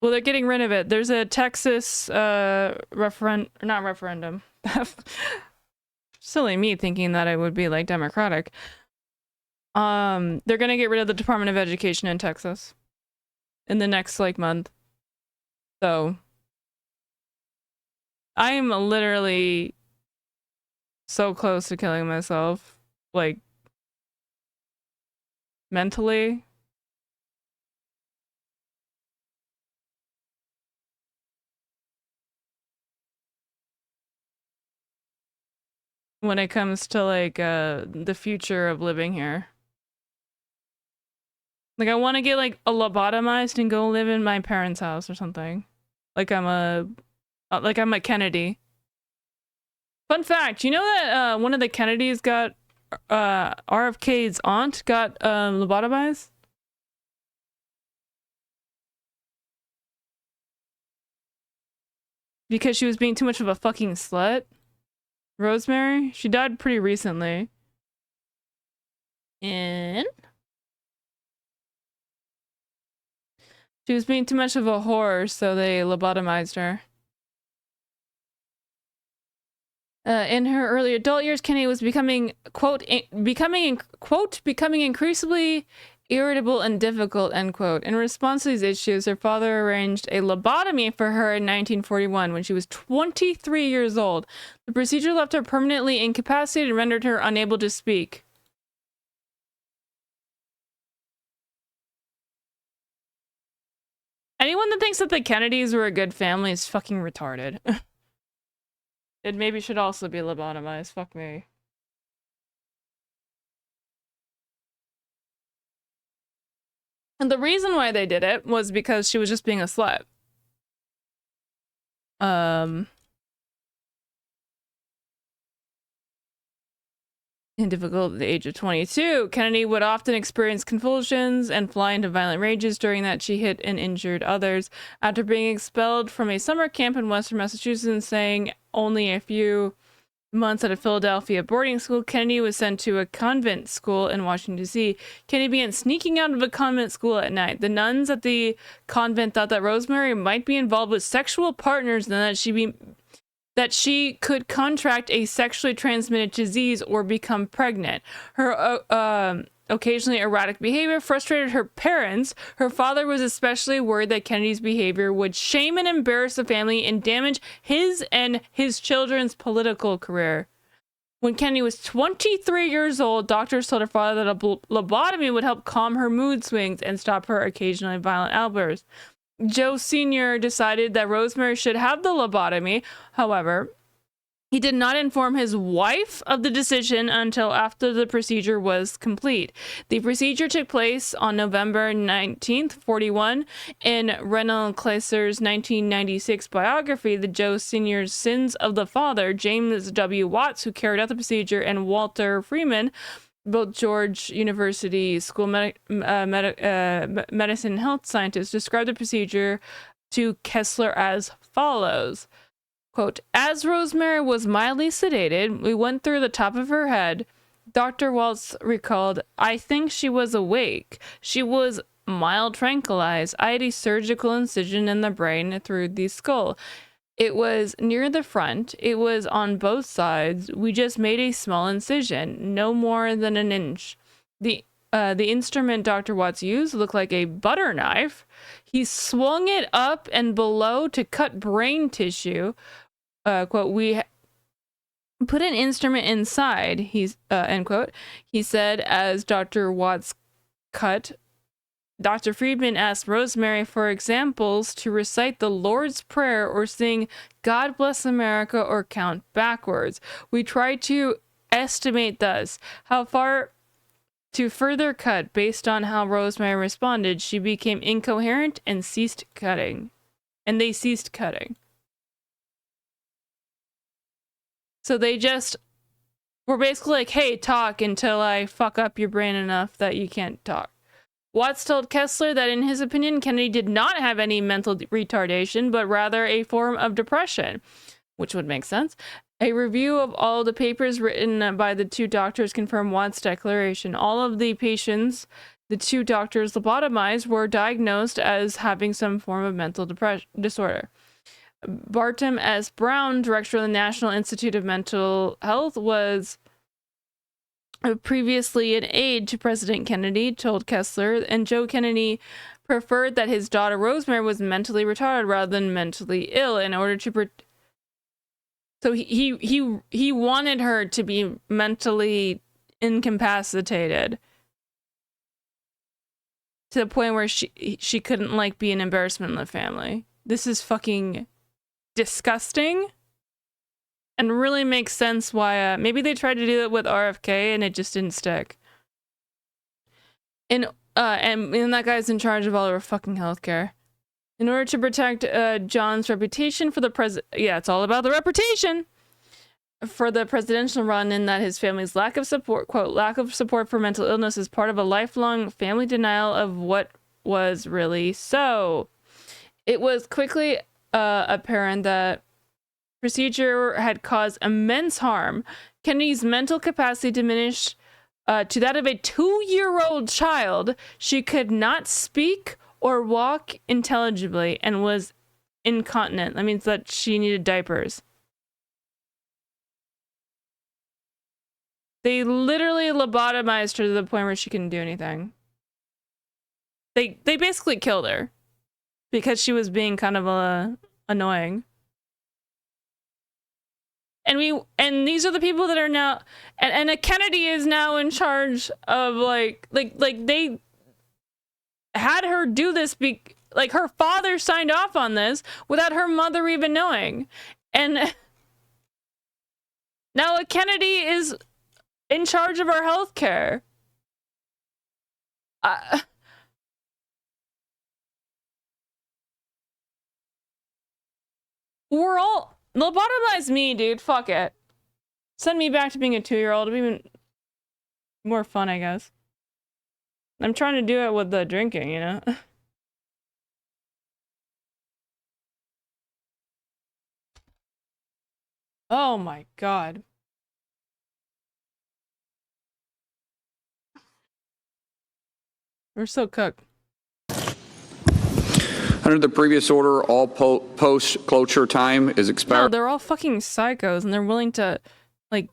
Speaker 1: Well, they're getting rid of it. There's a Texas not referendum. Silly me thinking that it would be like Democratic. They're gonna get rid of the Department of Education in Texas in the next like month. So I am literally so close to killing myself, like mentally. When it comes to like the future of living here. Like I want to get like a lobotomized and go live in my parents' house or something. Like I'm a Kennedy. Fun fact, you know that one of the Kennedys got RFK's aunt got lobotomized? Because she was being too much of a fucking slut. Rosemary, she died pretty recently. And she was being too much of a whore, so they lobotomized her. In her early adult years, Kennedy was becoming increasingly irritable and difficult, end quote. In response to these issues, her father arranged a lobotomy for her in 1941 when she was 23 years old. The procedure left her permanently incapacitated and rendered her unable to speak. Anyone that thinks that the Kennedys were a good family is fucking retarded. It maybe should also be lobotomized. Fuck me. And the reason why they did it was because she was just being a slut. And difficult at the age of 22, Kennedy would often experience convulsions and fly into violent rages. During that, she hit and injured others. After being expelled from a summer camp in Western Massachusetts and staying only a few months at a Philadelphia boarding school, Kennedy was sent to a convent school in Washington, D.C. Kennedy began sneaking out of a convent school at night. The nuns at the convent thought that Rosemary might be involved with sexual partners and that she could contract a sexually transmitted disease or become pregnant. Her occasionally erratic behavior frustrated her parents. Her father was especially worried that Kennedy's behavior would shame and embarrass the family and damage his and his children's political career. When Kennedy was 23 years old, doctors told her father that a lobotomy would help calm her mood swings and stop her occasionally violent outbursts. Joe Sr. decided that Rosemary should have the lobotomy. However, he did not inform his wife of the decision until after the procedure was complete. The procedure took place on November 19th, 41. In Reynold Kleiser's 1996 biography, The Joe Sr.'s Sins of the Father, James W. Watts, who carried out the procedure, and Walter Freeman, both George University School medicine and health scientists, described the procedure to Kessler as follows. Quote, as Rosemary was mildly sedated, we went through the top of her head. Dr. Waltz recalled, I think she was awake. She was mild tranquilized. I had a surgical incision in the brain through the skull. It was near the front. It was on both sides. We just made a small incision, no more than an inch. The instrument Dr. Watts used looked like a butter knife. He swung it up and below to cut brain tissue. Quote, we put an instrument inside, end quote. He said as Dr. Watts cut. Dr. Friedman asked Rosemary for examples to recite the Lord's Prayer or sing God Bless America or count backwards. We tried to estimate thus how far to further cut based on how Rosemary responded. She became incoherent and ceased cutting. And they ceased cutting. So they just were basically like, hey, talk until I fuck up your brain enough that you can't talk. Watts told Kessler that in his opinion, Kennedy did not have any mental retardation, but rather a form of depression, which would make sense. A review of all the papers written by the two doctors confirmed Watts' declaration. All of the patients the two doctors lobotomized were diagnosed as having some form of mental disorder. Barton S. Brown, director of the National Institute of Mental Health, was previously an aide to President Kennedy, told Kessler, and Joe Kennedy preferred that his daughter Rosemary was mentally retarded rather than mentally ill in order to so he wanted her to be mentally incapacitated to the point where she couldn't like be an embarrassment in the family. This is fucking disgusting. And really makes sense why maybe they tried to do it with RFK and it just didn't stick. And that guy's in charge of all our fucking healthcare. In order to protect John's reputation for the it's all about the reputation for the presidential run, in that his family's lack of support, quote, lack of support for mental illness is part of a lifelong family denial of what was really so. It was quickly apparent that procedure had caused immense harm. Kennedy's mental capacity diminished to that of a 2-year-old child. She could not speak or walk intelligibly and was incontinent. That means that she needed diapers. They literally lobotomized her to the point where she couldn't do anything. They basically killed her because she was being kind of annoying. And these are the people that are now, and a Kennedy is now in charge of like they had her do this like her father signed off on this without her mother even knowing. And now a Kennedy is in charge of our health care. We're all lobotomize me, dude. Fuck it. Send me back to being a 2-year-old. It'd be even more fun, I guess. I'm trying to do it with the drinking, you know? Oh my god. We're so cooked.
Speaker 3: Under the previous order, all post-closure time is expired.
Speaker 1: No, they're all fucking psychos, and they're willing to, like,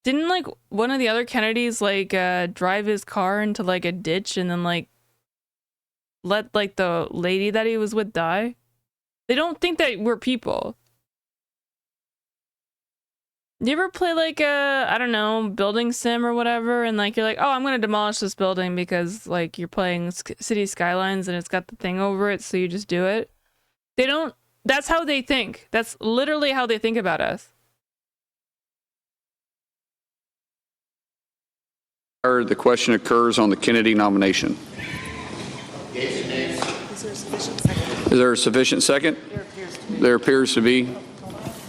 Speaker 1: didn't, like, one of the other Kennedys, like, drive his car into, like, a ditch and then, like, let, like, the lady that he was with die? They don't think that we're people. You ever play, like, I don't know, building sim or whatever, and, like, you're like, oh, I'm gonna demolish this building because, like, you're playing City Skylines and it's got the thing over it, so you just do it? They don't, that's how they think. That's literally how they think about us.
Speaker 3: The question occurs on the Kennedy nomination.
Speaker 4: Is there a sufficient second?
Speaker 3: Is there a sufficient second? There appears to be.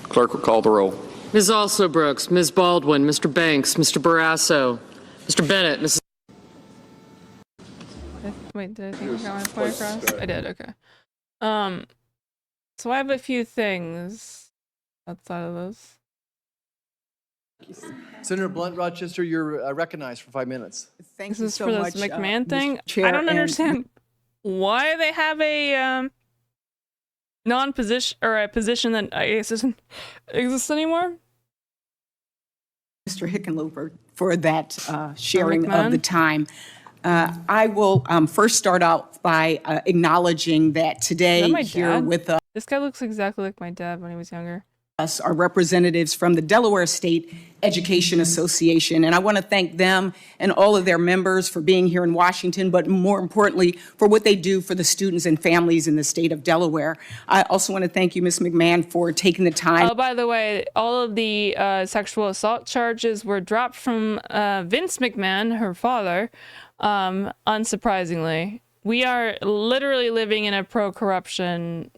Speaker 3: Clerk will call the roll.
Speaker 4: Ms. Also Brooks, Ms. Baldwin, Mr. Banks, Mr. Barrasso, Mr. Bennett, Mrs.
Speaker 1: Wait, did I think I got my point across? I did, okay. So I have a few things. outside of this.
Speaker 6: Senator Blunt Rochester, you're recognized for 5 minutes.
Speaker 9: Thank
Speaker 1: This
Speaker 9: you
Speaker 1: is
Speaker 9: so
Speaker 1: for
Speaker 9: much,
Speaker 1: this McMahon
Speaker 9: Mr.
Speaker 1: thing.
Speaker 9: Chair,
Speaker 1: I don't
Speaker 9: and-
Speaker 1: understand why they have a non-position or a position that I guess doesn't exist anymore.
Speaker 9: Mr. Hickenlooper for that sharing
Speaker 1: McMahon.
Speaker 9: of the time. I will first start out by acknowledging that
Speaker 1: Is
Speaker 9: today
Speaker 1: that my
Speaker 9: here
Speaker 1: dad?
Speaker 9: with
Speaker 1: This guy looks exactly like my dad when he was younger.
Speaker 9: us are representatives from the Delaware State Education Association. And I want to thank them and all of their members for being here in Washington, but more importantly, for what they do for the students and families in the state of Delaware. I also want to thank you, Ms. McMahon, for taking the time.
Speaker 1: Oh, by the way, all of the sexual assault charges were dropped from Vince McMahon, her father, unsurprisingly. We are literally living in a pro-corruption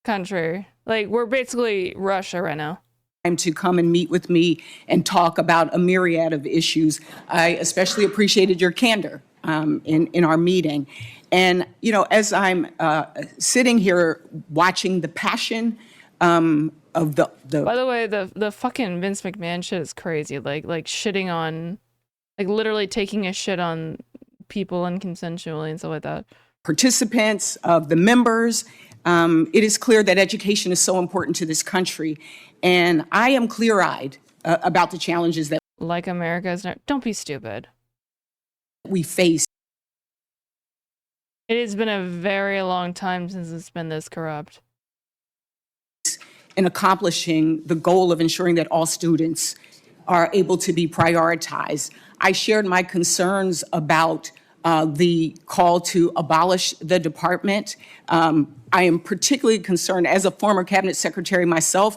Speaker 1: country. Like, we're basically Russia right now.
Speaker 9: To come and meet with me and talk about a myriad of issues. I especially appreciated your candor in our meeting. And, you know, as I'm sitting here watching the passion of the
Speaker 1: By the way, the fucking Vince McMahon shit is crazy. Like shitting on, like literally taking a shit on people unconsensually and stuff like that.
Speaker 9: participants, of the members, it is clear that education is so important to this country. And I am clear-eyed about the challenges that
Speaker 1: Like America's not. Don't be stupid.
Speaker 9: we face.
Speaker 1: It has been a very long time since it's been this corrupt.
Speaker 9: In accomplishing the goal of ensuring that all students are able to be prioritized. I shared my concerns about the call to abolish the department. I am particularly concerned, as a former cabinet secretary myself,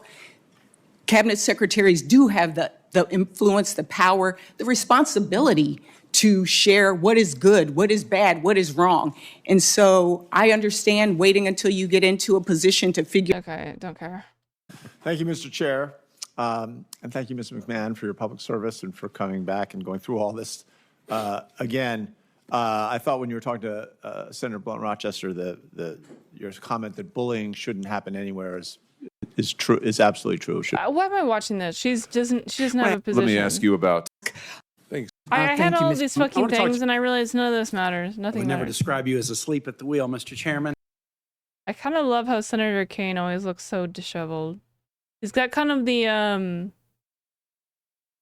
Speaker 9: cabinet secretaries do have the influence, the power, the responsibility to share what is good, what is bad, what is wrong. And so I understand waiting until you get into a position to figure.
Speaker 1: Okay, don't care.
Speaker 11: Thank you, Mr. Chair. And thank you, Ms. McMahon, for your public service and for coming back and going through all this. Again, I thought when you were talking to Senator Blunt Rochester, your comment that bullying shouldn't happen anywhere is true, is absolutely true.
Speaker 1: Why am I watching this? She doesn't have a position.
Speaker 8: Let me ask you about. Thanks.
Speaker 1: I had all these fucking
Speaker 24: I wanna talk
Speaker 1: things
Speaker 24: to-
Speaker 1: and I realized none of this matters.
Speaker 24: I
Speaker 1: Nothing
Speaker 24: would never
Speaker 1: matters.
Speaker 24: describe you as asleep at the wheel, Mr. Chairman.
Speaker 1: I kind of love how Senator Kane always looks so disheveled. He's got kind of the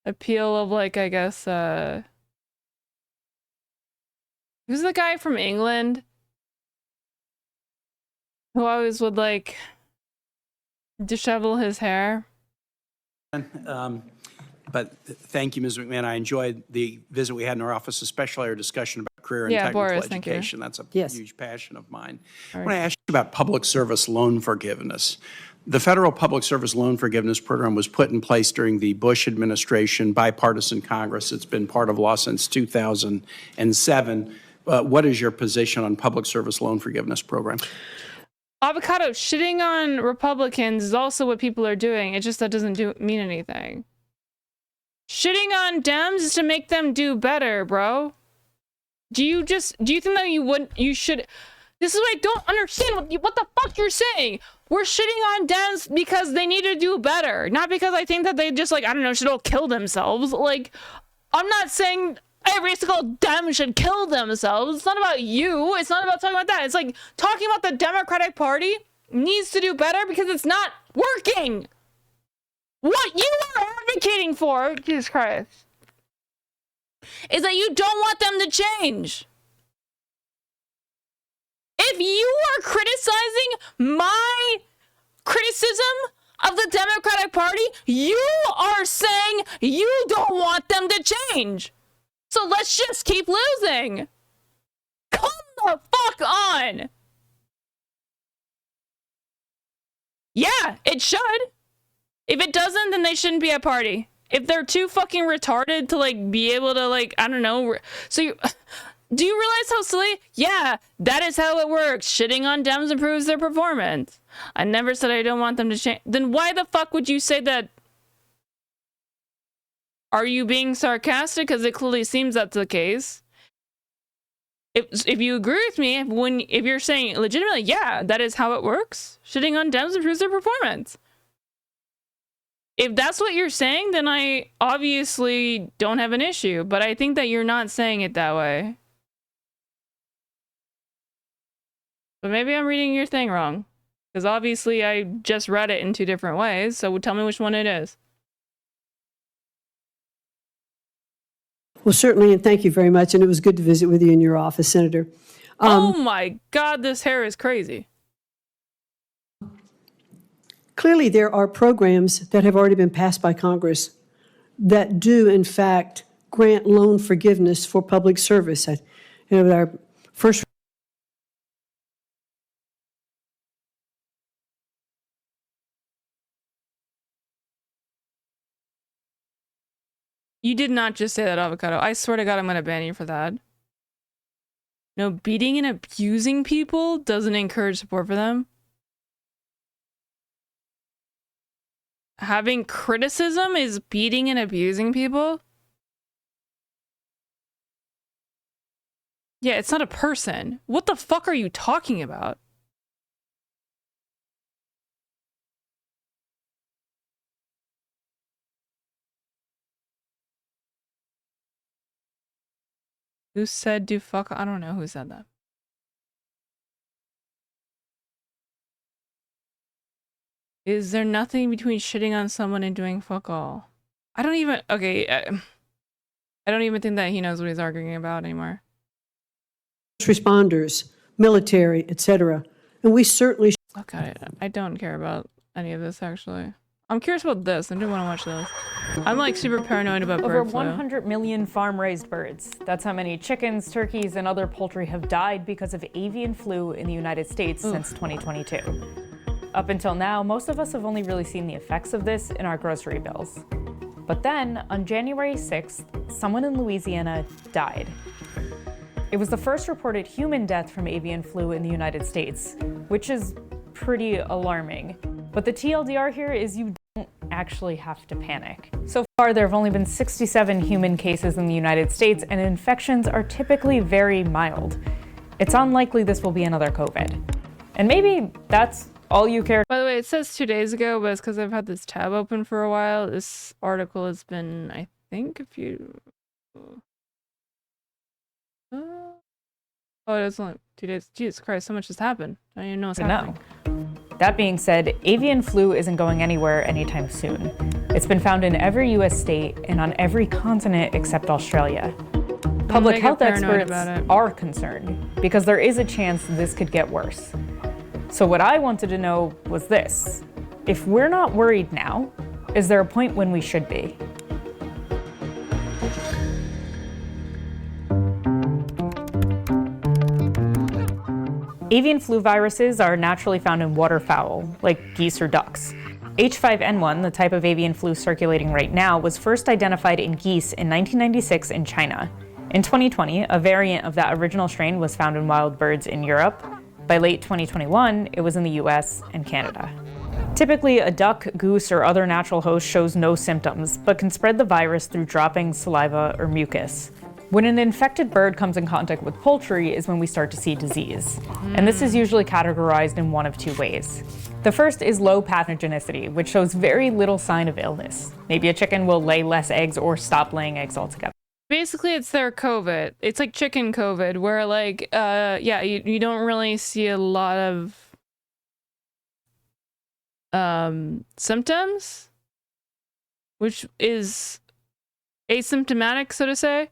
Speaker 1: appeal of, like, I guess who's the guy from England who always would like dishevel his hair?
Speaker 24: But thank you, Ms. McMahon. I enjoyed the visit we had in our office, especially our discussion about career and
Speaker 1: Yeah,
Speaker 24: technical
Speaker 1: Boris, thank you.
Speaker 24: education. That's a
Speaker 9: Yes.
Speaker 24: huge passion of mine.
Speaker 1: All
Speaker 24: I
Speaker 1: right.
Speaker 24: want to ask you about public service loan forgiveness. The federal public service loan forgiveness program was put in place during the Bush administration, bipartisan Congress. It's been part of law since 2007. What is your position on public service loan forgiveness program?
Speaker 1: Avocado, shitting on Republicans is also what people are doing. It just that doesn't mean anything. Shitting on Dems is to make them do better, bro. Do you think that you should? This is what I don't understand. What the fuck you're saying? We're shitting on Dems because they need to do better, not because I think that they just, like, I don't know, should all kill themselves. Like, I'm not saying every single Dem should kill themselves. It's not about you. It's not about talking about that. It's like talking about the Democratic Party needs to do better because it's not working. What you are advocating for, Jesus Christ, is that you don't want them to change. If you are criticizing my criticism of the Democratic Party, you are saying you don't want them to change. So let's just keep losing. Come the fuck on. Yeah, it should. If it doesn't, then they shouldn't be a party. If they're too fucking retarded to, like, be able to, like, I don't know. So do you realize how silly? Yeah, that is how it works. Shitting on Dems improves their performance. I never said I don't want them to change. Then why the fuck would you say that? Are you being sarcastic? Because it clearly seems that's the case. If you agree with me, if you're saying legitimately, yeah, that is how it works, shitting on Dems improves their performance. If that's what you're saying, then I obviously don't have an issue, but I think that you're not saying it that way. But maybe I'm reading your thing wrong, because obviously I just read it in 2 different ways, so tell me which one it is.
Speaker 2: Well, certainly, and thank you very much, and it was good to visit with you in your office, Senator.
Speaker 1: Oh my God, this hair is crazy.
Speaker 2: Clearly, there are programs that have already been passed by Congress that do, in fact, grant loan forgiveness for public service. Our first
Speaker 1: You did not just say that, Avocado. I swear to God, I'm gonna ban you for that. No, beating and abusing people doesn't encourage support for them. Having criticism is beating and abusing people? Yeah, it's not a person. What the fuck are you talking about? Who said do fuck? I don't know who said that. Is there nothing between shitting on someone and doing fuck all? I don't even... Okay, I don't even think that he knows what he's arguing about anymore.
Speaker 2: responders, military, etc. And we certainly...
Speaker 1: Okay, I don't care about any of this, actually. I'm curious about this. I do want to watch this. I'm like super paranoid about
Speaker 12: Over
Speaker 1: bird flu.
Speaker 12: 100 million farm-raised birds. That's how many chickens, turkeys, and other poultry have died because of avian flu in the United States since 2022. Up until now, most of us have only really seen the effects of this in our grocery bills. But then, on January 6th, someone in Louisiana died. It was the first reported human death from avian flu in the United States, which is pretty alarming. But the TLDR here is you don't actually have to panic. So far, there have only been 67 human cases in the United States, and infections are typically very mild. It's unlikely this will be another COVID. And maybe that's all you care.
Speaker 1: By the way, it says 2 days ago, but it's because I've had this tab open for a while. This article has been, I think, a few... Oh, it was only 2 days. Jesus Christ, so much has happened. I don't even know what's happening.
Speaker 12: That being said, avian flu isn't going anywhere anytime soon. It's been found in every US state and on every continent except Australia. Public health experts are concerned because there is a chance this could get worse. So what I wanted to know was this: if we're not worried now, is there a point when we should be? Avian flu viruses are naturally found in waterfowl, like geese or ducks. H5N1, the type of avian flu circulating right now, was first identified in geese in 1996 in China. In 2020, a variant of that original strain was found in wild birds in Europe. By late 2021, it was in the US and Canada. Typically, a duck, goose, or other natural host shows no symptoms, but can spread the virus through droppings, saliva, or mucus. When an infected bird comes in contact with poultry is when we start to see disease. And this is usually categorized in one of two ways. The first is low pathogenicity, which shows very little sign of illness. Maybe a chicken will lay less eggs or stop laying eggs altogether.
Speaker 1: Basically, it's their COVID. It's like chicken COVID, where like, yeah, you don't really see a lot of symptoms, which is asymptomatic, so to say.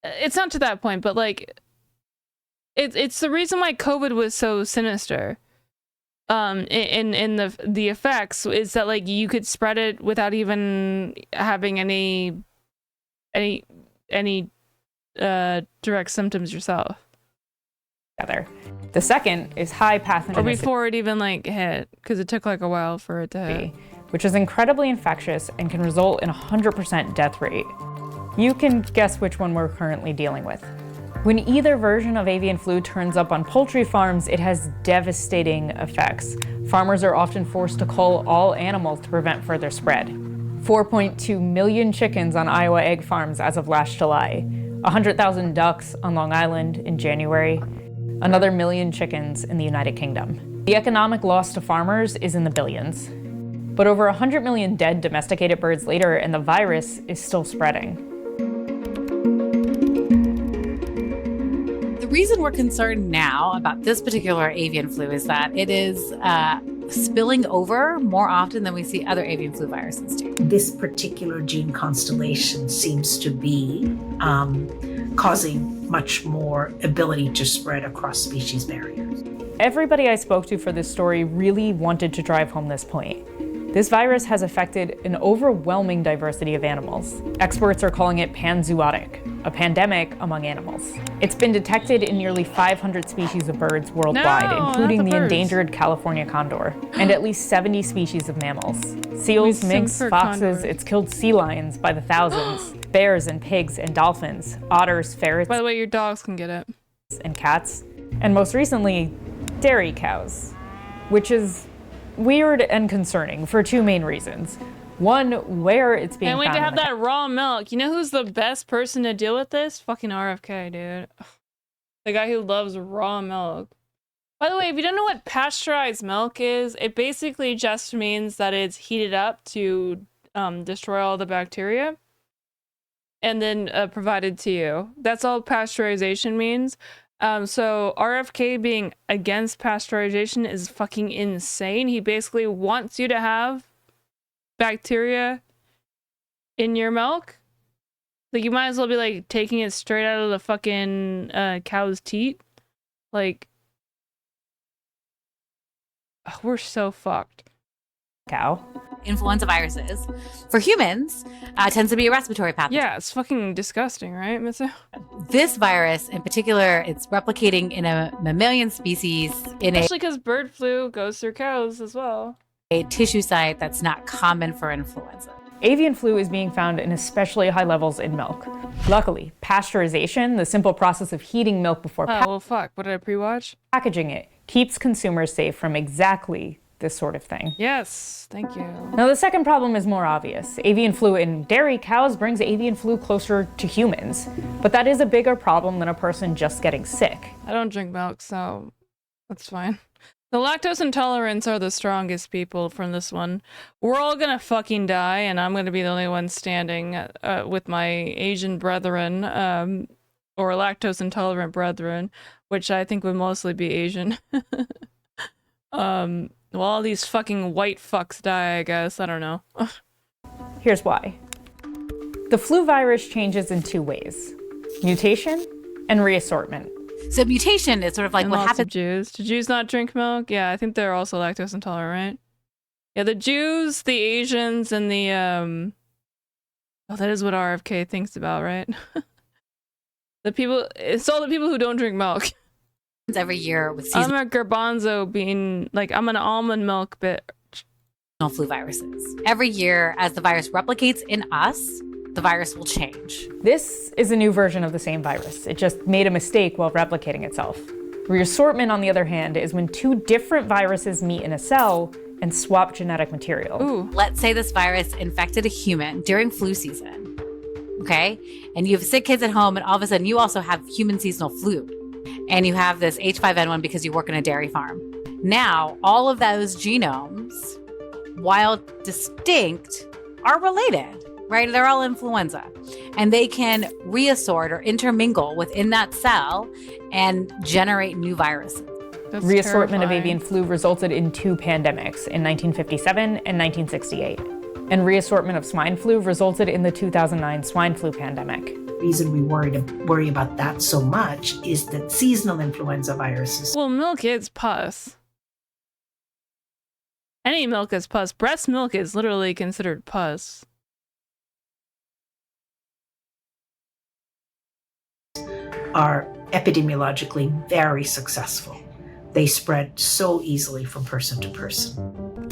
Speaker 1: It's not to that point, but like, it's the reason why COVID was so sinister. In the effects is that like you could spread it without even having any direct symptoms yourself.
Speaker 12: The second is high pathogenicity.
Speaker 1: Or before it even like hit, because it took like a while for it to hit.
Speaker 12: Which is incredibly infectious and can result in a 100% death rate. You can guess which one we're currently dealing with. When either version of avian flu turns up on poultry farms, it has devastating effects. Farmers are often forced to cull all animals to prevent further spread. 4.2 million chickens on Iowa egg farms as of last July. 100,000 ducks on Long Island in January, another 1 million chickens in the United Kingdom. The economic loss to farmers is in the billions. But over 100 million dead domesticated birds later, and the virus is still spreading.
Speaker 7: The reason we're concerned now about this particular avian flu is that it is spilling over more often than we see other avian flu viruses do.
Speaker 13: This particular gene constellation seems to be causing much more ability to spread across species barriers.
Speaker 12: Everybody I spoke to for this story really wanted to drive home this point. This virus has affected an overwhelming diversity of animals. Experts are calling it panzootic, a pandemic among animals. It's been detected in nearly 500 species of birds worldwide, including the endangered California condor, and at least 70 species of mammals. Seals, minks, foxes, it's killed sea lions by the thousands, bears and pigs and dolphins, otters, ferrets.
Speaker 1: By the way, your dogs can get it.
Speaker 12: And cats. And most recently, dairy cows, which is weird and concerning for two main reasons. One, where it's being found.
Speaker 1: Can't wait to have that raw milk. You know who's the best person to deal with this? Fucking RFK, dude. The guy who loves raw milk. By the way, if you don't know what pasteurized milk is, it basically just means that it's heated up to destroy all the bacteria and then provided to you. That's all pasteurization means. So RFK being against pasteurization is fucking insane. He basically wants you to have bacteria in your milk. Like, you might as well be like taking it straight out of the fucking cow's teat. Like, we're so fucked.
Speaker 12: Cow.
Speaker 7: Influenza viruses, for humans, tends to be a respiratory pathogen.
Speaker 1: Yeah, it's fucking disgusting, right, Mitsu?
Speaker 7: This virus, in particular, it's replicating in a mammalian species
Speaker 1: Especially because bird flu goes through cows as well.
Speaker 7: A tissue site that's not common for influenza.
Speaker 12: Avian flu is being found in especially high levels in milk. Luckily, pasteurization, the simple process of heating milk before
Speaker 1: well, fuck. What did I pre-watch?
Speaker 12: Packaging it, keeps consumers safe from exactly this sort of thing.
Speaker 1: Yes, thank you.
Speaker 12: Now, the second problem is more obvious. Avian flu in dairy cows brings avian flu closer to humans, but that is a bigger problem than a person just getting sick.
Speaker 1: I don't drink milk, so that's fine. The lactose intolerants are the strongest people from this one. We're all gonna fucking die, and I'm gonna be the only one standing with my Asian brethren, or lactose intolerant brethren, which I think would mostly be Asian. Well, all these fucking white fucks die, I guess. I don't know.
Speaker 12: Here's why. The flu virus changes in two ways: mutation and reassortment.
Speaker 7: So mutation is sort of like what happens.
Speaker 1: Jews. Do Jews not drink milk? Yeah, I think they're also lactose intolerant, right? Yeah, the Jews, the Asians, and the oh, that is what RFK thinks about, right? The people. It's all the people who don't drink milk.
Speaker 7: Every year with
Speaker 1: I'm a garbanzo bean, like I'm an almond milk bitch.
Speaker 7: Flu viruses. Every year, as the virus replicates in us, the virus will change.
Speaker 12: This is a new version of the same virus. It just made a mistake while replicating itself. Reassortment, on the other hand, is when two different viruses meet in a cell and swap genetic material.
Speaker 7: Ooh. Let's say this virus infected a human during flu season, okay? And you have sick kids at home, and all of a sudden you also have human seasonal flu. And you have this H5N1 because you work in a dairy farm. Now, all of those genomes, while distinct, are related, right? They're all influenza. And they can reassort or intermingle within that cell and generate new viruses.
Speaker 1: That's
Speaker 12: Reassortment
Speaker 1: terrifying.
Speaker 12: of avian flu resulted in two pandemics in 1957 and 1968. And reassortment of swine flu resulted in the 2009 swine flu pandemic.
Speaker 13: The reason we worry about that so much is that seasonal influenza viruses.
Speaker 1: Well, milk is pus. Any milk is pus. Breast milk is literally considered pus.
Speaker 13: Are epidemiologically very successful. They spread so easily from person to person.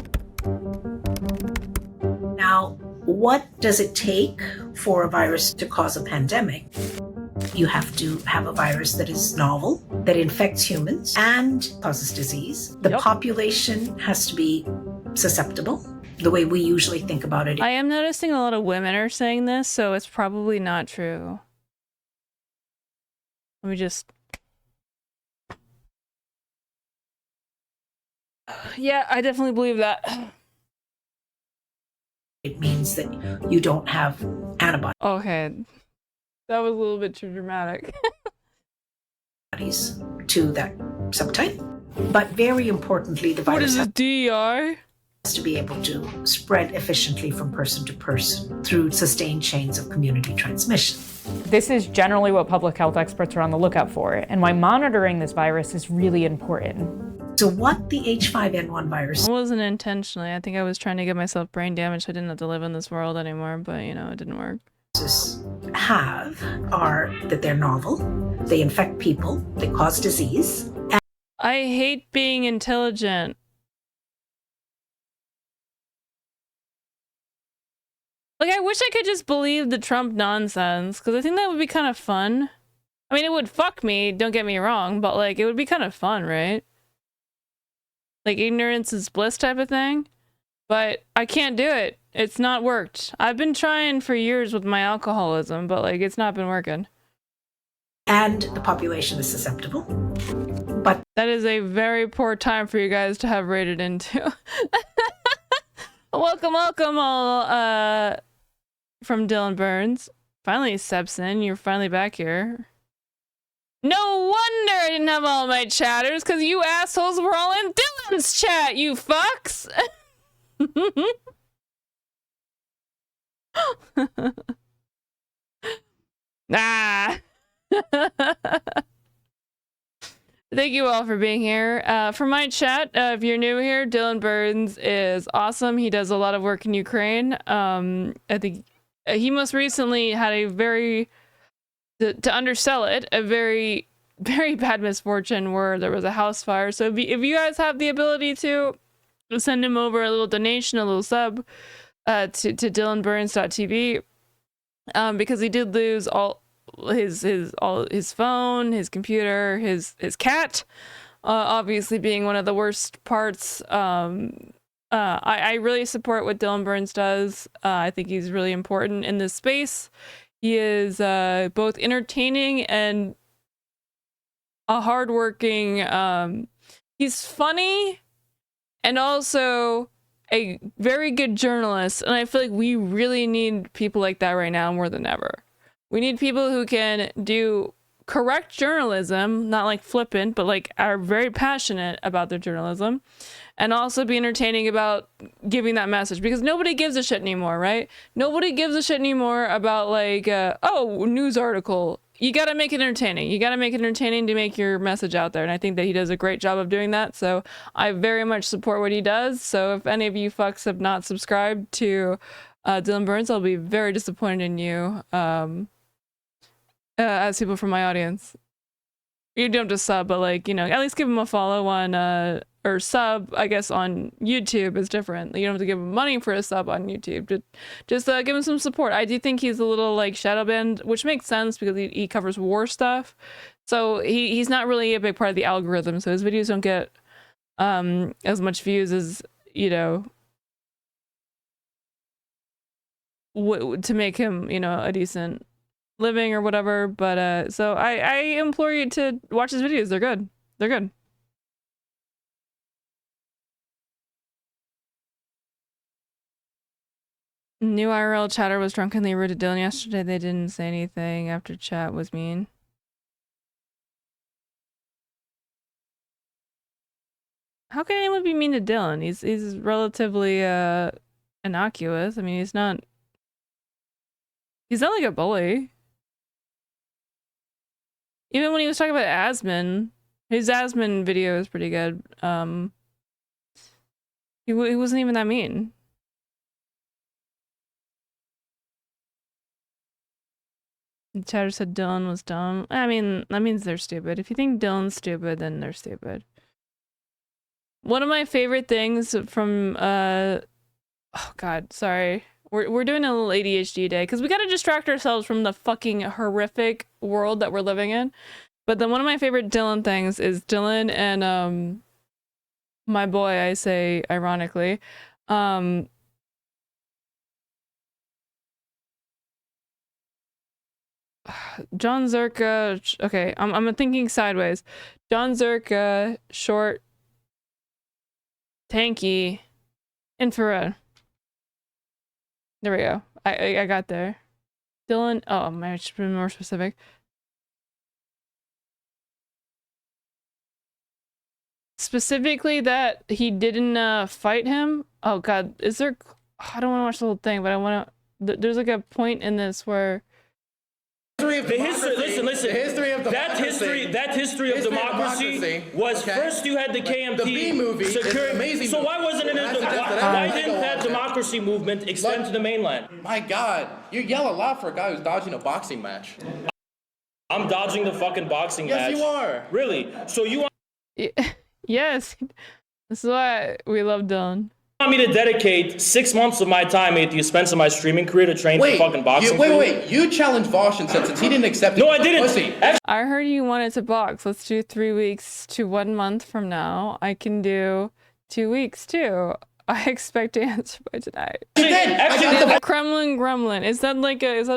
Speaker 13: Now, what does it take for a virus to cause a pandemic? You have to have a virus that is novel, that infects humans and causes disease. The population has to be susceptible, the way we usually think about it.
Speaker 1: I am noticing a lot of women are saying this, so it's probably not true. Let me just... Yeah, I definitely believe that.
Speaker 13: It means that you don't have antibodies.
Speaker 1: Okay. That was a little bit too dramatic.
Speaker 13: To that subtype. But very importantly, the
Speaker 1: What
Speaker 13: virus
Speaker 1: is a DEI?
Speaker 13: has to be able to spread efficiently from person to person through sustained chains of community transmission.
Speaker 12: This is generally what public health experts are on the lookout for, and why monitoring this virus is really important.
Speaker 13: So what the H5N1 virus...
Speaker 1: It wasn't intentionally. I think I was trying to give myself brain damage so I didn't have to live in this world anymore, but, you know, it didn't work.
Speaker 13: ...have are that they're novel, they infect people, they cause disease.
Speaker 1: I hate being intelligent. Like, I wish I could just believe the Trump nonsense, because I think that would be kind of fun. I mean, it would fuck me, don't get me wrong, but, like, it would be kind of fun, right? Like, ignorance is bliss type of thing. But I can't do it. It's not worked. I've been trying for years with my alcoholism, but, like, it's not been working.
Speaker 13: And the population is susceptible. But
Speaker 1: that is a very poor time for you guys to have raided into. Welcome, all, from Dylan Burns. Finally, Sebson, you're finally back here. No wonder I didn't have all my chatters, because you assholes were all in Dylan's chat, you fucks! Ah. Thank you all for being here. For my chat, if you're new here, Dylan Burns is awesome. He does a lot of work in Ukraine. I think he most recently had a very, to undersell it, a very, very bad misfortune where there was a house fire. So if you guys have the ability to send him over a little donation, a little sub to dylanburns.tv, because he did lose all his phone, his computer, his cat, obviously being one of the worst parts. I really support what Dylan Burns does. I think he's really important in this space. He is both entertaining and a hardworking. He's funny and also a very good journalist. And I feel like we really need people like that right now more than ever. We need people who can do correct journalism, not like flippant, but like are very passionate about their journalism, and also be entertaining about giving that message, because nobody gives a shit anymore, right? Nobody gives a shit anymore about like, oh, news article. You got to make it entertaining. You got to make it entertaining to make your message out there. And I think that he does a great job of doing that. So I very much support what he does. So if any of you fucks have not subscribed to Dylan Burns, I'll be very disappointed in you. As people from my audience, you don't have to sub, but like, you know, at least give him a follow on or sub, I guess, on YouTube is different. You don't have to give him money for a sub on YouTube. Just give him some support. I do think he's a little like shadow banned, which makes sense because he covers war stuff, so he's not really a big part of the algorithm, so his videos don't get as much views as, you know, to make him, you know, a decent living or whatever. But so I implore you to watch his videos. They're good. They're good. New IRL chatter was drunkenly rude to Dylan yesterday. They didn't say anything after chat was mean. How can anyone be mean to Dylan? He's relatively innocuous. I mean, he's not like a bully. Even when he was talking about Asmin, his Asmin video is pretty good. He wasn't even that mean. The chatter said Dylan was dumb. I mean, that means they're stupid. If you think Dylan's stupid, then they're stupid. One of my favorite things from oh god, sorry. We're doing a little ADHD day because we got to distract ourselves from the fucking horrific world that we're living in. But then one of my favorite Dylan things is Dylan and my boy, I say ironically, John Zerka. Okay, I'm thinking sideways. John Zerka, short, tanky, infrared. There we go. I got there. Dylan. Oh, I should be more specific. Specifically that he didn't fight him. Oh God, is there? I don't want to watch the whole thing, but I want to. There's like a point in this where.
Speaker 5: Listen. The history of democracy. That history of democracy was first you had the KMT.
Speaker 6: The B movie is an amazing
Speaker 5: So
Speaker 6: movie.
Speaker 5: why wasn't it? Why didn't that democracy movement extend to the mainland?
Speaker 6: My God, you yell a lot for a guy who's dodging a boxing match.
Speaker 5: I'm dodging the fucking boxing match.
Speaker 6: Yes, you are.
Speaker 5: Really? So you want?
Speaker 1: Yes, this is why we love Dylan.
Speaker 5: Want me to dedicate 6 months of my time at the expense of my streaming career to train for fucking boxing?
Speaker 6: Wait. You challenged Vosh and said since he didn't accept it.
Speaker 5: No, I didn't.
Speaker 6: Pussy.
Speaker 1: I heard you wanted to box. Let's do 3 weeks to 1 month from now. I can do 2 weeks too. I expect to answer by tonight.
Speaker 5: Actually,
Speaker 1: Kremlin Gremlin. Is that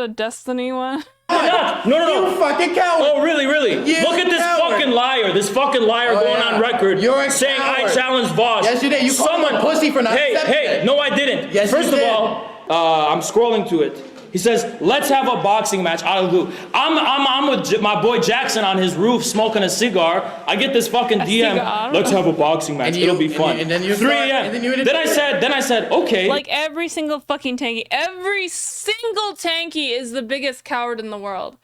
Speaker 1: a Destiny one?
Speaker 5: No.
Speaker 6: You fucking coward.
Speaker 5: Oh, really?
Speaker 6: You
Speaker 5: Look at this
Speaker 6: coward.
Speaker 5: fucking liar. This fucking liar going on record saying I challenged Vosh.
Speaker 6: Yes, you did. You called him a pussy for not accepting it.
Speaker 5: No, I didn't.
Speaker 6: Yes,
Speaker 5: First
Speaker 6: you
Speaker 5: of
Speaker 6: did.
Speaker 5: all, I'm scrolling to it. He says, let's have a boxing match out of the blue. I'm with my boy Jackson on his roof smoking a cigar. I get this fucking DM.
Speaker 1: cigar?
Speaker 5: Let's have a boxing match. It'll be fun.
Speaker 6: And then you
Speaker 5: 3
Speaker 6: start-
Speaker 5: a.m.
Speaker 6: and then you
Speaker 5: Then I said, okay.
Speaker 1: Like every single fucking tanky. Every single tanky is the biggest coward in the world.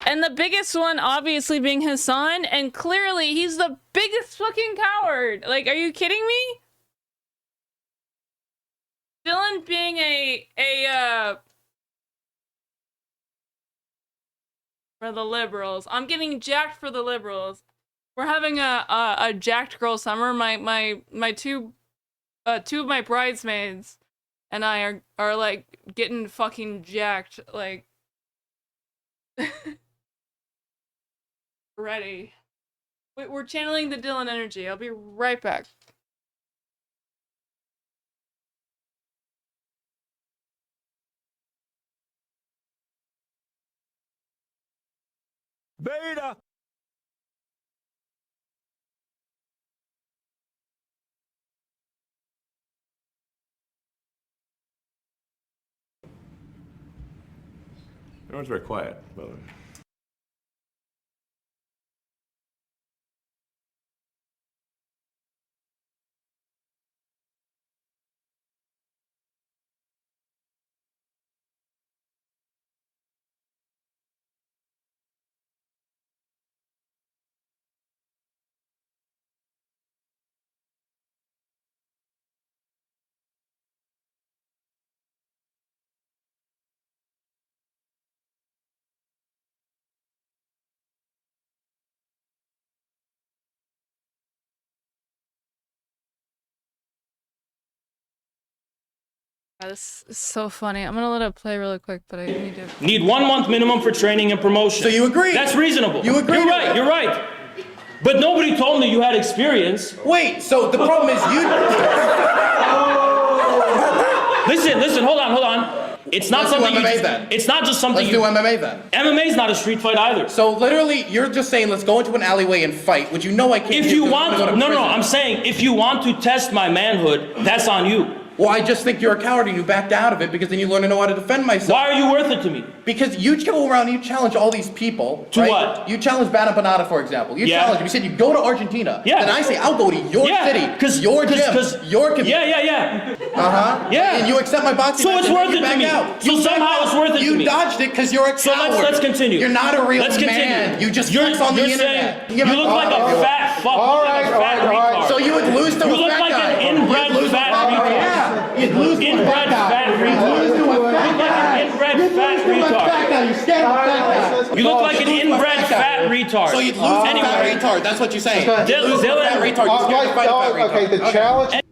Speaker 1: And the biggest one obviously being his son, and clearly he's the biggest fucking coward. Like, are you kidding me? Dylan being for the liberals. I'm getting jacked for the liberals. We're having a jacked girl summer. My two of my bridesmaids and I are like getting fucking jacked, like ready. Wait, we're channeling the Dylan energy. I'll be right back.
Speaker 14: Beta.
Speaker 8: Everyone's very quiet, by the way.
Speaker 1: This is so funny. I'm gonna let it play really quick, but I need to.
Speaker 5: Need 1 month minimum for training and promotion.
Speaker 6: So you agree?
Speaker 5: That's reasonable.
Speaker 6: You agree?
Speaker 5: You're right. But nobody told me you had experience.
Speaker 6: Wait, so the problem is you.
Speaker 5: Listen, hold on. It's not
Speaker 6: Let's do
Speaker 5: something
Speaker 6: MMA then.
Speaker 5: It's not just something
Speaker 6: Let's do MMA then.
Speaker 5: MMA is not a street fight either.
Speaker 6: So literally, you're just saying let's go into an alleyway and fight, which you know I can't.
Speaker 5: If
Speaker 6: do
Speaker 5: you
Speaker 6: because
Speaker 5: want,
Speaker 6: I'm gonna go to
Speaker 5: no,
Speaker 6: prison.
Speaker 5: I'm saying if you want to test my manhood, that's on you.
Speaker 6: Well, I just think you're a coward and you backed out of it because then you learn to know how to defend myself.
Speaker 5: Why are you worth it to me?
Speaker 6: Because you go around and you challenge all these people.
Speaker 5: To
Speaker 6: right?
Speaker 5: what?
Speaker 6: You challenge Bana Banata, for example. You
Speaker 5: Yeah.
Speaker 6: challenge him. You said you go to Argentina.
Speaker 5: Yeah.
Speaker 6: Then I say I'll go to your city, your gym, your community.
Speaker 5: Yeah.
Speaker 6: Yeah. And you accept my boxing
Speaker 5: So
Speaker 6: match
Speaker 5: it's
Speaker 6: and then
Speaker 5: worth
Speaker 6: you
Speaker 5: it to
Speaker 6: back
Speaker 5: me.
Speaker 6: out.
Speaker 5: So
Speaker 6: You
Speaker 5: somehow
Speaker 6: back
Speaker 5: it's
Speaker 6: out.
Speaker 5: worth it to
Speaker 6: You
Speaker 5: me.
Speaker 6: dodged it because you're a coward.
Speaker 5: So let's continue.
Speaker 6: You're not a real
Speaker 5: Let's
Speaker 6: man.
Speaker 5: continue.
Speaker 6: You just flex on the
Speaker 5: you're
Speaker 6: internet.
Speaker 5: saying you look like a fat fuck.
Speaker 6: All
Speaker 5: you look like a
Speaker 6: right.
Speaker 5: fat retard.
Speaker 6: So you would lose to
Speaker 5: You
Speaker 6: a
Speaker 5: look
Speaker 6: fat
Speaker 5: like
Speaker 6: guy.
Speaker 5: an inbred
Speaker 6: You'd lose to a
Speaker 5: fat
Speaker 6: fat guy.
Speaker 5: retard.
Speaker 6: Yeah. You'd lose to a
Speaker 5: Inbred
Speaker 6: fat guy.
Speaker 5: fat retard.
Speaker 6: You'd lose to a
Speaker 5: You look
Speaker 6: fat
Speaker 5: like
Speaker 6: guy.
Speaker 5: an inbred
Speaker 6: You'd
Speaker 5: fat
Speaker 6: lose to a
Speaker 5: retard.
Speaker 6: fat guy. You're scared of fat guys.
Speaker 5: You look like an inbred fat retard.
Speaker 6: So you'd lose to a fat retard. That's what you're saying. You'd lose to a fat retard. You're scared to fight a fat retard.
Speaker 20: Okay, the challenge.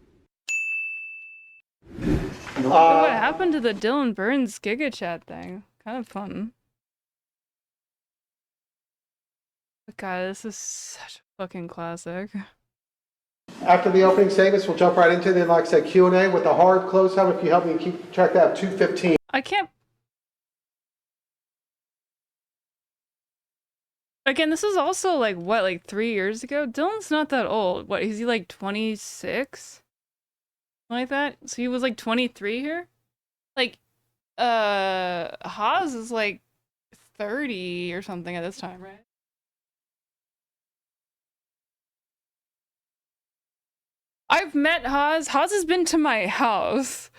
Speaker 1: What happened to the Dylan Burns Giga Chat thing? Kind of fun. But God, this is such a fucking classic.
Speaker 20: After the opening statements, we'll jump right into it. Then, like I said, Q&A with the hard close time. If you help me keep track of that, 2:15.
Speaker 1: I can't Again, this is also like what, like 3 years ago? Dylan's not that old. What, is he like 26? Like that? So he was like 23 here? Like, Haas is like 30 or something at this time, right? I've met Haas. Haas has been to my house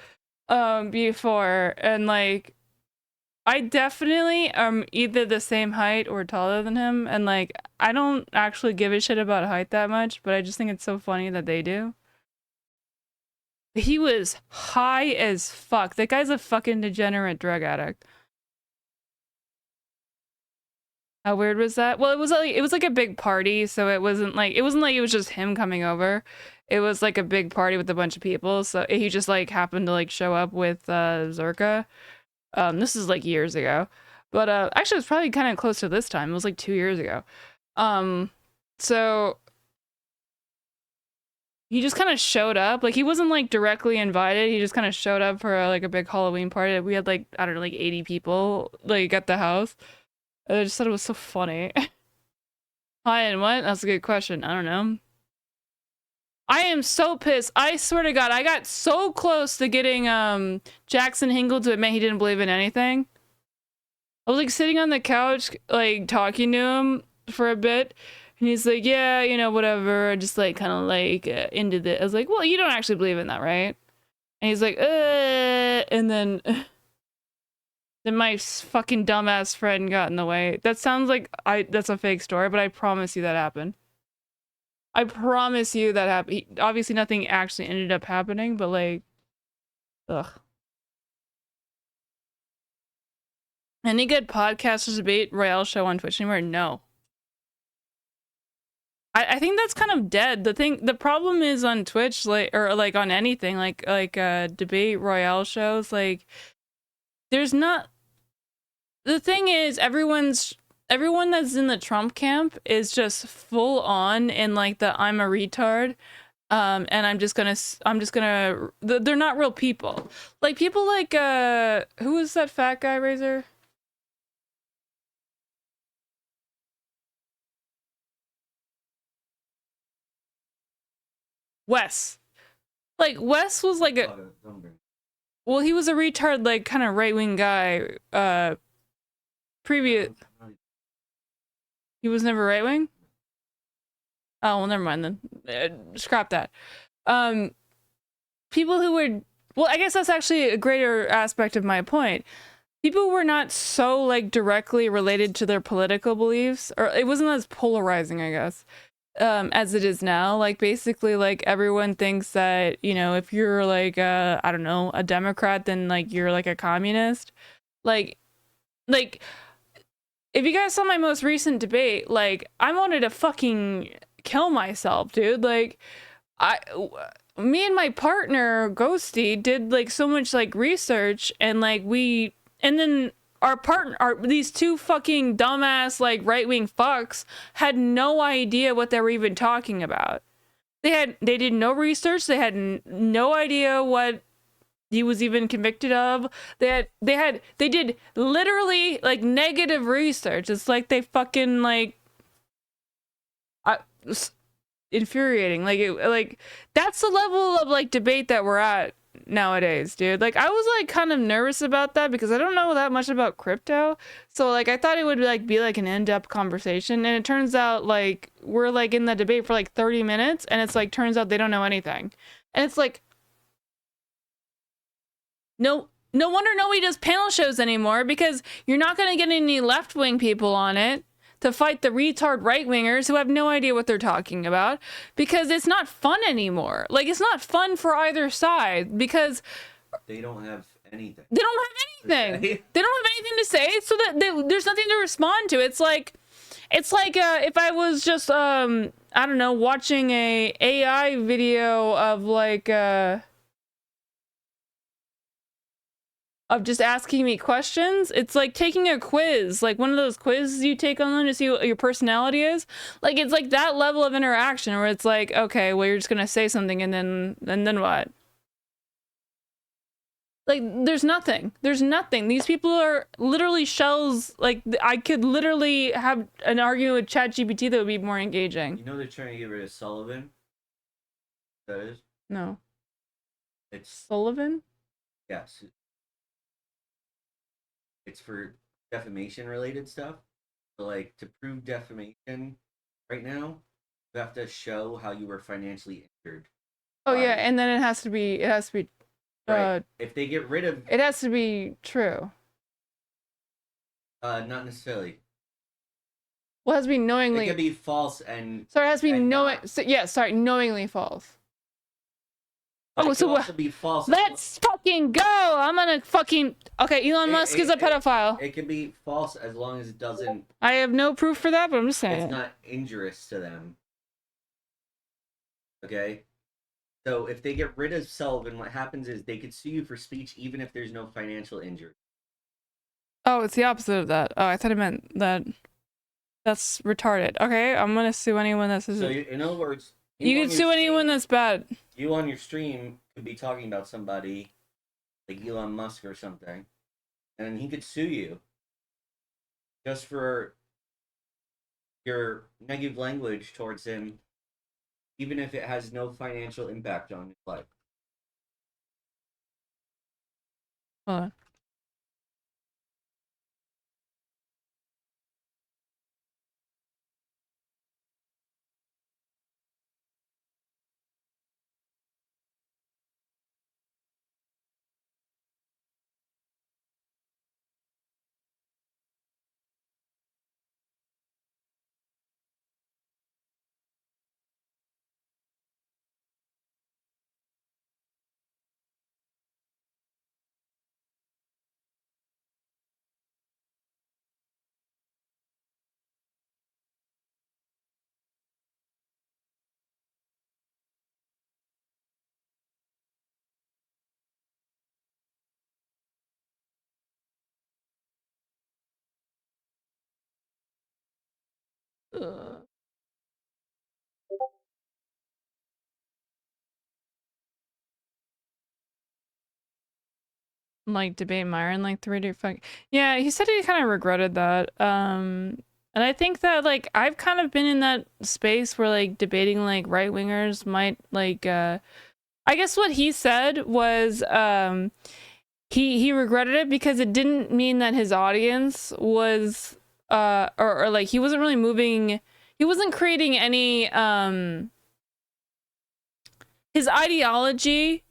Speaker 1: before, and like I definitely am either the same height or taller than him, and like I don't actually give a shit about height that much, but I just think it's so funny that they do. He was high as fuck. That guy's a fucking degenerate drug addict. How weird was that? Well, it was like a big party, so it wasn't like it was just him coming over. It was like a big party with a bunch of people, so he just like happened to like show up with Zerka. This is like years ago, but actually it was probably kind of close to this time. It was like 2 years ago. So he just kind of showed up. Like he wasn't like directly invited. He just kind of showed up for like a big Halloween party. We had like, I don't know, like 80 people like at the house. I just thought it was so funny. Hi, and what? That's a good question. I don't know. I am so pissed. I swear to God, I got so close to getting Jackson Hinkle to admit he didn't believe in anything. I was like sitting on the couch, like talking to him for a bit, and he's like, yeah, you know, whatever, just like kind of like into the. I was like, well, you don't actually believe in that, right? And he's like, and then my fucking dumbass friend got in the way. That sounds like that's a fake story, but I promise you that happened. I promise you that happened. Obviously, nothing actually ended up happening, but like, ugh. Any good podcasters debate royale show on Twitch anymore? No. I think that's kind of dead. The problem is on Twitch, like, or like on anything, like debate royale shows, like, there's not. The thing is, everyone that's in the Trump camp is just full on in like the I'm a retard, and I'm just gonna. They're not real people. Like people like who is that fat guy, Razor? Wes. Like Wes was like a. Well, he was a retard, like kind of right wing guy. Previous. He was never right wing? Oh, well, never mind then. Scrap that. People who were, well, I guess that's actually a greater aspect of my point. People who were not so like directly related to their political beliefs, or it wasn't as polarizing, I guess, as it is now. Like basically, like everyone thinks that, you know, if you're like I don't know, a Democrat, then like you're like a communist. Like if you guys saw my most recent debate, like, I wanted to fucking kill myself, dude. Like, me and my partner, Ghosty, did, like, so much, like, research, and, like, and then these two fucking dumbass, like, right-wing fucks had no idea what they were even talking about. They did no research, they had no idea what he was even convicted of. They did literally like negative research. It's like they fucking like infuriating. Like that's the level of like debate that we're at nowadays, dude. Like I was like kind of nervous about that because I don't know that much about crypto. So like I thought it would like be like an in-depth conversation, and it turns out like we're like in the debate for like 30 minutes, and it's like turns out they don't know anything. And it's like no wonder nobody does panel shows anymore, because you're not going to get any left-wing people on it to fight the retard right-wingers who have no idea what they're talking about, because it's not fun anymore. Like, it's not fun for either side, because
Speaker 15: they don't have anything.
Speaker 1: They don't have anything. They don't have anything to say, so that there's nothing to respond to. It's like if I was just I don't know, watching a AI video of like of just asking me questions. It's like taking a quiz, like one of those quizzes you take online to see what your personality is. Like, it's like that level of interaction where it's like, okay, well, you're just gonna say something and then what? Like, there's nothing. There's nothing. These people are literally shells. Like, I could literally have an argument with ChatGPT that would be more engaging.
Speaker 15: You know they're trying to get rid of Sullivan? That is?
Speaker 1: No.
Speaker 15: It's
Speaker 1: Sullivan?
Speaker 15: yes. It's for defamation related stuff. So like to prove defamation right now, you have to show how you were financially injured.
Speaker 1: Oh yeah, and then it has to be
Speaker 15: Right. If they get rid of
Speaker 1: it has to be true.
Speaker 15: not necessarily.
Speaker 1: Well, it has to be knowingly.
Speaker 15: It could be false and
Speaker 1: Sorry, it has to be knowingly false.
Speaker 15: but
Speaker 1: Oh,
Speaker 15: it
Speaker 1: so
Speaker 15: could
Speaker 1: what?
Speaker 15: also be false.
Speaker 1: Let's fucking go! I'm gonna fucking. Okay, Elon Musk is a pedophile.
Speaker 15: It can be false as long as it doesn't.
Speaker 1: I have no proof for that, but I'm just saying.
Speaker 15: It's not injurious to them. Okay? So if they get rid of Sullivan, what happens is they could sue you for speech even if there's no financial injury.
Speaker 1: Oh, it's the opposite of that. Oh, I thought it meant that. That's retarded. Okay, I'm gonna sue anyone that's.
Speaker 15: So in other words,
Speaker 1: You can sue anyone that's bad.
Speaker 15: You on your stream could be talking about somebody like Elon Musk or something, and he could sue you just for your negative language towards him, even if it has no financial impact on his life.
Speaker 1: Hold on. Like debate Myron like 3 fuck. Yeah, he said he kind of regretted that. And I think that like I've kind of been in that space where like debating like right wingers might like I guess what he said was he regretted it because it didn't mean that his audience was or like he wasn't really moving, he wasn't creating any his ideology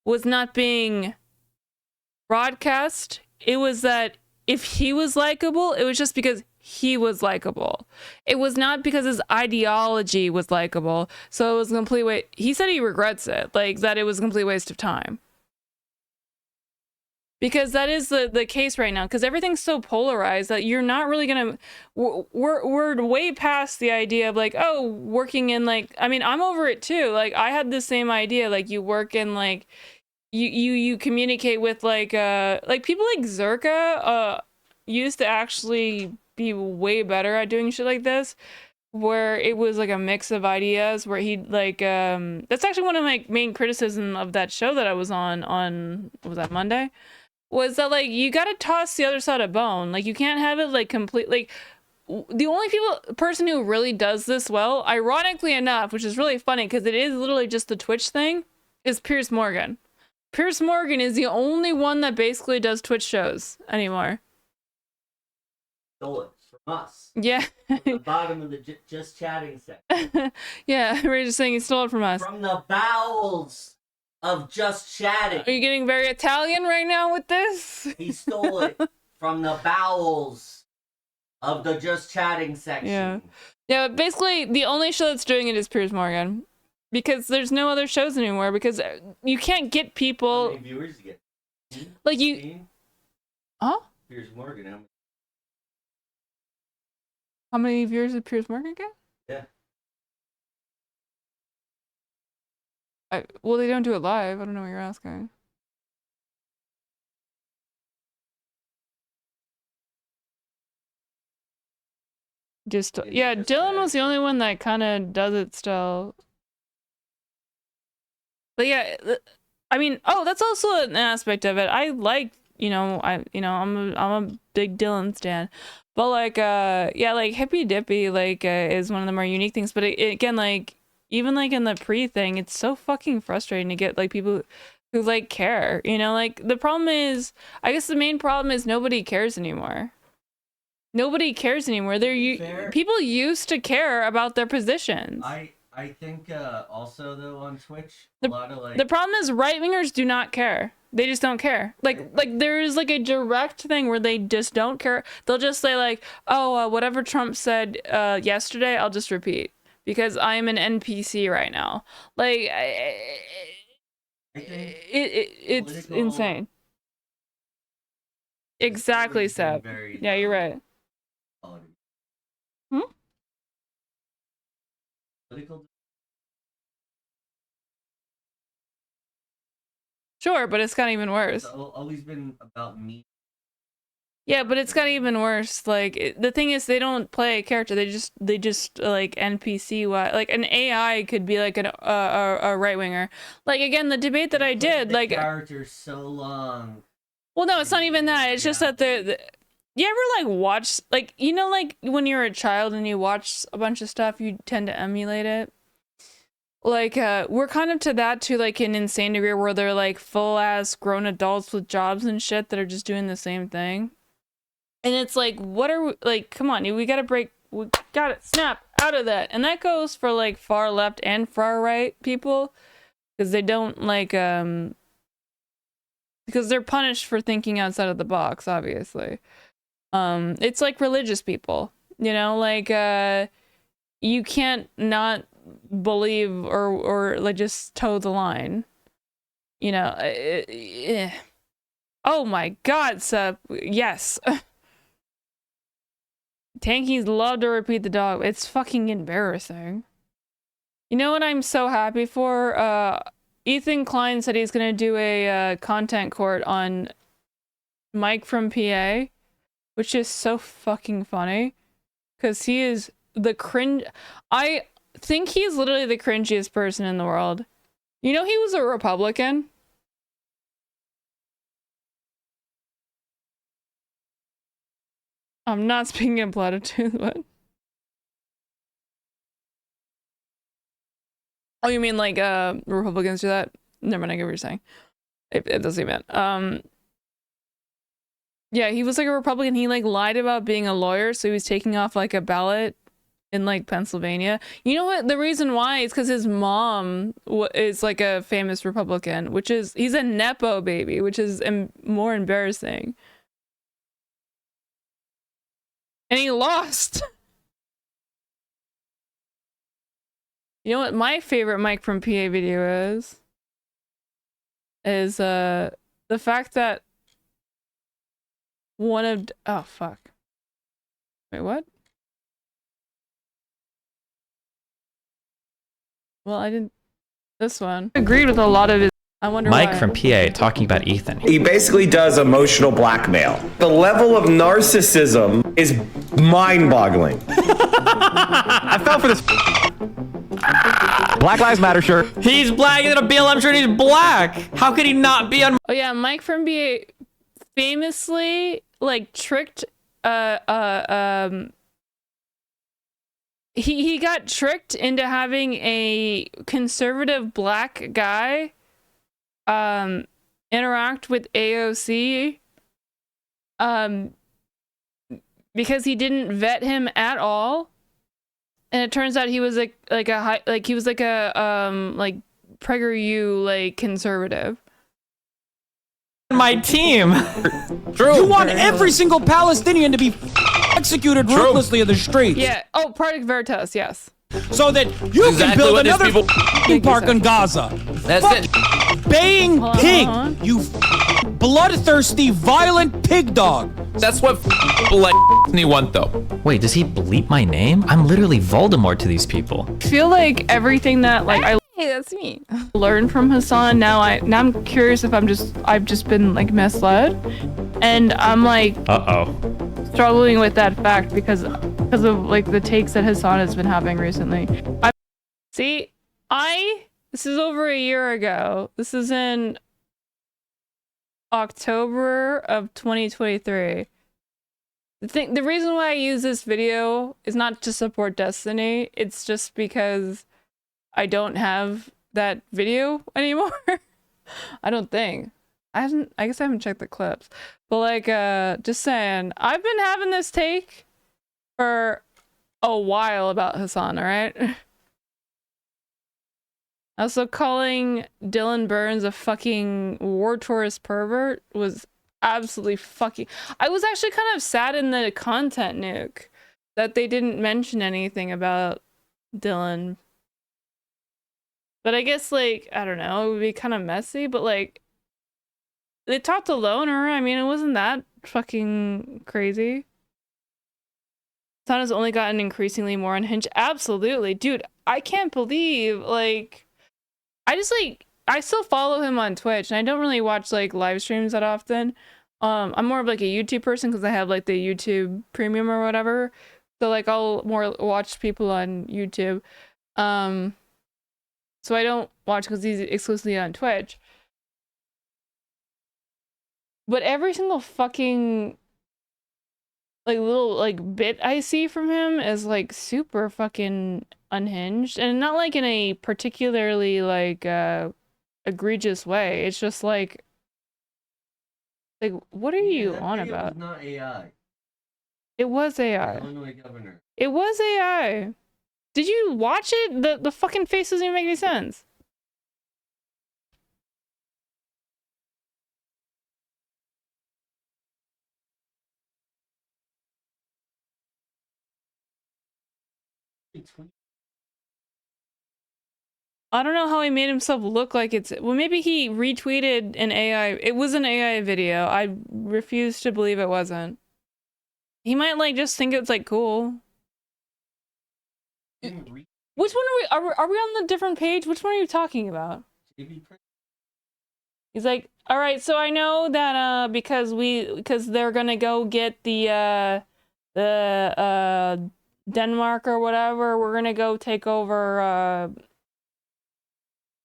Speaker 1: was not being broadcast. It was that if he was likable, it was just because he was likable. It was not because his ideology was likable. So it was a complete waste. He said he regrets it, like that it was a complete waste of time. Because that is the case right now, because everything's so polarized that you're not really gonna we're way past the idea of like, oh, working in like, I mean, I'm over it too. Like I had the same idea, like you work in like you communicate with like people like Zerka used to actually be way better at doing shit like this, where it was like a mix of ideas where he like that's actually one of my main criticism of that show that I was on what was that, Monday, was that like you gotta toss the other side of bone. Like you can't have it like complete like the only person who really does this well, ironically enough, which is really funny because it is literally just the Twitch thing, is Piers Morgan. Piers Morgan is the only one that basically does Twitch shows anymore.
Speaker 15: Stole it from us.
Speaker 1: Yeah.
Speaker 15: From the bottom of the just chatting section.
Speaker 1: Yeah, we're just saying he stole it from us.
Speaker 15: From the bowels of just chatting.
Speaker 1: Are you getting very Italian right now with this?
Speaker 15: He stole it from the bowels of the just chatting section.
Speaker 1: Yeah. Yeah, basically the only show that's doing it is Piers Morgan. Because there's no other shows anymore, because you can't get people.
Speaker 15: How many viewers you get?
Speaker 1: Like you. Huh?
Speaker 15: Piers Morgan.
Speaker 1: How many viewers did Piers Morgan get?
Speaker 15: Yeah.
Speaker 1: Well, they don't do it live. I don't know what you're asking. Just yeah, Dylan was the only one that kind of does it still. But yeah, I mean, oh, that's also an aspect of it. I like, I'm a big Dylan stan, but like, yeah, like Hippy Dippy, like, is one of the more unique things. But again, like, even like in the pre thing, it's so fucking frustrating to get like people who like care, like the problem is, I guess the main problem is nobody cares anymore. Nobody cares anymore. People used to care about their positions.
Speaker 15: I think also though on Twitch, a lot of like
Speaker 1: the problem is right-wingers do not care. They just don't care. Like there's like a direct thing where they just don't care. They'll just say like, oh, whatever Trump said yesterday, I'll just repeat because I'm an NPC right now. Like it's insane. Exactly, Seb. Yeah, you're right. Sure, but it's gotten even worse.
Speaker 15: It's always been about me.
Speaker 1: Yeah, but it's gotten even worse. Like the thing is, they don't play a character. They just like NPC. Like an AI could be like a right winger. Like again, the debate that I did, like
Speaker 15: character's so long.
Speaker 1: Well, no, it's not even that. It's just that you ever like watch like like when you're a child and you watch a bunch of stuff, you tend to emulate it. Like we're kind of to that to like an insane degree where they're like full ass grown adults with jobs and shit that are just doing the same thing. And it's like, what are we like? Come on, we gotta snap out of that. And that goes for like far left and far right people because they don't like because they're punished for thinking outside of the box, obviously. It's like religious people, like you can't not believe or like just toe the line, Oh my god, Seb. Yes. Tankies love to repeat the dog. It's fucking embarrassing. You know what I'm so happy for? Ethan Klein said he's gonna do a content court on Mike from PA, which is so fucking funny because he is the cringe. I think he's literally the cringiest person in the world. He was a Republican. I'm not speaking in platitude, what? Oh, you mean like Republicans do that? Never mind, I get what you're saying. It doesn't even. Yeah, he was like a Republican. He like lied about being a lawyer, so he was taking off like a ballot in like Pennsylvania. You know what? The reason why is because his mom is like a famous Republican, he's a Nepo baby, which is more embarrassing. And he lost. You know what my favorite Mike from PA video is? Is the fact that oh fuck. Wait, what? Well, I didn't. This one. I agreed with a lot of his. I wonder
Speaker 17: Mike
Speaker 1: why.
Speaker 17: from PA talking about Ethan.
Speaker 18: He basically does emotional blackmail. The level of narcissism is mind-boggling.
Speaker 17: I fell for this Black Lives Matter shirt. He's black in a BLM shirt. He's black. How could he not be on?
Speaker 1: Oh yeah, Mike from PA famously like tricked he got tricked into having a conservative black guy interact with AOC because he didn't vet him at all, and it turns out he was like a PragerU like conservative.
Speaker 17: My team.
Speaker 21: True. You want every single Palestinian to be executed ruthlessly in the streets.
Speaker 1: Yeah. Oh, Project Veritas. Yes.
Speaker 21: So that you can build another park in Gaza.
Speaker 17: That's it.
Speaker 21: Baying pig. You bloodthirsty, violent pig dog.
Speaker 17: That's what people like me want, though. Wait, does he bleep my name? I'm literally Voldemort to these people.
Speaker 1: I feel like everything that like hey, that's me. Learned from Hassan. Now I'm curious if I've just been like misled, and I'm like struggling with that fact because of like the takes that Hassan has been having recently. I This is over a year ago. This is in October of 2023. The reason why I use this video is not to support Destiny. It's just because I don't have that video anymore. I don't think. I guess I haven't checked the clips. But like, just saying, I've been having this take for a while about Hassan, alright? Also, calling Dylan Burns a fucking war tourist pervert was absolutely fucking... I was actually kind of sad in the content nuke that they didn't mention anything about Dylan. But I guess, like, I don't know, it would be kind of messy, but like, they talked to Loner. I mean, it wasn't that fucking crazy. Hassan has only gotten increasingly more unhinged. Absolutely. Dude, I can't believe, like... I still follow him on Twitch, and I don't really watch like live streams that often. I'm more of like a YouTube person because I have like the YouTube Premium or whatever. So like I'll more watch people on YouTube. So I don't watch because he's exclusively on Twitch. But every single fucking like little like bit I see from him is like super fucking unhinged, and not like in a particularly like egregious way. It's just like what are you on about?
Speaker 15: It was not AI.
Speaker 1: It was AI.
Speaker 15: Illinois governor.
Speaker 1: It was AI. Did you watch it? The fucking face doesn't even make any sense. I don't know how he made himself look like it's... Well, maybe he retweeted an AI... It was an AI video. I refuse to believe it wasn't. He might, like, just think it's, like, cool. Which one are we... Are we on the different page? Which one are you talking about? He's like, all right, so I know that, because they're gonna go get the Denmark or whatever, we're gonna go take over,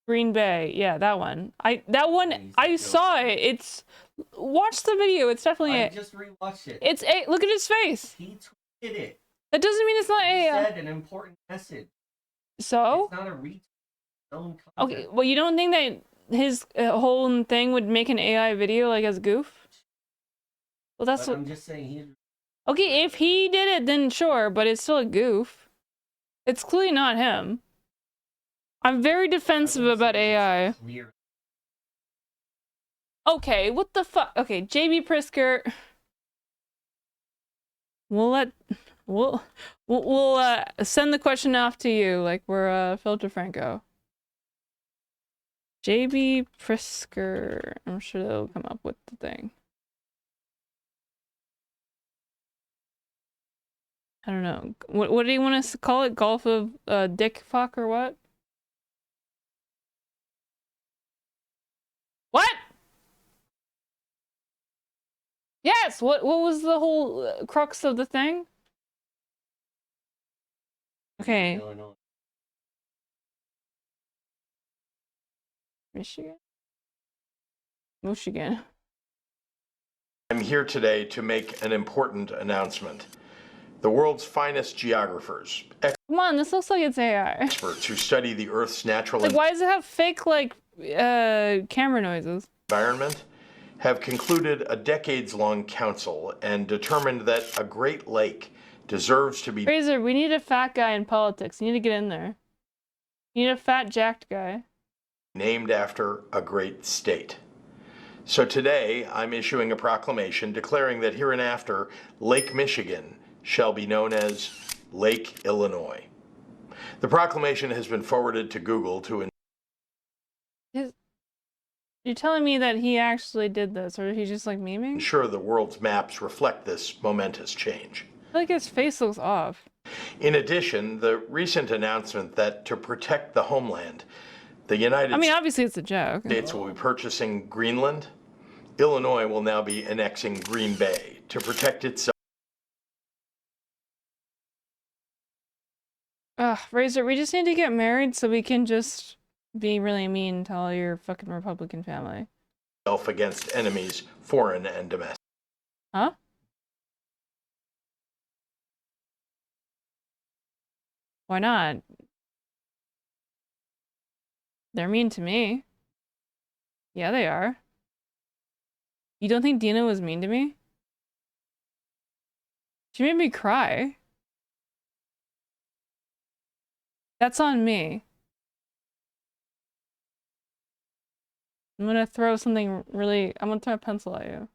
Speaker 1: Green Bay. Yeah, that one. I saw it. It's... Watch the video. It's definitely
Speaker 15: I
Speaker 1: it.
Speaker 15: just rewatched it.
Speaker 1: It's a... Look at his face.
Speaker 15: He tweeted it.
Speaker 1: That doesn't mean it's not
Speaker 15: He
Speaker 1: AI.
Speaker 15: said an important message.
Speaker 1: So?
Speaker 15: It's not a retweet.
Speaker 1: Okay, well, you don't think that his whole thing would make an AI video, like, as goof? Well, that's what...
Speaker 15: I'm just saying he...
Speaker 1: Okay, if he did it, then sure, but it's still a goof. It's clearly not him. I'm very defensive about AI. Okay, what the fuck? Okay, JB Prisker. We'll send the question off to you, like we're Filter Franco. JB Prisker. I'm sure they'll come up with the thing. I don't know. What do you want us to call it? Golf of dick fuck or what? What? Yes. What was the whole crux of the thing? Okay. Michigan.
Speaker 10: I'm here today to make an important announcement. The world's finest geographers,
Speaker 1: Come on, this looks like it's AI.
Speaker 10: experts who study the Earth's natural
Speaker 1: Like, why does it have fake like camera noises?
Speaker 10: environment, have concluded a decades-long council and determined that a Great Lake deserves to be
Speaker 1: Razor, we need a fat guy in politics. You need to get in there. You need a fat jacked guy.
Speaker 10: named after a great state. So today, I'm issuing a proclamation declaring that hereinafter, Lake Michigan shall be known as Lake Illinois. The proclamation has been forwarded to Google to
Speaker 1: You're telling me that he actually did this, or he's just like memeing?
Speaker 10: ensure the world's maps reflect this momentous change.
Speaker 1: I feel like his face looks off.
Speaker 10: In addition, the recent announcement that to protect the homeland, the United
Speaker 1: Obviously it's a joke.
Speaker 10: States will be purchasing Greenland. Illinois will now be annexing Green Bay to protect itself.
Speaker 1: Ugh, Razor, we just need to get married so we can just be really mean to all your fucking Republican family.
Speaker 10: Against enemies, foreign and domestic.
Speaker 1: Huh? Why not? They're mean to me. Yeah, they are. You don't think Dina was mean to me? She made me cry. That's on me. I'm gonna throw something really... I'm gonna throw a pencil at you.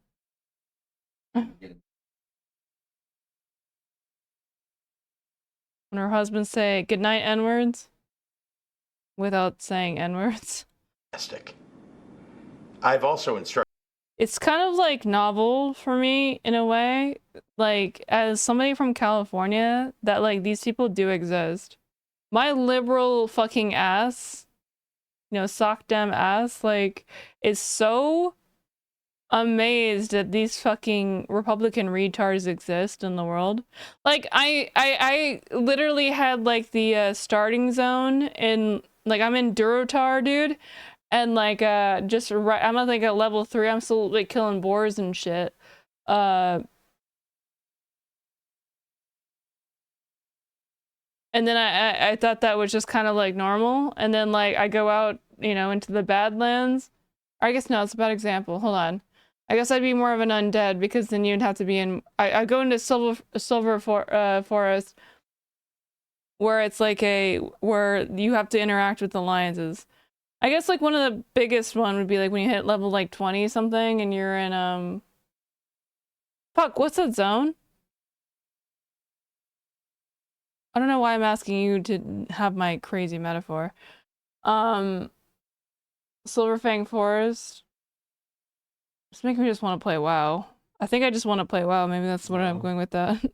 Speaker 1: When her husband say goodnight N-words without saying N-words.
Speaker 10: I've also instructed.
Speaker 1: It's kind of like novel for me in a way, like as somebody from California, that like these people do exist. My liberal fucking ass, you know, sock dem ass, like is so amazed that these fucking Republican retards exist in the world. Like I literally had like the starting zone in, like I'm in Durotar, dude, and like just right, I'm at like a level 3. I'm still like killing boars and shit. And then I thought that was just kind of like normal, and then like I go out, you know, into the Badlands. Or I guess no, it's a bad example. Hold on. I guess I'd be more of an undead, because then you'd have to be in... I go into Silver Forest, where it's like where you have to interact with alliances. I guess like one of the biggest one would be like when you hit level like 20 something and you're in fuck, what's that zone? I don't know why I'm asking you to have my crazy metaphor. Silverfang Forest. It's making me just want to play WoW. I think I just want to play WoW. Maybe that's what I'm going with that.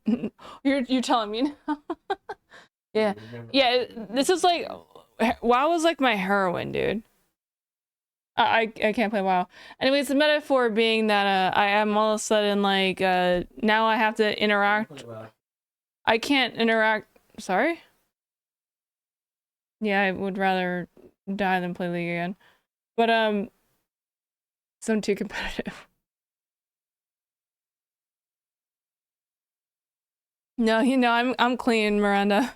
Speaker 1: You're telling me now. Yeah. Yeah, this is like... WoW is like my heroine, dude. I can't play WoW. Anyways, the metaphor being that I am all of a sudden like... now I have to interact... I can't interact... Sorry? Yeah, I would rather die than play League again. But, so I'm too competitive. No, you know, I'm clean, Miranda.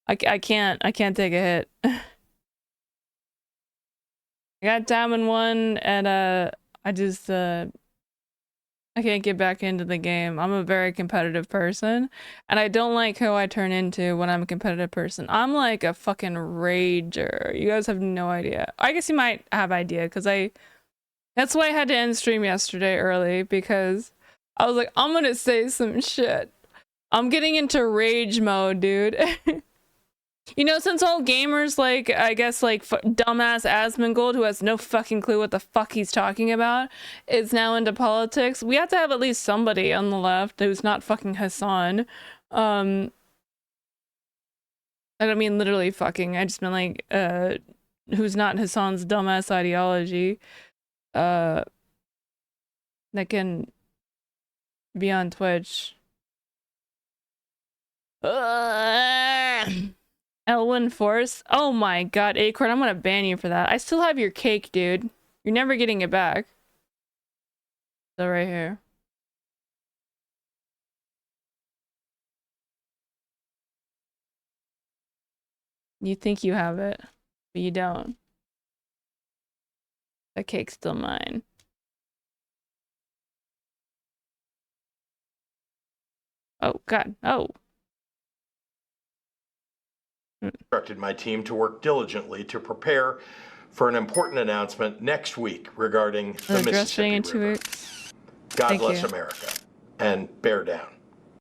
Speaker 1: I can't take a hit. I got Diamond 1 and I just I can't get back into the game. I'm a very competitive person, and I don't like who I turn into when I'm a competitive person. I'm like a fucking rager. You guys have no idea. I guess you might have idea, because that's why I had to end stream yesterday early, because I was like, I'm gonna say some shit. I'm getting into rage mode, dude. You know, since all gamers, like, I guess, like, dumbass Asmongold, who has no fucking clue what the fuck he's talking about, is now into politics, we have to have at least somebody on the left who's not fucking Hassan. I don't mean literally fucking, I just mean, like, who's not Hassan's dumbass ideology. That can be on Twitch. Elwyn Force? Oh my god, Acorn, I'm gonna ban you for that. I still have your cake, dude. You're never getting it back. So right here. You think you have it, but you don't. That cake's still mine. Oh god, oh.
Speaker 10: Instructed my team to work diligently to prepare for an important announcement next week regarding the Mississippi River. God bless America, and bear down.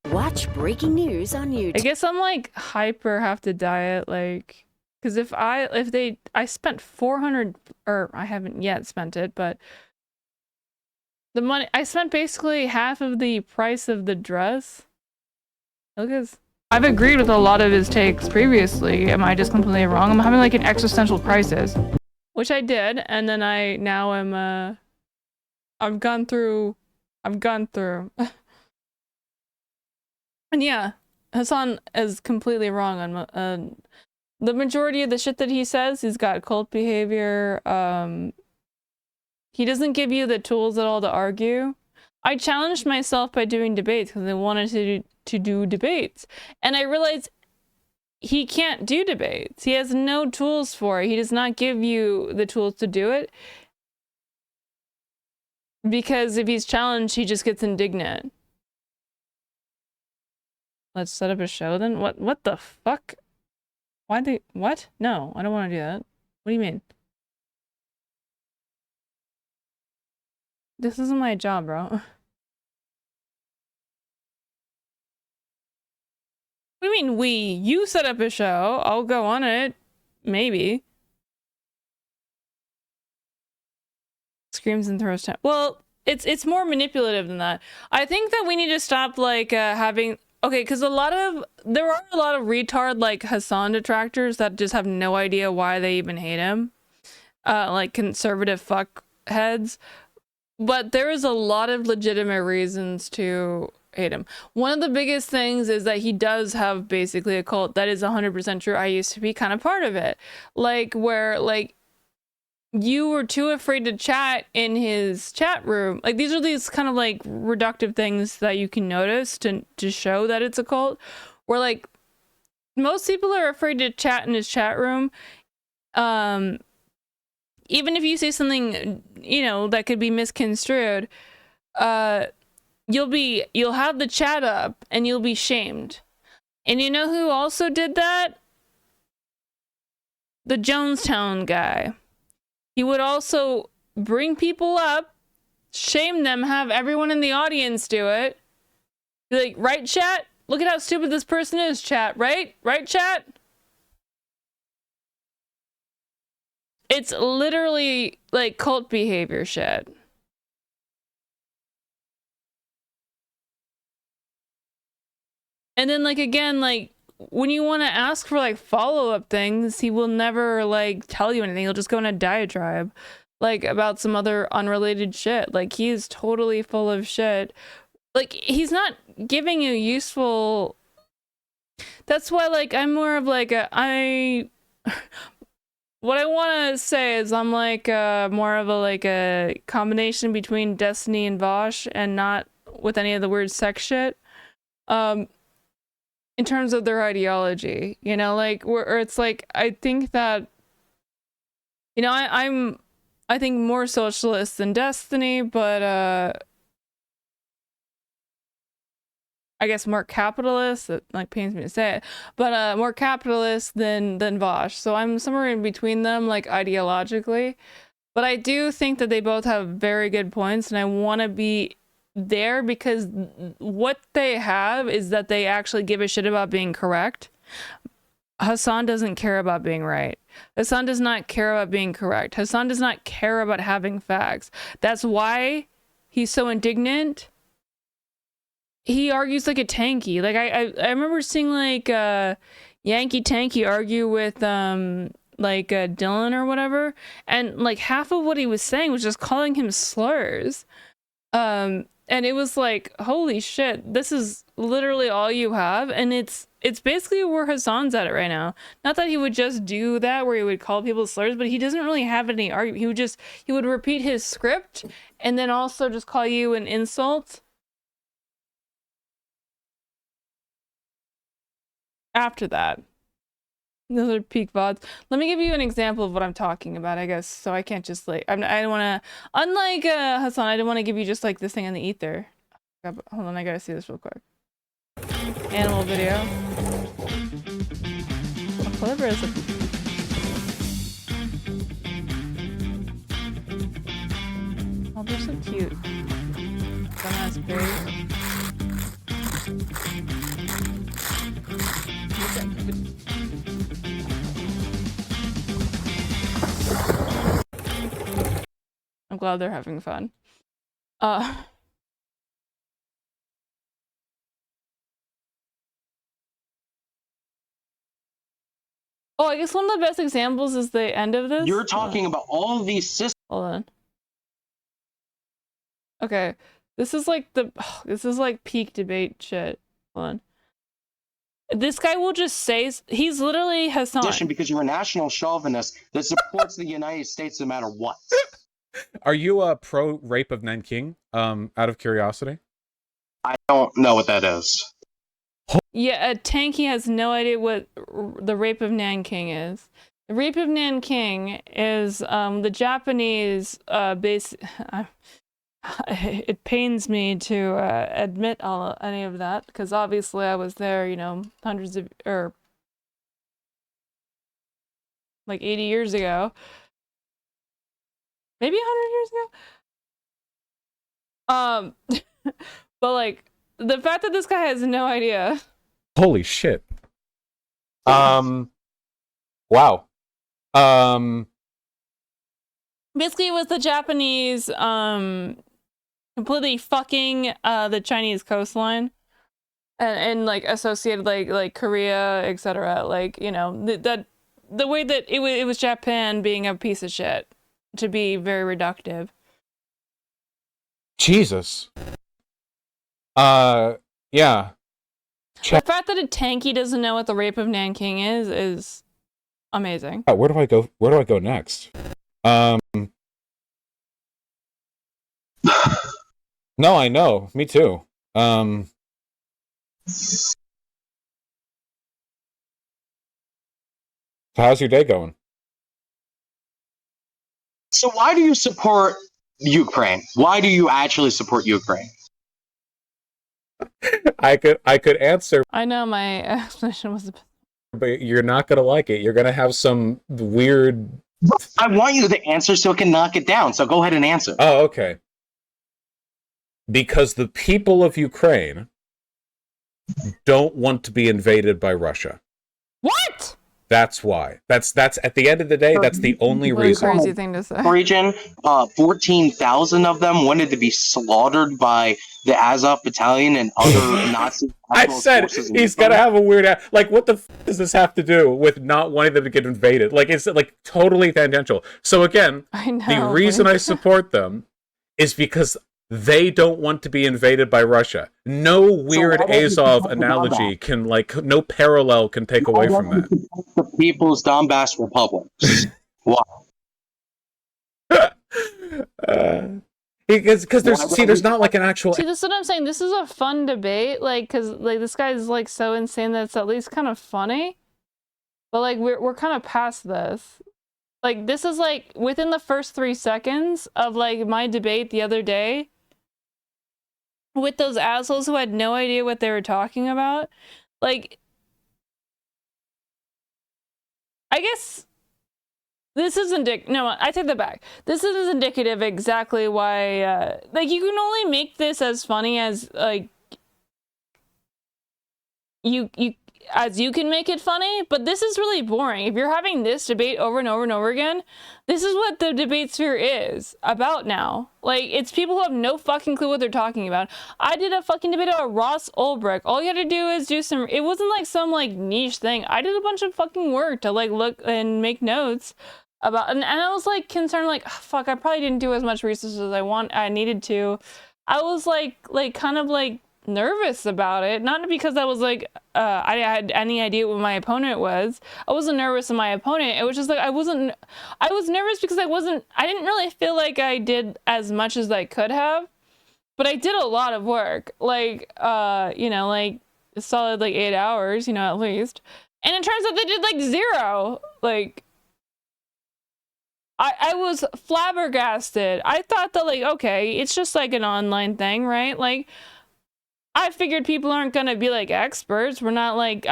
Speaker 16: Watch breaking news on YouTube.
Speaker 1: I guess I'm like hyper have to diet, like, because I spent 400, or I haven't yet spent it, but the money I spent basically half of the price of the dress. Because I've agreed with a lot of his takes previously. Am I just completely wrong? I'm having like an existential crisis, which I did, and then I now am I've gone through. And yeah, Hassan is completely wrong on The majority of the shit that he says, he's got cult behavior. He doesn't give you the tools at all to argue. I challenged myself by doing debates because I wanted to do debates. And I realized he can't do debates. He has no tools for it. He does not give you the tools to do it. Because if he's challenged, he just gets indignant. Let's set up a show then? What the fuck? What? No, I don't want to do that. What do you mean? This isn't my job, bro. What do you mean we? You set up a show. I'll go on it. Maybe. Screams and throws time. Well, it's more manipulative than that. I think that we need to stop like having because there are a lot of retard like Hassan detractors that just have no idea why they even hate him. Like conservative fuckheads. But there is a lot of legitimate reasons to hate him. One of the biggest things is that he does have basically a cult. That is 100% true. I used to be kind of part of it. Like where like you were too afraid to chat in his chat room. Like these are these kind of like reductive things that you can notice to show that it's a cult. Where like most people are afraid to chat in his chat room. Even if you say something, you know, that could be misconstrued, you'll have the chat up and you'll be shamed. And you know who also did that? The Jonestown guy. He would also bring people up, shame them, have everyone in the audience do it. Be like, right, chat? Look at how stupid this person is, chat, right? Right, chat? It's literally like cult behavior shit. And then like again, like when you want to ask for like follow-up things, he will never like tell you anything. He'll just go in a diatribe like about some other unrelated shit. Like he is totally full of shit. Like he's not giving you useful. That's why like I'm more of like what I want to say is I'm like more of a combination between Destiny and Vosh and not with any of the weird sex shit. In terms of their ideology, you know, like where it's like I think that, you know, I think more socialist than Destiny, but I guess more capitalist. It like pains me to say it, but more capitalist than Vosh. So I'm somewhere in between them, like ideologically. But I do think that they both have very good points, and I want to be there because what they have is that they actually give a shit about being correct. Hassan doesn't care about being right. Hassan does not care about being correct. Hassan does not care about having facts. That's why he's so indignant. He argues like a tanky. Like I remember seeing like Yankee Tanky argue with like Dylan or whatever, and like half of what he was saying was just calling him slurs. And it was like, holy shit, this is literally all you have. And it's basically where Hassan's at it right now. Not that he would just do that where he would call people slurs, but he doesn't really have any argument. He would repeat his script and then also just call you an insult after that. Those are peak VODs. Let me give you an example of what I'm talking about, I guess, so I can't just like I don't want to, unlike Hassan, I don't want to give you just like this thing on the ether. Hold on, I gotta see this real quick. Animal video. How clever is it? Oh, they're so cute. Dumbass berry. I'm glad they're having fun. Oh, I guess one of the best examples is the end of this.
Speaker 6: You're talking about all of these systems.
Speaker 1: Hold on. Okay, this is like this is like peak debate shit. Hold on. This guy will just say he's literally Hassan.
Speaker 6: Because you're a national chauvinist that supports the United States no matter what.
Speaker 3: Are you a pro rape of Nanking? Out of curiosity.
Speaker 6: I don't know what that is.
Speaker 1: Yeah, Tanky has no idea what the rape of Nanking is. The rape of Nanking is the Japanese base. It pains me to admit any of that because obviously I was there, you know, hundreds of or like 80 years ago, maybe 100 years ago. But like the fact that this guy has no idea.
Speaker 3: Holy shit. Wow.
Speaker 1: Basically, it was the Japanese completely fucking the Chinese coastline and like associated like Korea, etc. Like, you know, the way that it was Japan being a piece of shit, to be very reductive.
Speaker 3: Jesus. Yeah.
Speaker 1: The fact that a Tanky doesn't know what the rape of Nanking is amazing.
Speaker 3: Where do I go? Where do I go next? No, I know. Me too. How's your day going?
Speaker 6: So why do you support Ukraine? Why do you actually support Ukraine?
Speaker 3: I could answer.
Speaker 1: I know my explanation was
Speaker 3: but you're not gonna like it. You're gonna have some weird.
Speaker 6: I want you to answer so it can knock it down. So go ahead and answer.
Speaker 3: Oh, okay. Because the people of Ukraine don't want to be invaded by Russia.
Speaker 1: What?
Speaker 3: That's why. That's at the end of the day, that's the only reason.
Speaker 1: Crazy thing to say.
Speaker 6: Region, 14,000 of them wanted to be slaughtered by the Azov Battalion and other Nazi.
Speaker 3: I said he's gonna have a weird. Like, what the does this have to do with not wanting them to get invaded? Like, it's like totally tangential. So again, the reason I support them is because they don't want to be invaded by Russia. No weird Azov analogy can, like, no parallel can take away from that.
Speaker 6: The People's Donbass Republic. Why?
Speaker 3: Because there's not like an actual.
Speaker 1: See, this is what I'm saying. This is a fun debate, like, because like this guy's like so insane that it's at least kind of funny. But like we're kind of past this. Like, this is like within the first 3 seconds of like my debate the other day with those assholes who had no idea what they were talking about. Like, I guess this is no, I take that back. This is indicative exactly why, like, you can only make this as funny as, like, you can make it funny, but this is really boring. If you're having this debate over and over and over again, this is what the debate sphere is about now. Like, it's people who have no fucking clue what they're talking about. I did a fucking debate about Ross Ulbricht. All you had to do is do some, it wasn't like some like niche thing. I did a bunch of fucking work to like look and make notes about, and I was like concerned, like, oh, fuck, I probably didn't do as much research as I needed to. I was like kind of like nervous about it, not because I was like I had any idea what my opponent was. I wasn't nervous of my opponent. It was just like I was nervous because I didn't really feel like I did as much as I could have, but I did a lot of work, like you know, like a solid like 8 hours, you know, at least. And it turns out they did like 0. Like, I was flabbergasted. I thought that, like, okay, it's just like an online thing, right? Like, I figured people aren't going to be like experts. I'm not like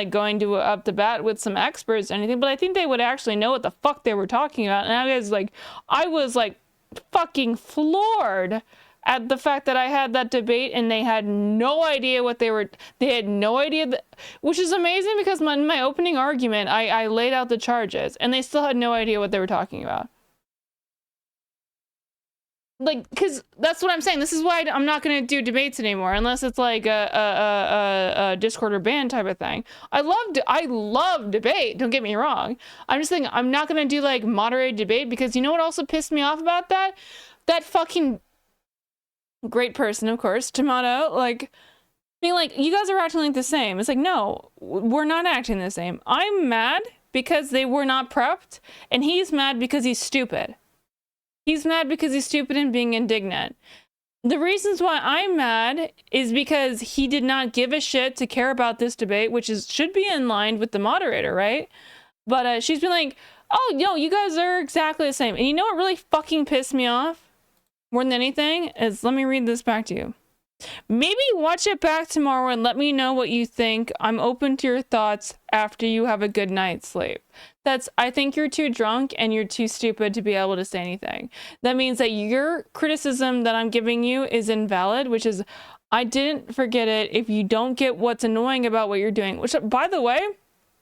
Speaker 1: going to up the bat with some experts or anything, but I think they would actually know what the fuck they were talking about. And I was like fucking floored at the fact that I had that debate and they had no idea what they had no idea, which is amazing because in my opening argument, I laid out the charges and they still had no idea what they were talking about. Like, because that's what I'm saying. This is why I'm not going to do debates anymore unless it's like a Discord or ban type of thing. I love debate, don't get me wrong. I'm just saying I'm not going to do like moderated debate because you know what also pissed me off about that? That fucking great person, of course, Tomato, like, Being like, you guys are acting like the same. It's like, no, we're not acting the same. I'm mad because they were not prepped, and he's mad because he's stupid. He's mad because he's stupid and being indignant. The reasons why I'm mad is because he did not give a shit to care about this debate, which should be in line with the moderator, right? But she's been like, oh, no, you guys are exactly the same. And you know what really fucking pissed me off more than anything is, let me read this back to you. Maybe watch it back tomorrow and let me know what you think. I'm open to your thoughts after you have a good night's sleep. I think you're too drunk and you're too stupid to be able to say anything. That means that your criticism that I'm giving you is invalid, which is, I didn't forget it. If you don't get what's annoying about what you're doing, which, by the way,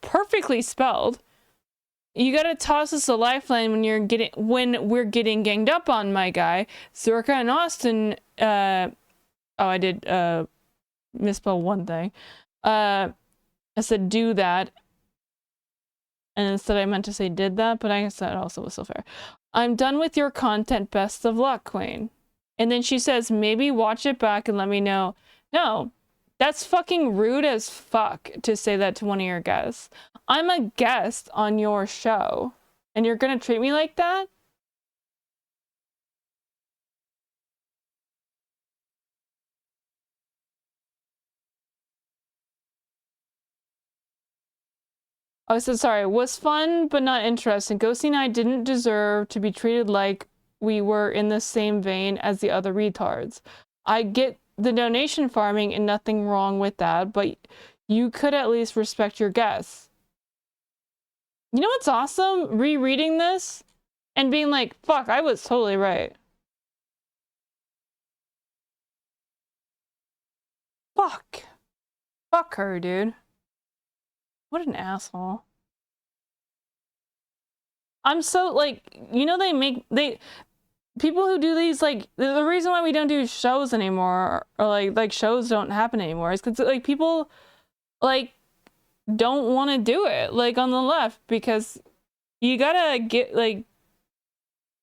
Speaker 1: perfectly spelled. You gotta toss us a lifeline when we're getting ganged up on, my guy. Zerka and Austin, oh, I did misspell one thing. I said do that. And instead I meant to say did that, but I guess that also was still fair. I'm done with your content. Best of luck, Queen. And then she says, maybe watch it back and let me know. No, that's fucking rude as fuck to say that to one of your guests. I'm a guest on your show, and you're gonna treat me like that? I said, sorry, was fun, but not interesting. Ghosty and I didn't deserve to be treated like we were in the same vein as the other retards. I get the donation farming and nothing wrong with that, but you could at least respect your guests. You know what's awesome? Rereading this and being like, fuck, I was totally right. Fuck. Fuck her, dude. What an asshole. I'm so, like, you know, people who do these, like, the reason why we don't do shows anymore, or like shows don't happen anymore, is because, like, people, like, don't want to do it, like, on the left, because you gotta give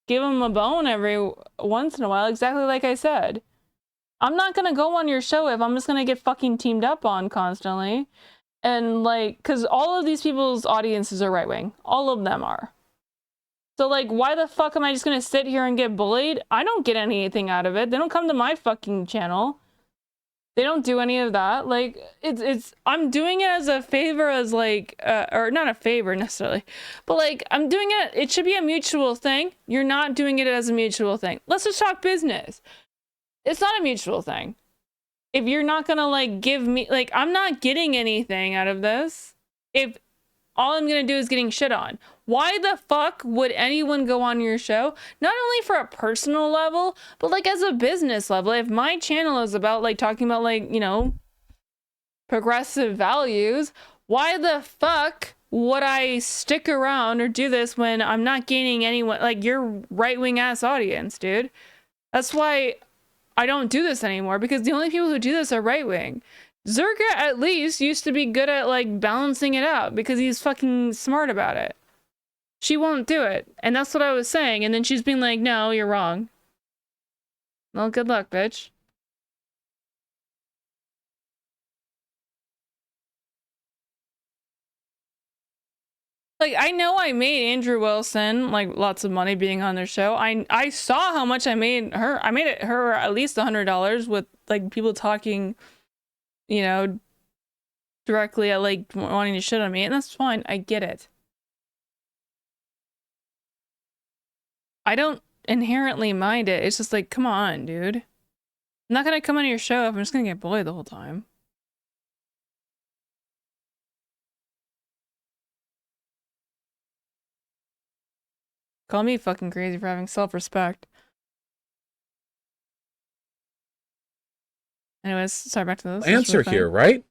Speaker 1: them a bone every once in a while, exactly like I said. I'm not gonna go on your show if I'm just gonna get fucking teamed up on constantly. And, like, because all of these people's audiences are right-wing. All of them are. So, like, why the fuck am I just gonna sit here and get bullied? I don't get anything out of it. They don't come to my fucking channel. They don't do any of that. Like, I'm doing it as a favor, as, like, or not a favor necessarily, but, like, I'm doing it should be a mutual thing. You're not doing it as a mutual thing. Let's just talk business. It's not a mutual thing. If you're not gonna, like, give me, like, I'm not getting anything out of this if all I'm gonna do is getting shit on. Why the fuck would anyone go on your show? Not only for a personal level, but, like, as a business level. If my channel is about, like, talking about, like, you know, progressive values, why the fuck would I stick around or do this when I'm not gaining anyone, like, your right-wing ass audience, dude? That's why I don't do this anymore, because the only people who do this are right-wing. Zerka at least used to be good at, like, balancing it out because he's fucking smart about it. She won't do it, and that's what I was saying, and then she's been like, no, you're wrong. Well, good luck, bitch. Like, I know I made Andrew Wilson, like, lots of money being on their show. I saw how much I made her. I made her at least $100 with, like, people talking, you know, directly at, like, wanting to shit on me. And that's fine. I get it. I don't inherently mind it. It's just like, come on, dude. I'm not gonna come on your show if I'm just gonna get bullied the whole time. Call me fucking crazy for having self-respect. Anyways, sorry, back to this.
Speaker 3: Answer here, right?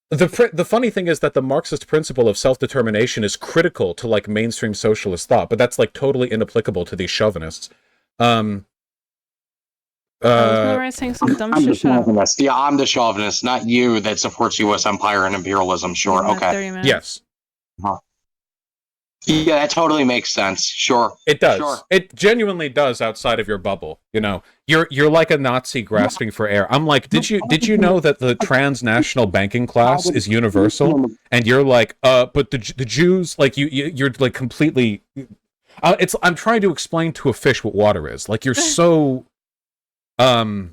Speaker 3: The funny thing is that the Marxist principle of self-determination is critical to, like, mainstream socialist thought, but that's, like, totally inapplicable to these chauvinists.
Speaker 1: Saying some dumb
Speaker 6: I'm the
Speaker 1: shit. Shut up.
Speaker 6: chauvinist. Yeah, I'm the chauvinist, not you that supports U.S. empire and imperialism. Sure,
Speaker 1: Yeah,
Speaker 6: okay.
Speaker 1: 30 minutes.
Speaker 3: Yes.
Speaker 6: Huh. Yeah, that totally makes sense. Sure.
Speaker 3: It does.
Speaker 6: Sure.
Speaker 3: It genuinely does outside of your bubble. You know, you're like a Nazi grasping for air. I'm like, did you know that the transnational banking class is universal? And you're like, but the Jews, like you're like completely. I'm trying to explain to a fish what water is. Like you're so.
Speaker 1: God,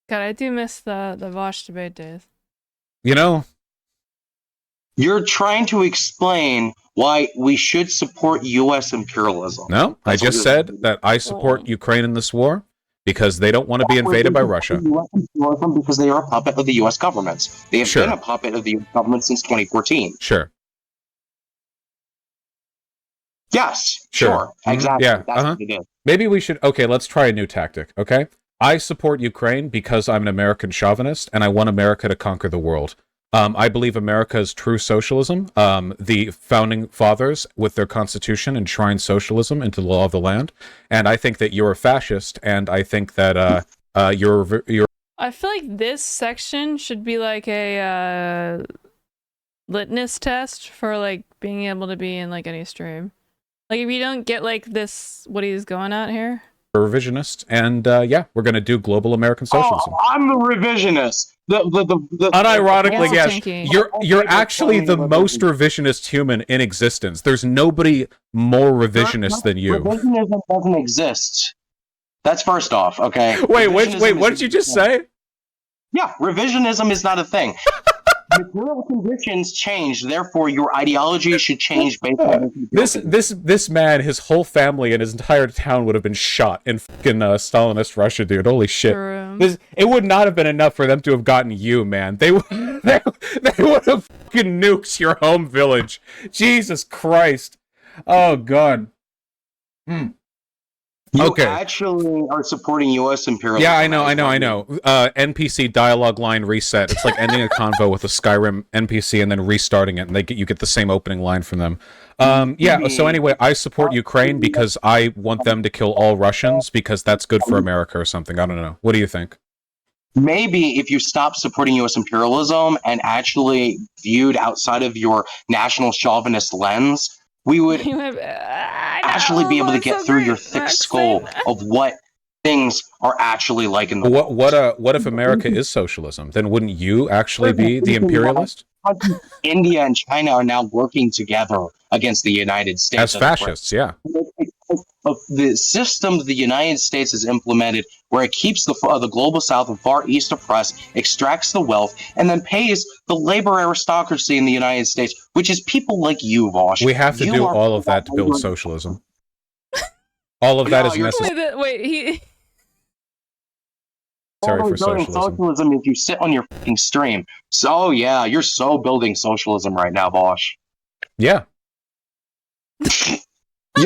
Speaker 1: I do miss the Vosh debate days.
Speaker 3: You know.
Speaker 6: You're trying to explain why we should support U.S. imperialism.
Speaker 3: No, I just said that I support Ukraine in this war because they don't want to be invaded by Russia.
Speaker 6: Because they are a puppet of the U.S. government. They have been a puppet of the U.S. government since 2014.
Speaker 3: Sure.
Speaker 6: Yes. Sure. Exactly.
Speaker 3: Yeah.
Speaker 6: That's what it is.
Speaker 3: Maybe we should. Okay, let's try a new tactic. Okay, I support Ukraine because I'm an American chauvinist and I want America to conquer the world. I believe America is true socialism. The founding fathers, with their constitution, enshrined socialism into the law of the land. And I think that you're a fascist, and I think that you're.
Speaker 1: I feel like this section should be like a litmus test for like being able to be in like any stream. Like if you don't get like this, what he's going at here.
Speaker 3: Revisionist, and yeah, we're gonna do global American socialism.
Speaker 6: Oh, I'm the revisionist.
Speaker 3: Unironically, yes, you're actually the most revisionist human in existence. There's nobody more revisionist than you.
Speaker 6: Revisionism doesn't exist. That's first off, okay?
Speaker 3: Wait, what did you just say?
Speaker 6: Yeah, revisionism is not a thing. Material conditions change, therefore your ideology should change based on
Speaker 3: this man, his whole family and his entire town would have been shot in fucking Stalinist Russia, dude. Holy shit. It would not have been enough for them to have gotten you, man. They would have fucking nuked your home village. Jesus Christ. Oh god.
Speaker 6: You actually are supporting U.S. imperialism.
Speaker 3: Yeah, I know. NPC dialogue line reset. It's like ending a convo with a Skyrim NPC and then restarting it, and you get the same opening line from them. Yeah, so anyway, I support Ukraine because I want them to kill all Russians because that's good for America or something. I don't know. What do you think?
Speaker 6: Maybe if you stop supporting U.S. imperialism and actually viewed outside of your national chauvinist lens, we would actually be able to get through your thick skull of what things are actually like in the world.
Speaker 3: What if America is socialism? Then wouldn't you actually be the imperialist?
Speaker 6: India and China are now working together against the United States.
Speaker 3: As fascists, yeah.
Speaker 6: Of the system the United States has implemented, where it keeps the global South and Far East oppressed, extracts the wealth, and then pays the labor aristocracy in the United States, which is people like you, Vosh.
Speaker 3: We have to do all of that to build socialism. All of that is necessary.
Speaker 1: Wait,
Speaker 3: Sorry for socialism.
Speaker 6: Socialism if you sit on your fucking stream. So yeah, you're so building socialism right now, Vosh.
Speaker 3: Yeah.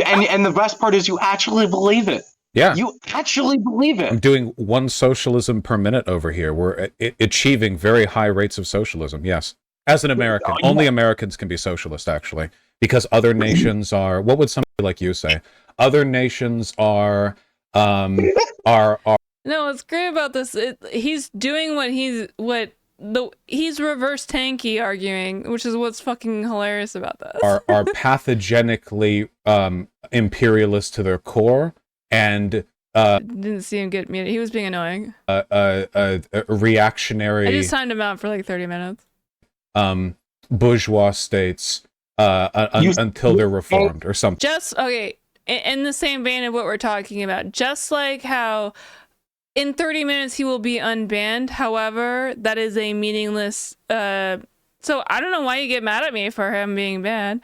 Speaker 6: And the best part is you actually believe it.
Speaker 3: Yeah.
Speaker 6: You actually believe it.
Speaker 3: I'm doing one socialism per minute over here. We're achieving very high rates of socialism, yes. As an American. Only Americans can be socialist, actually. Because other nations are... What would somebody like you say? Other nations are... No,
Speaker 1: what's great about this, he's doing he's reverse tanky arguing, which is what's fucking hilarious about this.
Speaker 3: are pathogenically imperialist to their core, and
Speaker 1: didn't see him get muted. He was being annoying.
Speaker 3: Reactionary.
Speaker 1: I just timed him out for like 30 minutes.
Speaker 3: Bourgeois states until they're reformed or something.
Speaker 1: Just okay. In the same vein of what we're talking about, just like how in 30 minutes he will be unbanned. However, that is a meaningless. So I don't know why you get mad at me for him being banned.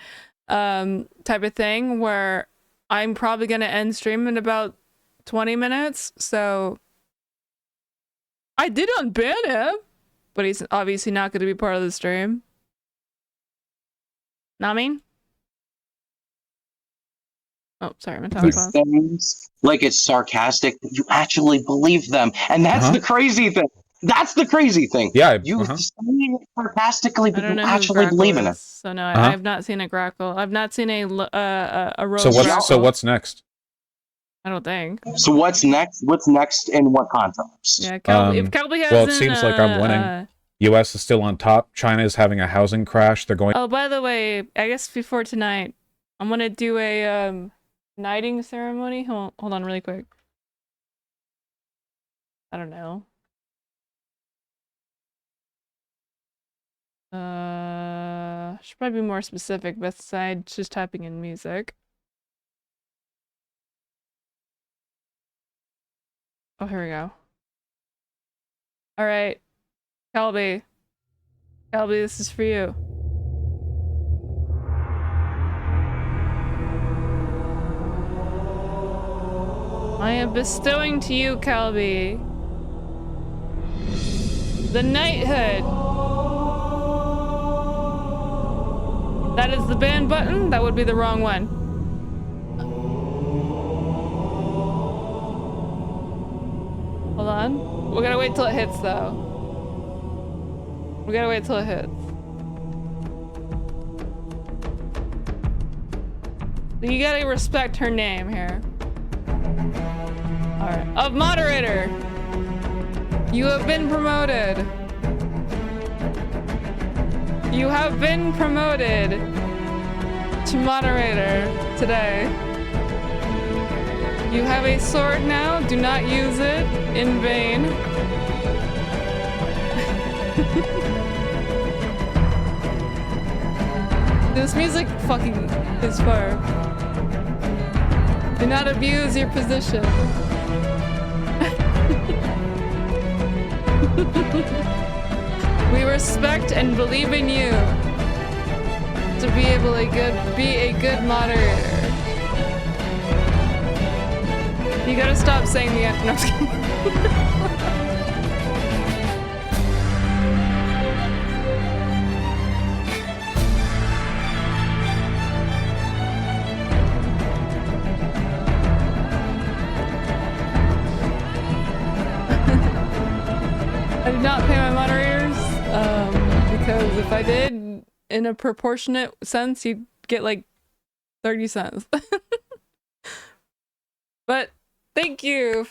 Speaker 1: Type of thing where I'm probably gonna end stream in about 20 minutes. So I did unban him, but he's obviously not going to be part of the stream. Know what I mean? Oh, sorry, I'm talking about
Speaker 6: things like it's sarcastic, but you actually believe them, and that's the crazy thing. That's the crazy thing.
Speaker 3: Yeah,
Speaker 6: you say it sarcastically, but you actually believe in it.
Speaker 1: So no, I have not seen a Grackle. I've not seen a Rose.
Speaker 3: So what's next?
Speaker 1: I don't think.
Speaker 6: So what's next? What's next in what context?
Speaker 1: Yeah, if Kelby has
Speaker 3: well, it seems like I'm winning. U.S. is still on top. China is having a housing crash. They're going.
Speaker 1: Oh, by the way, I guess before tonight, I'm gonna do a knighting ceremony. Hold on really quick. I don't know. Should probably be more specific besides just typing in music. Oh, here we go. All right, Calby. Calby, this is for you. I am bestowing to you, Calby, the knighthood. That is the ban button. That would be the wrong one. Hold on. We gotta wait till it hits, though. We gotta wait till it hits. You gotta respect her name here. Alright. Of moderator! You have been promoted. You have been promoted to moderator today. You have a sword now. Do not use it in vain. This music fucking is fire. Do not abuse your position. We respect and believe in you to be able to be a good moderator. You gotta stop saying the no, I'm just kidding. I did not pay my moderators, because if I did, in a proportionate sense, you'd get like 30 cents. But thank you.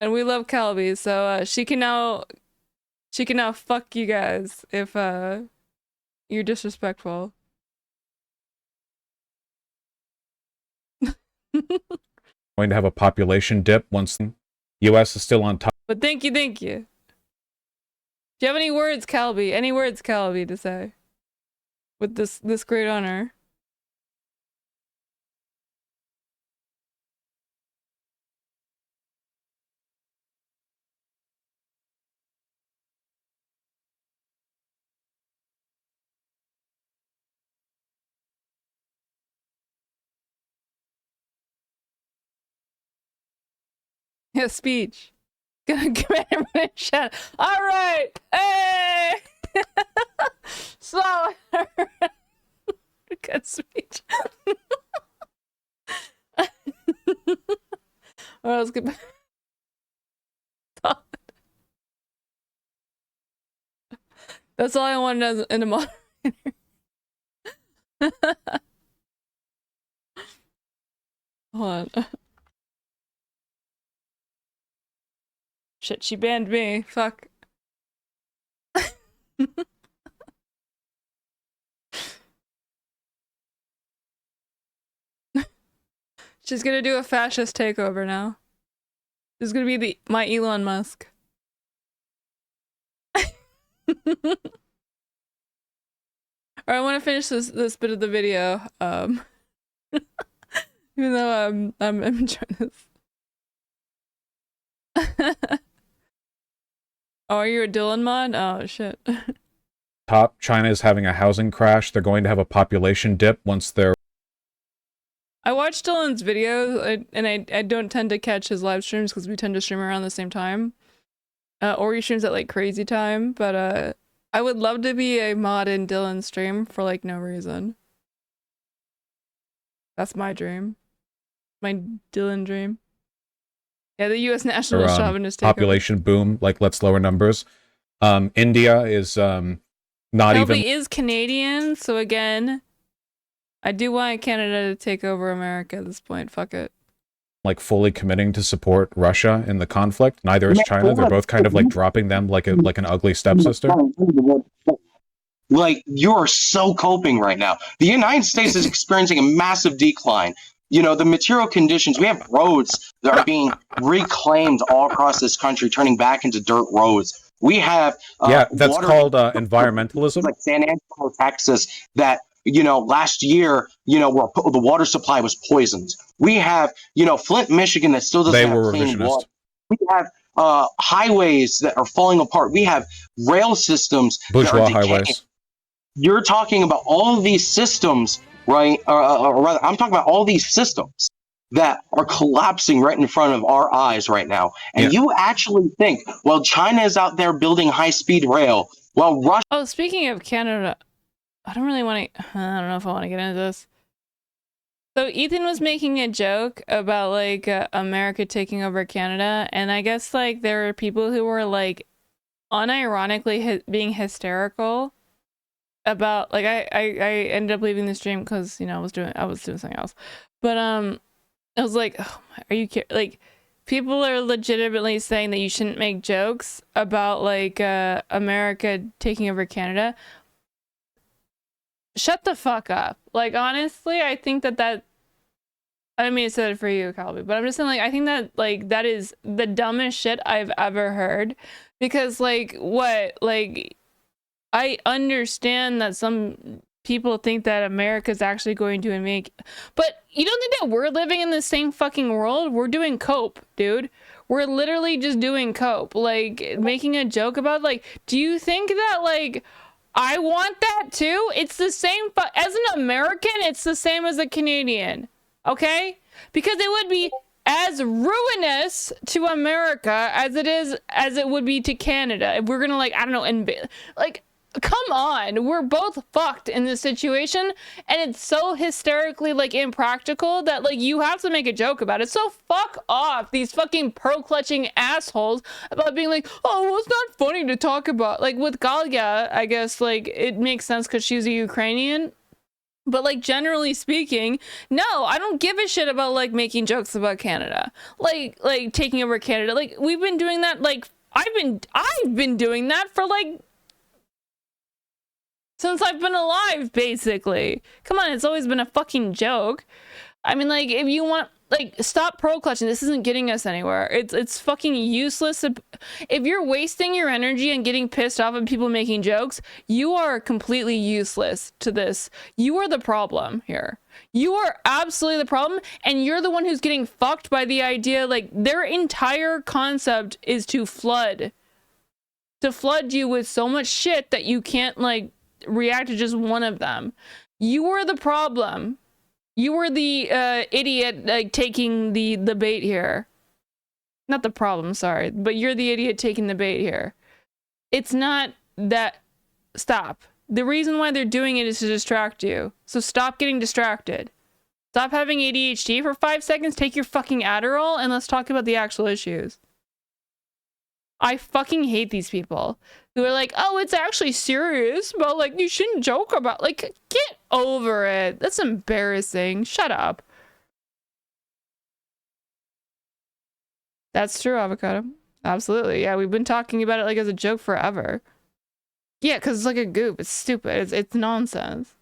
Speaker 1: And we love Calby, so she can now fuck you guys if you're disrespectful.
Speaker 3: Going to have a population dip once the U.S. is still on top.
Speaker 1: But thank you, thank you. Do you have any words, Calby? Any words, Calby, to say with this great honor? Yeah, speech. Gonna give everyone a shout. All right, hey. So good speech. All right, let's get back. That's all I wanted in a moderator. Hold on. Shit, she banned me. Fuck. She's gonna do a fascist takeover now. She's gonna be my Elon Musk. Alright, I want to finish this bit of the video. Even though I'm enjoying this. Oh, are you a Dylan mod? Oh, shit.
Speaker 3: Top. China is having a housing crash. They're going to have a population dip once they're...
Speaker 1: I watch Dylan's videos, and I don't tend to catch his live streams because we tend to stream around the same time. Or he streams at, like, crazy time, but, I would love to be a mod in Dylan's stream for, like, no reason. That's my dream. My Dylan dream. Yeah, the U.S. National Chauvinist takeover.
Speaker 3: Population boom, like, let's lower numbers. India is not
Speaker 1: Kelby
Speaker 3: even...
Speaker 1: is Canadian, so again, I do want Canada to take over America at this point. Fuck it.
Speaker 3: like fully committing to support Russia in the conflict. Neither is China. They're both kind of like dropping them like an ugly stepsister.
Speaker 6: Like, you're so coping right now. The United States is experiencing a massive decline. You know, the material conditions, we have roads that are being reclaimed all across this country, turning back into dirt roads. We have
Speaker 3: that's called environmentalism.
Speaker 6: Like San Antonio, Texas, that, you know, last year, you know, where the water supply was poisoned. We have, you know, Flint, Michigan, that still doesn't have clean water. We have highways that are falling apart. We have rail systems that are decaying.
Speaker 3: Highways.
Speaker 6: You're talking about all of these systems, right? Or rather, I'm talking about all these systems that are collapsing right in front of our eyes right now. And you actually think, well, China is out there building high-speed rail, while Russia...
Speaker 1: Oh, speaking of Canada, I don't really want to... I don't know if I want to get into this. So Ethan was making a joke about, like, America taking over Canada, and I guess, like, there are people who were, like, unironically being hysterical about, like, I ended up leaving the stream because, you know, I was doing something else. But, I was like, oh, are you kidding? Like, people are legitimately saying that you shouldn't make jokes about, like, America taking over Canada. Shut the fuck up. Like, honestly, I think that I didn't mean to say it for you, Calby, but I'm just saying, like, I think that, like, that is the dumbest shit I've ever heard. Because, like, what? Like, I understand that some people think that America's actually going to make... But you don't think that we're living in the same fucking world? We're doing cope, dude. We're literally just doing cope. Like, making a joke about, like, do you think that, like... I want that too. It's the same as an American. It's the same as a Canadian. Okay? Because it would be as ruinous to America as it would be to Canada. If we're gonna, like, I don't know, like, come on, we're both fucked in this situation, and it's so hysterically, like, impractical that, like, you have to make a joke about it. So fuck off, these fucking pearl-clutching assholes, about being like, oh, well, it's not funny to talk about. Like, with Galia, I guess, like, it makes sense because she's a Ukrainian. But, like, generally speaking, no, I don't give a shit about, like, making jokes about Canada. Like taking over Canada. Like, we've been doing that, like, I've been doing that for, like, since I've been alive, basically. Come on, it's always been a fucking joke. I mean, like, if you want, like, stop pro clutching. This isn't getting us anywhere. It's fucking useless. If you're wasting your energy and getting pissed off at people making jokes, you are completely useless to this. You are the problem here. You are absolutely the problem, and you're the one who's getting fucked by the idea, like, their entire concept is to flood you with so much shit that you can't, like, react to just one of them. You were the problem. You were the idiot, like, taking the bait here. Not the problem, sorry, but you're the idiot taking the bait here. It's not that. Stop. The reason why they're doing it is to distract you. So stop getting distracted. Stop having ADHD for 5 seconds, take your fucking Adderall, and let's talk about the actual issues. I fucking hate these people who are like, oh, it's actually serious, but, like, you shouldn't joke about, like, get over it. That's embarrassing. Shut up. That's true, Avocado. Absolutely. Yeah, we've been talking about it, like, as a joke forever. Yeah, because it's like a goof. It's stupid. It's nonsense.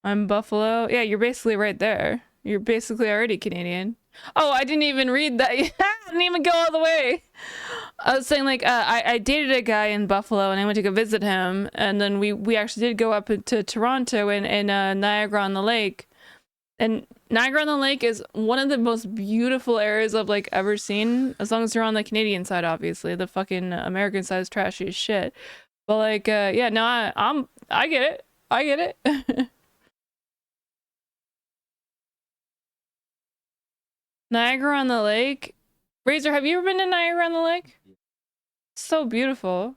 Speaker 1: I'm Buffalo. Yeah, you're basically right there. You're basically already Canadian. Oh, I didn't even read that. I didn't even go all the way. I was saying, like, I dated a guy in Buffalo, and I went to go visit him, and then we actually did go up to Toronto and Niagara-on-the-Lake. And Niagara-on-the-Lake is one of the most beautiful areas I've, like, ever seen, as long as you're on the Canadian side, obviously. The fucking American side is trashy as shit. But, like, yeah, no, I get it. I get it. Niagara-on-the-Lake. Razor, have you ever been to Niagara-on-the-Lake? So beautiful.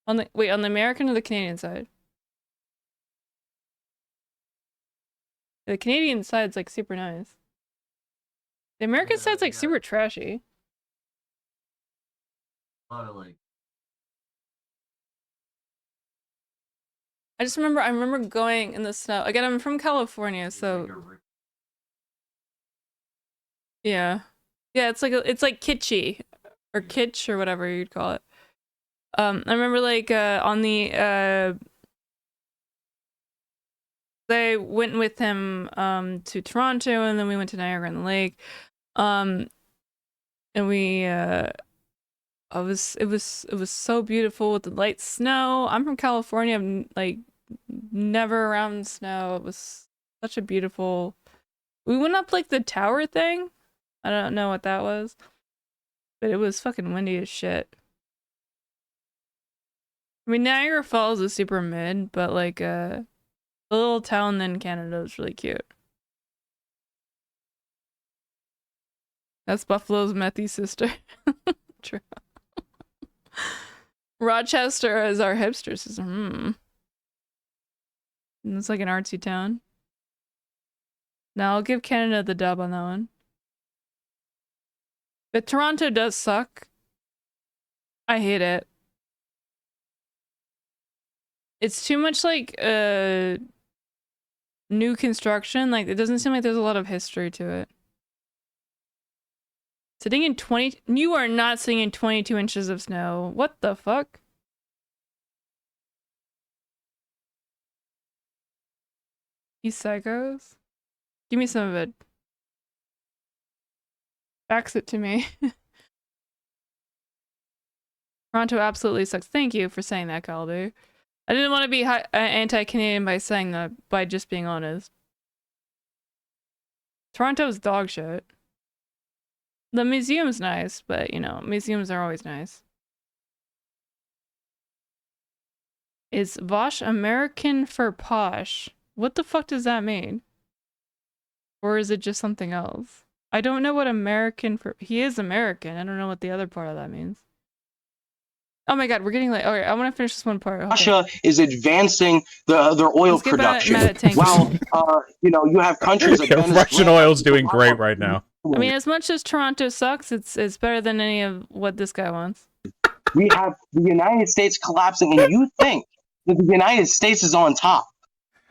Speaker 1: On the American or the Canadian side? The Canadian side's, like, super nice. The American side's, like, super trashy.
Speaker 15: A lot of, like,
Speaker 1: I remember going in the snow. Again, I'm from California, so yeah. Yeah, it's like kitschy. or kitsch or whatever you'd call it. I remember like on the they went with him to Toronto, and then we went to Niagara on the Lake. And we it was so beautiful with the light snow. I'm from California. I'm like never around snow. It was such a beautiful. We went up like the tower thing. I don't know what that was, but it was fucking windy as shit. I mean, Niagara Falls is super mid, but like the little town in Canada is really cute. That's Buffalo's Methy sister. True. Rochester is our hipster sister. It's like an artsy town. Now I'll give Canada the dub on that one. But Toronto does suck. I hate it. It's too much like new construction. Like it doesn't seem like there's a lot of history to it. Sitting in 20, you are not sitting in 22 inches of snow. What the fuck? You psychos? Give me some of it. Fax it to me. Toronto absolutely sucks. Thank you for saying that, Calder. I didn't want to be anti-Canadian by saying that, by just being honest. Toronto's dog shit. The museum's nice, but you know, museums are always nice. Is Vosh American for posh? What the fuck does that mean? Or is it just something else? I don't know what American for... He is American. I don't know what the other part of that means. Oh my god, we're getting late. Alright, I want to finish this one part. Okay.
Speaker 6: Russia is advancing their oil production. While, you know, you have countries like
Speaker 3: Russian oil's doing great right now.
Speaker 1: I mean, as much as Toronto sucks, it's better than any of what this guy wants.
Speaker 6: We have the United States collapsing, and you think that the United States is on top.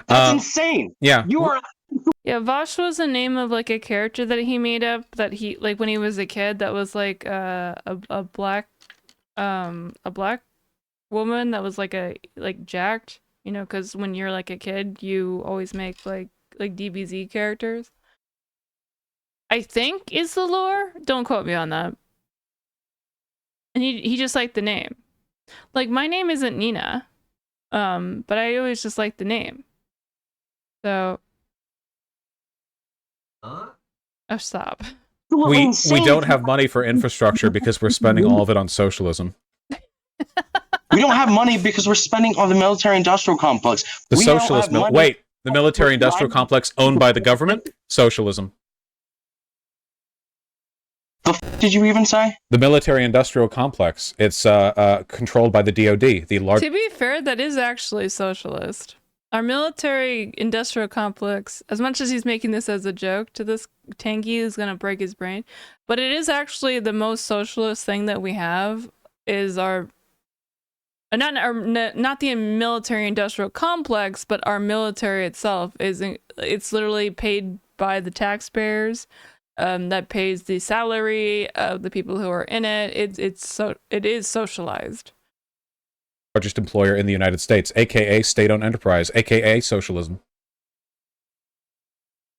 Speaker 6: That's insane.
Speaker 3: Yeah.
Speaker 6: You are...
Speaker 1: Yeah, Vosh was the name of like a character that he made up that he like when he was a kid that was like a black woman that was like jacked, you know, because when you're like a kid you always make like DBZ characters. I think is the lore. Don't quote me on that. And he just liked the name. Like my name isn't Nina, but I always just like the name. So. Oh, stop.
Speaker 3: We don't have money for infrastructure because we're spending all of it on socialism.
Speaker 6: We don't have money because we're spending on the military-industrial complex.
Speaker 3: The socialist... Wait, the military-industrial complex owned by the government? Socialism.
Speaker 6: The f did you even say?
Speaker 3: The military-industrial complex. It's controlled by the DoD. The large...
Speaker 1: To be fair, that is actually socialist. Our military-industrial complex, as much as he's making this as a joke to this tanky is going to break his brain, but it is actually the most socialist thing that we have is our... Not the military-industrial complex, but our military itself. It's literally paid by the taxpayers. That pays the salary of the people who are in it. It is socialized.
Speaker 3: Largest employer in the United States, aka state-owned enterprise, aka socialism.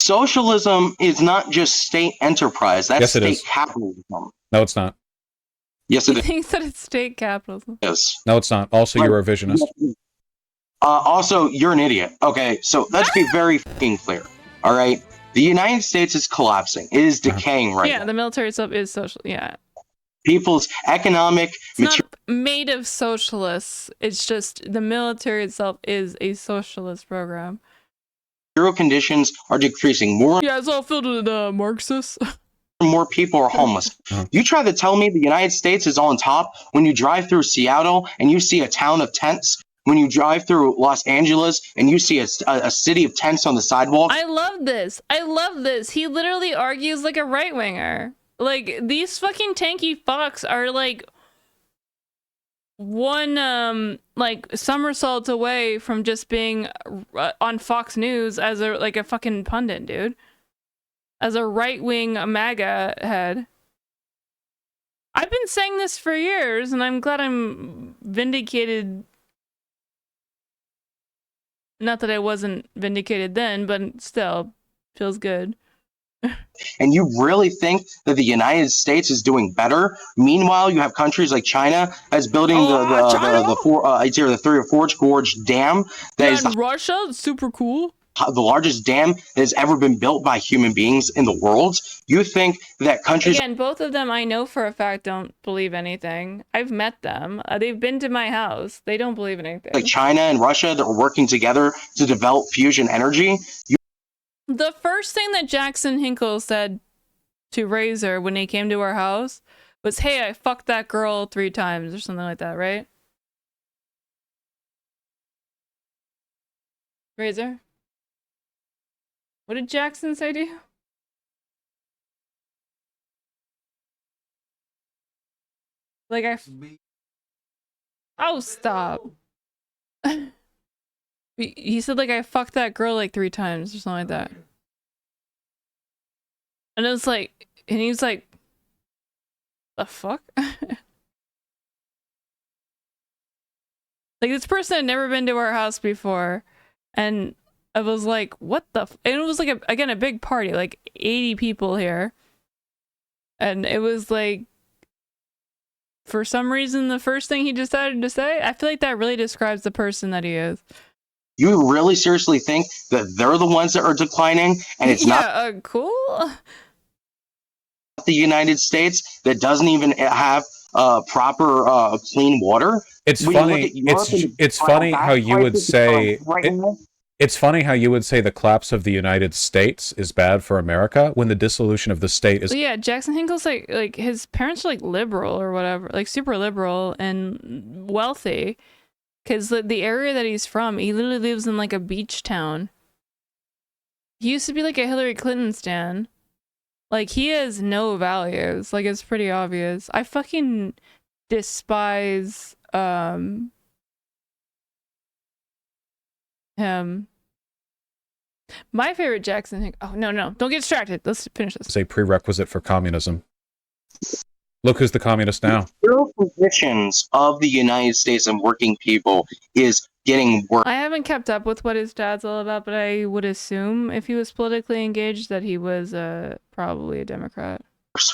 Speaker 6: Socialism is not just state enterprise. That's
Speaker 3: yes, it
Speaker 6: state
Speaker 3: is.
Speaker 6: Capitalism.
Speaker 3: No, it's not.
Speaker 6: Yes, it
Speaker 1: is. He thinks that it's state capitalism.
Speaker 6: Yes.
Speaker 3: No, it's not. Also, you're a revisionist.
Speaker 6: Also, you're an idiot. Okay, so let's be very fucking clear. All right, the United States is collapsing. It is decaying right now.
Speaker 1: Yeah, the military itself is social. Yeah.
Speaker 6: People's economic...
Speaker 1: It's not made of socialists. It's just the military itself is a socialist program.
Speaker 6: Material conditions are decreasing.
Speaker 1: Yeah, it's all filled with Marxists.
Speaker 6: More people are homeless. You try to tell me the United States is on top when you drive through Seattle and you see a town of tents? When you drive through Los Angeles and you see a city of tents on the sidewalk?
Speaker 1: I love this. I love this. He literally argues like a right-winger. Like, these fucking tanky fucks are, like, one, like, somersault away from just being on Fox News as a fucking pundit, dude. As a right-wing MAGA head. I've been saying this for years, and I'm glad I'm vindicated. Not that I wasn't vindicated then, but still, feels good.
Speaker 6: And you really think that the United States is doing better? Meanwhile, you have countries like China that's building it's either the Three or Four Gorge Dam that is
Speaker 1: Russia, it's super cool.
Speaker 6: The largest dam that has ever been built by human beings in the world. You think that countries
Speaker 1: Again, both of them I know for a fact don't believe anything. I've met them. They've been to my house. They don't believe in anything.
Speaker 6: like China and Russia that are working together to develop fusion energy?
Speaker 1: The first thing that Jackson Hinkle said to Razor when he came to our house was, "Hey, I fucked that girl 3 times," or something like that, right? Razor? What did Jackson say to you? Like Oh, stop. He said, like, I fucked that girl like 3 times or something like that. And it was like, and he was like, the fuck? Like, this person had never been to our house before. And I was like, what the and it was like, again, a big party, like 80 people here. And it was like, for some reason, the first thing he decided to say, I feel like that really describes the person that he is.
Speaker 6: You really seriously think that they're the ones that are declining and it's not
Speaker 1: cool?
Speaker 6: the United States that doesn't even have proper clean water?
Speaker 3: It's
Speaker 6: When you
Speaker 3: funny.
Speaker 6: look at Europe and
Speaker 3: It's funny how you would
Speaker 6: prices
Speaker 3: say
Speaker 6: right now,
Speaker 3: it's funny how you would say the collapse of the United States is bad for America when the dissolution of the state is.
Speaker 1: Well, yeah, Jackson Hinkle's like his parents are like liberal or whatever, like super liberal and wealthy. Because the area that he's from, he literally lives in like a beach town. He used to be like a Hillary Clinton stan. Like, he has no values. Like, it's pretty obvious. I fucking despise him. My favorite Jackson oh, no, don't get distracted. Let's finish this.
Speaker 3: It's a prerequisite for communism. Look who's the communist now.
Speaker 6: zero positions of the United States and working people is getting worse
Speaker 1: I haven't kept up with what his dad's all about, but I would assume if he was politically engaged that he was probably a Democrat.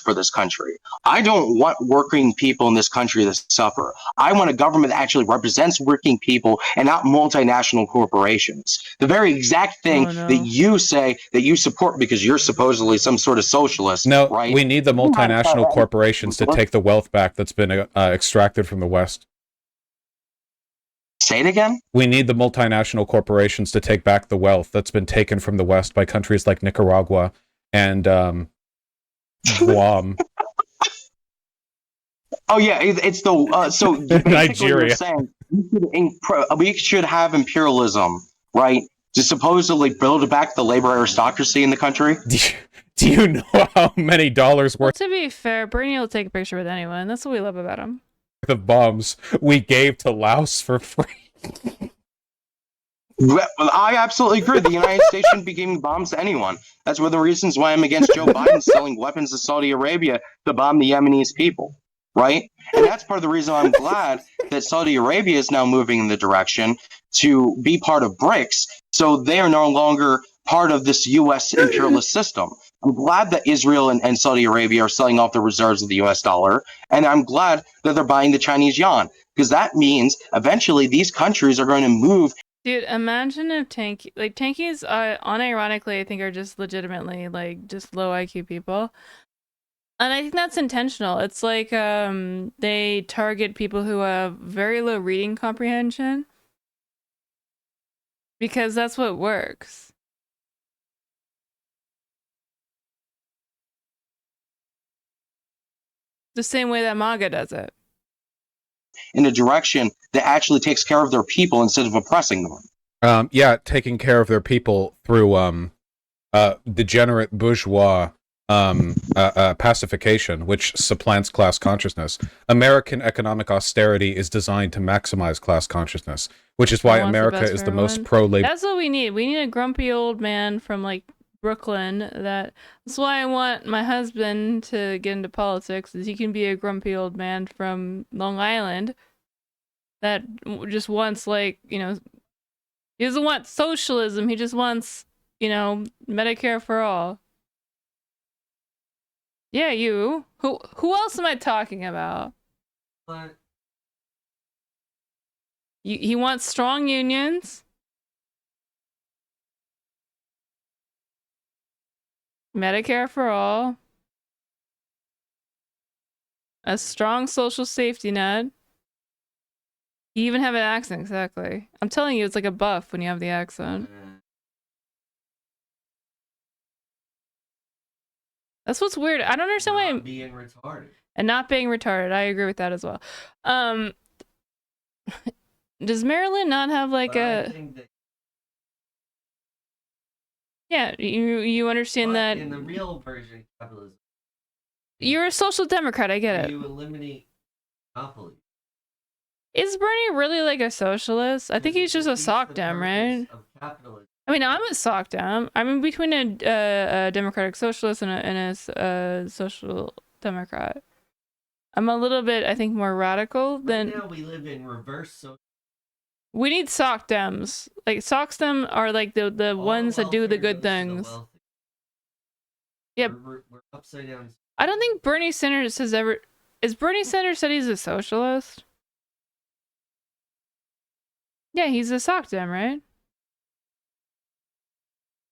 Speaker 6: for this country. I don't want working people in this country to suffer. I want a government that actually represents working people and not multinational corporations. The very exact thing that you say that you support because you're supposedly some sort of socialist.
Speaker 3: No,
Speaker 6: right?
Speaker 3: we need the multinational corporations to take the wealth back that's been extracted from the West.
Speaker 6: Say it again?
Speaker 3: We need the multinational corporations to take back the wealth that's been taken from the West by countries like Nicaragua and Guam.
Speaker 6: Oh yeah, it's the so
Speaker 3: Nigeria.
Speaker 6: You're saying we should have imperialism, right? To supposedly build back the labor aristocracy in the country.
Speaker 3: Do you know how many dollars
Speaker 1: Well,
Speaker 3: worth
Speaker 1: to be fair, Bernie will take a picture with anyone. That's what we love about him.
Speaker 3: of bombs we gave to Laos for free?
Speaker 6: Well, I absolutely agree. The United States shouldn't be giving bombs to anyone. That's one of the reasons why I'm against Joe Biden selling weapons to Saudi Arabia to bomb the Yemenis people, right? And that's part of the reason I'm glad that Saudi Arabia is now moving in the direction to be part of BRICS, so they are no longer part of this U.S. imperialist system. I'm glad that Israel and Saudi Arabia are selling off the reserves of the U.S. dollar, and I'm glad that they're buying the Chinese yuan, because that means eventually these countries are going to move.
Speaker 1: Dude, imagine if tankies, unironically, I think are just legitimately like just low IQ people. And I think that's intentional. It's like they target people who have very low reading comprehension because that's what works. The same way that MAGA does it.
Speaker 6: In a direction that actually takes care of their people instead of oppressing them.
Speaker 3: Yeah, taking care of their people through degenerate bourgeois pacification, which supplants class consciousness. American economic austerity is designed to maximize class consciousness, which is why America is the most pro-labor.
Speaker 1: That's what we need. We need a grumpy old man from like Brooklyn. That's why I want my husband to get into politics, is he can be a grumpy old man from Long Island that just wants, like, you know, he doesn't want socialism. He just wants, you know, Medicare for all. Yeah, you. Who else am I talking about?
Speaker 15: But
Speaker 1: He wants strong unions. Medicare for all. A strong social safety net. You even have an accent, exactly. I'm telling you, it's like a buff when you have the accent. That's what's weird. I don't understand why
Speaker 15: being retarded.
Speaker 1: And not being retarded. I agree with that as well. Does Maryland not have like
Speaker 15: I think that
Speaker 1: Yeah, you understand that
Speaker 15: in the real version of capitalism,
Speaker 1: you're a social democrat, I get it.
Speaker 15: you eliminate monopoly.
Speaker 1: Is Bernie really like a socialist? I think he's just a sock dem, right?
Speaker 15: Of capitalism.
Speaker 1: I mean, I'm a sock dem. I'm in between a democratic socialist and a social democrat. I'm a little bit, I think, more radical than.
Speaker 15: Right now we live in reverse social.
Speaker 1: We need sock dems. Like sock dem are like the ones that do the good things. Yeah.
Speaker 15: We're upside down.
Speaker 1: I don't think Bernie Sanders has ever. Is Bernie Sanders said he's a socialist? Yeah, he's a sock dem, right?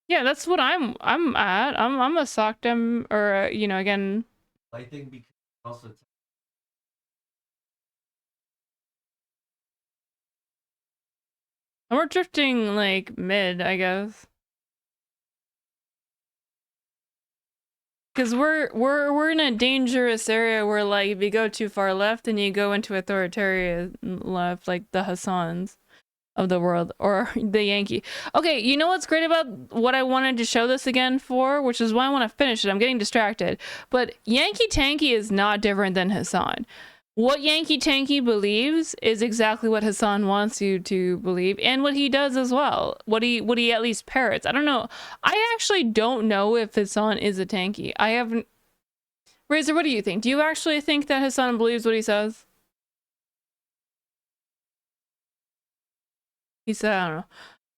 Speaker 1: Yeah, that's what I'm at. I'm a sock dem, or you know, again.
Speaker 15: I think because also.
Speaker 1: And we're drifting like mid, I guess. Because we're in a dangerous area where, like, if you go too far left, then you go into authoritarian left, like the Hassans of the world, or the Yankee. Okay, you know what's great about what I wanted to show this again for, which is why I want to finish it. I'm getting distracted. But Yankee Tanky is not different than Hassan. What Yankee Tanky believes is exactly what Hassan wants you to believe, and what he does as well. What he at least parrots. I don't know. I actually don't know if Hassan is a tanky. I haven't. Razor, what do you think? Do you actually think that Hassan believes what he says? He said, I don't know.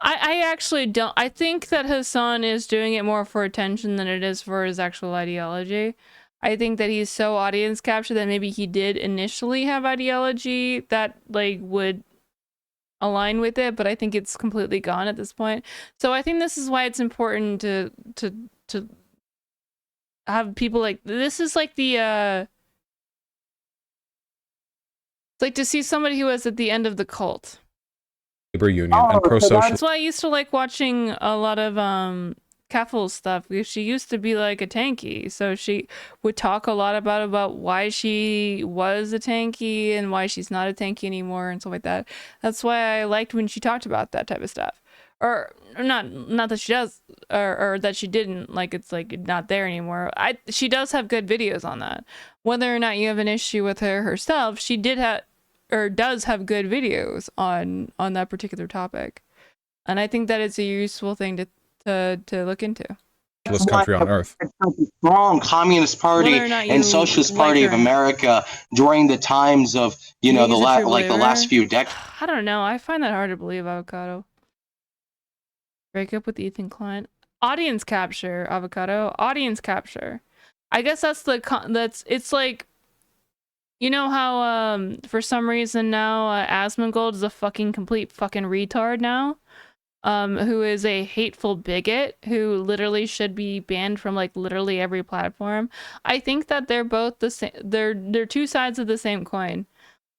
Speaker 1: I actually don't. I think that Hassan is doing it more for attention than it is for his actual ideology. I think that he's so audience captured that maybe he did initially have ideology that like would align with it, but I think it's completely gone at this point. So I think this is why it's important to have people like this. Is like the it's like to see somebody who is at the end of the cult.
Speaker 3: Labor union and pro-social.
Speaker 1: That's why I used to like watching a lot of Keffel's stuff, because she used to be like a tanky, so she would talk a lot about why she was a tanky and why she's not a tanky anymore and stuff like that. That's why I liked when she talked about that type of stuff, or not that she does, or that she didn't, like it's like not there anymore. She does have good videos on that. Whether or not you have an issue with her herself, she did have or does have good videos on that particular topic, and I think that it's a useful thing to look into.
Speaker 3: Country on earth.
Speaker 6: Strong Communist Party and Socialist Party of America during the times of the last few decades.
Speaker 1: I don't know. I find that hard to believe. Avocado. Break up with Ethan Klein. Audience capture. Avocado. Audience capture. I guess that's it's like, you know how for some reason now Asmongold is a complete fucking retard now. Who is a hateful bigot who literally should be banned from like literally every platform. I think that they're both the same. They're two sides of the same coin.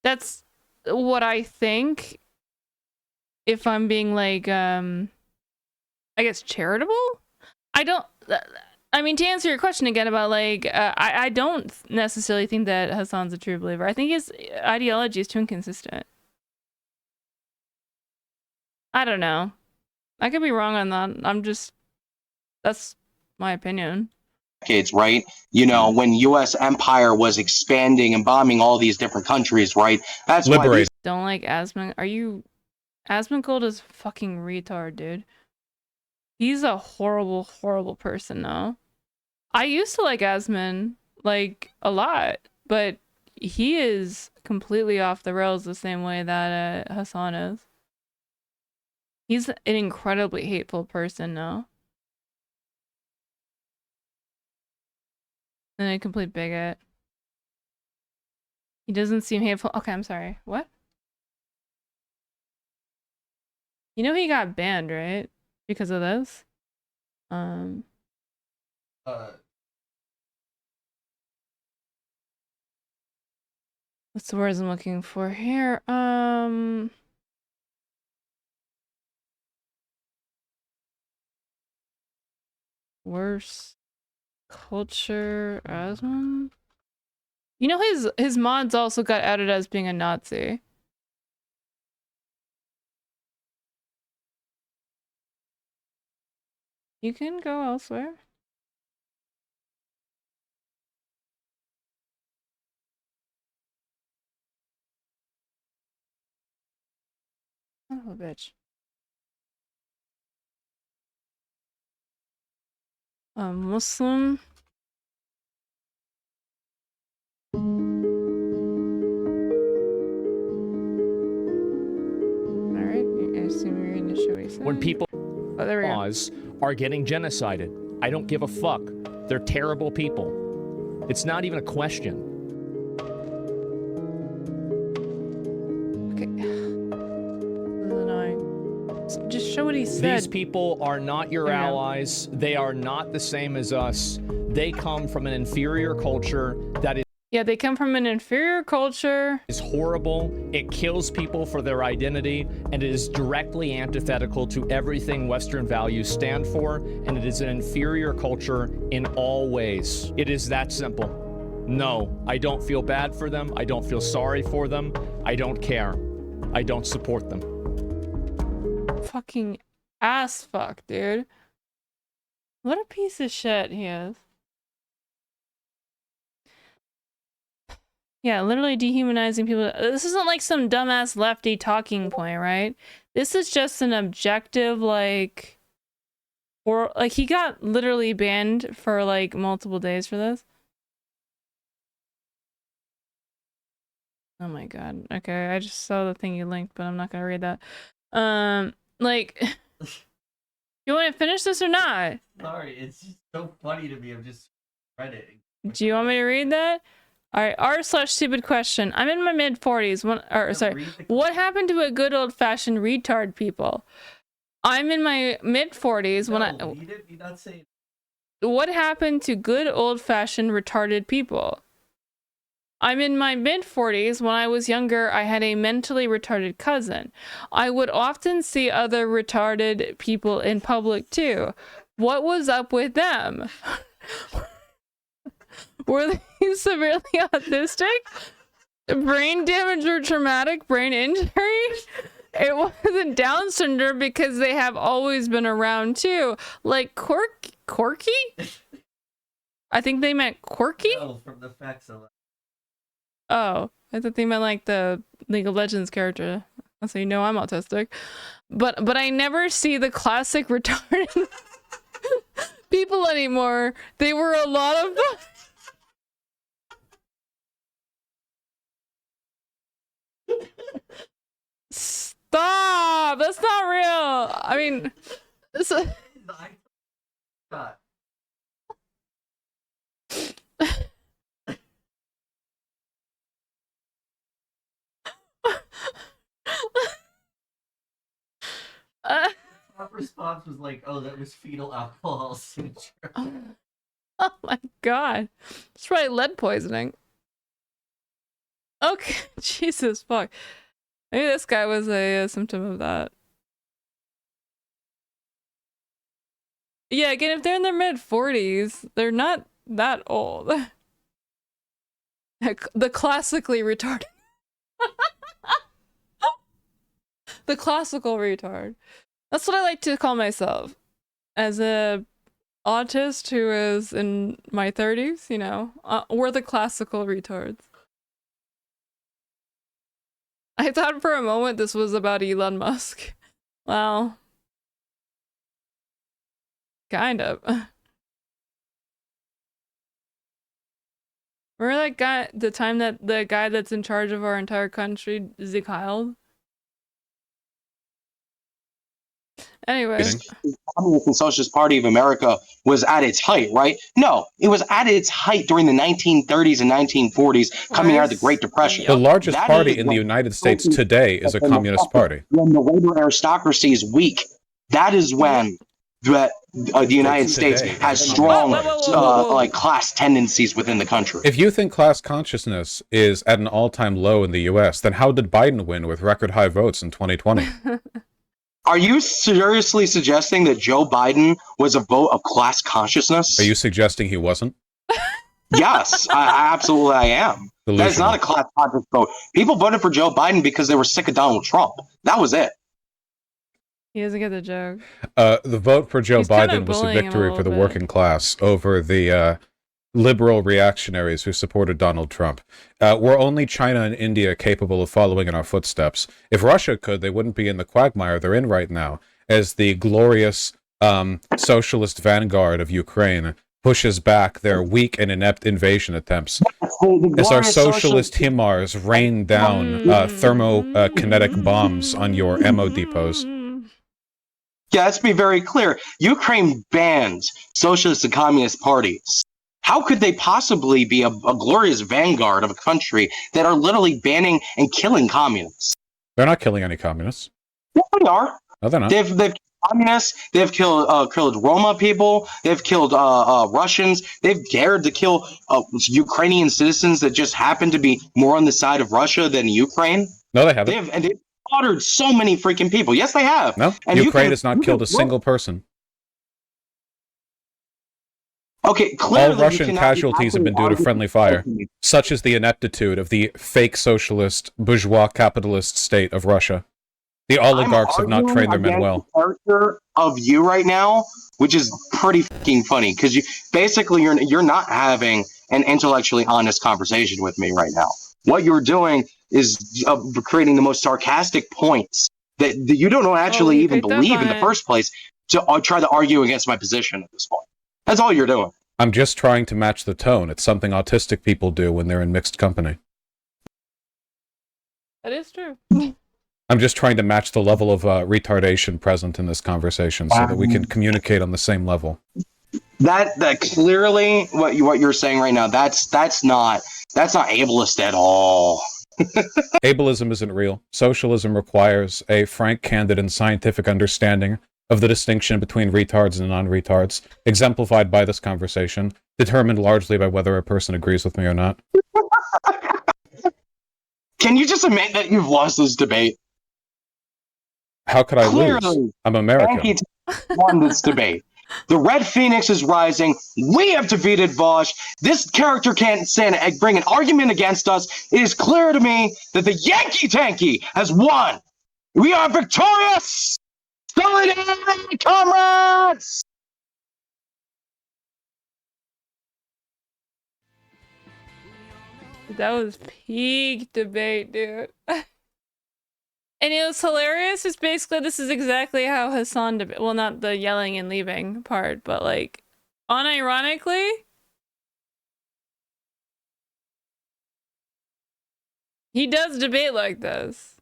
Speaker 1: That's what I think. If I'm being like, I guess charitable. I mean, to answer your question again about like, I don't necessarily think that Hassan's a true believer. I think his ideology is too inconsistent. I don't know. I could be wrong on that. That's my opinion.
Speaker 6: Decades, right? When U.S. empire was expanding and bombing all these different countries, right? That's why
Speaker 1: Don't like Asmongold. Asmongold is fucking retard, dude. He's a horrible, horrible person now. I used to like Asmin, like, a lot, but he is completely off the rails the same way that Hassan is. He's an incredibly hateful person now. And a complete bigot. He doesn't seem hateful. Okay, I'm sorry. What? You know he got banned, right? Because of this? What's the words I'm looking for here? Worse culture as one. You know his mods also got added as being a Nazi. You can go elsewhere. Oh, bitch. A Muslim. Alright, I assume you're going to show what he said.
Speaker 4: When people
Speaker 1: oh, there we go.
Speaker 4: Are getting genocided, I don't give a fuck. They're terrible people. It's not even a question.
Speaker 1: Okay. This is annoying. Just show what he said.
Speaker 4: These people are not your allies. They are not the same as us. They come from an inferior culture that is
Speaker 1: Yeah, they come from an inferior culture.
Speaker 4: Is horrible. It kills people for their identity, and it is directly antithetical to everything Western values stand for, and it is an inferior culture in all ways. It is that simple. No, I don't feel bad for them. I don't feel sorry for them. I don't care. I don't support them.
Speaker 1: Fucking ass fuck, dude. What a piece of shit he is. Yeah, literally dehumanizing people. This isn't like some dumbass lefty talking point, right? This is just an objective, like, or like he got literally banned for like multiple days for this. Oh my god. Okay, I just saw the thing you linked, but I'm not gonna read that. Like, you want to finish this or not?
Speaker 15: Sorry, it's just so funny to me. I'm just read it.
Speaker 1: Do you want me to read that? All right, r/stupid question. I'm in my mid-40s. What happened to a good old-fashioned retard people? I'm in my mid-40s What happened to good old-fashioned retarded people? I'm in my mid-40s. When I was younger, I had a mentally retarded cousin. I would often see other retarded people in public too. What was up with them? Were they severely autistic? Brain damage or traumatic brain injury? It wasn't Down syndrome because they have always been around too. Like quirky? I think they meant quirky?
Speaker 15: No, from the facts alone.
Speaker 1: Oh, I thought they meant like the League of Legends character. So you know I'm autistic. But I never see the classic retarded people anymore. They were a lot of them. Stop! That's not real. I mean, this.
Speaker 15: Top response was like, "Oh, that was fetal alcohol syndrome."
Speaker 1: Oh my god, it's probably lead poisoning. Okay, Jesus fuck. Maybe this guy was a symptom of that. Yeah, again, if they're in their mid-40s, they're not that old. The classically retarded. The classical retard. That's what I like to call myself. As a autist who is in my 30s, you know, we're the classical retards. I thought for a moment this was about Elon Musk. Wow. Kind of. Remember that guy, the time that the guy that's in charge of our entire country, Zeke Heil? Anyway.
Speaker 6: The Communist and Socialist Party of America was at its height, right? No, it was at its height during the 1930s and 1940s, coming out of the Great Depression.
Speaker 3: The largest
Speaker 6: That
Speaker 3: party
Speaker 6: is
Speaker 3: in the
Speaker 6: when-
Speaker 3: United States today is a communist party.
Speaker 6: When the labor aristocracy is weak, that is when the United States has strong like class tendencies within the country.
Speaker 3: If you think class consciousness is at an all-time low in the U.S., then how did Biden win with record high votes in 2020?
Speaker 6: Are you seriously suggesting that Joe Biden was a vote of class consciousness?
Speaker 3: Are you suggesting he wasn't?
Speaker 6: Yes, I absolutely I am. That's not a class conscious vote. People voted for Joe Biden because they were sick of Donald Trump. That was it.
Speaker 1: He doesn't get the joke.
Speaker 3: The vote for Joe
Speaker 1: He's kinda
Speaker 3: Biden was a
Speaker 1: bullying him a
Speaker 3: victory for
Speaker 1: little
Speaker 3: the
Speaker 1: bit.
Speaker 3: working class over the liberal reactionaries who supported Donald Trump. Were only China and India capable of following in our footsteps? If Russia could, they wouldn't be in the quagmire they're in right now, as the glorious socialist vanguard of Ukraine pushes back their weak and inept invasion attempts. As our socialist HIMARS rain down thermokinetic bombs on your ammo depots.
Speaker 6: Yeah, let's be very clear. Ukraine banned socialist and communist parties. How could they possibly be a glorious vanguard of a country that are literally banning and killing communists?
Speaker 3: They're not killing any communists.
Speaker 6: Yeah, they are.
Speaker 3: No, they're not.
Speaker 6: They've killed communists. They've killed Roma people. They've killed Russians. They've dared to kill Ukrainian citizens that just happen to be more on the side of Russia than Ukraine.
Speaker 3: No, they haven't.
Speaker 6: They've slaughtered so many freaking people. Yes, they have.
Speaker 3: No,
Speaker 6: And
Speaker 3: Ukraine has not killed a single person.
Speaker 6: Okay, clearly
Speaker 3: all Russian casualties have been due to friendly fire, such as the ineptitude of the fake socialist, bourgeois capitalist state of Russia. The oligarchs have not trained their men well.
Speaker 6: The character of you right now, which is pretty fucking funny, because you're not having an intellectually honest conversation with me right now. What you're doing is creating the most sarcastic points that you don't actually even believe in the first place to try to argue against my position at this point. That's all you're doing.
Speaker 3: I'm just trying to match the tone. It's something autistic people do when they're in mixed company.
Speaker 1: That is true.
Speaker 3: I'm just trying to match the level of retardation present in this conversation so that we can communicate on the same level.
Speaker 6: That clearly what you're saying right now, that's not ableist at all.
Speaker 3: Ableism isn't real. Socialism requires a frank, candid, and scientific understanding of the distinction between retards and non-retards, exemplified by this conversation, determined largely by whether a person agrees with me or not.
Speaker 6: Can you just admit that you've lost this debate?
Speaker 3: How could I
Speaker 6: Clearly,
Speaker 3: lose? I'm American.
Speaker 6: Yankee won this debate. The Red Phoenix is rising. We have defeated Vosh. This character can't bring an argument against us. It is clear to me that the Yankee Tanky has won. We are victorious! Solidarity, comrades!
Speaker 1: That was peak debate, dude. And it was hilarious. It's basically, this is exactly how Hassan debate. Well, not the yelling and leaving part, but like, unironically, he does debate like this.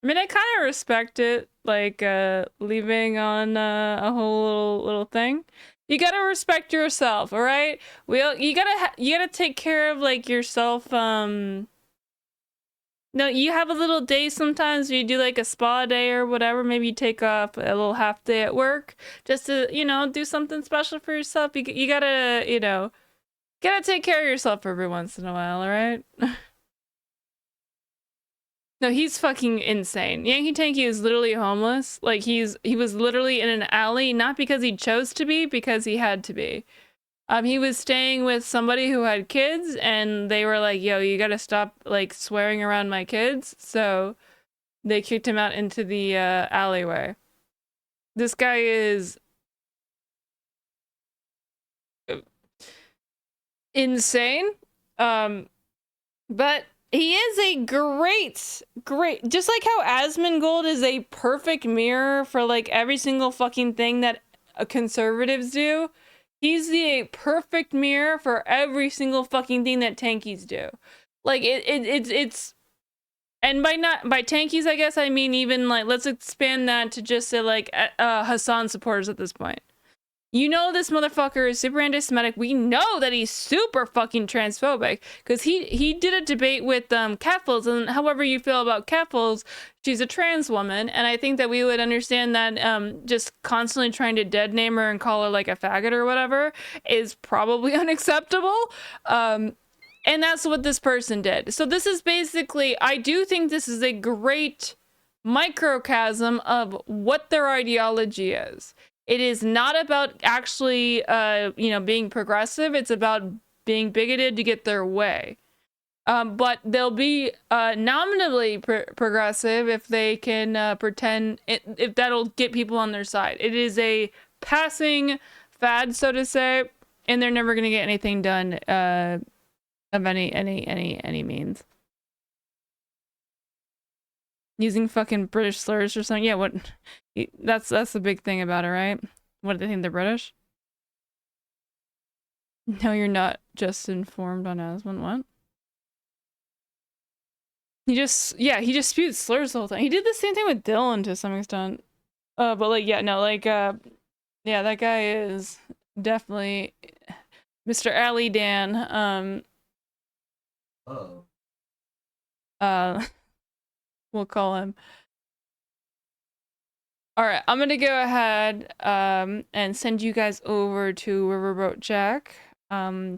Speaker 1: I mean, I kind of respect it, like, leaving on a whole little thing. You gotta respect yourself, all right? You gotta take care of like yourself. No, you have a little day sometimes where you do like a spa day or whatever. Maybe you take off a little half day at work just to, do something special for yourself. You gotta, gotta take care of yourself every once in a while, all right? No, he's fucking insane. Yankee Tanky is literally homeless. Like, he was literally in an alley, not because he chose to be, because he had to be. He was staying with somebody who had kids, and they were like, yo, you gotta stop, like, swearing around my kids. So they kicked him out into the alleyway. This guy is insane. But he is a great great. Just like how Asmongold is a perfect mirror for like every single fucking thing that conservatives do. He's the perfect mirror for every single fucking thing that tankies do. Like it's and by tankies, I guess I mean even like, let's expand that to just say like Hassan supporters at this point. You know this motherfucker is super anti-Semitic. We know that he's super fucking transphobic because he did a debate with Catfuls, and however you feel about Catfuls, she's a trans woman, and I think that we would understand that just constantly trying to dead name her and call her like a faggot or whatever is probably unacceptable. And that's what this person did. So this is basically, I do think this is a great microcosm of what their ideology is. It is not about actually, being progressive. It's about being bigoted to get their way. But they'll be nominally progressive if they can pretend if that'll get people on their side. It is a passing fad, so to say, and they're never going to get anything done of any means. Using fucking British slurs or something. Yeah, what? That's the big thing about it, right? What do they think, they're British? No, you're not just informed on Asmund. What? He just spewed slurs the whole time. He did the same thing with Dylan to some extent. But like, yeah, no, like, yeah, that guy is definitely Mr. Ali Dan. We'll call him. All right, I'm gonna go ahead and send you guys over to Riverboat Jack.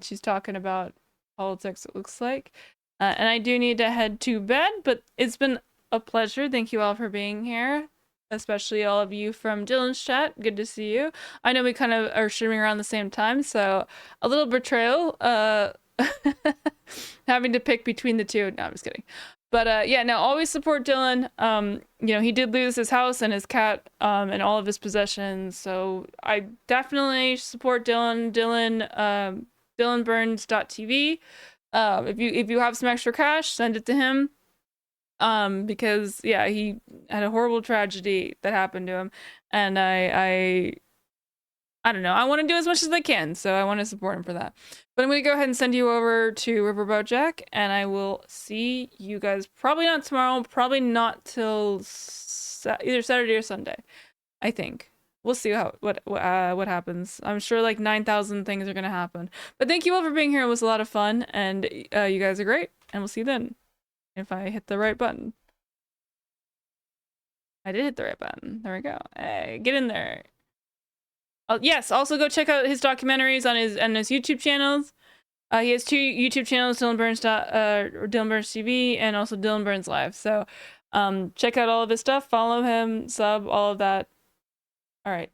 Speaker 1: She's talking about politics, it looks like. And I do need to head to bed, but it's been a pleasure. Thank you all for being here, especially all of you from Dylan's chat. Good to see you. I know we kind of are streaming around the same time, so a little betrayal having to pick between the two. No, I'm just kidding. But yeah, no, always support Dylan. He did lose his house and his cat and all of his possessions, so I definitely support Dylan. DylanBurns.tv. If you have some extra cash, send it to him. Because yeah, he had a horrible tragedy that happened to him, and I don't know. I want to do as much as I can, so I want to support him for that. But I'm going to go ahead and send you over to Riverboat Jack, and I will see you guys probably not tomorrow, probably not till either Saturday or Sunday, I think. We'll see what happens. I'm sure like 9,000 things are going to happen. But thank you all for being here. It was a lot of fun, and you guys are great, and we'll see you then. If I hit the right button. I did hit the right button. There we go. Hey, get in there. Yes, also go check out his documentaries on his YouTube channels. He has two YouTube channels, Dylan Burns TV, and also Dylan Burns Live. So check out all of his stuff, follow him, sub, all of that. All right.